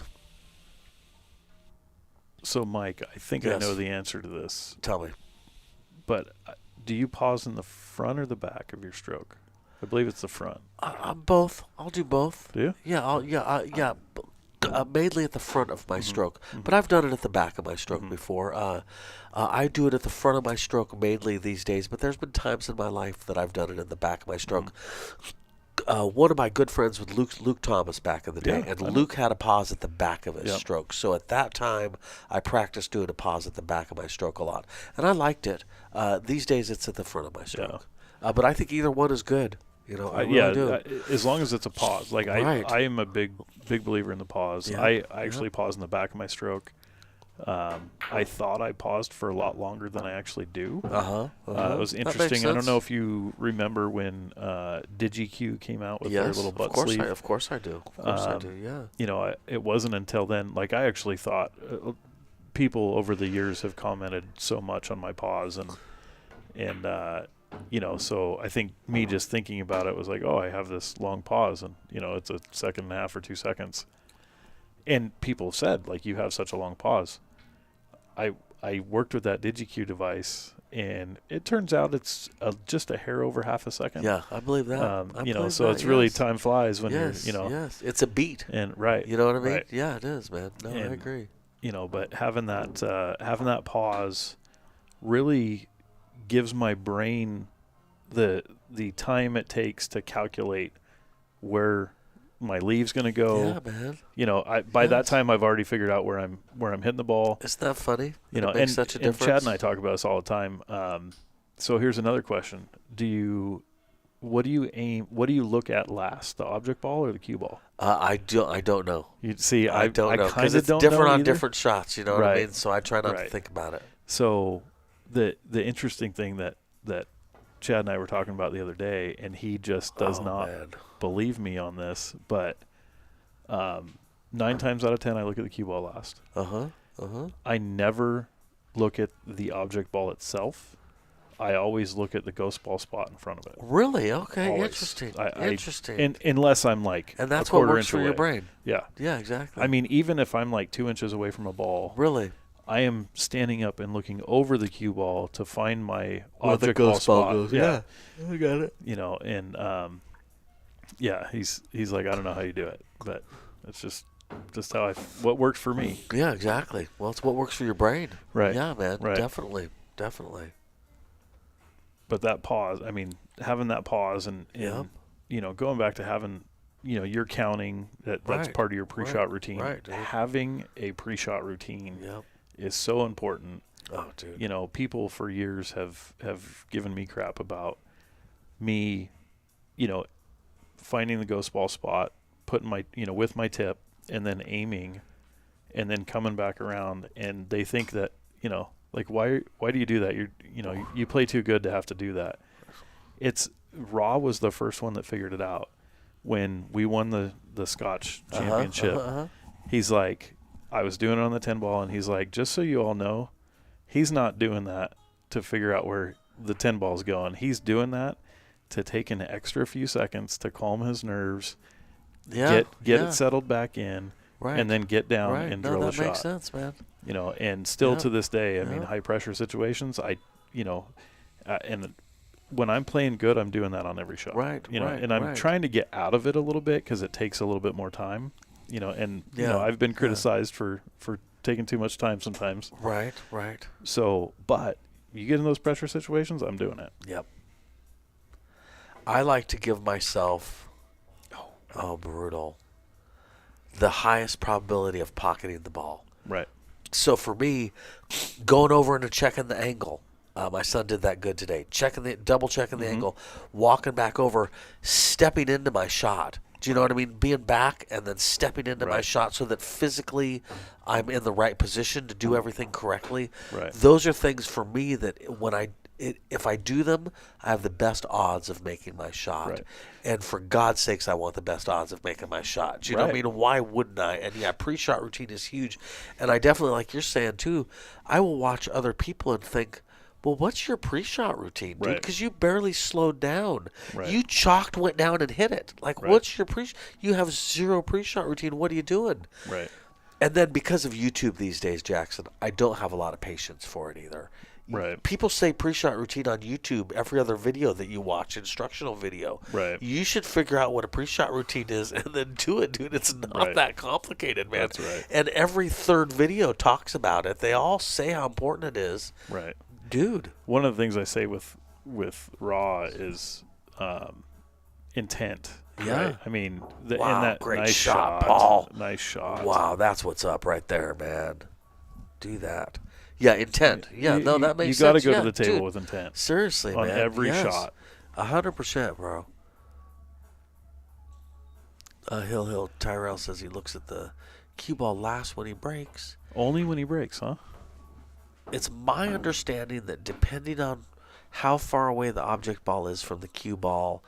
K: So, Mike, I think I know the answer to this.
L: Tell me.
K: But do you pause in the front or the back of your stroke? I believe it's the front.
L: Both. I'll do both.
K: Do you?
L: Yeah. Mainly at the front of my stroke, but I've done it at the back of my stroke before. I do it at the front of my stroke mainly these days, but there's been times in my life that I've done it in the back of my stroke. One of my good friends was Luke Thomas back in the day, and Luke had a pause at the back of his stroke. So at that time, I practiced doing a pause at the back of my stroke a lot, and I liked it. These days, it's at the front of my stroke. But I think either one is good. You know, I really do.
K: As long as it's a pause. Like I am a big believer in the pause.
L: Yeah.
K: I actually pause in the back of my stroke. I thought I paused for a lot longer than I actually do. It was interesting. I don't know if you remember when DigiQ came out with their little butt sleeve.
L: Of course I do. Of course I do, yeah.
K: You know, it wasn't until then. Like, I actually thought people over the years have commented so much on my pause, and you know, so I think me just thinking about it was like, oh, I have this long pause, and, you know, it's a second and a half or 2 seconds. And people said, like, you have such a long pause. I worked with that DigiQ device, and it turns out it's just a hair over half a second.
L: Yeah, I believe that.
K: You know, so it's really time flies when you're, you know.
L: Yes, it's a beat.
K: And
L: you know what I mean?
K: Right.
L: Yeah, it is, man. No,
K: and,
L: I agree.
K: You know, but having that pause really gives my brain the time it takes to calculate where my leave's going to go.
L: Yeah, man.
K: You know, by that time I've already figured out where I'm hitting the ball.
L: Isn't that funny?
K: You know,
L: it makes such a difference.
K: And Chad and I talk about this all the time. So here's another question: what do you look at last, the object ball or the cue ball?
L: I don't know.
K: You see,
L: I don't know because it's different on different shots. You know what I mean? So I try not to think about it.
K: So the interesting thing that Chad and I were talking about the other day, and he just does not believe me on this, but 9 times out of 10 I look at the cue ball last. I never look at the object ball itself. I always look at the ghost ball spot in front of it.
L: Really? Okay,
K: always.
L: interesting. Interesting.
K: And unless I'm like
L: and that's
K: a quarter
L: what works
K: inch
L: for
K: away.
L: your brain.
K: Yeah.
L: Yeah, exactly.
K: I mean, even if I'm like 2 inches away from a ball.
L: Really?
K: I am standing up and looking over the cue ball to find my
L: where
K: object
L: the ghost
K: ball
L: ball
K: spot.
L: goes. Yeah, I got it.
K: You know, and yeah, he's like, I don't know how you do it, but it's just how what works for me.
L: Yeah, exactly. Well, it's what works for your brain.
K: Right.
L: Yeah, man.
K: Right.
L: Definitely.
K: But that pause, I mean, having that pause and you know, going back to having, you know, you're counting that's part of your pre-shot routine.
L: Right.
K: Having a pre-shot routine is so important.
L: Oh, dude.
K: You know, people for years have given me crap about me, you know, finding the ghost ball spot, putting my, you know, with my tip, and then aiming, and then coming back around, and they think that, you know, like, why do you do that? You play too good to have to do that. It's Raw was the first one that figured it out when we won the Scotch championship. He's like, I was doing it on the 10 ball, and he's like, just so you all know, He's not doing that to figure out where the 10 ball's going. He's doing that to take an extra few seconds to calm his nerves, get it settled back in, and then get down and drill a shot.
L: That makes sense, man.
K: And still to this day, I mean, high pressure situations, and when I'm playing good, I'm doing that on every shot. And I'm trying to get out of it a little bit because it takes a little bit more time. I've been criticized for taking too much time sometimes.
L: Right.
K: So, but you get in those pressure situations, I'm doing it.
L: Yep. I like to give myself, brutal, the highest probability of pocketing the ball.
K: Right.
L: So for me, going over and checking the angle, my son did that good today. Double checking the angle, walking back over, stepping into my shot. Do you know what I mean? Being back and then stepping into my shot so that physically I'm in the right position to do everything correctly.
K: Right.
L: Those are things for me that if I do them, I have the best odds of making my shot.
K: Right.
L: And for God's sakes, I want the best odds of making my shot. Do you know what I mean? Why wouldn't I? And pre-shot routine is huge. And I definitely, like you're saying too, I will watch other people and think, well, what's your pre-shot routine, dude? Because you barely slowed down.
K: Right.
L: You chalked, went down, and hit it. Like, what's your You have zero pre-shot routine. What are you doing?
K: Right.
L: And then because of YouTube these days, Jackson, I don't have a lot of patience for it either.
K: Right.
L: People say pre-shot routine on YouTube every other video that you watch, instructional video.
K: Right.
L: You should figure out what a pre-shot routine is and then do it, dude. It's not that complicated, man.
K: That's right.
L: And every third video talks about it. They all say how important it is.
K: Right.
L: Dude.
K: One of the things I say with raw is intent.
L: Yeah.
K: Right? I mean,
L: wow,
K: and that
L: great
K: nice
L: shot, Paul.
K: Nice shot.
L: Wow, that's what's up right there, man. Do that. Yeah, intent. Yeah, that makes sense.
K: You got to go to the table with intent.
L: Seriously,
K: on
L: man.
K: every shot.
L: 100%, bro. Hill Tyrell says he looks at the cue ball last when he breaks.
K: Only when he breaks, huh?
L: It's my understanding that depending on how far away the object ball is from the cue ball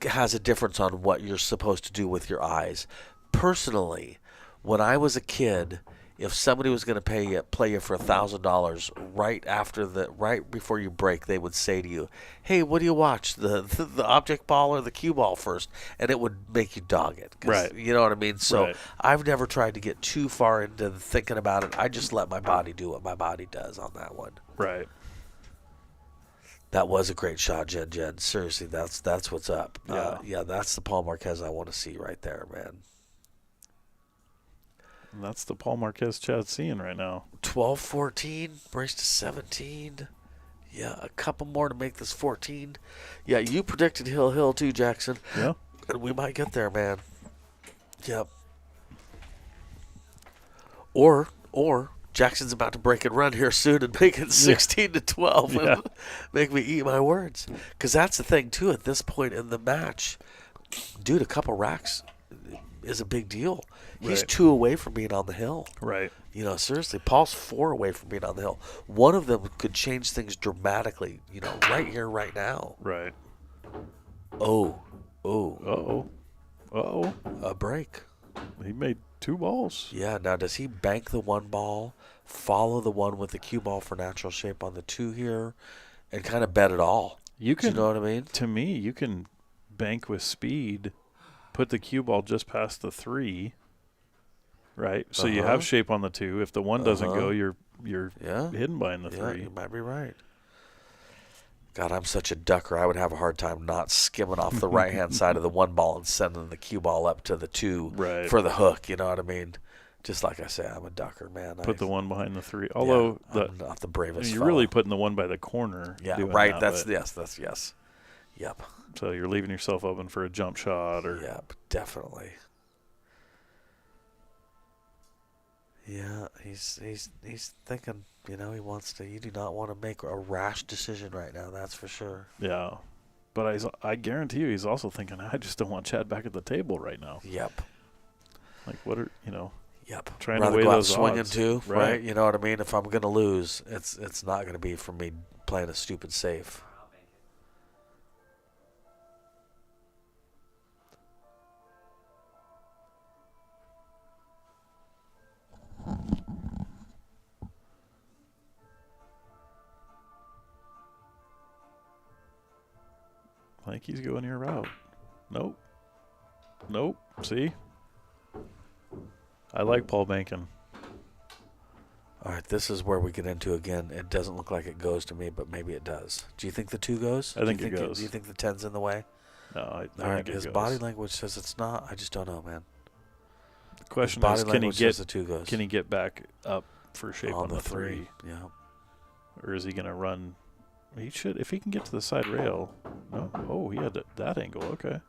L: has a difference on what you're supposed to do with your eyes. Personally, when I was a kid, if somebody was going to play you for $1,000 right before you break, they would say to you, "Hey, what do you watch? The object ball or the cue ball first?" And it would make you dog it.
K: Right.
L: You know what I mean? So I've never tried to get too far into thinking about it. I just let my body do what my body does on that one.
K: Right.
L: That was a great shot, Jen. Seriously, that's what's up.
K: Yeah.
L: That's the Paul Marquez I want to see right there, man.
K: And that's the Paul Marquez Chad's seeing right now.
L: 12-14, brace to 17. Yeah, a couple more to make this 14. Yeah, you predicted Hill too, Jackson.
K: Yeah.
L: And we might get there, man. Yep. Or Jackson's about to break and run here soon and make it 16-12.
K: Yeah.
L: Make me eat my words. Because that's the thing, too, at this point in the match. Dude, a couple racks is a big deal. He's 2 away from being on the hill.
K: Right.
L: Seriously, Paul's 4 away from being on the hill. One of them could change things dramatically, right here, right now.
K: Right.
L: Oh.
K: Uh-oh.
L: A break.
K: He made 2 balls.
L: Yeah, now does he bank the 1 ball, follow the 1 with the cue ball for natural shape on the 2 here, and kind of bet it all?
K: Do you know
L: what I mean?
K: To me, you can bank with speed, put the cue ball just past the 3, right? So you have shape on the 2. If the 1 doesn't go, you're hidden behind the 3.
L: Yeah, you might be right. God, I'm such a ducker. I would have a hard time not skimming off the right-hand side of the 1 ball and sending the cue ball up to the 2 for the hook. You know what I mean? Just like I say, I'm a ducker, man.
K: Put the 1 behind the 3. Although
L: I'm not the bravest.
K: You're really putting the 1 by the corner.
L: Yeah,
K: right.
L: That's yes. Yep.
K: So you're leaving yourself open for a jump shot, or
L: yep, definitely. Yeah, he's thinking. He wants to. You do not want to make a rash decision right now. That's for sure.
K: Yeah, but I guarantee you, he's also thinking, I just don't want Chad back at the table right now.
L: Yep.
K: Like, what are
L: Yep.
K: Trying
L: Rather
K: to weigh
L: go out
K: those
L: swinging
K: odds.
L: too,
K: Right.
L: right? You know what I mean? If I'm gonna lose, it's not gonna be from me playing a stupid safe.
K: think he's going your route. Nope. Nope. See? I like Paul banking.
L: All right, this is where we get into again. It doesn't look like it goes to me, but maybe it does. Do you think the 2 goes?
K: I think it goes.
L: Do you think the 10's in the way?
K: No, I
L: All
K: think
L: right,
K: it
L: his
K: goes.
L: body language says it's not. I just don't know, man.
K: The question
L: His body
K: is, can he
L: language
K: get
L: says the 2 goes.
K: Can he get back up for shape on the 3?
L: Yeah.
K: Or is he going to run? He should. If he can get to the side rail. No. Oh, he had that angle. Okay.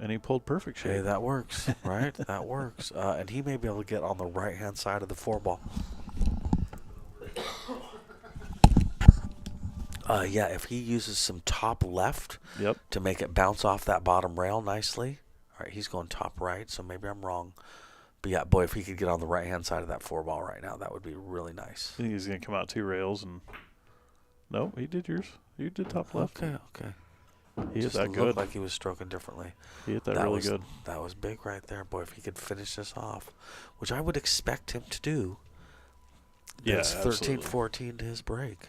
K: And he pulled perfect shape.
L: Hey, that works, right? That works. And he may be able to get on the right-hand side of the 4-ball. Yeah, if he uses some top left to make it bounce off that bottom rail nicely. All right, he's going top right, so maybe I'm wrong. But yeah, boy, if he could get on the right-hand side of that 4-ball right now, that would be really nice.
K: I think he's going to come out 2 rails and... No, he did yours. You did top left.
L: Okay.
K: He hit
L: Just
K: that good.
L: looked like he was stroking differently.
K: He hit that really good.
L: That was big right there, boy. If he could finish this off, which I would expect him to do.
K: Yeah,
L: it's 13-14 to his break.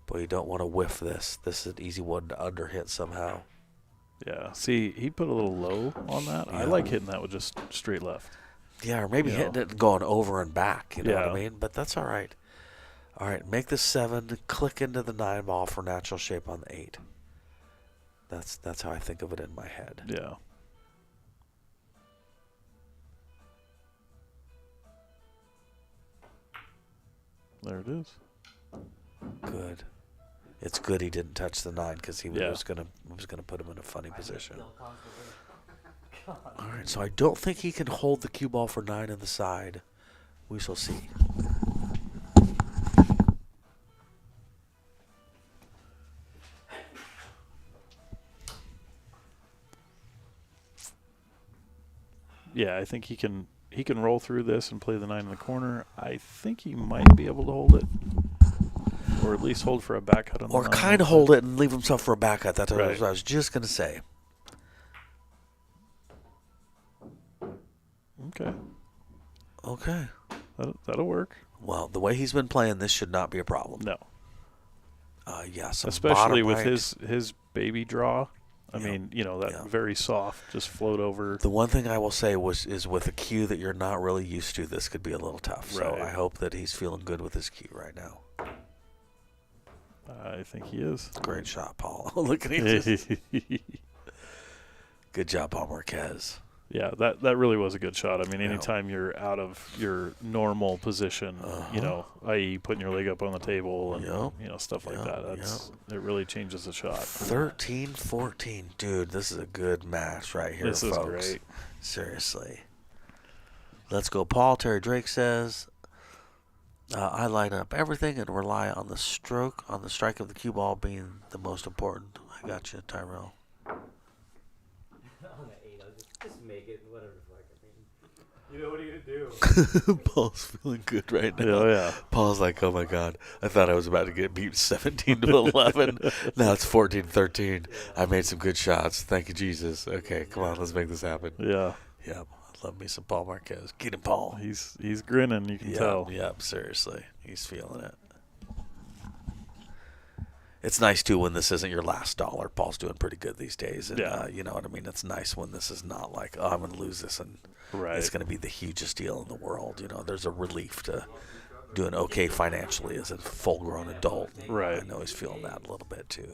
L: Boy, you don't want to whiff this. This is an easy one to underhit somehow.
K: Yeah. See, he put a little low on that.
L: Yeah.
K: I like hitting that with just straight left.
L: Yeah, or maybe hitting it and going over and back. You know what I
K: Yeah.
L: mean? But that's all right. All right, make the 7, click into the 9 ball for natural shape on the 8. That's how I think of it in my head.
K: Yeah. There it is.
L: Good. It's good he didn't touch the 9 because he was gonna put him in a funny position. All right, so I don't think he can hold the cue ball for 9 in the side. We shall see.
K: Yeah, I think he can roll through this and play the 9 in the corner. I think he might be able to hold it. Or at least hold for a back cut on the 9.
L: Or kind of hold it and leave himself for a back cut. That's what I was just going to say. Okay.
K: That'll work.
L: Well, the way he's been playing, this should not be a problem.
K: No.
L: Yeah,
K: especially with
L: right.
K: his baby draw. I mean, that very soft, just float over.
L: The one thing I will say is with a cue that you're not really used to, this could be a little tough.
K: Right.
L: So I hope that he's feeling good with his cue right now.
K: I think he is.
L: Great shot, Paul. Look at him. Good job, Paul Marquez.
K: Yeah, that really was a good shot. I mean, anytime you're out of your normal position, i.e. putting your leg up on the table and stuff like that, it really changes the shot.
L: 13-14. Dude, this is a good match right here,
K: this
L: folks.
K: This is great.
L: Seriously. Let's go, Paul. Terry Drake says, I line up everything and rely on the strike of the cue ball being the most important. I got you, Tyrell.
A: Just make it, whatever the fuck. I mean, what are you gonna do?
L: Paul's feeling good right now.
K: Oh, yeah.
L: Paul's like, oh my God, I thought I was about to get beat 17-11. Now it's 14-13. I made some good shots. Thank you, Jesus. Okay, come on, let's make this happen.
K: Yeah.
L: Yep. I love me some Paul Marquez. Get him, Paul.
K: He's grinning. You can tell.
L: Yep. Seriously, he's feeling it. It's nice, too, when this isn't your last dollar. Paul's doing pretty good these days. And, you know what I mean? It's nice when this is not like, oh, I'm going to lose this and it's going to be the hugest deal in the world. There's a relief to doing okay financially as a full-grown adult.
K: Right.
L: I know he's feeling that a little bit, too,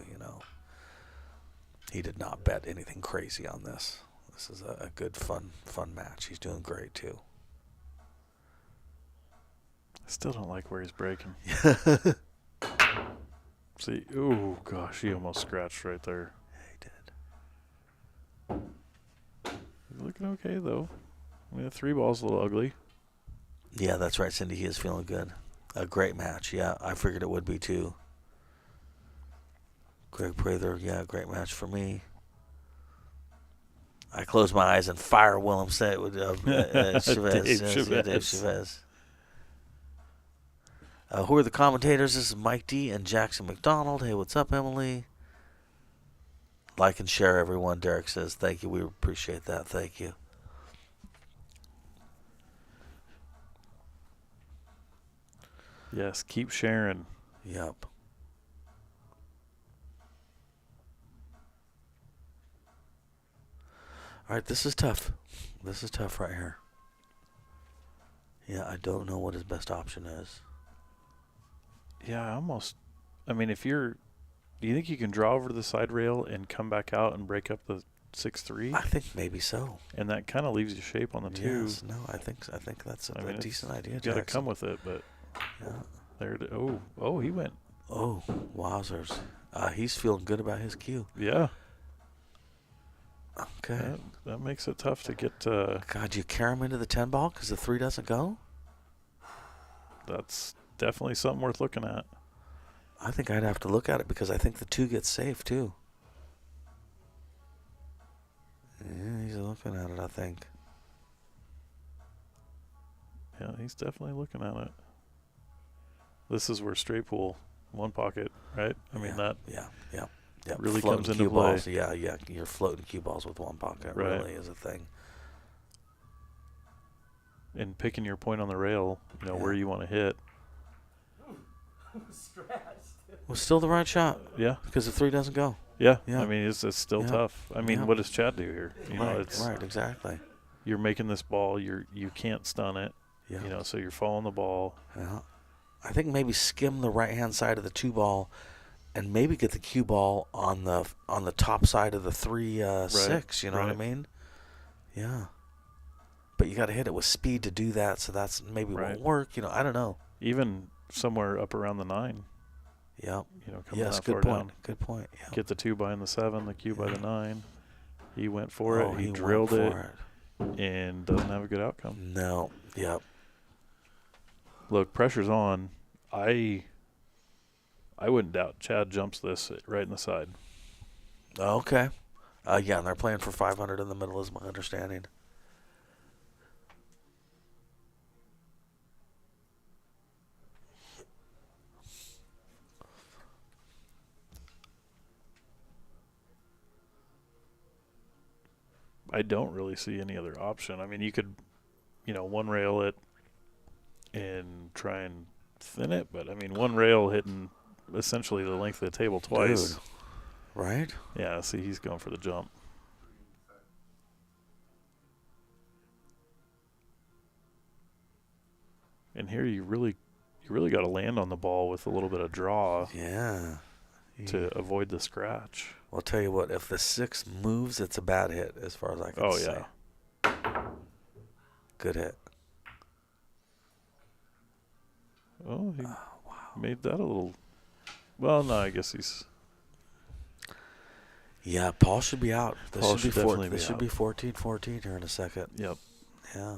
L: He did not bet anything crazy on this. This is a good, fun match. He's doing great, too.
K: I still don't like where he's breaking. See, oh gosh, he almost scratched right there.
L: Yeah, he
K: did. He's looking okay though. I mean, the 3 ball's a little ugly.
L: Yeah, that's right, Cindy. He is feeling good. A great match. Yeah, I figured it would be too. Greg Prather, great match for me. I close my eyes and fire Willem said with Chavez. Dave Chavez. Who are the commentators? This is Mike D and Jackson McDonald. Hey, what's up, Emily? Like and share, everyone. Derek says, thank you. We appreciate that. Thank you.
K: Yes, keep sharing.
L: Yep. All right, this is tough. This is tough right here. Yeah, I don't know what his best option is.
K: Yeah, I mean, do you think you can draw over to the side rail and come back out and break up the 6-3?
L: I think maybe so.
K: And that kind of leaves you shape on the 2.
L: Yes, no, I think that's a decent idea.
K: You got to come with it, but there. Oh, he went.
L: Oh, wowzers! He's feeling good about his cue.
K: Yeah.
L: Okay.
K: That makes it tough to get.
L: God, you carry him into the 10 ball because the 3 doesn't go?
K: That's definitely something worth looking at.
L: I think I'd have to look at it because I think the 2 gets safe too. Yeah, he's looking at it, I think.
K: Yeah, he's definitely looking at it. This is where straight pool, one pocket, right? I mean, that
L: really
K: comes into
L: cue
K: play.
L: Balls, yeah, you're floating cue balls with one pocket.
K: Right.
L: Really is a thing.
K: And picking your point on the rail, where you want to hit.
L: Was still the right shot.
K: Yeah.
L: Because the 3 doesn't go.
K: Yeah.
L: Yeah.
K: I mean, it's still tough. I mean, what does Chad do here?
L: Right, exactly.
K: You're making this ball. You can't stun it.
L: Yeah.
K: So you're following the ball.
L: Yeah. I think maybe skim the right-hand side of the 2 ball and maybe get the cue ball on the top side of the 3-6, you know what I mean? Yeah. But you got to hit it with speed to do that, so that's maybe won't work, I don't know.
K: Even somewhere up around the 9.
L: Yeah.
K: Coming
L: yes,
K: that
L: good
K: far
L: point.
K: down.
L: Good point. Yeah.
K: Get the 2 behind the 7, the cue by the 9. He went for it. He
L: went
K: drilled
L: for
K: it and doesn't have a good outcome.
L: No. Yep.
K: Look, pressure's on. I wouldn't doubt Chad jumps this right in the side.
L: Okay. Yeah, and they're playing for 500 in the middle is my understanding.
K: I don't really see any other option. I mean, you could, one rail it and try and thin it, but I mean, one rail hitting essentially the length of the table twice.
L: Dude. Right?
K: Yeah, see, he's going for the jump. And here you really got to land on the ball with a little bit of draw.
L: Yeah.
K: To avoid the scratch.
L: I'll tell you what, if the 6 moves, it's a bad hit as far as I can say.
K: Yeah.
L: Good hit.
K: Oh, he made that a little. Well, no, I guess he's.
L: Yeah, Paul should be out. This
K: Paul
L: should
K: definitely
L: be 14-14 here in a second.
K: Yep.
L: Yeah.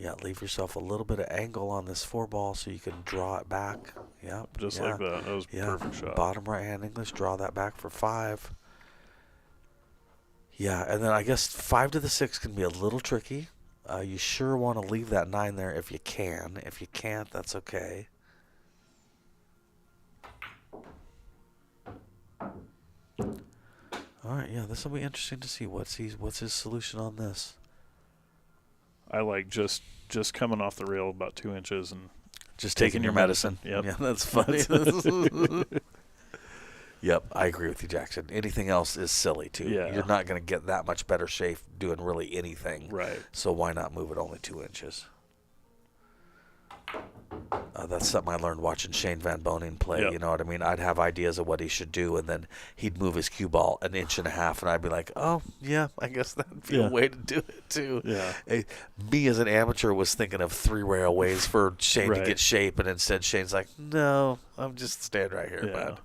L: Yeah, leave yourself a little bit of angle on this 4 ball so you can draw it back. Yep.
K: Just like that. That was a perfect shot.
L: Bottom right-hand English, draw that back for 5. Yeah, and then I guess 5 to the 6 can be a little tricky. You sure want to leave that 9 there if you can. If you can't, that's okay. All right, yeah, this will be interesting to see what's his solution on this.
K: I like just coming off the rail about 2 inches and
L: just taking your medicine.
K: Yep.
L: Yeah, that's funny. Yep, I agree with you, Jackson. Anything else is silly too.
K: Yeah.
L: You're not going to get that much better shape doing really anything.
K: Right.
L: So why not move it only 2 inches? That's something I learned watching Shane Van Boening play.
K: Yep.
L: You know what I mean? I'd have ideas of what he should do, and then he'd move his cue ball 1.5 inches, and I'd be like, "Oh, yeah, I guess that'd be a way to do it too."
K: Yeah.
L: Me as an amateur was thinking of 3 railways for Shane to get shape, and instead Shane's like, "No, I'm just staying right here, man."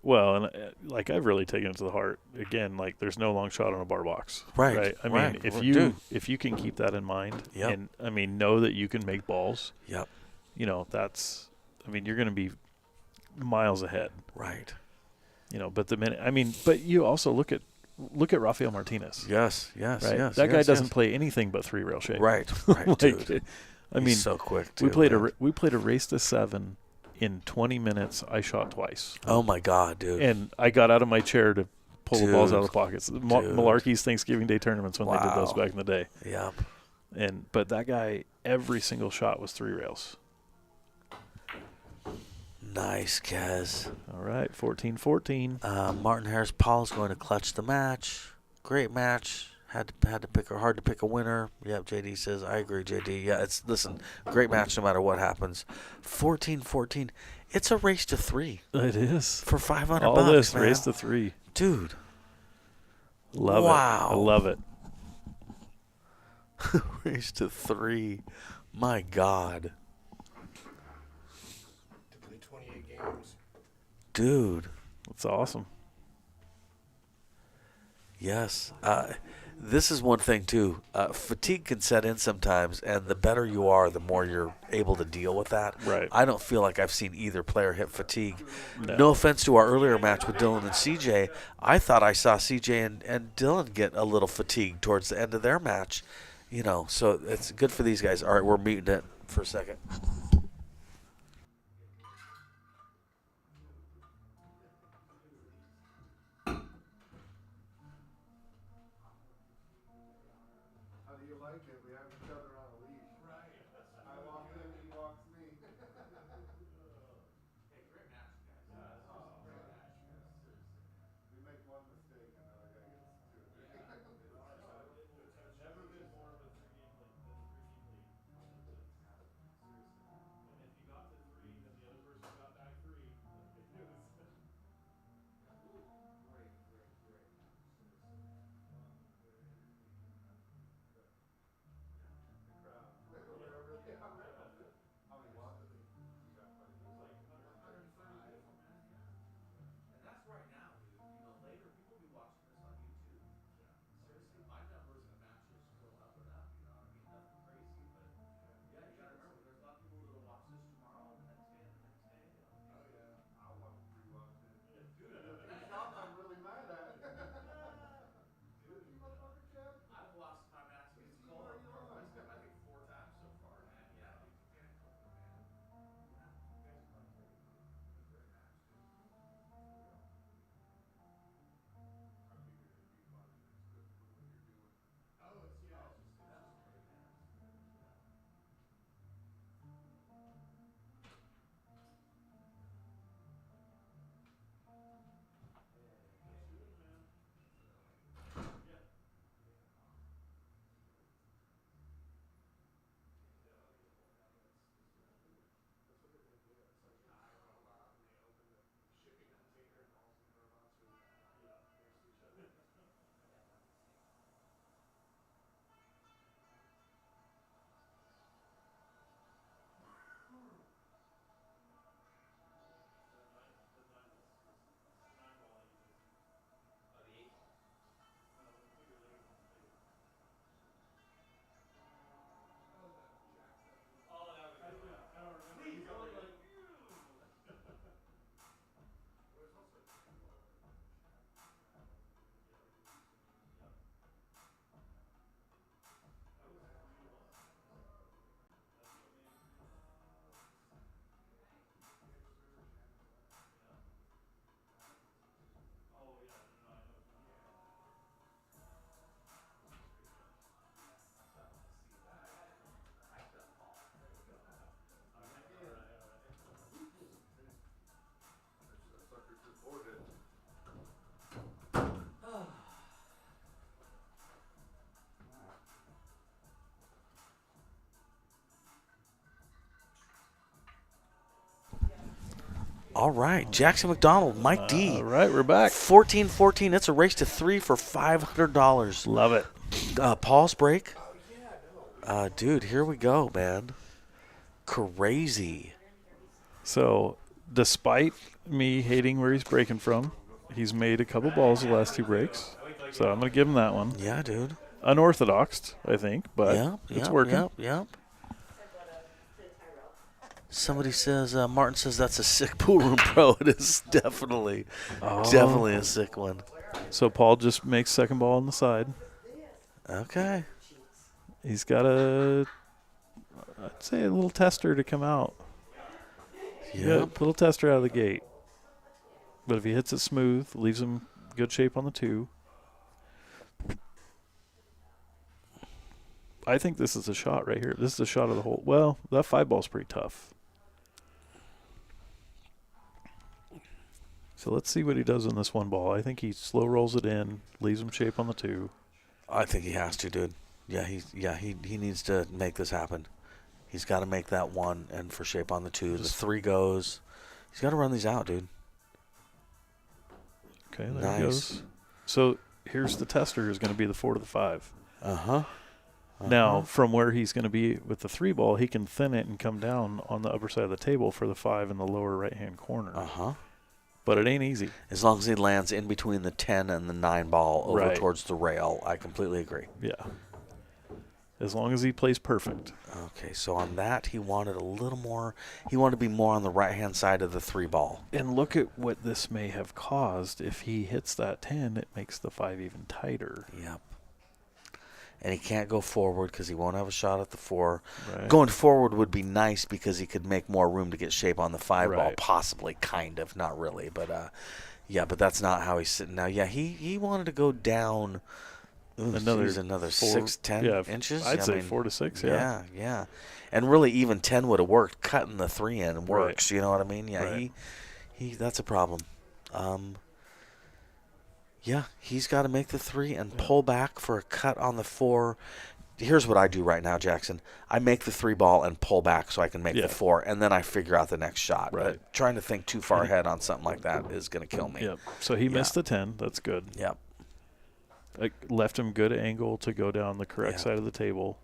K: Well, and I've really taken it to the heart. Again, there's no long shot on a bar box.
L: Right.
K: I mean, if you can keep that in mind, and I mean, know that you can make balls.
L: Yep.
K: That's. I mean, you're going to be miles ahead.
L: Right.
K: But but you also look at Rafael Martinez.
L: Yes.
K: Right? That guy doesn't play anything but 3 rail shape.
L: Right. Dude.
K: I mean,
L: he's so quick too.
K: We played a race to 7. In 20 minutes, I shot twice.
L: Oh, my God, dude.
K: And I got out of my chair to pull the balls out of the pockets. Malarkey's Thanksgiving Day tournaments when they did those back in the day.
L: Yep.
K: But that guy, every single shot was 3 rails.
L: Nice, Kez.
K: All right, 14-14.
L: Martin Harris Paul is going to clutch the match. Great match. Had to pick hard to pick a winner. Yep, JD says I agree, JD. Yeah, listen, great match no matter what happens. 14-14. It's a race to 3.
K: It is.
L: For $500.
K: All this
L: man.
K: race to 3.
L: Dude.
K: Love
L: wow.
K: it. I love it.
L: Race to 3. My God.
I: To play 28 games.
L: Dude.
K: That's awesome.
L: Yes. This is one thing, too. Fatigue can set in sometimes, and the better you are, the more you're able to deal with that.
K: Right.
L: I don't feel like I've seen either player hit fatigue. No offense to our earlier match with Dylan and CJ. I thought I saw CJ and Dylan get a little fatigued towards the end of their match. You know, so it's good for these guys. All right, we're muting it for a second.
G: How do you like it? We have each other on a leash. Right. I walk him, he walks me.
C: Hey, great match, guys.
G: Great match. We make one mistake and the other guy gets 2 or 3.
B: There's never been more of a 3-game lead than a 3-game lead. And if you got to 3, then the other person got back 3. That's big news.
G: How many watches? We got quite a few.
C: Like 135. And that's right now, dude. You know, later people will be watching this on YouTube. Seriously, my numbers in a match is going up and up. You know what I mean? Nothing crazy, but yeah, you got to remember, there's a lot of people that'll watch this tomorrow and the next day and the next day.
G: Oh yeah, I'll rewatch it.
C: Dude,
G: There's some I'm really mad at. Dude, you motherfucker, Chad.
C: I've watched my match against Cole and Northwest Cup, I think 4 times so far, man. Yeah, dude, you can't help it, man. Yeah, you guys are playing great, dude. A great match, dude.
G: I figured it'd be fun and it's good for what you're doing.
C: Oh, it's just great, man.
G: That sucker just boarded.
L: All right, Jackson McDonald, Mike D.
K: All right, we're back.
L: 14-14. It's a race to 3 for $500.
K: Love it.
L: Paul's break. Dude, here we go, man. Crazy.
K: So, despite me hating where he's breaking from, he's made a couple balls the last 2 breaks. So I'm going to give him that one.
L: Yeah, dude.
K: Unorthodox, I think, but it's working.
L: Yep. Somebody says, Martin says that's a sick pool room pro. It is definitely a sick one.
K: So Paul just makes second ball on the side.
L: Okay.
K: He's got I'd say a little tester to come out.
L: Yeah.
K: Little tester out of the gate. But if he hits it smooth, leaves him good shape on the 2. I think this is a shot right here. This is a shot of the hole. Well, that 5 ball's pretty tough. So let's see what he does in this one ball. I think he slow rolls it in, leaves him shape on the 2.
L: I think he has to, dude. Yeah, he needs to make this happen. He's got to make that 1 and for shape on the 2. The 3 goes. He's got to run these out, dude.
K: Okay, there he goes. So here's the tester is going to be the 4 to the 5. Now, from where he's going to be with the 3 ball, he can thin it and come down on the upper side of the table for the 5 in the lower right-hand corner. But it ain't easy.
L: As long as he lands in between the 10 and the 9 ball over towards the rail, I completely agree.
K: Yeah. As long as he plays perfect.
L: Okay, so on that, he wanted a little more. He wanted to be more on the right-hand side of the 3 ball.
K: And look at what this may have caused. If he hits that 10, it makes the 5 even tighter.
L: Yep. And he can't go forward because he won't have a shot at the 4.
K: Right.
L: Going forward would be nice because he could make more room to get shape on the 5 ball, possibly, kind of, not really. But, yeah, but that's not how he's sitting now. Yeah, he wanted to go down. Ooh, another 6, 10 inches.
K: I'd say 4 to 6. Yeah.
L: Yeah. And really, even 10 would have worked. Cutting the 3 in works. You know what I mean? Yeah. He. That's a problem. Yeah, he's got to make the 3 and pull back for a cut on the 4. Here's what I do right now, Jackson. I make the 3 ball and pull back so I can make the 4, and then I figure out the next shot.
K: Right.
L: Trying to think too far ahead on something like that is going to kill me.
K: Yep. So he missed the 10. That's good.
L: Yep.
K: I left him good angle to go down the correct side of the table.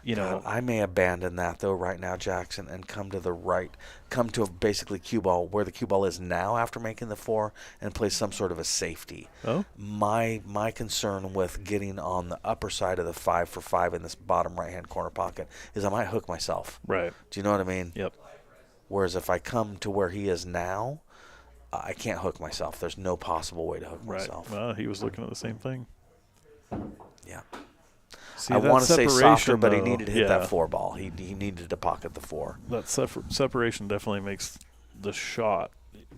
K: You know,
L: I may abandon that though right now, Jackson, and come to basically cue ball where the cue ball is now after making the 4 and play some sort of a safety.
K: Oh.
L: My concern with getting on the upper side of the 5 for 5 in this bottom right hand corner pocket is I might hook myself.
K: Right.
L: Do you know what I mean?
K: Yep.
L: Whereas if I come to where he is now, I can't hook myself. There's no possible way to hook myself.
K: Well, he was looking at the same thing.
L: Yeah.
K: See,
L: I want to say softer, but he
K: though,
L: needed to hit that 4 ball. He needed to pocket the 4.
K: That separation definitely makes the shot,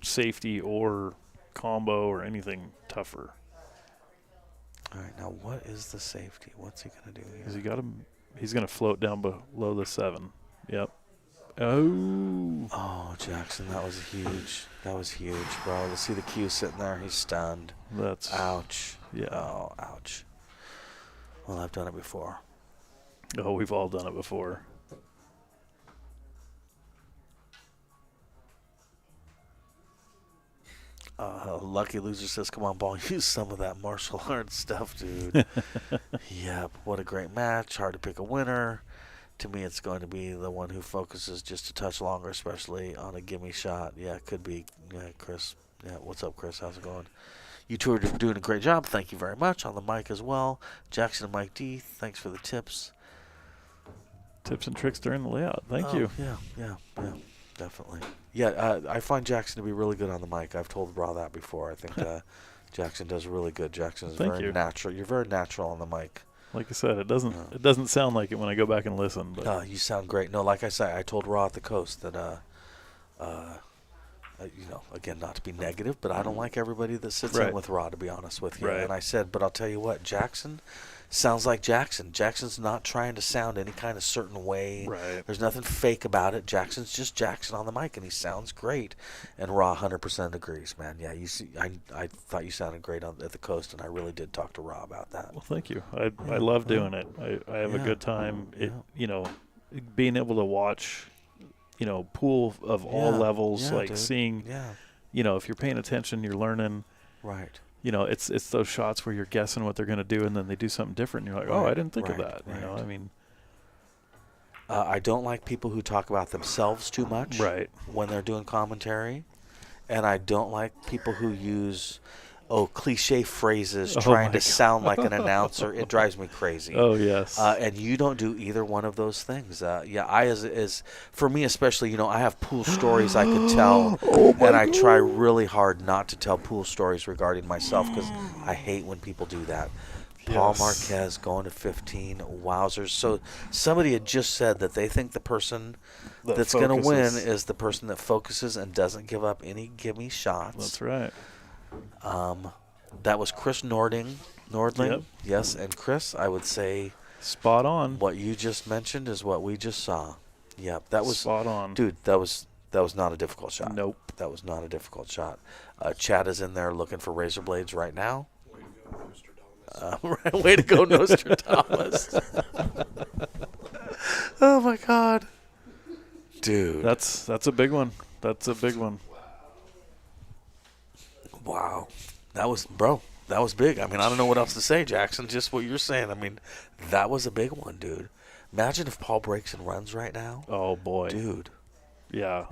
K: safety or combo or anything tougher.
L: All right, now what is the safety? What's he going to do here?
K: He's going to float down below the 7. Yep. Oh,
L: Jackson, that was huge. That was huge, bro. To see the cue sitting there, he's stunned.
K: That's
L: ouch.
K: Yeah.
L: Oh, ouch. Well, I've done it before.
K: Oh, we've all done it before.
L: Lucky Loser says, come on, ball, use some of that martial arts stuff, dude. Yep, what a great match. Hard to pick a winner. To me, it's going to be the one who focuses just a touch longer, especially on a gimme shot. Yeah, it could be. Yeah, Chris. Yeah, what's up, Chris? How's it going? You two are doing a great job. Thank you very much. On the mic as well. Jackson and Mike D, thanks for the tips.
K: Tips and tricks during the layout. Thank you.
L: Yeah, definitely. Yeah, I find Jackson to be really good on the mic. I've told Raw that before. I think Jackson does really good. Jackson is very natural. You're very natural on the mic.
K: Like I said, it doesn't sound like it when I go back and listen. But
L: you sound great. No, like I said, I told Raw at the Coast that, again, not to be negative, but I don't like everybody that sits in with Raw, to be honest with you.
K: Right.
L: And I said, but I'll tell you what, Jackson sounds like Jackson. Jackson's not trying to sound any kind of certain way.
K: Right.
L: There's nothing fake about it. Jackson's just Jackson on the mic, and he sounds great. And Raw 100% agrees, man. Yeah, you see, I thought you sounded great at the Coast, and I really did talk to Raw about that.
K: Well, thank you. I love doing it. I have a good time. Being able to watch, pool of all levels, seeing, if you're paying attention, you're learning.
L: Right.
K: It's those shots where you're guessing what they're going to do, and then they do something different, and you're like, oh, I didn't think of that.
L: Right. I don't like people who talk about themselves too much when they're doing commentary, and I don't like people who use cliche phrases trying to sound like an announcer. It drives me crazy.
K: Oh, yes.
L: And you don't do either one of those things. For me especially, I have pool stories I could tell, and I try really hard not to tell pool stories regarding myself because I hate when people do that. Paul Marquez going to 15. Wowzers. So somebody had just said that they think the person that's going to win is the person that focuses and doesn't give up any gimme shots.
K: That's right.
L: That was Chris Nordling.
K: Yep.
L: Yes, and Chris, I would say
K: spot on.
L: What you just mentioned is what we just saw. Yep, that was
K: spot on.
L: Dude, that was That was not a difficult shot.
K: Nope.
L: That was not a difficult shot. Chad is in there looking for razor blades right now. Way to go, Nostradamus. Oh, my God. Dude.
K: That's a big one. That's a big one.
L: Wow. That was big. I mean, I don't know what else to say, Jackson. Just what you're saying. I mean, that was a big one, dude. Imagine if Paul breaks and runs right now.
K: Oh, boy.
L: Dude.
K: Yeah,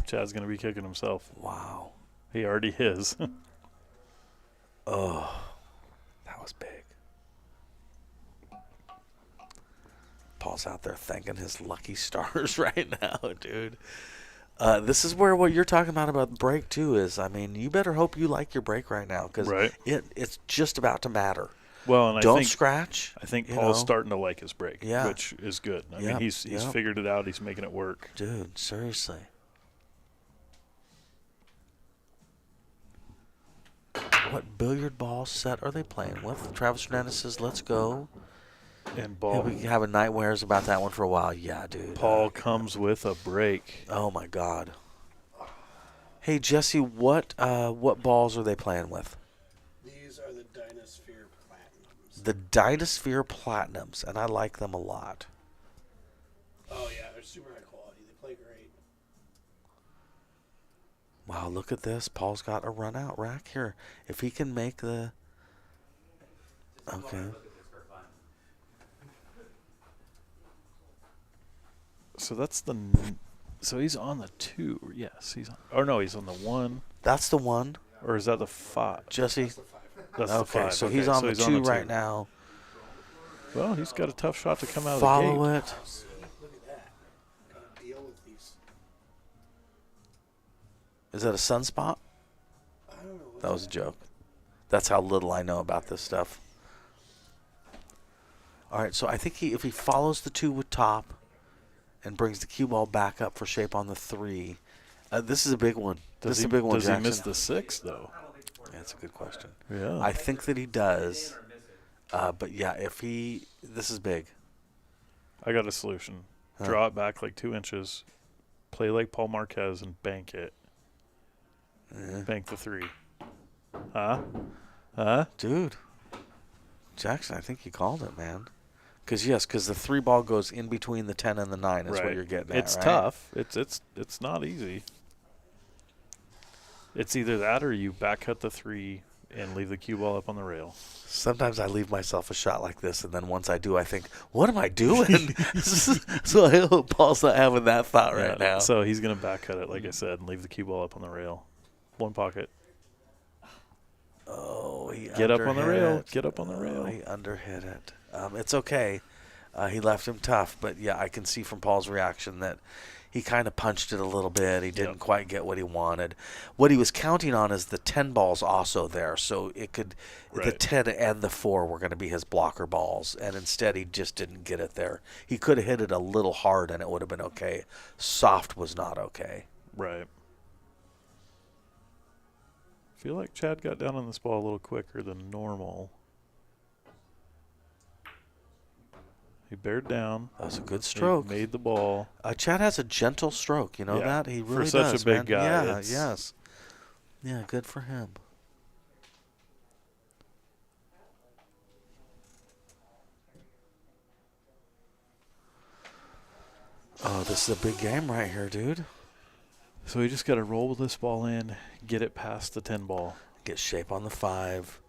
K: Chad's going to be kicking himself.
L: Wow.
K: He already is.
L: Oh, that was big. Paul's out there thanking his lucky stars right now, dude. This is where what you're talking about the break, too, is, I mean, you better hope you like your break right now because it's just about to matter.
K: Well, and
L: don't scratch.
K: I think Paul's starting to like his break,
L: yeah.
K: which is good. I mean, he's figured it out. He's making it work.
L: Dude, seriously. What billiard ball set are they playing with? Travis Hernandez says, let's go.
K: And ball.
L: We have a nightmares about that one for a while. Yeah, dude.
K: Paul comes with a break.
L: Oh, my God. Hey, Jesse, what balls are they playing with?
I: These are the Dynasphere Platinums.
L: The Dynasphere Platinums, and I like them a lot.
I: Oh, yeah, they're super high quality. They play great.
L: Wow, look at this. Paul's got a run-out rack here. If he can make the... Okay.
K: So that's so he's on the 2. Yes, he's on. Or no, he's on the 1.
L: That's the 1.
K: Or is that the 5?
L: Jesse?
K: That's
L: okay,
K: the 5.
L: So he's on the 2 right now.
K: Well, he's got a tough shot to come out
L: Follow
K: of the gate.
L: It.
I: Look at that. Gotta deal with these.
L: Is that a sunspot?
I: I don't know.
L: That was a joke. That's how little I know about this stuff. All right, so I think if he follows the 2 with top and brings the cue ball back up for shape on the 3, this is a big one. This is a big one,
K: Does
L: Jackson.
K: he miss the 6, though?
L: Yeah, that's a good question.
K: Yeah.
L: I think that he does. But, yeah, this is big.
K: I got a solution. Draw it back like 2 inches, play like Paul Marquez, and bank it. Bank the 3. Huh?
L: Dude. Jackson, I think you called it, man. Because the 3 ball goes in between the 10 and the 9 is what you're getting at,
K: It's tough. It's not easy. It's either that or you back cut the 3 and leave the cue ball up on the rail.
L: Sometimes I leave myself a shot like this, and then once I do, I think, what am I doing? So I hope Paul's not having that thought right now.
K: So he's going to back cut it, like I said, and leave the cue ball up on the rail. 1 pocket.
L: Oh, he
K: Get up on the rail.
L: It.
K: Get up on the rail.
L: He underhit it. It's okay. He left him tough, but yeah, I can see from Paul's reaction that he kind of punched it a little bit. He didn't quite get what he wanted. What he was counting on is the 10 balls also there, so it could the 10 and the 4 were going to be his blocker balls, and instead he just didn't get it there. He could have hit it a little hard, and it would have been okay. Soft was not okay.
K: Right. I feel like Chad got down on this ball a little quicker than normal. He bared down.
L: That was a good stroke.
K: He made the ball.
L: Chad has a gentle stroke. You know that? He really does,
K: for such a big guy.
L: Yeah, yes. Yeah, good for him. Oh, this is a big game right here, dude.
K: So he just got to roll this ball in, get it past the 10 ball.
L: Get shape on the 5,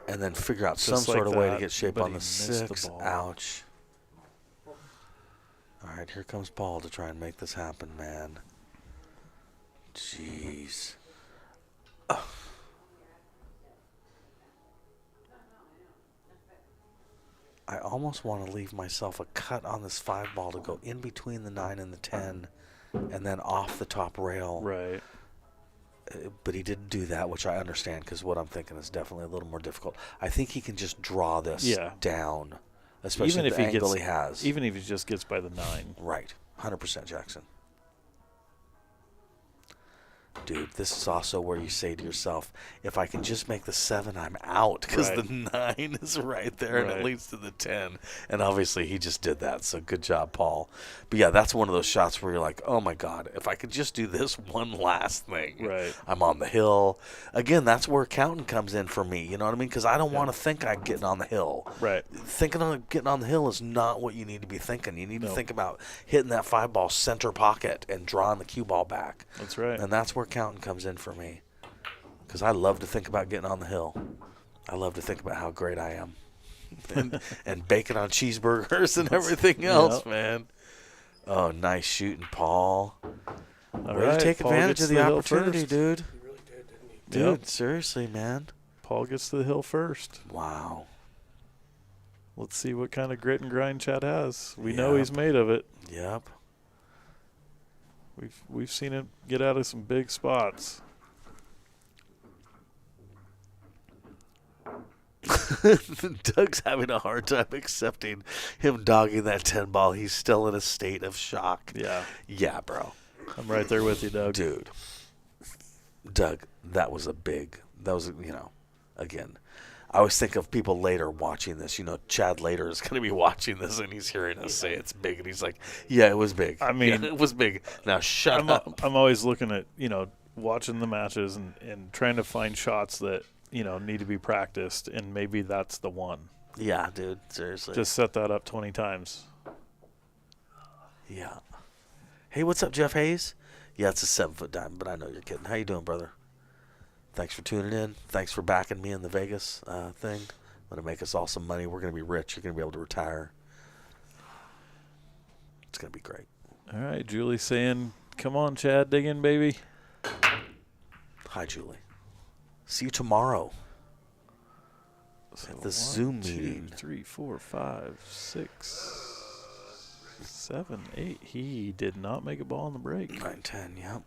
L: and then figure out
K: Just
L: some sort
K: like
L: of way
K: that,
L: to get shape
K: but
L: on
K: he
L: the
K: missed the
L: 6.
K: ball.
L: Ouch. All right, here comes Paul to try and make this happen, man. Jeez. I almost want to leave myself a cut on this 5 ball to go in between the 9 and the 10 and then off the top rail.
K: Right.
L: But he didn't do that, which I understand because what I'm thinking is definitely a little more difficult. I think he can just draw this down, especially
K: even if
L: the
K: he
L: angle
K: gets,
L: he has.
K: Even if he just gets by the 9.
L: Right. 100% Jackson. dude, this is also where you say to yourself, if I can just make the 7, I'm out, because the 9 is right there, and it leads to the 10. And obviously, he just did that, so good job, Paul. But yeah, that's one of those shots where you're like, oh my God, if I could just do this one last thing, I'm on the hill. Again, that's where counting comes in for me, you know what I mean? Because I don't want to think I'm getting on the hill. Thinking on getting on the hill is not what you need to be thinking. You need to think about hitting that 5-ball center pocket and drawing the cue ball back.
K: That's right.
L: And that's where counting comes in for me, because I love to think about getting on the hill. I love to think about how great I am, and bacon on cheeseburgers and everything else, man. Oh, nice shooting, Paul. Way to take advantage of the opportunity, dude.
I: He really did, didn't he?
L: Dude, seriously, man.
K: Paul gets to the hill first.
L: Wow.
K: Let's see what kind of grit and grind Chad has. We know he's made of it.
L: Yep.
K: We've seen him get out of some big spots.
L: Doug's having a hard time accepting him dogging that 10 ball. He's still in a state of shock.
K: Yeah.
L: Yeah, bro.
K: I'm right there with you, Doug.
L: Dude. Doug, that was, again, I always think of people later watching this. You know, Chad later is going to be watching this, and he's hearing us say it's big, and he's like, yeah, it was big.
K: I mean,
L: it was big. Now shut up.
K: I'm always looking at, watching the matches and trying to find shots that, need to be practiced, and maybe that's the one.
L: Yeah, dude, seriously.
K: Just set that up 20 times.
L: Yeah. Hey, what's up, Jeff Hayes? Yeah, it's a 7-foot diamond, but I know you're kidding. How you doing, brother? Thanks for tuning in. Thanks for backing me in the Vegas thing. Going to make us all some money. We're going to be rich. You're going to be able to retire. It's going to be great.
K: All right, Julie saying, come on, Chad, dig in, baby.
L: Hi, Julie. See you tomorrow at the Zoom meeting.
K: 2, 3, 4, 5, 6, 7, 8. He did not make a ball on the break.
L: 9, 10, yep.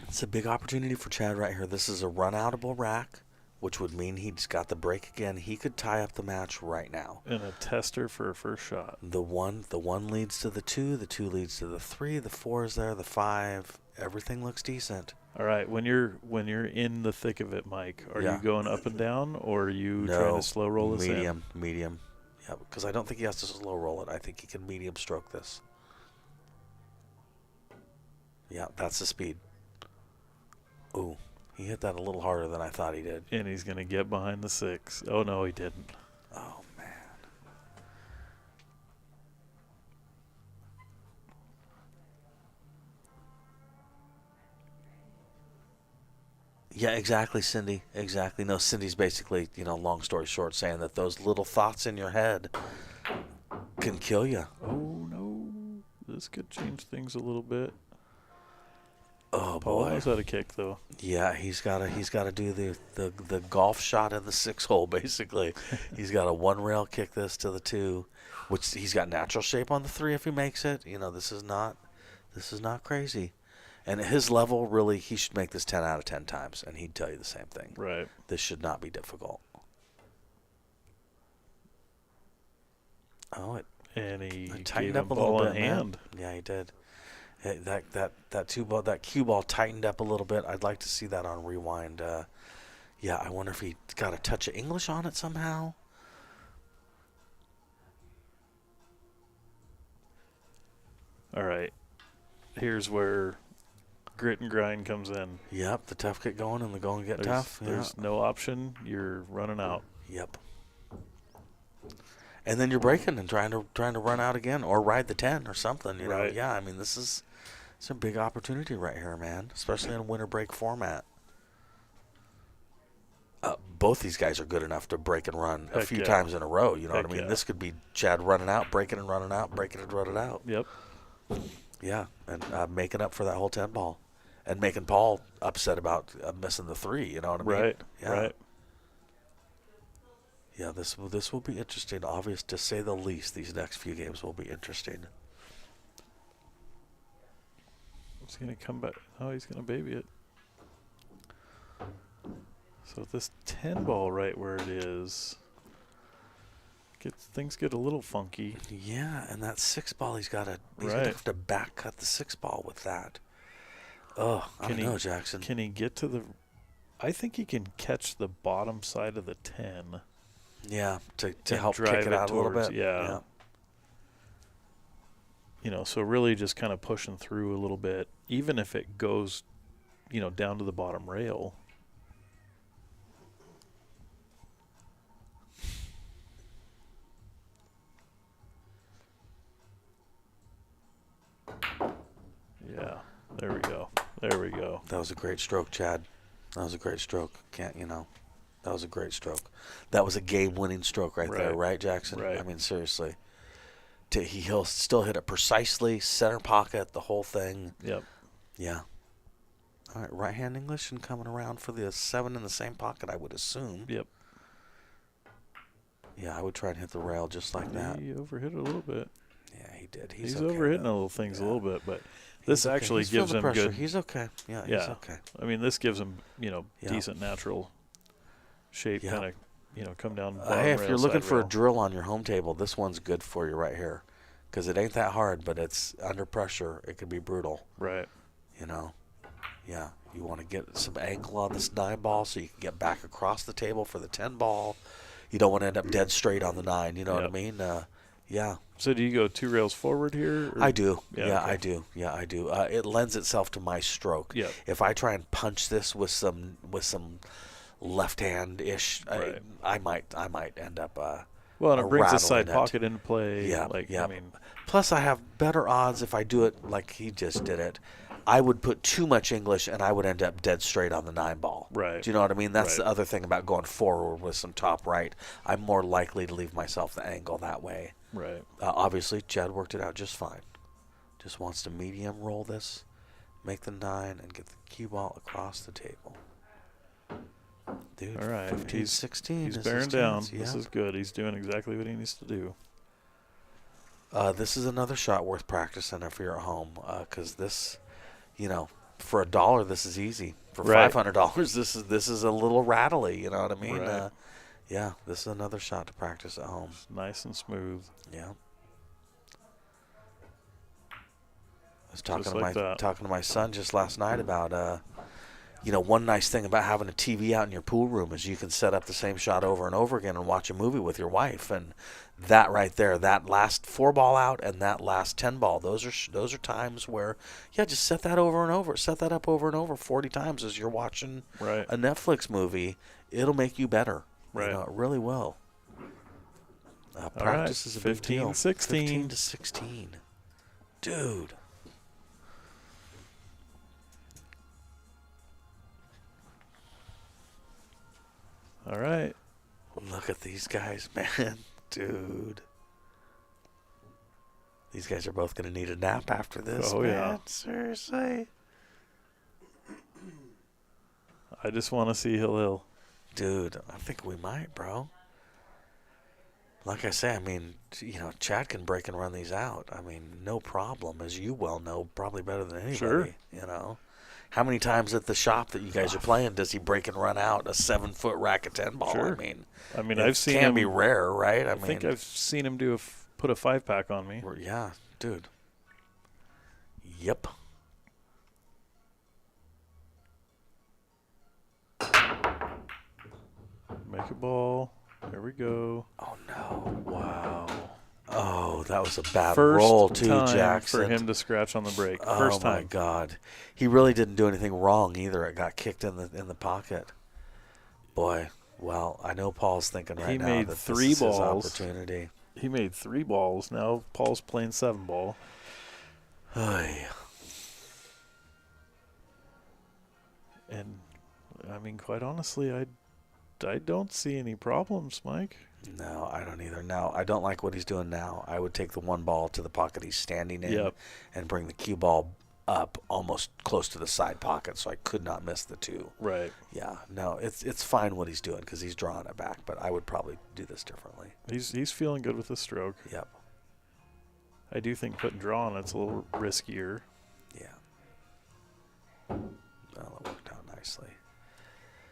L: It's a big opportunity for Chad right here. This is a run-outable rack, which would mean he's got the break again. He could tie up the match right now.
K: And a tester for a first shot.
L: The one leads to the 2. The 2 leads to the 3. The 4 is there. The 5. Everything looks decent.
K: All right. When you're in the thick of it, Mike, are you going up and down, or are you trying to slow roll this in?
L: Medium. Yeah, because I don't think he has to slow roll it. I think he can medium stroke this. Yeah, that's the speed. Ooh, he hit that a little harder than I thought he did.
K: And he's going to get behind the 6. Oh, no, he didn't.
L: Oh, man. Yeah, exactly, Cindy. Exactly. No, Cindy's basically, long story short, saying that those little thoughts in your head can kill you.
K: Oh, no. This could change things a little bit.
L: Oh,
K: Paul
L: boy.
K: knows how to kick, though.
L: Yeah, he's got to do the golf shot in the 6 hole, basically. He's got a 1-rail kick this to the 2, which he's got natural shape on the 3 if he makes it. This is not crazy. And at his level, really, he should make this 10 out of 10 times, and he'd tell you the same thing.
K: Right.
L: This should not be difficult. Oh,
K: and he
L: tightened
K: gave
L: up
K: him
L: a little
K: ball
L: bit,
K: in hand.
L: Yeah, he did. That cue ball tightened up a little bit. I'd like to see that on rewind. Yeah, I wonder if he got a touch of English on it somehow.
K: All right. Here's where grit and grind comes in.
L: Yep, the tough get going and the going get tough.
K: There's no option. You're running out.
L: Yep. And then you're breaking and trying to run out again or ride the 10 or something. You know? Yeah, I mean, it's a big opportunity right here, man, especially in a winter break format. Both these guys are good enough to break and run a few times in a row. You know what I mean? This could be Chad running out, breaking and running out, breaking and running out.
K: Yep.
L: Yeah, and making up for that whole 10 ball. And making Paul upset about missing the 3, you know what I mean?
K: Right,
L: yeah.
K: right.
L: Yeah, this will be interesting. Obvious, to say the least, these next few games will be interesting.
K: He's going to come back. Oh, he's going to baby it. So this 10 ball right where it is, things get a little funky.
L: Yeah, and that 6 ball, he's going to have to back cut the 6 ball with that. Oh, I don't know, Jackson.
K: Can he get to the? I think he can catch the bottom side of the 10.
L: Yeah, to help
K: drive
L: kick it out a little
K: towards,
L: bit.
K: Yeah. You know, so really just kind of pushing through a little bit, even if it goes, you know, down to the bottom rail. Yeah, there we go. There we go.
L: That was a great stroke, Chad. That was a great stroke. That was a great stroke. That was a game-winning stroke right there, right, Jackson?
K: Right.
L: I mean, seriously. He'll still hit it precisely, center pocket, the whole thing.
K: Yep.
L: Yeah. All right, right-hand English and coming around for the 7 in the same pocket, I would assume.
K: Yep.
L: Yeah, I would try and hit the rail just like that.
K: He overhit it a little bit.
L: Yeah, he did.
K: He's
L: okay,
K: overhitting
L: though.
K: little things a little bit, but
L: He's
K: this
L: okay.
K: actually
L: He's
K: gives
L: feeling
K: him
L: the pressure.
K: good.
L: He's okay. Yeah, he's okay.
K: I mean, this gives him, you know, decent natural shape, kind of, you know, come down.
L: Hey, if
K: rail,
L: you're looking
K: side
L: for
K: rail.
L: a drill on your home table, this one's good for you right here. Because it ain't that hard, but it's under pressure. It could be brutal.
K: Right.
L: You know? Yeah. You want to get some angle on this 9 ball so you can get back across the table for the 10 ball. You don't want to end up dead straight on the 9. You know what I mean? Yeah.
K: So do you go 2 rails forward here? Or?
L: I do.
K: Yeah, okay.
L: I do. Yeah, I do. It lends itself to my stroke.
K: Yep.
L: If I try and punch this with some left hand ish,
K: right.
L: I might end up.
K: Well, and it brings the side
L: rattling it.
K: pocket into play.
L: Yeah,
K: like,
L: yeah.
K: I mean,
L: plus I have better odds if I do it like he just did it. I would put too much English and I would end up dead straight on the 9 ball.
K: Right.
L: Do you know what I mean? That's
K: Right.
L: the other thing about going forward with some top right. I'm more likely to leave myself the angle that way.
K: Right.
L: Obviously, Chad worked it out just fine. Just wants to medium roll this, make the 9, and get the cue ball across the table. Dude,
K: all right.
L: 15, 16.
K: He's
L: is
K: bearing
L: his
K: down.
L: chance.
K: This
L: Yeah.
K: is good. He's doing exactly what he needs to do.
L: This is another shot worth practicing if you're at home, because this, you know, for $1 this is easy. For
K: Right.
L: $500 this is a little rattly. You know what I mean?
K: Right.
L: Yeah, this is another shot to practice at home.
K: It's nice and smooth.
L: Yeah. I was talking
K: Just
L: to
K: like
L: my
K: that.
L: talking to my son just last night about you know, one nice thing about having a TV out in your pool room is you can set up the same shot over and over again and watch a movie with your wife. And that right there, that last 4 ball out and that last 10 ball, those are times where, yeah, just set that over and over, set that up over and over 40 times as you're watching
K: Right.
L: a Netflix movie. It'll make you better.
K: Right.
L: You know, it really will. Practice is a big
K: 15,
L: deal.
K: 16.
L: 15 to 16. Dude.
K: All right.
L: Look at these guys, man. Dude. These guys are both going to need a nap after this,
K: Oh,
L: man.
K: yeah.
L: Seriously.
K: I just want to see Hill.
L: Dude, I think we might, bro. Like I say, I mean, you know, Chad can break and run these out. I mean, no problem, as you well know, probably better than anybody.
K: Sure.
L: You know? How many times at the shop that you guys are playing does he break and run out a 7-foot rack of 10 ball?
K: Sure.
L: I mean,
K: I've seen
L: can
K: him
L: be rare, right?
K: I think I've seen him put a 5-pack on me.
L: Yeah, dude. Yep.
K: Make a ball. There we go.
L: Oh no! Wow. Oh, that was a bad
K: First
L: roll too,
K: time
L: Jackson.
K: for him to scratch on the break.
L: Oh
K: First
L: my
K: time.
L: God, he really didn't do anything wrong either. It got kicked in the pocket. Boy, well, I know Paul's thinking right
K: He
L: now
K: made
L: that
K: 3
L: this is
K: balls.
L: his opportunity.
K: He made 3 balls. Now Paul's playing 7 ball.
L: Ay.
K: And I mean, quite honestly, I don't see any problems, Mike.
L: No, I don't either. No, I don't like what he's doing now. I would take the 1 ball to the pocket he's standing in
K: Yep.
L: and bring the cue ball up almost close to the side pocket so I could not miss the 2.
K: Right.
L: Yeah, no, it's fine what he's doing because he's drawing it back, but I would probably do this differently.
K: He's feeling good with the stroke.
L: Yep.
K: I do think putting draw on it's a little riskier.
L: Yeah. Well, it worked out nicely.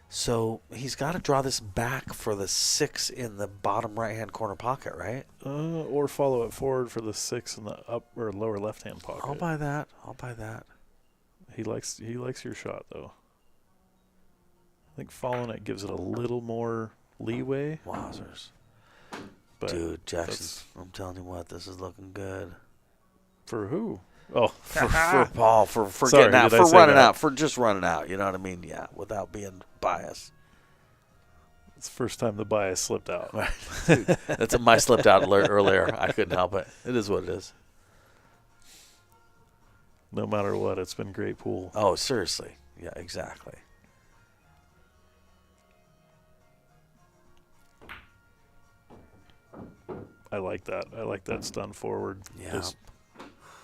L: So he's got to draw this back for the 6 in the bottom right-hand corner pocket, right?
K: Or follow it forward for the 6 in the up or lower left-hand pocket.
L: I'll buy that. I'll buy that.
K: He likes your shot though. I think following it gives it a little more leeway.
L: Wowzers.
K: But
L: dude, Jackson, I'm telling you what, this is looking good.
K: For who? Oh,
L: for Paul, for
K: Sorry,
L: getting out,
K: did I
L: for
K: say
L: running
K: that?
L: out, for just running out. You know what I mean? Yeah, without being biased.
K: It's the first time the bias slipped out.
L: Dude, that's my slipped out alert earlier. I couldn't help it. It is what it is.
K: No matter what, it's been great pool.
L: Oh, seriously. Yeah, exactly.
K: I like that. I like that stun forward.
L: Yeah.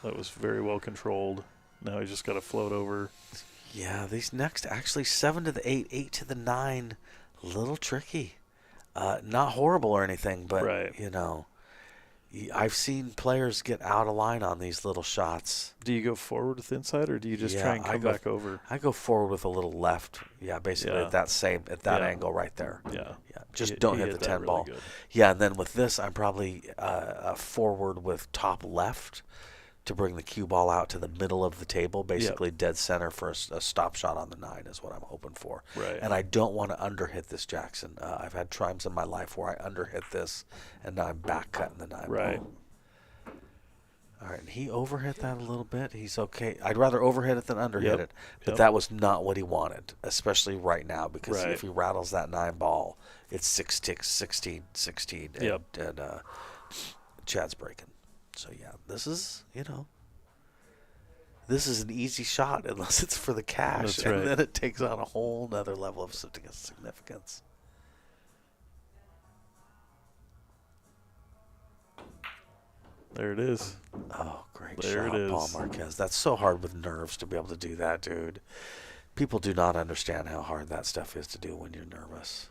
K: That was very well controlled. Now he just got to float over.
L: Yeah, these next, actually 7 to the 8, 8 to the 9, a little tricky. Not horrible or anything, but,
K: right.
L: you know, I've seen players get out of line on these little shots.
K: Do you go forward with inside, or do you just try and come back over?
L: I go forward with a little left. Yeah, basically at that angle right there.
K: Yeah.
L: Just don't hit the 10
K: really
L: ball.
K: Good.
L: Yeah, and then with this, I'm probably forward with top left to bring the cue ball out to the middle of the table, basically dead center for a stop shot on the 9 is what I'm hoping for.
K: Right.
L: And I don't want to underhit this, Jackson. I've had times in my life where I underhit this, and now I'm back cutting the 9
K: right.
L: ball. All right, and he overhit that a little bit. He's okay. I'd rather overhit it than underhit it, but that was not what he wanted, especially right now, because if he rattles that 9 ball, it's 16, and Chad's breaking. So, yeah, this is, this is an easy shot unless it's for the cash.
K: That's
L: and
K: right.
L: then it takes on a whole nother level of significance.
K: There it is.
L: Oh, great
K: there
L: shot,
K: it is.
L: Paul Marquez. That's so hard with nerves to be able to do that, dude. People do not understand how hard that stuff is to do when you're nervous.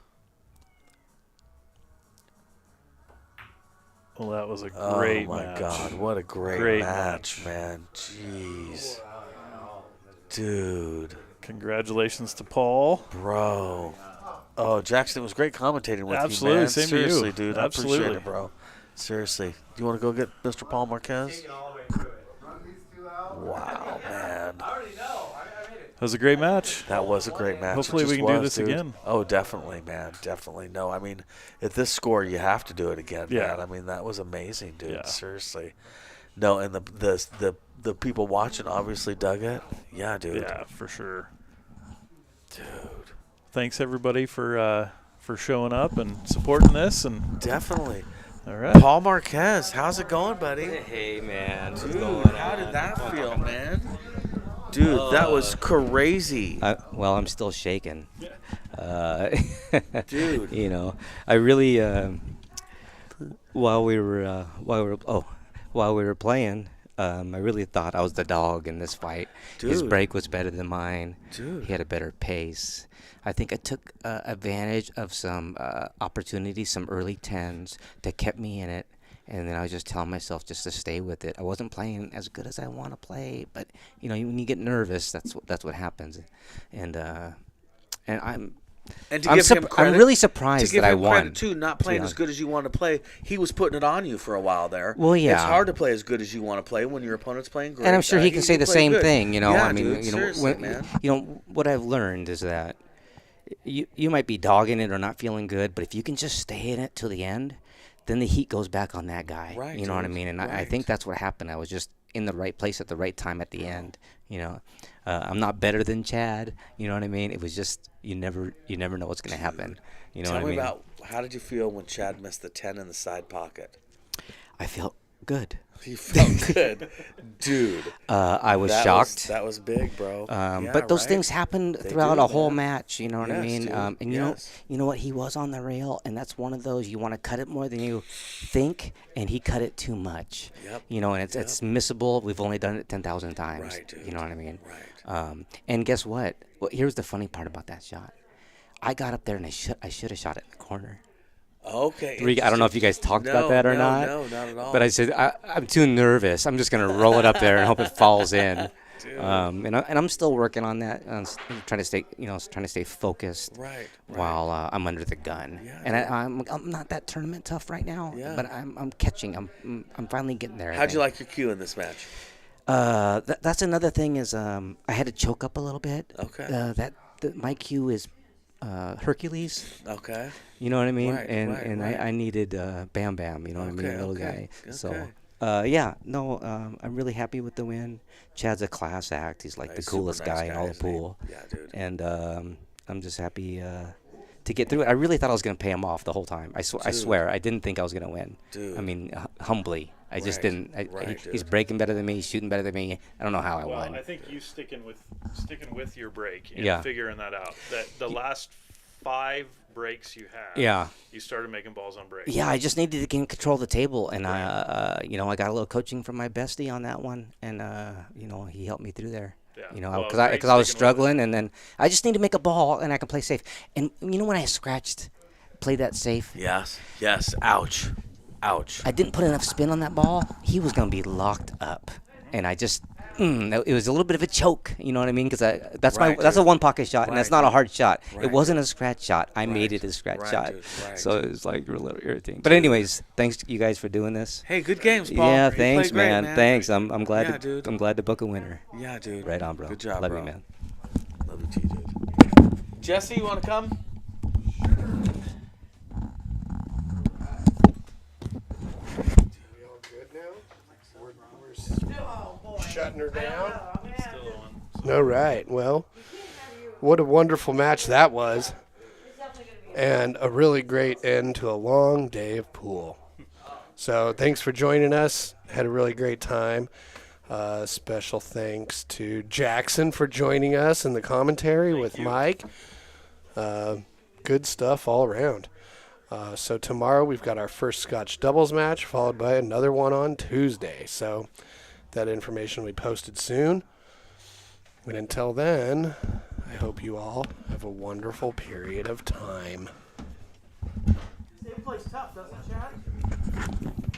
K: Well, that was a great match.
L: Oh, my God. What a great match, man. Jeez. Dude.
K: Congratulations to Paul.
L: Bro. Oh, Jackson, it was great commentating with
K: Absolutely,
L: you, man.
K: same
L: Seriously,
K: to you.
L: dude.
K: Absolutely.
L: I appreciate it, bro. Seriously. Do you want to go get Mr. Paul Marquez? Wow, man.
A: I already know. I made it.
K: That was a great match.
L: That was a great match.
K: Hopefully we can do this again.
L: Oh, definitely, man. Definitely. No, I mean, at this score, you have to do it again, man. I mean, that was amazing, dude.
K: Yeah.
L: Seriously. No, and the people watching obviously dug it. Yeah, dude.
K: Yeah, for sure.
L: Dude.
K: Thanks, everybody, for showing up and supporting this. And
L: definitely.
K: All right.
L: Paul Marquez, how's it going, buddy?
M: Hey, man.
L: Dude, how did that feel, man? Dude, that was crazy.
M: Well, I'm still shaking.
L: Dude.
M: You know, I really while we were playing, I really thought I was the dog in this fight.
L: Dude.
M: His break was better than mine.
L: Dude.
M: He had a better pace. I think I took advantage of some opportunities, some early 10s that kept me in it. And then I was just telling myself just to stay with it. I wasn't playing as good as I want to play, but when you get nervous, that's what happens. And I'm really surprised that I won.
L: Credit too, not playing as good as you want to play. He was putting it on you for a while there.
M: Well, yeah,
L: it's hard to play as good as you want to play when your opponent's playing great.
M: And I'm sure he can say the same thing.
L: Yeah,
M: I mean,
L: dude, seriously, man.
M: What I've learned is that you might be dogging it or not feeling good, but if you can just stay in it till the end, then the heat goes back on that guy.
L: Right,
M: you know what I mean? And I think that's what happened. I was just in the right place at the right time at the end. I'm not better than Chad. You know what I mean? It was just you never know what's going to happen. You know what I mean?
L: Tell me about how did you feel when Chad missed the 10 in the side pocket?
M: I felt good.
L: You felt good, dude.
M: I was shocked.
L: That was big, bro.
M: But those things happen throughout a whole match. You know what I mean?
L: Dude.
M: And you know what? He was on the rail, and that's one of those you want to cut it more than you think, and he cut it too much.
L: Yep.
M: And it's missable. We've only done it 10,000 times.
L: Right, dude.
M: You know what I mean?
L: Right.
M: And guess what? Well, here's the funny part about that shot. I got up there and I should have shot it in the corner.
L: Okay.
M: I don't know if you guys talked about that or not.
L: No, not at all.
M: But I said I'm too nervous. I'm just gonna roll it up there and hope it falls in. And I'm still working on that. I'm trying to stay focused.
L: Right.
M: While I'm under the gun.
L: Yeah,
M: and I'm not that tournament tough right now.
L: Yeah.
M: But I'm catching. I'm finally getting there.
L: How'd you like your cue in this match?
M: That's another thing is I had to choke up a little bit.
L: Okay.
M: My cue is Hercules.
L: Okay.
M: You know what I mean?
L: Right,
M: and
L: right.
M: I needed Bam Bam. You know what I mean?
L: Okay,
M: Little
L: okay,
M: guy. So
L: okay.
M: I'm really happy with the win. Chad's a class act. He's like the
L: He's
M: coolest
L: super nice
M: guy in all the
L: isn't he?
M: pool.
L: Yeah, dude.
M: And I'm just happy to get through it. I really thought I was going to pay him off the whole time. I swear, I didn't think I was going to win.
L: Dude.
M: I mean, humbly. I just
L: Right,
M: didn't. He's
L: dude.
M: breaking better than me. He's shooting better than me. I don't know how I
K: Well,
M: won.
K: I think you sticking with your break and
M: Yeah.
K: figuring that out. That the last 5 breaks you had,
M: Yeah.
K: you started making balls on break.
M: Yeah, I just needed to gain control of the table, and I got a little coaching from my bestie on that one, and he helped me through there.
K: Yeah.
M: Because
K: Well,
M: I
K: great
M: was
K: sticking with
M: struggling, and then I just need to make a ball, and I can play safe. And when I played that safe,
L: Yes. Ouch.
M: I didn't put enough spin on that ball. He was gonna be locked up, and I just. It was a little bit of a choke, you know what I mean? Because that's a one pocket shot, and that's not a hard shot.
L: Right,
M: it wasn't a scratch shot. I made it a scratch shot, so it was like a little irritating. But anyways, thanks you guys for doing this.
L: Hey, good games, Paul.
M: Yeah,
L: You
M: thanks,
L: played great,
M: man. Thanks. I'm glad.
L: Yeah, dude.
M: I'm glad to book a winner.
L: Yeah, dude.
M: Right on, bro.
L: Good job,
M: Love
L: bro.
M: you, man.
L: Love you too, dude. Jesse, you want to come?
I: We all good now? We're shutting her down.
K: Still on.
D: All right. Well, what a wonderful match that was. And a really great end to a long day of pool. So thanks for joining us. Had a really great time. Special thanks to Jackson for joining us in the commentary with Mike. Good stuff all around. So tomorrow we've got our first Scotch doubles match, followed by another one on Tuesday. So that information will be posted soon. And until then, I hope you all have a wonderful period of time.
C: Same plays tough, doesn't it, Chad?